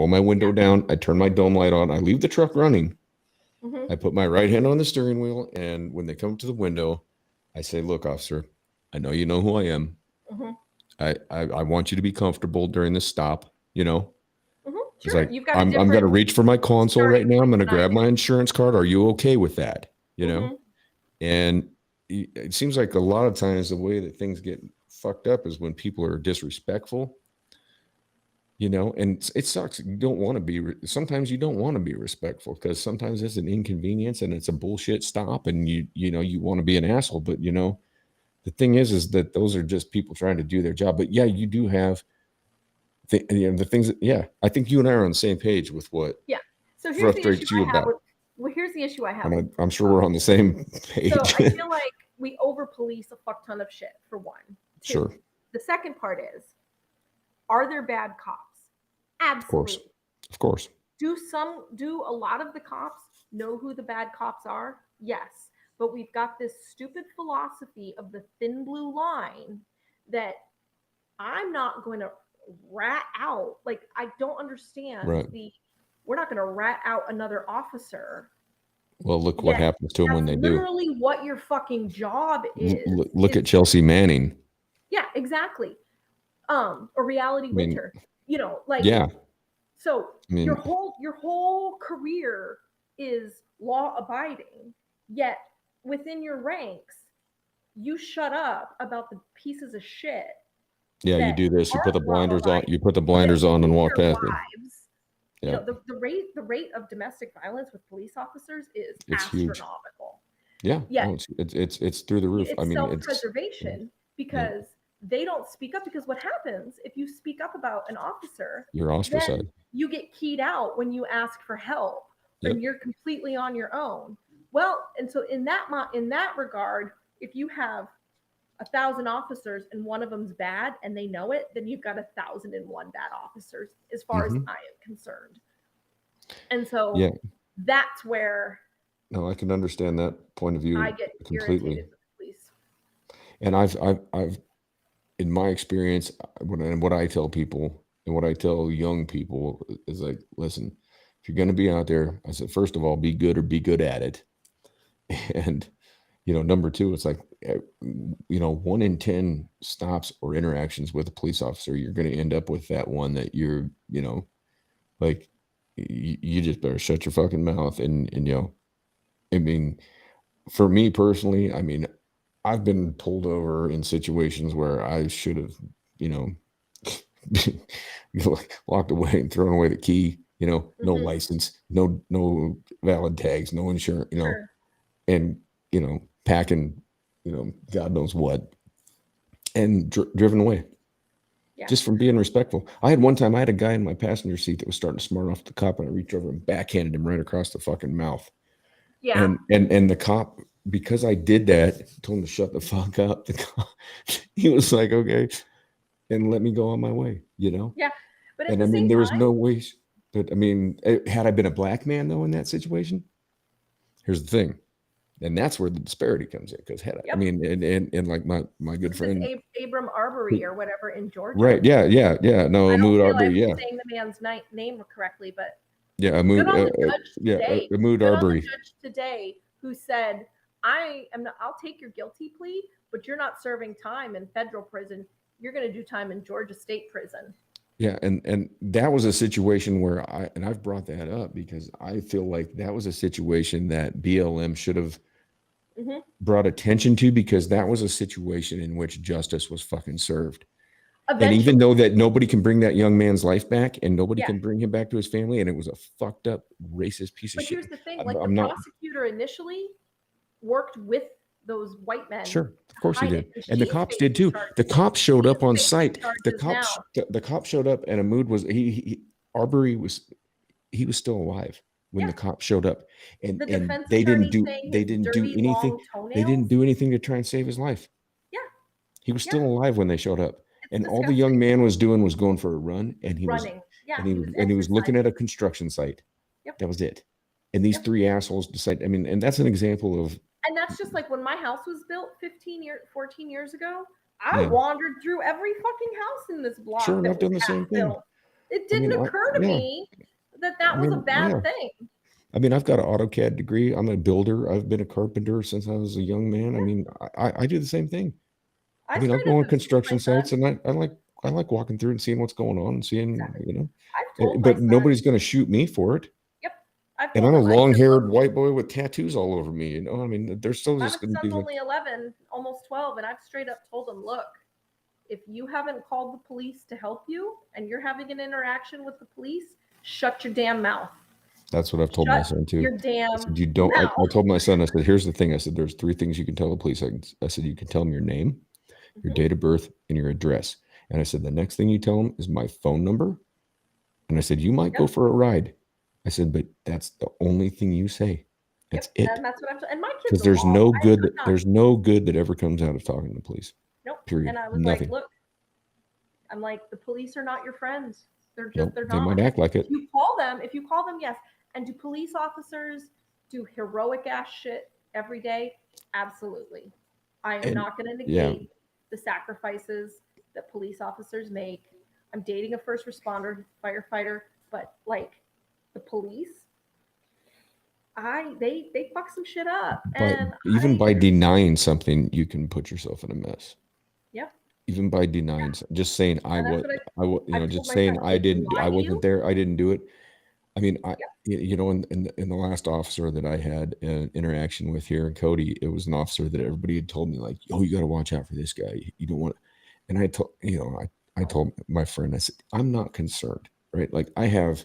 my window down. I turn my dome light on. I leave the truck running. I put my right hand on the steering wheel, and when they come to the window, I say, "Look, officer, I know you know who I am. I want you to be comfortable during this stop. Sure. Like, I'm going to reach for my console right now. I'm going to grab my insurance card. Are you okay with that? And it seems like a lot of times the way that things get fucked up is when people are disrespectful. And it sucks. You don't want to be, sometimes you don't want to be respectful, because sometimes it's an inconvenience and it's a bullshit stop, and you want to be an asshole. But the thing is that those are just people trying to do their job. But yeah, you do have the things that, I think you and I are on the same page with what so frustrates you about. Here's the issue I have. And I'm sure we're on the same page. So I feel like we over police a fuck ton of shit, for one. Two, sure. The second part is, are there bad cops? Absolutely. Of course. Do a lot of the cops know who the bad cops are? Yes. But we've got this stupid philosophy of the thin blue line that I'm not going to rat out. Like, I don't understand we're not going to rat out another officer. Well, look what happens to them when they do. Literally what your fucking job is. Look at Chelsea Manning. Yeah, exactly. A reality winter. So your whole career is law abiding, yet within your ranks, you shut up about the pieces of shit. Yeah, you do this. You put the blinders on. You put the blinders on and walk past them. Yeah. The rate of domestic violence with police officers is astronomical. Huge. Yeah. It's through the roof. It's self-preservation because they don't speak up, because what happens if you speak up about an officer, you're ostracized. You get keyed out when you ask for help, and you're completely on your own. Well, and so in that regard, if you have 1,000 officers and one of them's bad and they know it, then you've got 1,001 bad officers, as far as I am concerned. And so that's where. No, I can understand that point of view. I get completely. Irritated with the police. And I've in my experience, what I tell people and what I tell young people is like, listen, if you're going to be out there, I said, first of all, be good or be good at it. And, number two, it's like, 1 in 10 stops or interactions with a police officer, you're going to end up with that one that you're, like, you just better shut your fucking mouth. And, I mean, for me personally, I mean, I've been pulled over in situations where I should have, locked away and thrown away the key, no license, no valid tags, no insurance, Sure. and, packing, God knows what, and driven away. Yeah. Just from being respectful. I had one time, I had a guy in my passenger seat that was starting to smart off the cop, and I reached over and backhanded him right across the fucking mouth. Yeah. And the cop, because I did that, told him to shut the fuck up. The cop, he was like, okay, and let me go on my way, Yeah. But at And the I mean, same there was time, no way. But I mean, had I been a black man though in that situation, here's the thing, and that's where the disparity comes in. Because I Yep. mean, and like my good this friend, is Abram Arbery or whatever in Georgia. right? Yeah. No, I don't Mahmoud feel Arbery, I'm yeah, saying the man's name correctly, but yeah, good on the judge today. Mahmoud Good on the Arbery. judge today who said, I'll take your guilty plea, but you're not serving time in federal prison. You're going to do time in Georgia State Prison. Yeah, and that was a situation where I've brought that up because I feel like that was a situation that BLM should have brought attention to, because that was a situation in which justice was fucking served. Eventually, and even though that nobody can bring that young man's life back and nobody Yeah. can bring him back to his family, and it was a fucked up racist piece of but shit. here's the thing: I'm like the not prosecutor initially worked with those white men. sure, of course he hide did, it, and the she's cops did facing too. charges. The cops showed up He's on facing site. The charges cops, now. the cops showed up, and Ahmoud was Arbery was still alive when Yeah. the cops showed up, and The defense they didn't attorney do saying they his didn't do dirty, anything. long toenails. They didn't do anything to try and save his life. Yeah. He was still alive when they showed up, and all the disgusting. young man was doing was going for a run, and he Running. was Yeah, and he was looking at a construction site. Yep. That was it. And these three assholes decide. I mean, and that's an example of. And that's just like when my house was built 14 years ago. I wandered through every fucking house in this block. Sure, and I've done the same thing. It didn't occur to me that was a bad thing. I mean, I've got an AutoCAD degree. I'm a builder. I've been a carpenter since I was a young man. I mean, I do the same thing. I mean, I'll go on construction sites, and I like walking through and seeing what's going on and seeing, but nobody's going to shoot me for it. Yep. And I'm a long-haired white boy with tattoos all over me. I mean, they're still just going to be. My son's only 11, almost 12, and I've straight up told him, look, if you haven't called the police to help you and you're having an interaction with the police, shut your damn mouth. That's what I've told my son too. Your damn I said, you don't. I told my son, I said, here's the thing. I said, there's 3 things you can tell the police. I said, you can tell them your name, your date of birth, and your address. And I said, the next thing you tell them is my phone number. And I said, you might go for a ride. I said, but that's the only thing you say. That's it. And that's what I'm. And my kids. Because there's no good. There's no good that ever comes out of talking to the police. Nope. Period. And I was Nothing. like, look, I'm like, the police are not your friends. They're just. They're not. They might act like it. If you call them, yes. And do police officers do heroic ass shit every day? Absolutely. I am not going to negate the sacrifices that police officers make. I'm dating a first responder, firefighter, but like the police, they fuck some shit up. And even by denying something, you can put yourself in a mess. Yep. Even by denying, just saying I just saying I wasn't there, I didn't do it. I mean, in the last officer that I had an interaction with here in Cody, it was an officer that everybody had told me like, oh, you got to watch out for this guy. You don't want. And I told I told my friend, I said, I'm not concerned, right? Like I have,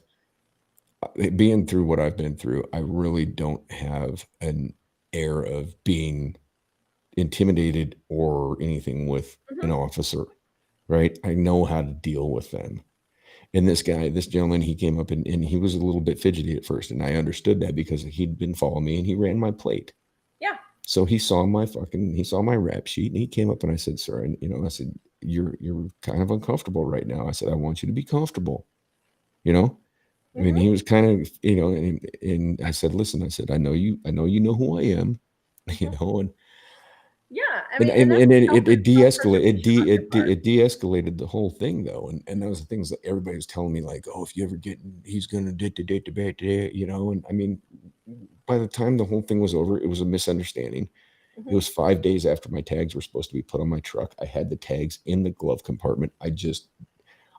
being through what I've been through, I really don't have an air of being intimidated or anything with an officer, right? I know how to deal with them. And this gentleman, he came up and he was a little bit fidgety at first. And I understood that because he'd been following me and he ran my plate. Yeah. So he saw my rap sheet and he came up and I said, sir, and I said, you're kind of uncomfortable right now. I said, I want you to be comfortable. I mean, he was kind of, and I said, listen, I said, I know you know who I am, and Yeah, I And mean, and, that's and it de-escalated self-preservation on your part. it de-escalated the whole thing though. And that was the things that everybody was telling me, like, oh, if you ever get he's gonna date, you know. And I mean, by the time the whole thing was over, it was a misunderstanding. It Mhm. was 5 days after my tags were supposed to be put on my truck. I had the tags in the glove compartment. I'd Lost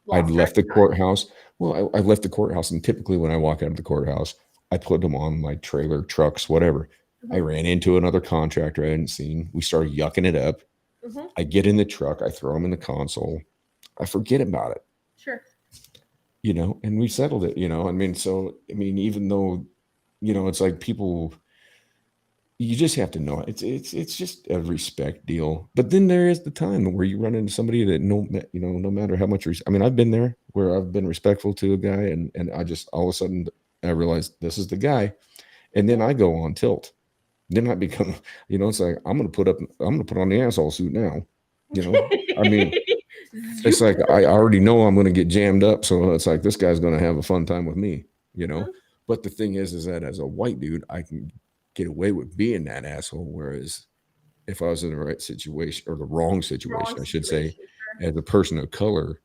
track left the of time. courthouse. Well, I left the courthouse, and typically when I walk out of the courthouse, I put them on my trailer, trucks, whatever. I Mhm. ran into another contractor I hadn't seen. We started yucking it up. Mhm. I get in the truck, I throw them in the console. I forget about it, Sure. you know, and we settled it, you know. I mean, so I mean, even though, you know, it's like people, you just have to know it's just a respect deal. But then there is the time where you run into somebody that no matter how much I mean, I've been there where I've been respectful to a guy, and I just all of a sudden I realized this is the guy, and then I go on tilt. Then I become, you know, it's like I'm gonna put on the asshole suit now. You know, I mean, it's Zoop. like I already know I'm gonna get jammed up, so it's like this guy's gonna have a fun time with me, you know. Mhm. But the thing is that as a white dude, I can get away with being that asshole. Whereas if I was in the right situation or the wrong Wrong situation, I should say, situation. Sure. as a person of color,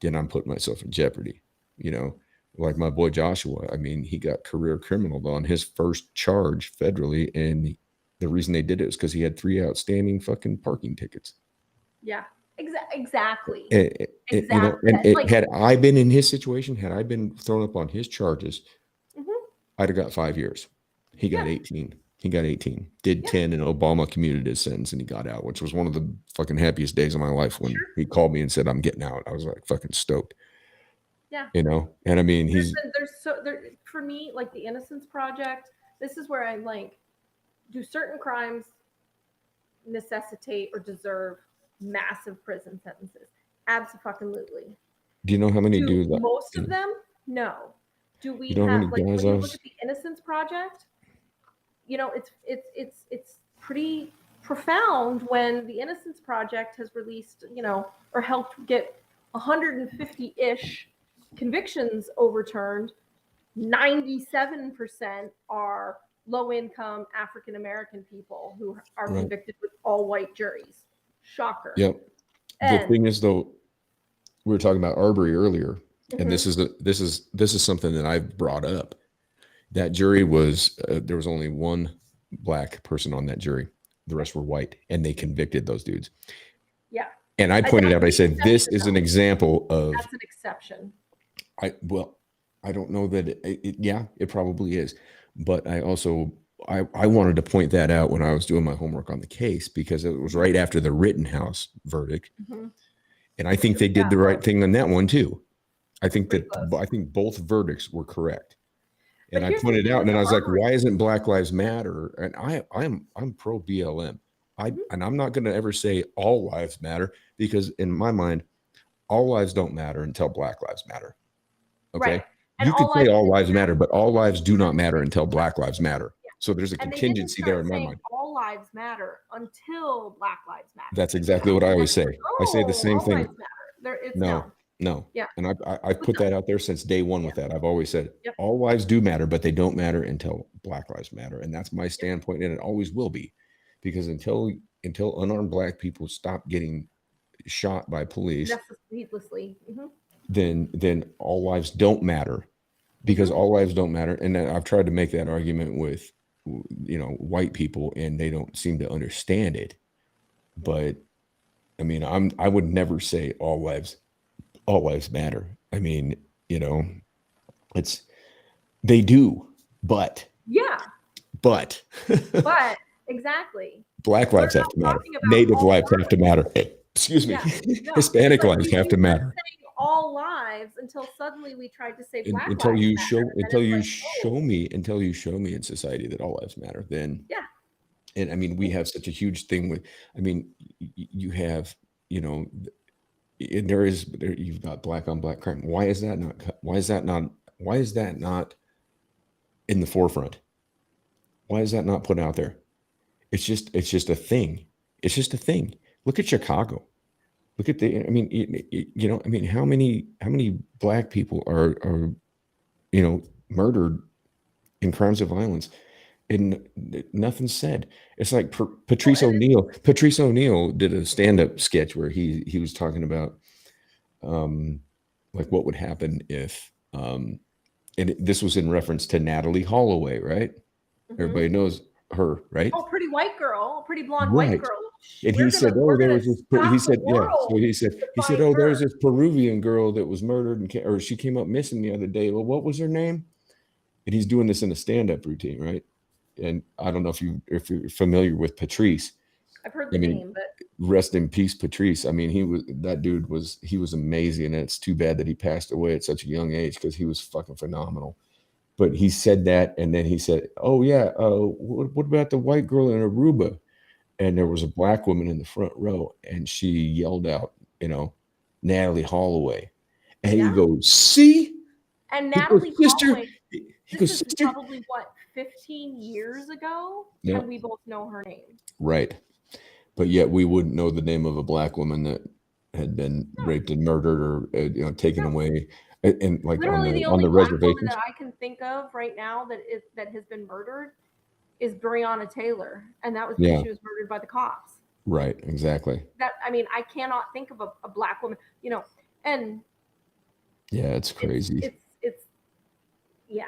then I'm putting myself in jeopardy. You know, like my boy Joshua. I mean, he got career criminal on his first charge federally, and the reason they did it is because he had 3 outstanding fucking parking tickets. Yeah. Exactly. You know, Exactly. and Like, had I been in his situation, had I been thrown up on his charges, mhm. I'd have got 5 years. He got Yeah. 18. He got 18. Did Yeah. 10, and Obama commuted his sentence, and he got out, which was one of the fucking happiest days of my life when Sure. he called me and said, I'm getting out. I was like fucking stoked, Yeah. you know? And I mean, There's for me, like the Innocence Project, this is where I'm like, do certain crimes necessitate or deserve massive prison sentences? Absolutely. do you know how many Do dudes, most of them? No. Do we you know how many have, like, guys when I you look was, at the Innocence Project, you know, it's pretty profound when the Innocence Project has released, you know, or helped get 150-ish convictions overturned. 97% are low income African American people who are right? convicted with all white juries. Shocker. Yep. The And thing is, though, we were talking about Arbery earlier, and mhm, this is something that I've brought up. That jury was there was only one black person on that jury. The rest were white, and they convicted those dudes. yeah, And I pointed that's out, I the said, this exception is an though. example of That's an exception. I don't know that yeah, it probably is, but I wanted to point that out when I was doing my homework on the case because it was right after the Rittenhouse verdict, Mhm. and I think they Yeah, did the it right was. thing on that one too. It was pretty close. I think both verdicts were correct. But And I here's the pointed thing out, with and then the I was like, Arbery. why isn't Black Lives Matter? And I'm pro BLM. Mhm. And I'm not going to ever say all lives matter because in my mind, all lives don't matter until Black Lives matter. Right. Okay. And You could all say lives all didn't lives matter, but all lives do not matter. matter until Black Lives matter. Yeah. So there's a And they didn't contingency there start in my saying mind. all lives matter until Black Lives Matter. That's exactly what I And always then, say. I say the oh, same all lives thing. matter. There, it's No, no. no. Yeah. And I've Which, put that out there since day one yeah. with that. I've always said Yep. all lives do matter, but they don't matter until Black Lives Matter. And that's my Yep. standpoint, and it always will be. Because until unarmed black people stop getting shot by police, Needlessly. Mm-hmm. then all lives don't matter. Because Mm-hmm. all lives don't matter. And then I've tried to make that argument with white people, and they don't seem to understand it. But I mean, I would never say all lives matter. I mean, it's they do, but Yeah. but But exactly. Black We're lives have not to matter. talking about Native all lives have to lives. matter. Excuse me. Yeah. No. Hispanic But lives have to we weren't matter. saying all lives until suddenly we tried to say Black Until Lives you Matter. And then it's like, oh, until you show me in society that all lives matter, then yeah. and I mean we have such a huge thing with I mean you have you've got black on black crime. Why is that not in the forefront? Why is that not put out there? It's just a thing. It's just a thing. Look at Chicago. Look at I mean, I mean, how many black people are murdered in crimes of violence? and nothing's said. It's like Patrice O'Neill. Patrice O'Neill did a stand-up sketch where he was talking about like what would happen if and this was in reference to Natalie Holloway, right? Everybody knows her, right? Oh, pretty white girl, pretty blonde white Right. girl. And he said, "Oh, there was this." He said, "Yeah." So he said, find "Oh, there's her. this Peruvian girl that was murdered and or she came up missing the other day. Well, what was her name?" And he's doing this in a stand-up routine, right? And I don't know if you're familiar with Patrice. I've heard the name, but rest in peace, Patrice. I mean, he was amazing, and it's too bad that he passed away at such a young age because he was fucking phenomenal. But he said that, and then he said, "Oh yeah, what about the white girl in Aruba?" And there was a black woman in the front row, and she yelled out, Natalie Holloway. And he goes, "See?" And Natalie Holloway, he goes, "Sister, probably what, 15 years ago?" Yeah. And we both know her name. Right. But yet we wouldn't know the name of a black woman that had been raped and murdered or taken away. And like literally the only black woman that I can think of right now that has been murdered is Breonna Taylor, and that was because she was murdered by the cops. Right, exactly. I cannot think of a black woman, and yeah, it's crazy. It's yeah.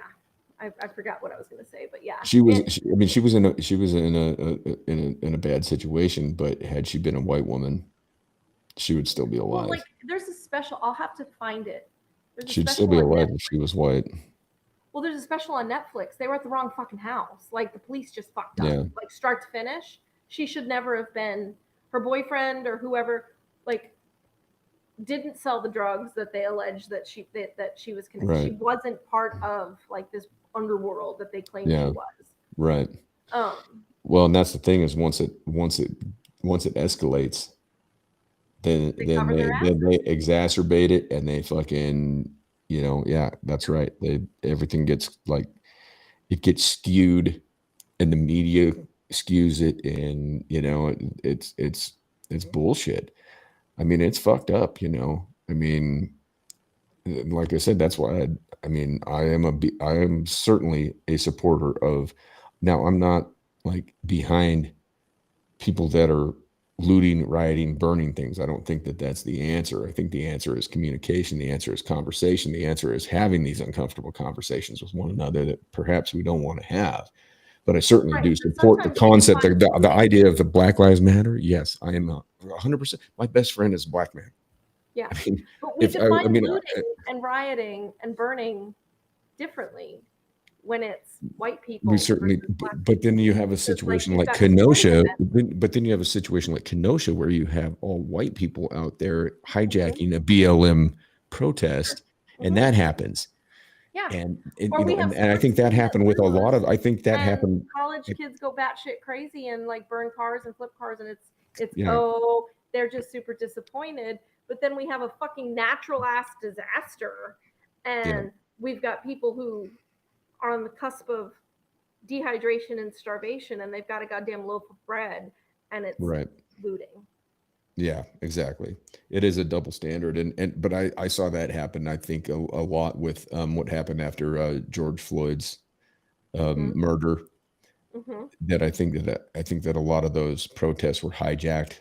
I forgot what I was going to say, but yeah. She was in a bad situation, but had she been a white woman, she would still be alive. Well, like there's a special. I'll have to find it. She'd still be alive if she was white. Well, there's a special on Netflix. They were at the wrong fucking house. Like the police just fucked up. Like start to finish. She should never have been. Her boyfriend or whoever, like, didn't sell the drugs that they alleged that she was connected. Right. She wasn't part of like this underworld that they claimed she was. Right. Well, and that's the thing is once it escalates, then they exacerbate it and they fucking that's right. Everything gets like it gets skewed and the media skews it and it's bullshit. I mean, it's fucked up, I mean, like I said, that's why I am certainly a supporter of. Now, I'm not like behind people that are looting, rioting, burning things. I don't think that that's the answer. I think the answer is communication. The answer is conversation. The answer is having these uncomfortable conversations with one another that perhaps we don't want to have. But I certainly do support the concept, the idea of the Black Lives Matter. Yes, I am 100%. My best friend is a black man. Yeah, but we define looting and rioting and burning differently when it's white people. We certainly, but then you have a situation like Kenosha. But then you have a situation like Kenosha where you have all white people out there hijacking a BLM protest, and that happens. Yeah, and I think that happened with a lot of. I think that happened. College kids go batshit crazy and like burn cars and flip cars, and it's they're just super disappointed. But then we have a fucking natural ass disaster, and we've got people who are on the cusp of dehydration and starvation, and they've got a goddamn loaf of bread, and it's looting. Yeah, exactly. It is a double standard, but I saw that happen. I think a lot with what happened after George Floyd's murder. That I think that a lot of those protests were hijacked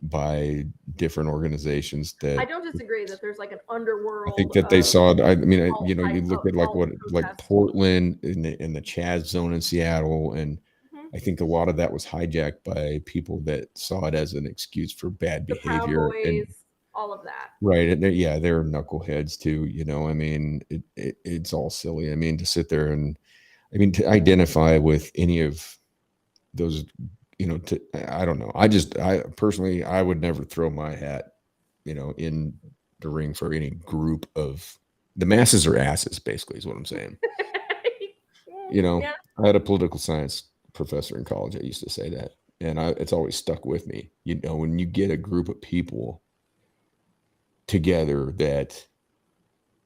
by different organizations. That I don't disagree that there's like an underworld. I think that they saw. I mean, you look at like Portland in the Chaz zone in Seattle, and I think a lot of that was hijacked by people that saw it as an excuse for bad behavior. Proud Boys, and all of that. Right. And they're knuckleheads too. I mean, it's all silly. I mean, to sit there and to identify with any of those, I don't know. I personally, I would never throw my hat, in the ring for any group of the masses are asses, basically, is what I'm saying. I had a political science professor in college. I used to say that, and it's always stuck with me. When you get a group of people together that,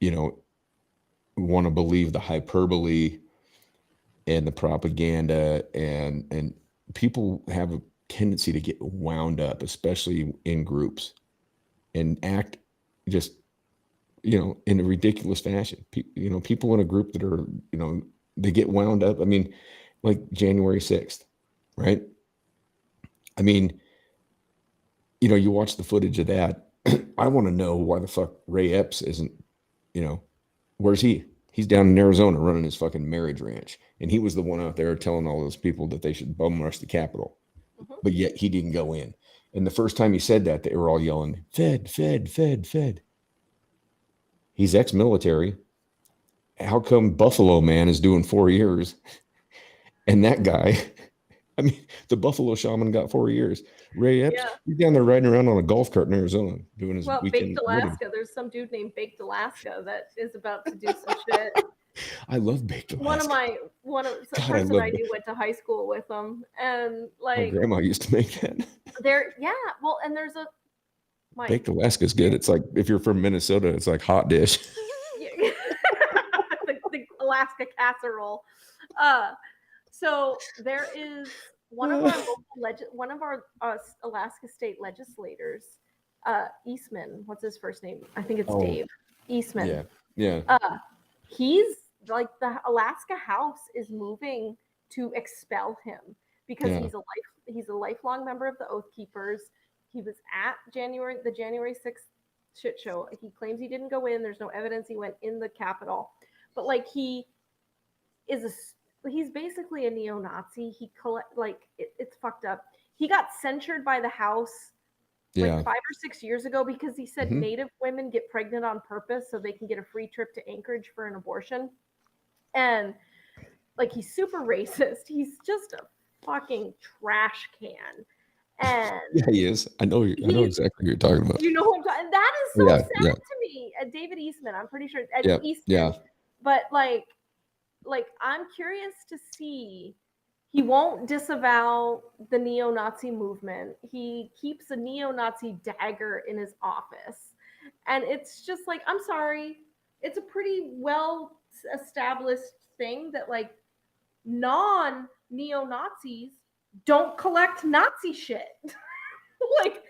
want to believe the hyperbole and the propaganda, and people have a tendency to get wound up, especially in groups, and act just, in a ridiculous fashion. People in a group that are, they get wound up. I mean, like January 6th, right? I mean, you know, you watch the footage of that. I want to know why the fuck Ray Epps isn't, you know, where's he? He's down in Arizona running his fucking marriage ranch. And he was the one out there telling all those people that they should bum rush the Capitol. But yet he didn't go in. And the first time he said that, they were all yelling, Fed, Fed, Fed, Fed. He's ex-military. How come Buffalo Man is doing 4 years? And that guy, I mean, the Buffalo Shaman got 4 years. Ray Epps, he's down there riding around on a golf cart in Arizona doing his weekend. Baked Alaska. There's some dude named Baked Alaska that is about to do some shit. I love Baked Alaska. Some person I knew went to high school with him, and like my grandma used to make that. And there's a Baked Alaska is good. It's like if you're from Minnesota, it's like hot dish. the Alaska casserole. So there is one of our Alaska state legislators, Eastman. What's his first name? I think it's Dave Eastman. Yeah. He's like, the Alaska House is moving to expel him because he's a lifelong member of the Oath Keepers. He was at the January 6th shit show. He claims he didn't go in. There's no evidence he went in the Capitol. But like, he's basically a neo-Nazi. It's fucked up. He got censured by the House like 5 or 6 years ago because he said Native women get pregnant on purpose so they can get a free trip to Anchorage for an abortion. And like, he's super racist. He's just a fucking trash can. And yeah, he is. I know exactly what you're talking about. You know who I'm talking. That is so sad to me. David Eastman, I'm pretty sure. Eastman. But like I'm curious to see. He won't disavow the neo-Nazi movement. He keeps a neo-Nazi dagger in his office. And it's just like, I'm sorry. It's a pretty well established thing that like non-neo-Nazis don't collect Nazi shit. Like,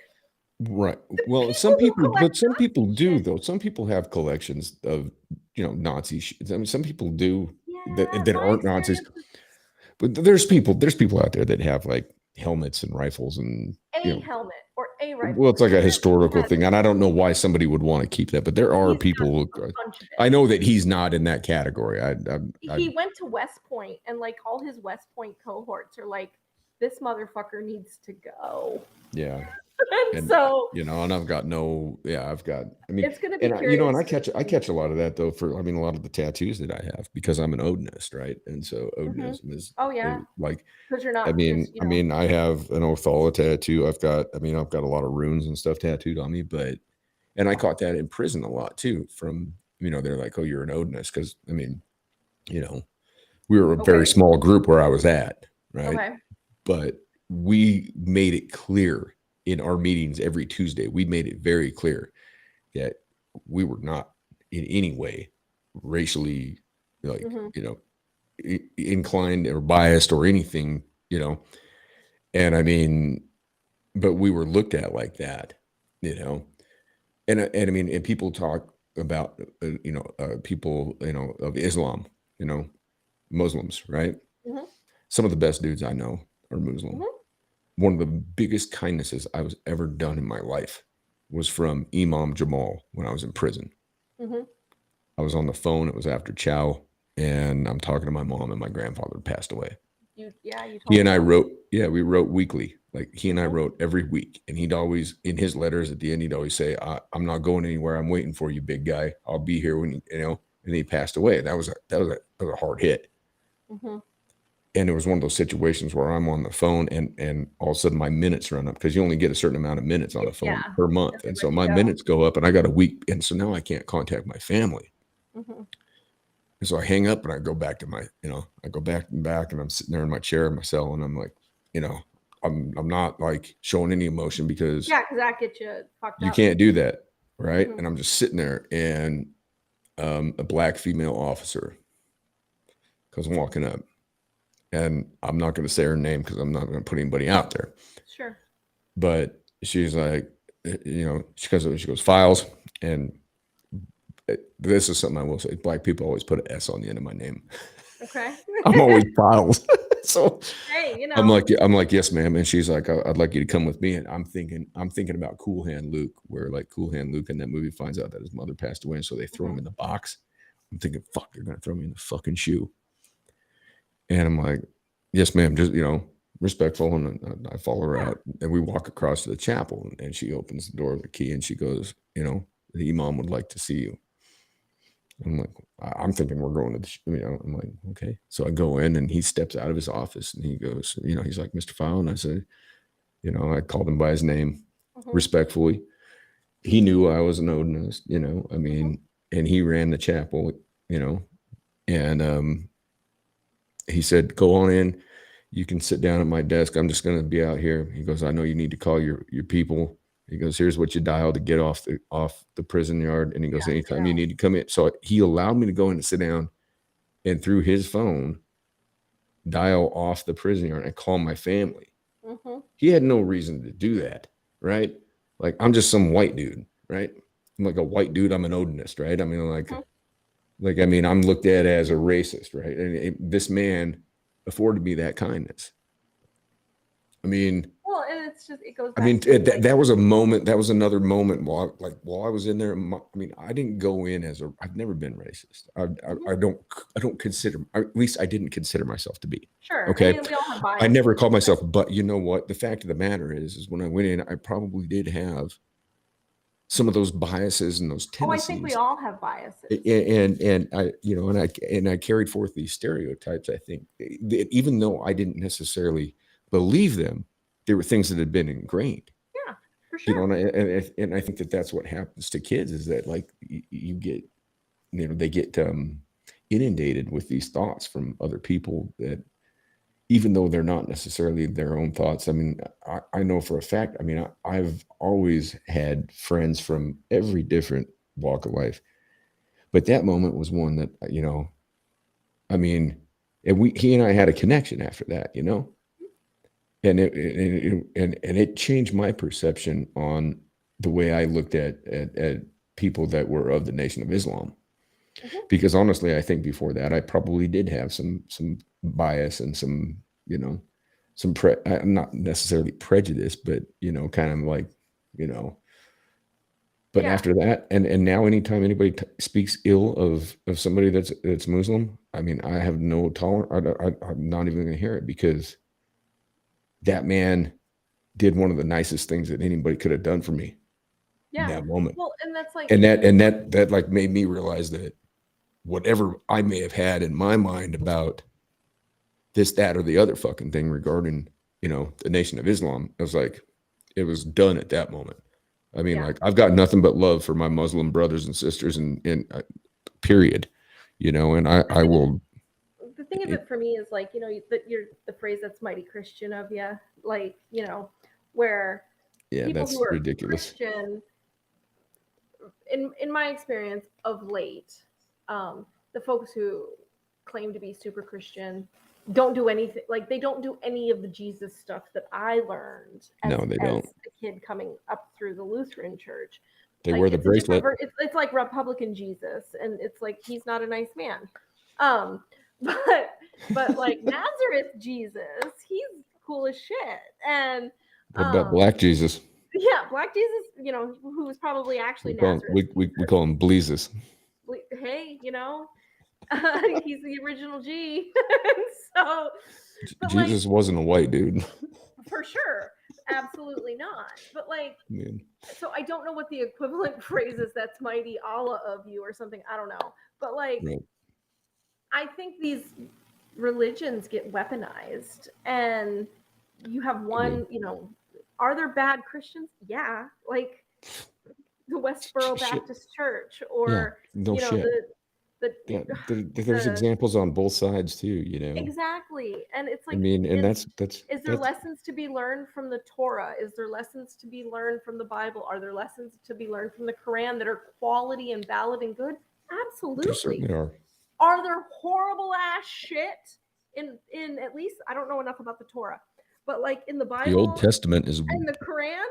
right. Well, some people do though. Some people have collections of, Nazi shit. I mean, some people do that aren't Nazis. But there's people out there that have like helmets and rifles and helmet or a rifle. Well, it's like a historical thing, and I don't know why somebody would want to keep that. But there are people. I know that he's not in that category. He went to West Point, and like all his West Point cohorts are like, this motherfucker needs to go. Yeah. And so, and I've got it's going to be curious. And I catch a lot of that though a lot of the tattoos that I have because I'm an Odinist, right? And so Odinism is like, because you're not, I have an Othala tattoo. I've got a lot of runes and stuff tattooed on me, and I caught that in prison a lot too from, they're like, oh, you're an Odinist. Cause we were a very small group where I was at. Right. Okay. But we made it clear in our meetings every Tuesday, we made it very clear that we were not in any way racially inclined or biased or anything, and but we were looked at like that, and people talk about, people, of Islam, Muslims, right? Mm-hmm. Some of the best dudes I know are Muslim. Mm-hmm. One of the biggest kindnesses I was ever done in my life was from Imam Jamal when I was in prison. Mm-hmm. I was on the phone. It was after chow, and I'm talking to my mom, and my grandfather passed away. You told he and I wrote, we wrote weekly. Like he and I wrote every week, and he'd always, in his letters at the end, he'd always say, "I'm not going anywhere. I'm waiting for you, big guy. I'll be here when And he passed away. And that was a hard hit. Mm-hmm. And it was one of those situations where I'm on the phone and all of a sudden my minutes run up because you only get a certain amount of minutes on the phone per month. And so my minutes go up and I got a week. And so now I can't contact my family. Mm-hmm. And so I hang up and I go back to my, I go back and I'm sitting there in my chair in my cell and I'm like, I'm not like showing any emotion because that gets you fucked up. You can't do that. Right. Mm-hmm. And I'm just sitting there and a black female officer comes walking up. And I'm not going to say her name because I'm not going to put anybody out there. Sure. But she's like, she goes, files. And this is something I will say. Black people always put an S on the end of my name. Okay. I'm always files. So Hey, you I'm know. like, yes, ma'am. And she's like, I'd like you to come with me. And I'm thinking about Cool Hand Luke, where like Cool Hand Luke in that movie finds out that his mother passed away. And so they throw him in the box. I'm thinking, fuck, they're going to throw me in the fucking shoe. And I'm like, yes, ma'am. Just, respectful. And I follow her out and we walk across to the chapel and she opens the door with the key and she goes, the imam would like to see you. I'm like, I'm thinking we're going to I'm like, okay. So I go in and he steps out of his office and he goes, he's like, Mr. File. And I said, I called him by his name respectfully. He knew I was an Odinist, and he ran the chapel, and he said, go on in. You can sit down at my desk. I'm just going to be out here. He goes, I know you need to call your people. He goes, here's what you dial to get off the prison yard. And he goes, anytime you need to come in. So he allowed me to go in and sit down and through his phone, dial off the prison yard and call my family. He had no reason to do that. Right. Like I'm just some white dude. Right. I'm like a white dude. I'm an Odinist. Right. I mean, I'm looked at as a racist. Right. And this man afforded me that kindness. I mean, well, and it's just, it goes back. I mean, that was a moment. That was another moment while I was in there. I mean, I didn't go in I've never been racist. I don't consider, at least I didn't consider myself to be. Sure. Okay. I mean, we all have biases. I never called myself, but you know what? The fact of the matter is when I went in, I probably did have some of those biases and those tendencies. I think we all have biases. And I carried forth these stereotypes. I think that even though I didn't necessarily believe them, there were things that had been ingrained. Yeah, for sure. And I think that that's what happens to kids is that like you get, they get inundated with these thoughts from other people that even though they're not necessarily their own thoughts. I mean, I know for a fact, I mean, I've always had friends from every different walk of life, but that moment was one that, I mean, and he and I had a connection after that, and it changed my perception on the way I looked at people that were of the Nation of Islam. Because honestly, I think before that, I probably did have some bias and some, not necessarily prejudice, but, kind of like, but after that, and now anytime anybody speaks ill of somebody that's Muslim, I mean, I have no tolerance. I'm not even going to hear it because that man did one of the nicest things that anybody could have done for me in that moment. Well, and that's like, and that like made me realize that whatever I may have had in my mind about this, that, or the other fucking thing regarding, the Nation of Islam, I was like, it was done at that moment. I mean, like I've got nothing but love for my Muslim brothers and sisters and period, and I will. The thing of it for me is like, you're the phrase that's mighty Christian of you, like, where people that's who are ridiculous. Christian, in my experience of late, the folks who claim to be super Christian don't do anything, like they don't do any of the Jesus stuff that I learned as a kid coming up through the Lutheran church. They wear the bracelet. It's like Republican Jesus, and it's like he's not a nice man. But like Nazareth Jesus, he's cool as shit. And what about Black Jesus? Yeah, Black Jesus, who was probably actually Nazareth. We call him Bleezus. Hey, he's the original G. So Jesus wasn't a white dude. For sure. Absolutely not. But so I don't know what the equivalent phrase is that's mighty Allah of you or something. I don't know. But I think these religions get weaponized and you have one, are there bad Christians? Yeah. Like the Westboro Baptist Church or, there's examples on both sides too, Exactly. And it's like, I mean, and is there lessons to be learned from the Torah? Is there lessons to be learned from the Bible? Are there lessons to be learned from the Quran that are quality and valid and good? Absolutely. There certainly are. Are there horrible ass shit in at least, I don't know enough about the Torah, but like in the Bible, the Old Testament is, and the Quran,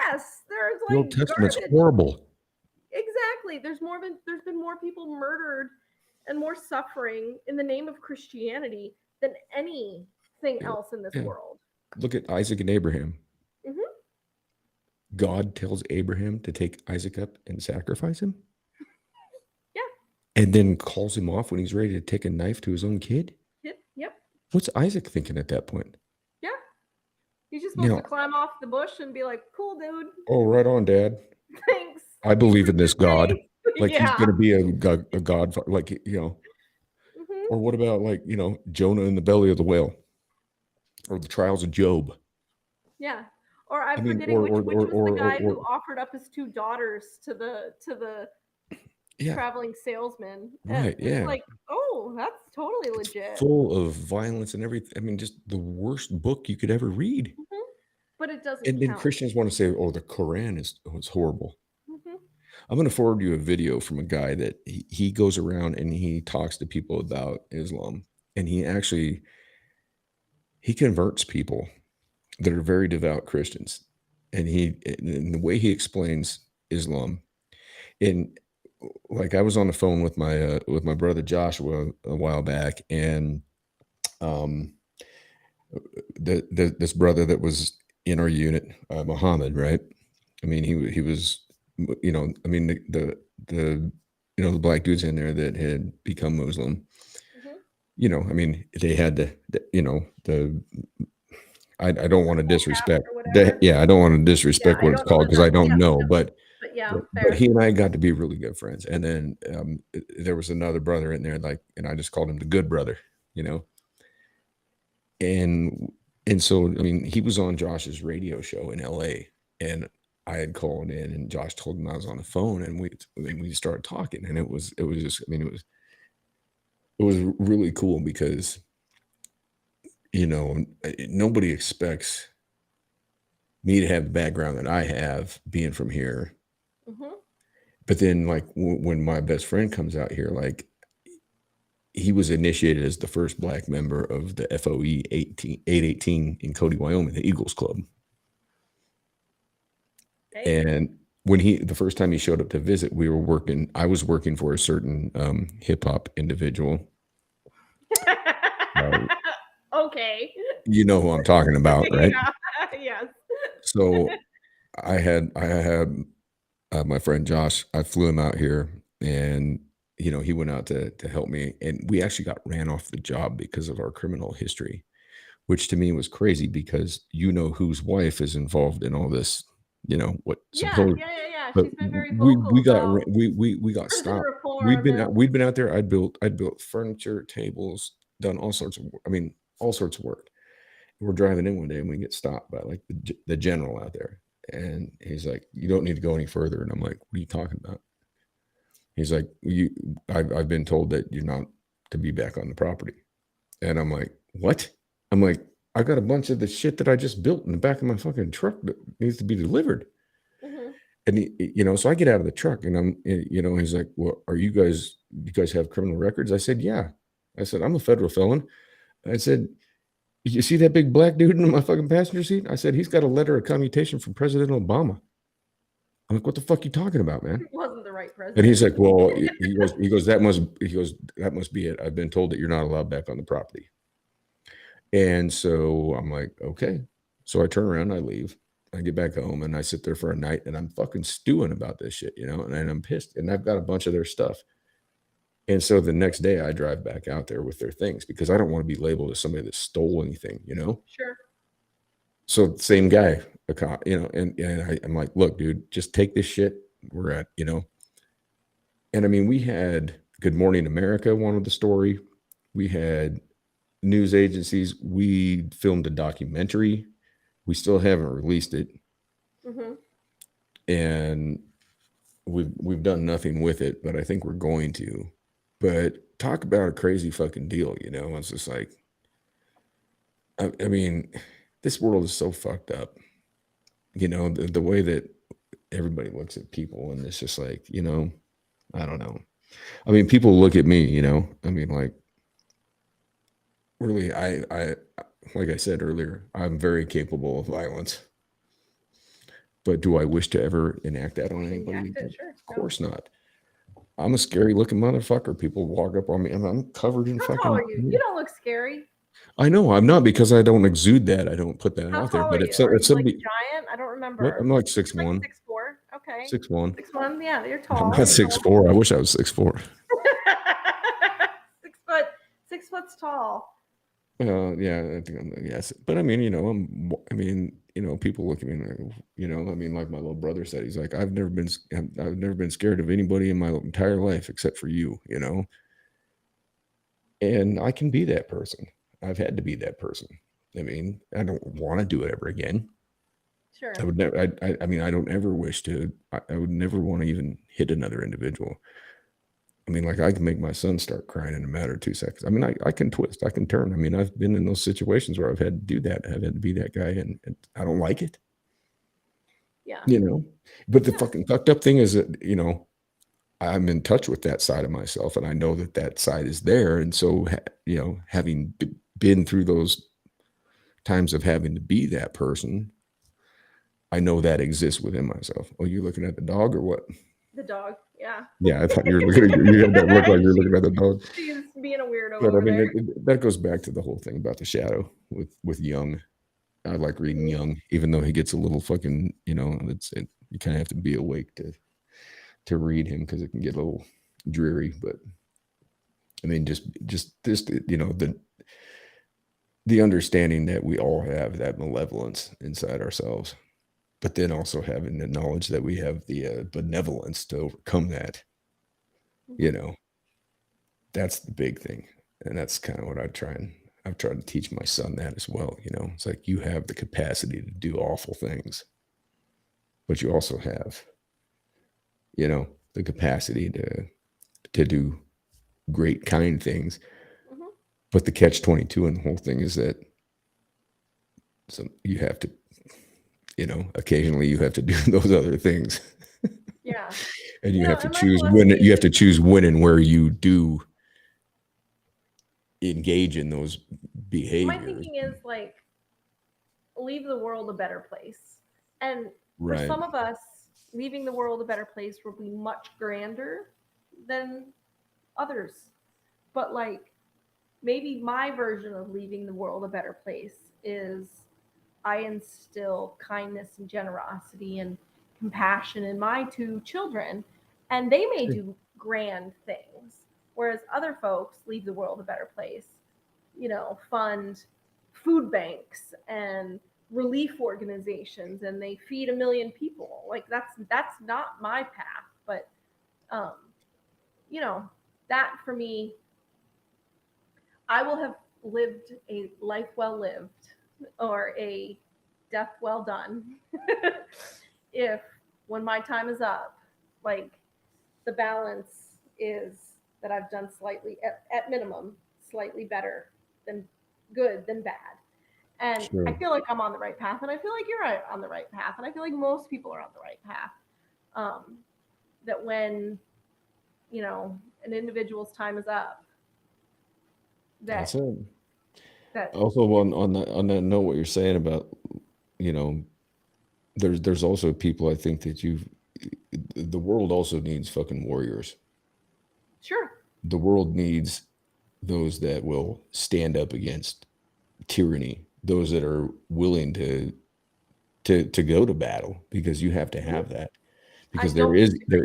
yes, there's like the Old Testament's garbage. Horrible. Exactly. There's been more people murdered and more suffering in the name of Christianity than anything else in this Yeah. world. Look at Isaac and Abraham. Hmm. God tells Abraham to take Isaac up and sacrifice him. Yeah. And then calls him off when he's ready to take a knife to his own kid. Yep. What's Isaac thinking at that point? Yeah. He's just supposed You to know, climb off the bush and be like, "Cool, dude. oh, right on, Dad. Thanks. I believe in this God. Thanks." Like he's Yeah. going to be a God, like, you know. Hmm. Or what about, like, you know, Jonah in the belly of the whale, or the trials of Job? Yeah. Or I'm I mean, forgetting which was the guy who offered up his 2 daughters to the yeah, traveling salesman. right, It's yeah. like, oh, that's totally It's legit. full of violence and everything. I mean, just the worst book you could ever read. Mhm. But it doesn't And then count. Christians want to say, "Oh, the Quran is horrible." Hmm. I'm going to forward you a video from a guy that he goes around and he talks to people about Islam, and he converts people that are very devout Christians, and the way he explains Islam. And like, I was on the phone with my brother Joshua a while back, and um this brother that was in our unit, Muhammad, right? I mean, he was, you know, I mean, the you know, the black dudes in there that had become Muslim, Hmm. you know, I mean, they had you know, I don't want to disrespect Or whatever. yeah, I don't want to disrespect I what it's don't know called the because I don't yeah, know, but yeah, but fair. he and I got to be really good friends. And then there was another brother in there, like, and I just called him the good brother, you know. And so, I mean, he was on Josh's radio show in LA, and I had called in, and Josh told him I was on the phone, and we started talking, and it was just, I mean, it was really cool because, you know, nobody expects me to have the background that I have being from here. Hmm. But then, like, when my best friend comes out here, like, he was initiated as the first black member of the FOE 818 in Cody, Wyoming, the Eagles Club. Hey. And when the first time he showed up to visit, I was working for a certain hip hop individual. Okay. You know who I'm talking about, right? Yeah. Yes. So I had my friend Josh. I flew him out here, and, you know, he went out to help me, and we actually got ran off the job because of our criminal history, which to me was crazy because, you know, whose wife is involved in all this, you know, what Yeah. supposed. Yeah. Yeah. Yeah. But She's been very we vocal about we got prison stopped. reform and We'd been out there. I'd built furniture, tables, done all sorts of, I mean, all sorts of work. We're driving in one day and we get stopped by, like, the general out there, and he's like, "You don't need to go any further." And I'm like, "What are you talking about?" He's like, I've been told that you're not to be back on the property." And I'm like, "What?" I'm like, "I got a bunch of the shit that I just built in the back of my fucking truck that needs to be delivered." Mhm. And you know, so I get out of the truck, and you know, he's like, "Well, you guys have criminal records?" I said, "Yeah." I said, "I'm a federal felon." I said, "You see that big black dude in my fucking passenger seat?" I said, "He's got a letter of commutation from President Obama." I'm like, "What the fuck you talking about, man?" It wasn't the right And he's president. like, "Well," that must be it. I've been told that you're not allowed back on the property." And so I'm like, "Okay." So I turn around, I leave, I get back home, and I sit there for a night, and I'm fucking stewing about this shit, you know, and I'm pissed, and I've got a bunch of their stuff. And so the next day I drive back out there with their things because I don't want to be labeled as somebody that stole anything, you know? Sure. So same guy, a cop, you know, and I'm like, "Look, dude, just take this shit. We're at, you know." And I mean, we had Good Morning America wanted the story. We had news agencies. We filmed a documentary. We still haven't released it, Hmm. and we've done nothing with it, but I think we're going to. But talk about a crazy fucking deal, you know? It's just like, I mean, this world is so fucked up, you know, the way that everybody looks at people, and it's just like, you know, I don't know. I mean, people look at me, you know, I mean, like, really, like I said earlier, I'm very capable of violence. But do I wish to ever enact that on anybody? Enact it, sure. Of course not. I'm a scary looking motherfucker. People walk up on me, and I'm covered in How fucking. tall are you? You don't look scary. I know I'm not, because I don't exude that. I don't put that How out there. tall But are if you? Are if you like somebody, giant? I don't what, I'm remember. like You're like 6'1", 6'4". Okay. 6'1". 6'1". Yeah, you're I'm tall. not You're tall. 6'4". I wish I was 6'4". 6 foot. 6 foot's tall. Yeah, I think yes. But I mean, people look at me and, I mean, like my little brother said, he's like, I've never been scared of anybody in my entire life except for you, and I can be that person. I've had to be that person. I mean, I don't want to do it ever again. Sure. I would never. I mean, I don't ever wish to. I would never want to even hit another individual. I mean, like, I can make my son start crying in a matter of 2 seconds. I mean, I can twist, I can turn. I mean, I've been in those situations where I've had to do that. I've had to be that guy, and I don't like it. Yeah. But the fucking fucked up thing is that I'm in touch with that side of myself, and I know that side is there. And so, having been through those times of having to be that person, I know that exists within myself. Oh, you looking at the dog or what? The dog. Yeah. Yeah, I thought you were looking. You had that look like you're looking at the dog. She's being a weirdo But I over mean, there. that goes back to the whole thing about the shadow with Young. I like reading Young, even though he gets a little fucking, you kind of have to be awake to read him, because it can get a little dreary. But I mean, just this, the understanding that we all have that malevolence inside ourselves, but then also having the knowledge that we have the benevolence to overcome that. That's the big thing, and that's kind of what I've tried to teach my son that as well. It's like, you have the capacity to do awful things, but you also have, the capacity to do great, kind things. Mhm. But the catch-22 in the whole thing is that you have to, occasionally you have to do those other things. Yeah. And you have to and my choose when philosophy and where you do engage in those behaviors. My thinking is, like, leave the world a better place. And for Right. some of us, leaving the world a better place will be much grander than others. But, like, maybe my version of leaving the world a better place is I instill kindness and generosity and compassion in my two children, and they may do grand things, whereas other folks leave the world a better place, fund food banks and relief organizations, and they feed 1 million people. Like, that's not my path, but um, that for me, I will have lived a life well lived, or a death well done, if when my time is up, like, the balance is that I've done slightly, at minimum, slightly better than good than bad. And Sure. I feel like I'm on the right path, and I feel like you're on the right path, and I feel like most people are on the right path. That when, an individual's time is up, That's it. that Also, on that note, what you're saying about, there's also people, I think, that the world also needs fucking warriors. sure. The world needs those that will stand up against tyranny, those that are willing to go to battle, because you have to have that, because there don't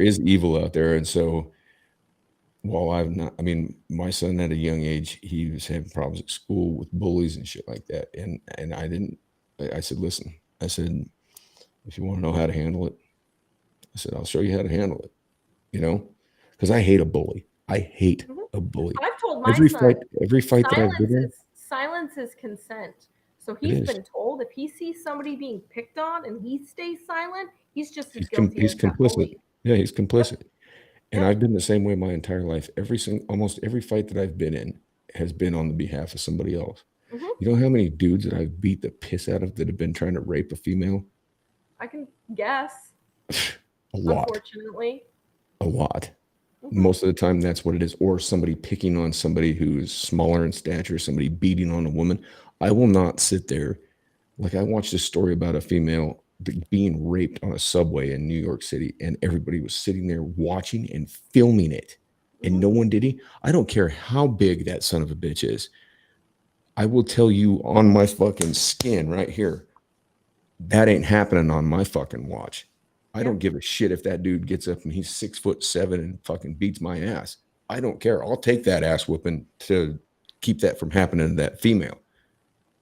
is evil out there. And so, while I mean, my son at a young age, he was having problems at school with bullies and shit like that. And I said, listen, I said, if you want to know how to handle it, I said, I'll show you how to handle it, because I hate a bully. I hate a bully. I've told my Every son, fight that I've been in, silence is consent. So it he's is. been told, if he sees somebody being picked on and he stays silent, he's just as He's guilty as that complicit. bully. Yeah, he's complicit. And Yep. I've been the same way my entire life. Almost every fight that I've been in has been on the behalf of somebody else. Mhm. You know how many dudes that I've beat the piss out of that have been trying to rape a female? I can guess. A lot. Unfortunately. A lot. Mhm. Most of the time, that's what it is. Or somebody picking on somebody who's smaller in stature, somebody beating on a woman. I will not sit there. Like, I watched a story about a female being raped on a subway in New York City, and everybody was sitting there watching and filming it, and Mhm. no one did it. I don't care how big that son of a bitch is. I will tell you on my fucking skin right here, that ain't happening on my fucking watch. I Yeah. don't give a shit if that dude gets up and he's 6'7" and fucking beats my ass. I don't care. I'll take that ass whooping to keep that from happening to that female.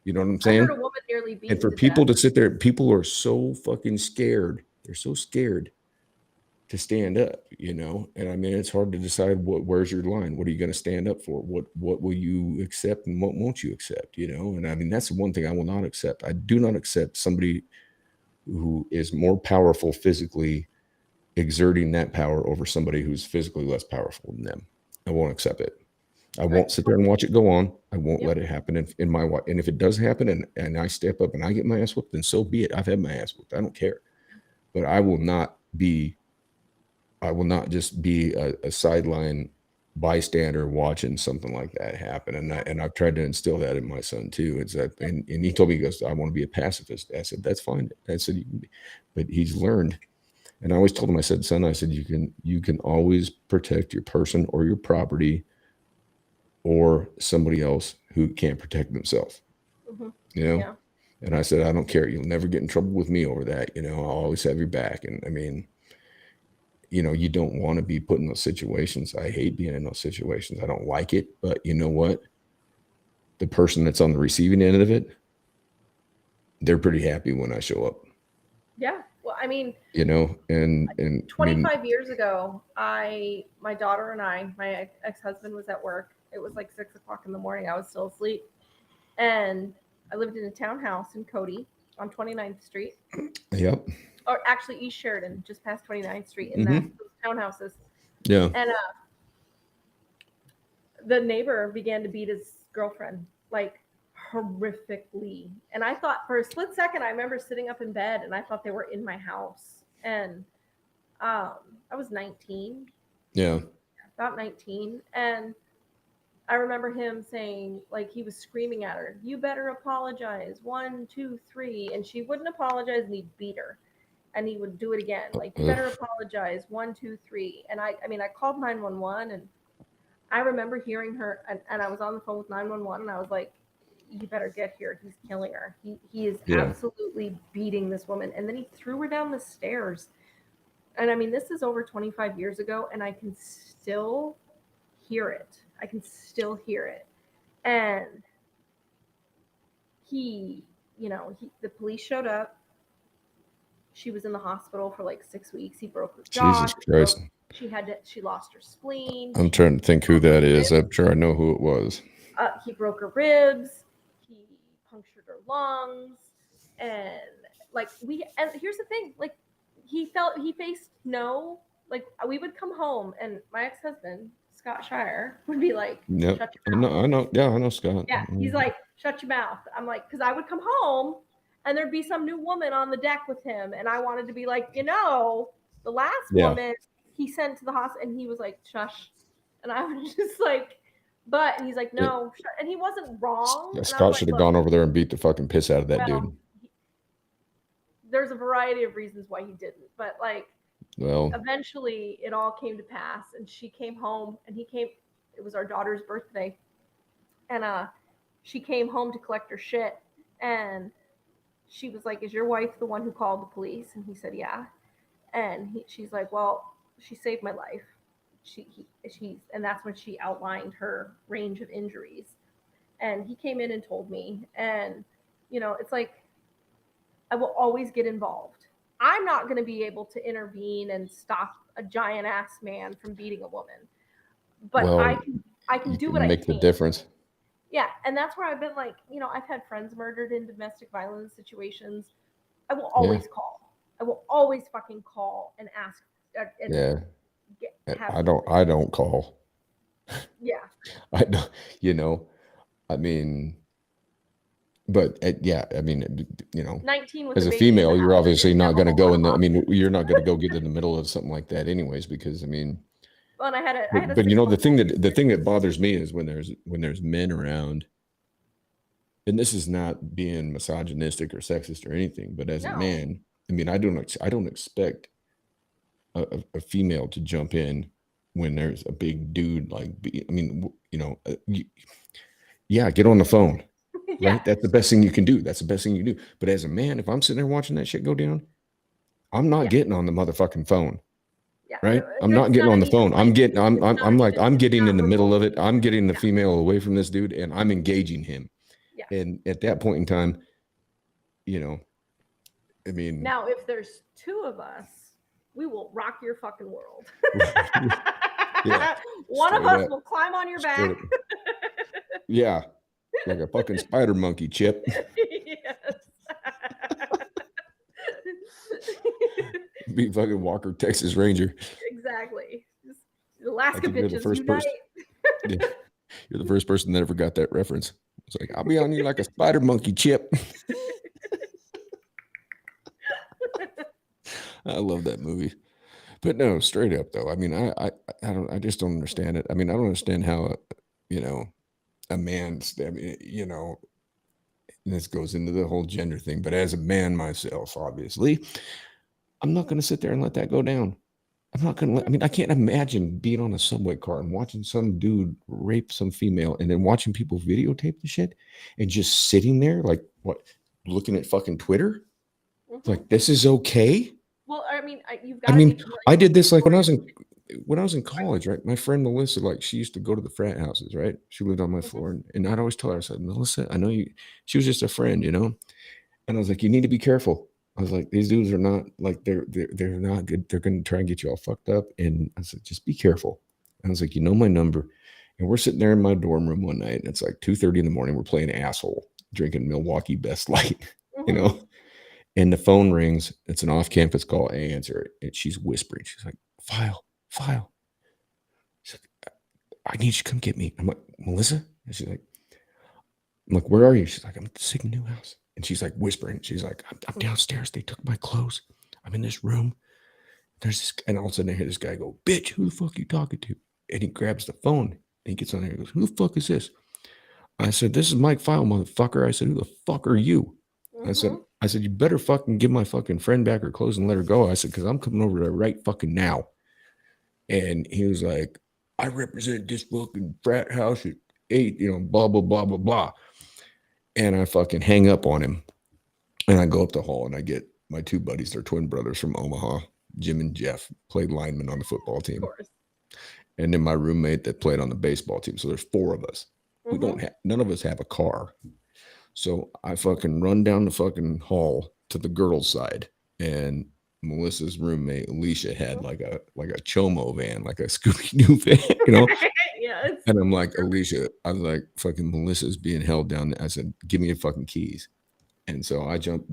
You know what I'm I heard saying? a woman nearly And beaten for to death. people to sit there, people are so fucking scared. They're so scared to stand up, you know. And I mean, it's hard to decide where's your line. What are you going to stand up for? What will you accept and what won't you accept? You know. And I mean, that's the one thing I will not accept. I do not accept somebody who is more powerful physically exerting that power over somebody who's physically less powerful than them. I won't accept it. I won't sit there and watch it go on. I won't let it happen in my watch. And if it does happen and I step up and I get my ass whooped, then so be it. I've had my ass whooped. I don't care. But I will not just be a sideline bystander watching something like that happen. And I've tried to instill that in my son too. It's that, and he told me, he goes, I want to be a pacifist. I said, that's fine. I said, you can be, but he's learned. And I always told him, I said, son, I said, you can always protect your person or your property or somebody else who can't protect themselves, you know? Yeah. And I said, I don't care. You'll never get in trouble with me over that. You know, I'll always have your back. And I mean, you know, you don't want to be put in those situations. I hate being in those situations. I don't like it. But you know what? The person that's on the receiving end of it, they're pretty happy when I show up. Yeah. Well, I mean, You know, and I mean, 25 years ago, my daughter and I, my ex-husband was at work. It was like 6:00 in the morning. I was still asleep. And I lived in a townhouse in Cody on 29th Street. Yep. Or actually East Sheridan, just past 29th Street in those townhouses. Yeah. And the neighbor began to beat his girlfriend, like horrifically. And I thought for a split second, I remember sitting up in bed and I thought they were in my house. And I was 19. Yeah. About 19. And I remember him saying, like, he was screaming at her, you better apologize. 1, 2, 3. And she wouldn't apologize and he'd beat her. And he would do it again. Like, you better apologize. 1, 2, 3. And I mean, I called 911 and I remember hearing her and I was on the phone with 911 and I was like, you better get here. He's killing her. He is absolutely beating this woman. And then he threw her down the stairs. And I mean, this is over 25 years ago and I can still hear it. I can still hear it. And he, you know, the police showed up. She was in the hospital for like 6 weeks. He broke her jaw. Jesus Christ. She lost her spleen. I'm trying to think who that is. I'm sure I know who it was. He broke her ribs. He punctured her lungs. And like and here's the thing, like he faced no, like we would come home and my ex-husband, Scott Shire, would be like, Yep. shut your mouth. I know. Yeah, I know Scott. Yeah. He's like, shut your mouth. I'm like, because I would come home and there'd be some new woman on the deck with him. And I wanted to be like, you know, the last woman he sent to the hospital and he was like, shush. And I was just like, but and he's like, no. And he wasn't wrong. Yeah, Scott should have gone over there and beat the fucking piss out of that dude. There's a variety of reasons why he didn't. But like, well, eventually it all came to pass. And she came home and it was our daughter's birthday. And she came home to collect her shit. And she was like, is your wife the one who called the police? And he said, yeah. And she's like, well, she saved my life. And that's when she outlined her range of injuries. And he came in and told me. And, you know, it's like, I will always get involved. I'm not going to be able to intervene and stop a giant ass man from beating a woman. But I can do what I can. Make the difference. Yeah, and that's where I've been like, you know, I've had friends murdered in domestic violence situations. I will always call. I will always fucking call and ask. I don't call. Yeah. I don't, you know, I mean, but yeah, I mean, you know, 19 with as a female, you're obviously not going to go in the, I mean, you're not going to go get in the middle of something like that anyways, because I mean, well, and I had a but you know, the thing that bothers me is when there's men around, and this is not being misogynistic or sexist or anything, but as a man, I mean, I don't expect a female to jump in when there's a big dude like, I mean, you know, yeah, get on the phone. right? That's the best thing you can do. That's the best thing you do. But as a man, if I'm sitting there watching that shit go down, I'm not getting on the motherfucking phone. Yeah. Right? I'm not getting on the phone. I'm getting I'm getting in the middle of it. I'm getting the female away from this dude and I'm engaging him. Yeah. And at that point in time, you know, I mean, now if there's two of us, we will rock your fucking world. Yeah, one of straight us up. will climb on your Straight back. up. Yeah, like a fucking spider monkey, Chip. Yes. Be fucking Walker, Texas Ranger. Exactly. Just Alaska I think you're the bitches first unite. Yeah. You're the first person that ever got that reference. It's like, I'll be on you like a spider monkey, Chip. I love that movie. But no, straight up though. I mean, I just don't understand it. I mean, I don't understand how, you know, a man's, I mean, you know, and this goes into the whole gender thing, but as a man myself, obviously, I'm not going to sit there and let that go down. I'm not going to, I mean, I can't imagine being on a subway car and watching some dude rape some female and then watching people videotape the shit and just sitting there, like, what, looking at fucking Twitter? It's like, this is okay? Well, I mean, you've got I mean, I did this like when I was in in college, right? My friend Melissa, like, she used to go to the frat houses, right? She lived on my floor, and I'd always tell her, I said, Melissa, I know you. She was just a friend, you know. And I was like, you need to be careful. I was like, these dudes are not like they're not good. They're going to try and get you all fucked up. And I said, just be careful. And I was like, you know my number. And we're sitting there in my dorm room one night, and it's like 2:30 in the morning. We're playing asshole, drinking Milwaukee Best Light, you know. And the phone rings. It's an off-campus call. I answer it. And she's whispering. She's like, File. She's like, I need you to come get me. I'm like, Melissa? And she's like, I'm like, where are you? She's like, I'm at the Sig New House. And she's like whispering. She's like, I'm downstairs. They took my clothes. I'm in this room. There's this, and all of a sudden I hear this guy go, bitch, who the fuck are you talking to? And he grabs the phone and he gets on there and goes, who the fuck is this? I said, this is Mike File, motherfucker. I said, who the fuck are you? I said, you better fucking give my fucking friend back her clothes and let her go. I said, because I'm coming over there right fucking now. And he was like, I represent this fucking frat house at 8, you know, blah, blah, blah, blah, blah. And I fucking hang up on him. And I go up the hall and I get my two buddies, they're twin brothers from Omaha, Jim and Jeff, played linemen on the football team. And then my roommate that played on the baseball team. So there's 4 of us. We don't have, none of us have a car. So I fucking run down the fucking hall to the girls' side, and Melissa's roommate Alicia had like a Chomo van, like a Scooby-Doo van, you know. Yes. And I'm like, Alicia, I was like, fucking Melissa's being held down. I said, give me your fucking keys. And so I jump,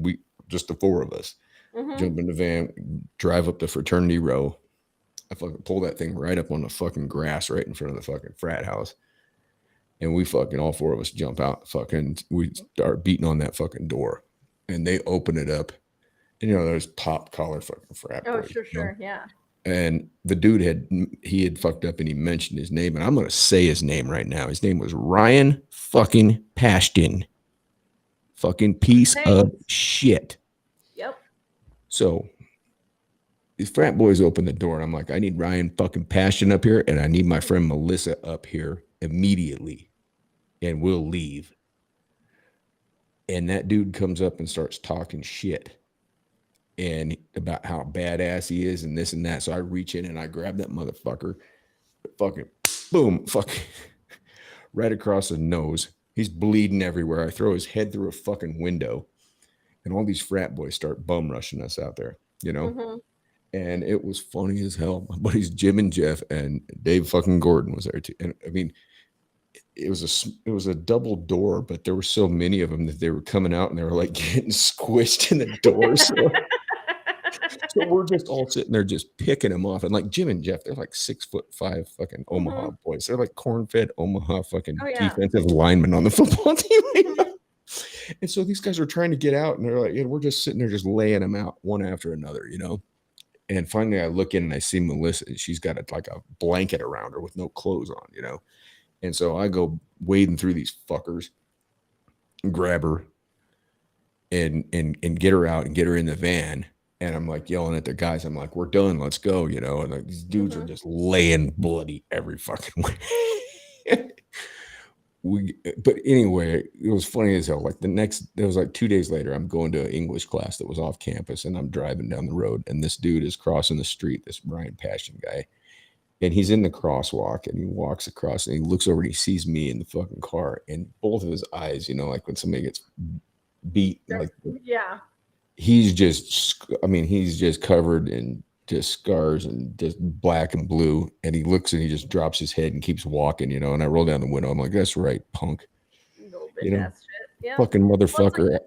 just the 4 of us, jump in the van, drive up the fraternity row. I fucking pull that thing right up on the fucking grass right in front of the fucking frat house. And we fucking, all 4 of us jump out, fucking, we start beating on that fucking door. And they open it up. And, you know, there's top collar fucking frat boys. Oh, sure, yeah. And the dude had fucked up and he mentioned his name. And I'm going to say his name right now. His name was Ryan fucking Pashton. Fucking piece of shit. Yep. So these frat boys open the door. And I'm like, I need Ryan fucking Pashton up here. And I need my friend Melissa up here immediately. And we'll leave. And that dude comes up and starts talking shit and about how badass he is and this and that. So I reach in and I grab that motherfucker, fucking boom, fucking right across the nose. He's bleeding everywhere. I throw his head through a fucking window, and all these frat boys start bum rushing us out there, you know? And it was funny as hell. My buddies Jim and Jeff and Dave fucking Gordon was there too. And I mean, it was a double door, but there were so many of them that they were coming out and they were like getting squished in the doors. So we're just all sitting there just picking them off. And like Jim and Jeff, they're like 6'5" fucking Omaha boys. They're like corn-fed Omaha fucking defensive linemen on the football team. And so these guys are trying to get out, and they're like, we're just sitting there just laying them out one after another, you know? And finally I look in and I see Melissa, and she's got like a blanket around her with no clothes on, you know? And so I go wading through these fuckers, grab her, and get her out and get her in the van. And I'm like yelling at the guys. I'm like, we're done. Let's go, you know? And like these dudes are just laying bloody every fucking way. but anyway, it was funny as hell. Like it was like 2 days later, I'm going to an English class that was off campus, and I'm driving down the road, and this dude is crossing the street, this Brian Passion guy, and he's in the crosswalk, and he walks across, and he looks over, and he sees me in the fucking car, and both of his eyes, like when somebody gets beat, like Yeah. he's just covered in just scars and just black and blue. And he looks and he just drops his head and keeps walking, and I roll down the window. I'm like, that's right, punk. Little bitch ass shit. Yeah. Fucking motherfucker.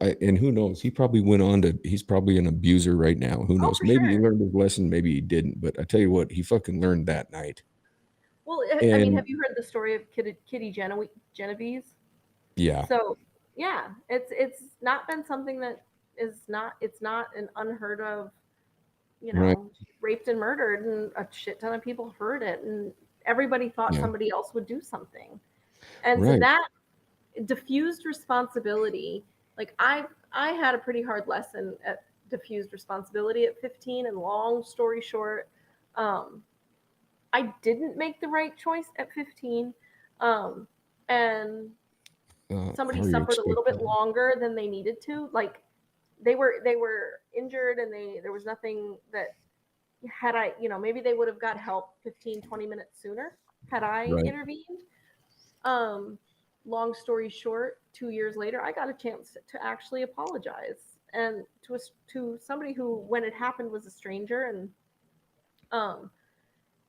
Like, And who knows? He's probably an abuser right now. Who knows? Maybe he learned his lesson, maybe he didn't. But I tell you what, he fucking learned that night. Well, I mean, have you heard the story of Kitty Genovese? Yeah. So, yeah, it's not been something that it's not an unheard of, Right. raped and murdered, and a shit ton of people heard it, and everybody thought Yeah. somebody else would do something. And Right. so that diffused responsibility, like I had a pretty hard lesson at diffused responsibility at 15, and long story short, I didn't make the right choice at 15, and somebody how are you suffered a little bit expecting- longer than they needed to. Like they were injured, and there was nothing that, had I, maybe they would have got help 15, 20 minutes sooner had I Right. intervened. Long story short, 2 years later, I got a chance to actually apologize, and to somebody who, when it happened, was a stranger, and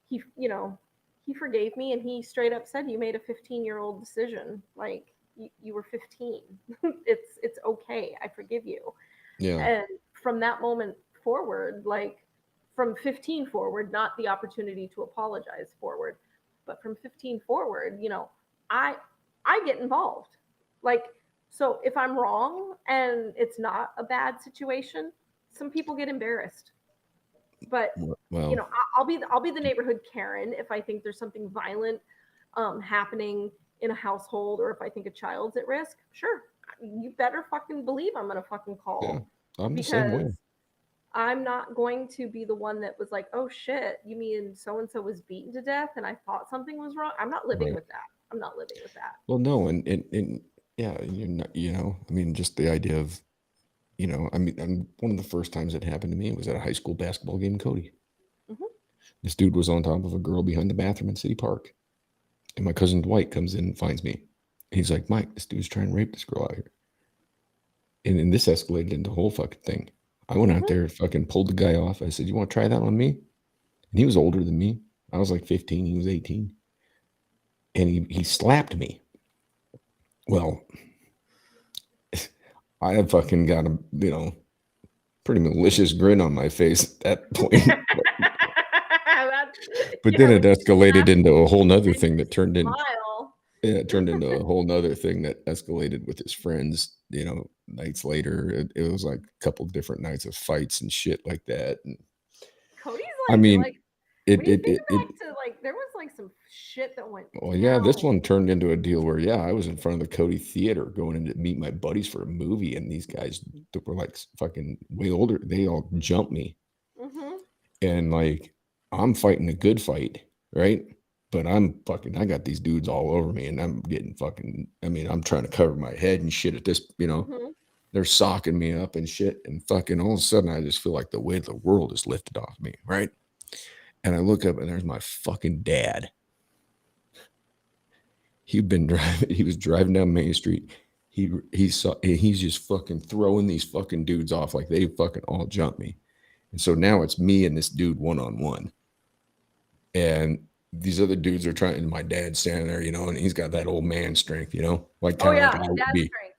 he forgave me, and he straight up said, "You made a 15-year-old decision. Like you were 15. It's okay. I forgive you." Yeah. And from that moment forward, like from 15 forward, not the opportunity to apologize forward, but from 15 forward, I get involved. Like, so if I'm wrong and it's not a bad situation, some people get embarrassed. But Well, I'll be the neighborhood Karen if I think there's something violent happening in a household, or if I think a child's at risk. Sure, you better fucking believe I'm gonna fucking call, yeah, I'm the same way. because I'm not going to be the one that was like, "Oh shit, you mean so and so was beaten to death and I thought something was wrong?" I'm not living Right. with that. I'm not living with that. Well, no, and yeah, you're not, I mean, just the idea of, I mean, one of the first times it happened to me was at a high school basketball game in Cody. Mhm. This dude was on top of a girl behind the bathroom in City Park. And my cousin Dwight comes in and finds me. He's like, Mike, this dude's trying to rape this girl out here. And then this escalated into the whole fucking thing. I went out there, fucking pulled the guy off. I said, "You want to try that on me?" And he was older than me. I was like 15. He was 18. And he slapped me. Well, I had fucking got a, pretty malicious grin on my face at that point. But then it escalated into a whole nother thing that turned into a whole nother thing that escalated with his friends, nights later. It was like a couple different nights of fights and shit like that. And Cody's I mean, when you think back to, like, there was like some shit that went well, yeah, this down. one turned into a deal where, I was in front of the Cody Theater going in to meet my buddies for a movie, and these guys that were like fucking way older, they all jumped me. And like, I'm fighting a good fight, right? But I got these dudes all over me, and I'm getting fucking, I mean, I'm trying to cover my head and shit at this, they're socking me up and shit. And fucking all of a sudden, I just feel like the weight of the world is lifted off me, right? And I look up, and there's my fucking dad. He was driving down Main Street. He's just fucking throwing these fucking dudes off like they fucking all jumped me. And so now it's me and this dude one-on-one. And these other dudes are trying, and my dad's standing there, and he's got that old man strength, like kind of like I would be. Strength.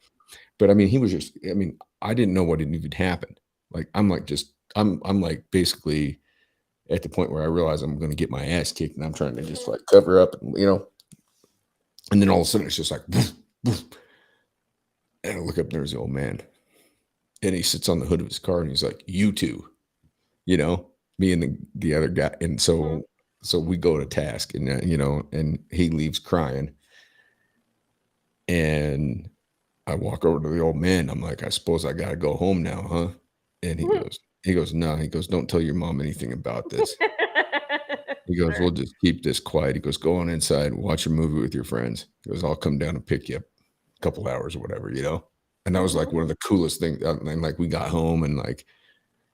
But I mean, I didn't know what needed to happen. Like, I'm like basically at the point where I realize I'm going to get my ass kicked, and I'm trying to just like cover up, and and then all of a sudden it's just like, woof, woof. And I look up, and there's the old man, and he sits on the hood of his car, and he's like, "You two," me and the other guy. And so we go to task, and and he leaves crying, and I walk over to the old man. I'm like, "I suppose I got to go home now, huh?" And he goes, "No." He goes, "Don't tell your mom anything about this." He goes, All we'll right. just keep this quiet. He goes, go on inside, watch a movie with your friends. He goes, I'll come down and pick you up a couple hours or whatever, you know? And that was like one of the coolest things. And like we got home and like,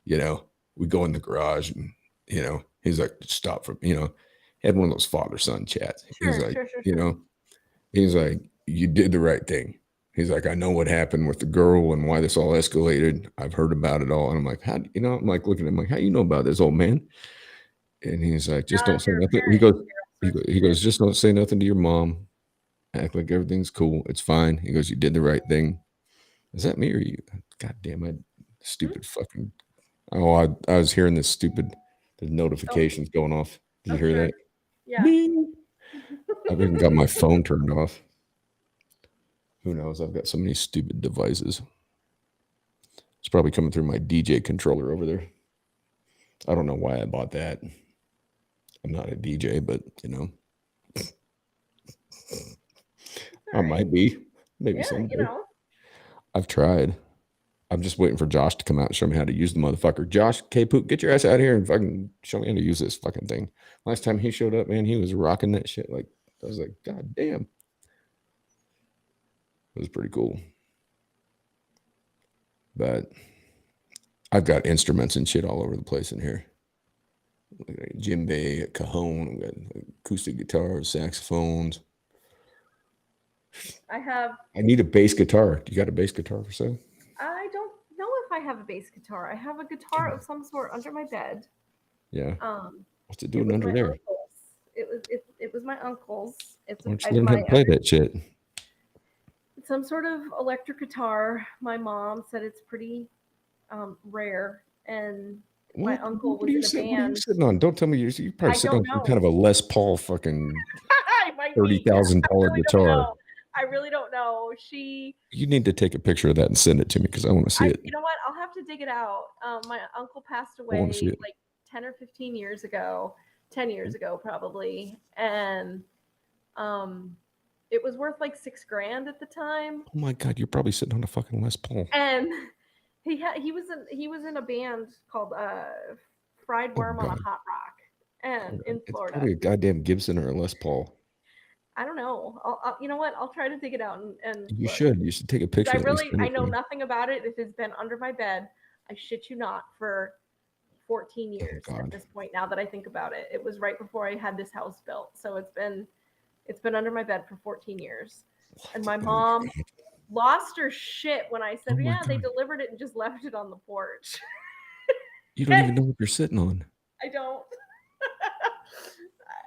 you know, we go in the garage and, you know, he's like, stop for, you know, he had one of those father-son chats. He's Sure, like, sure, sure, you sure. know, he's like, you did the right thing. He's like, I know what happened with the girl and why this all escalated. I've heard about it all. And I'm like, how, you know, I'm like looking at him like, how you know about this, old man? And he's like, just Now, don't if say you're a nothing. parent, you hear all sorts of He goes, shit. just don't say nothing to your mom. Act like everything's cool. It's fine. He goes, you did the right thing. Is that me or you? God damn it. Stupid fucking. Oh, I was hearing this stupid the notifications going off. Did you Oh, hear sure. that? Yeah. Bing. I've even got my phone turned off. Who knows? I've got so many stupid devices. It's probably coming through my DJ controller over there. I don't know why I bought that. I'm not a DJ, but you know, I might be. Maybe Yeah, someday. you know. I've tried. I'm just waiting for Josh to come out and show me how to use the motherfucker. Josh, K-Poop, get your ass out here and fucking show me how to use this fucking thing. Last time he showed up, man, he was rocking that shit. Like, I was like, God damn. It was pretty cool. But I've got instruments and shit all over the place in here. Like djembe, cajon, we got acoustic guitars, saxophones. I need a bass guitar. Do you got a bass guitar for sale? don't know if I have a bass guitar. I have a guitar of some sort under my bed. Yeah. What's it doing was under my there? uncle's. It was my uncle's. It's Why don't you learn how to play that shit? It's some sort of electric guitar. My mom said it's pretty rare, and my uncle was in a What are you band. sitting on? Don't tell me you're probably I sitting don't on some know. kind of a Les Paul fucking I might be. $30,000 I really don't guitar. know. I really don't know. You need to take a picture of that and send it to me because I want to see it. You know what? I'll have to dig it out. My uncle passed I wanna see away it. like 10 or 15 years ago, 10 years ago probably, and it was worth like $6,000 at the time. Oh my God, you're probably sitting on a fucking Les Paul. And he was in a band called Fried Worm on a Hot Rock, and in It's Florida. probably a goddamn Gibson or a Les Paul. I don't know. You know what? I'll try to dig it out and You look. should. You should take a picture. I know nothing about it. It has been under my bed. I shit you not, for 14 years at this point. Now that I think about it, it was right before I had this house built, so it's been under my bed for 14 years. And my mom lost her shit when I said, "Yeah, they delivered it and just left it on the porch." You don't even know what you're sitting on. I don't.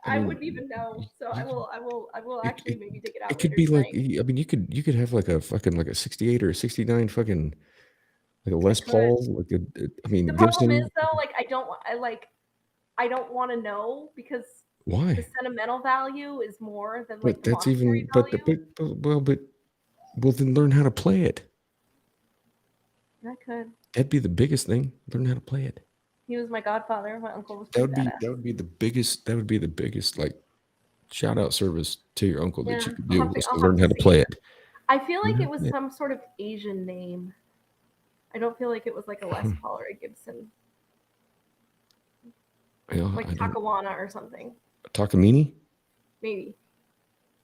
I wouldn't even know. So I will actually maybe dig it out. It could be like, I mean, you could have like a fucking like a 68 or a 69 fucking like a Les Paul. Like I mean, the Gibson. problem is though, like I don't want to know, because why the sentimental value is more than but like the that's monetary even but value. well then learn how to play it. I could. That'd be the biggest thing. Learn how to play it. He was my godfather. My uncle was. That would be the biggest like shout out service to your uncle that you could do was to learn how to play it. I feel like it was some sort of Asian name. I don't feel like it was like a Les Paul or a Gibson. Like Takawana or something. Takamine? Maybe.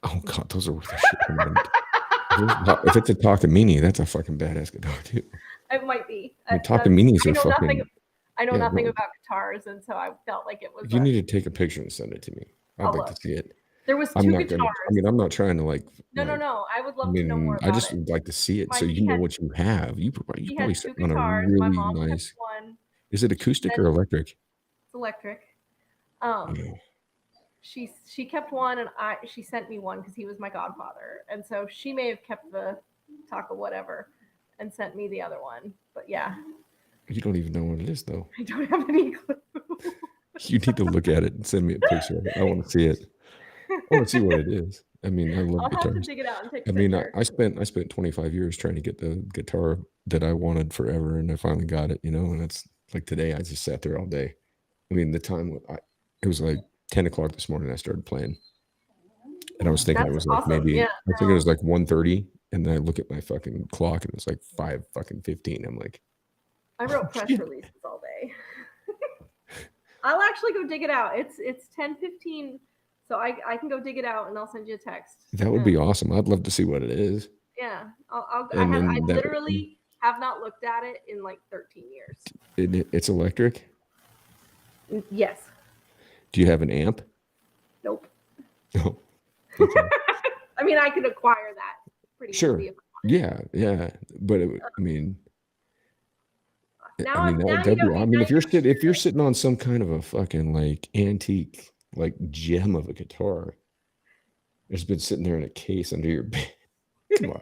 Oh God, those are worth the shit. If it's a Takamine, that's a fucking badass guitar too. It might be. I mean, Takaminis are fucking. I know nothing about guitars, and so I felt like it was. You need to take a picture and send it to me. I'd like to see it. There was two guitars. I'm not trying to like. No. I would love to know more about it. I just would like to see it so you know what you have. You probably sit on a guitars. really My mom nice. One. Is it acoustic or electric? It's electric. She kept one, and she sent me one because he was my godfather, and so she may have kept the Taka whatever and sent me the other one. But yeah. You don't even know what it is, though. I don't have any clue. You need to look at it and send me a picture of it. I want to see it. I want to see what it is. I mean, I love guitars. I'll have to dig it out and take a picture. I spent 25 years trying to get the guitar that I wanted forever, and I finally got it. You know, and it's like today I just sat there all day. I mean, the time it was like 10 o'clock this morning. I started playing, and I was thinking it was like maybe I think it was like 1:30, and then I look at my fucking clock, and it was like 5:15. I'm like. I wrote press releases all day. I'll actually go dig it out. It's 10:15, so I can go dig it out and I'll send you a text. That would be awesome. I'd love to see what it is. Yeah, And I then that- literally have not looked at it in like 13 years. It's electric. Yes. Do you have an amp? Nope. No. Okay. I mean, I could acquire that pretty Sure. easily. Yeah. But I mean, Now that'd be. I mean, if you're sitting on some kind of a fucking like antique like gem of a guitar, it's been sitting there in a case under your bed. Come on,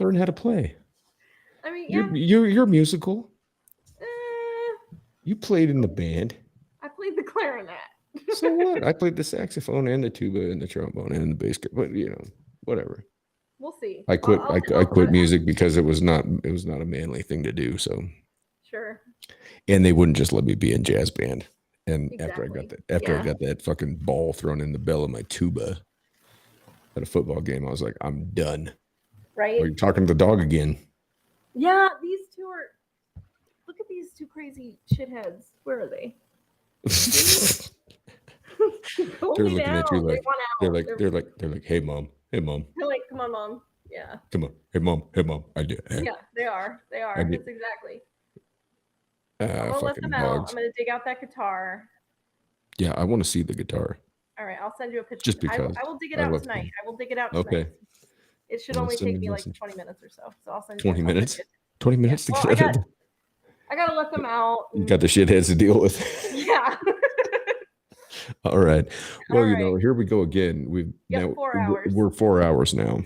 learn how to play. I mean, yeah. You're musical. You played in the band. I played the clarinet. So what? I played the saxophone and the tuba and the trombone and the bass guitar. But whatever. We'll see. I quit. I'll I quit music because it was not a manly thing to do. So sure. And they wouldn't just let me be in jazz band. And Exactly. after I got that fucking ball thrown in the bell of my tuba at a football game, I was like, I'm done. Right. Well, you're talking to the dog again. Yeah, these two are. Look at these two crazy shitheads. Where are they? They're looking at you like they're like, hey mom. They're like, come on, mom. Yeah. Come on, hey mom. I do. Yeah, they are. That's exactly. I'm gonna let them out. I'm gonna dig out that guitar. Yeah, I want to see the guitar. All right, I'll send you a picture. Just because I will dig it out tonight. I will dig it out tonight. Okay. It should only take me like 20 minutes or so. So I'll send you 20 minutes. 20 minutes to get it. I gotta let them out. You got the shitheads to deal with. Yeah. All right. Well, All right. here we go again. Now 4 hours. We're 4 hours now.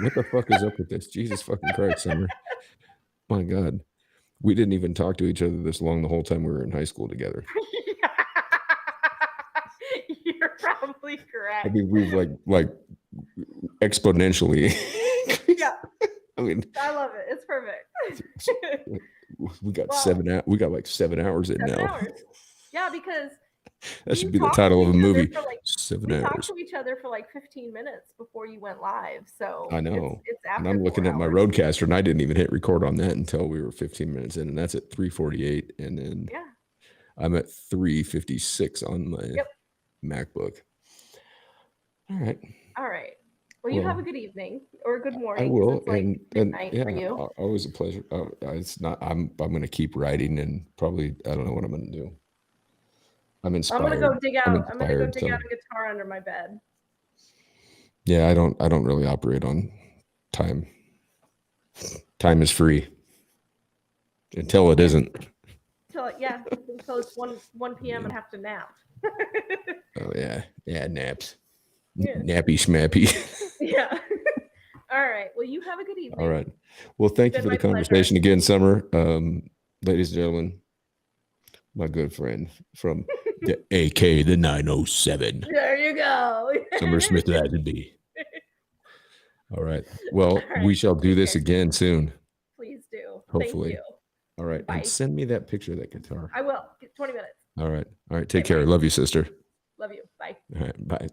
What the fuck is up with this? Jesus fucking Christ, Summer. My God. We didn't even talk to each other this long the whole time we were in high school together. You're probably correct. I mean, we've like exponentially. Yeah. I mean, I love it. It's perfect. we got we got like 7 hours in 7 now. hours. Yeah, because that should be the title of a movie. 7 we hours. talked to each other for like 15 minutes before you went live. So I know. It's after and I'm looking 4 at my hours. Roadcaster, and I didn't even hit record on that until we were 15 minutes in, and that's at 3:48, and then I'm at 3:56 on my MacBook. All right. Well, you have a good evening or a good morning. I will, it's like midnight for you. Always a pleasure. It's not. I'm going to keep writing, and probably I don't know what I'm going to do. I'm inspired. I'm gonna go dig out. I'm gonna go dig so. out a guitar under my bed. Yeah, I don't really operate on time. Time is free until it isn't. Until it's 1 p.m. and have to nap. Oh yeah, naps. Yeah. Nappy schmappy. Yeah. All right. Well, you have a good evening. All right. Well, thank you for the conversation again, Summer. Ladies and gentlemen, my good friend from the AK, the 907. There you go. Summer Smith Lazenby. All right. Well, we shall do this again soon. Please do. Hopefully. Thank you. All right. Bye. And send me that picture of that guitar. I will. 20 minutes. All right. All right. Take care. Love you, sister. Love you. Bye. All right. Bye.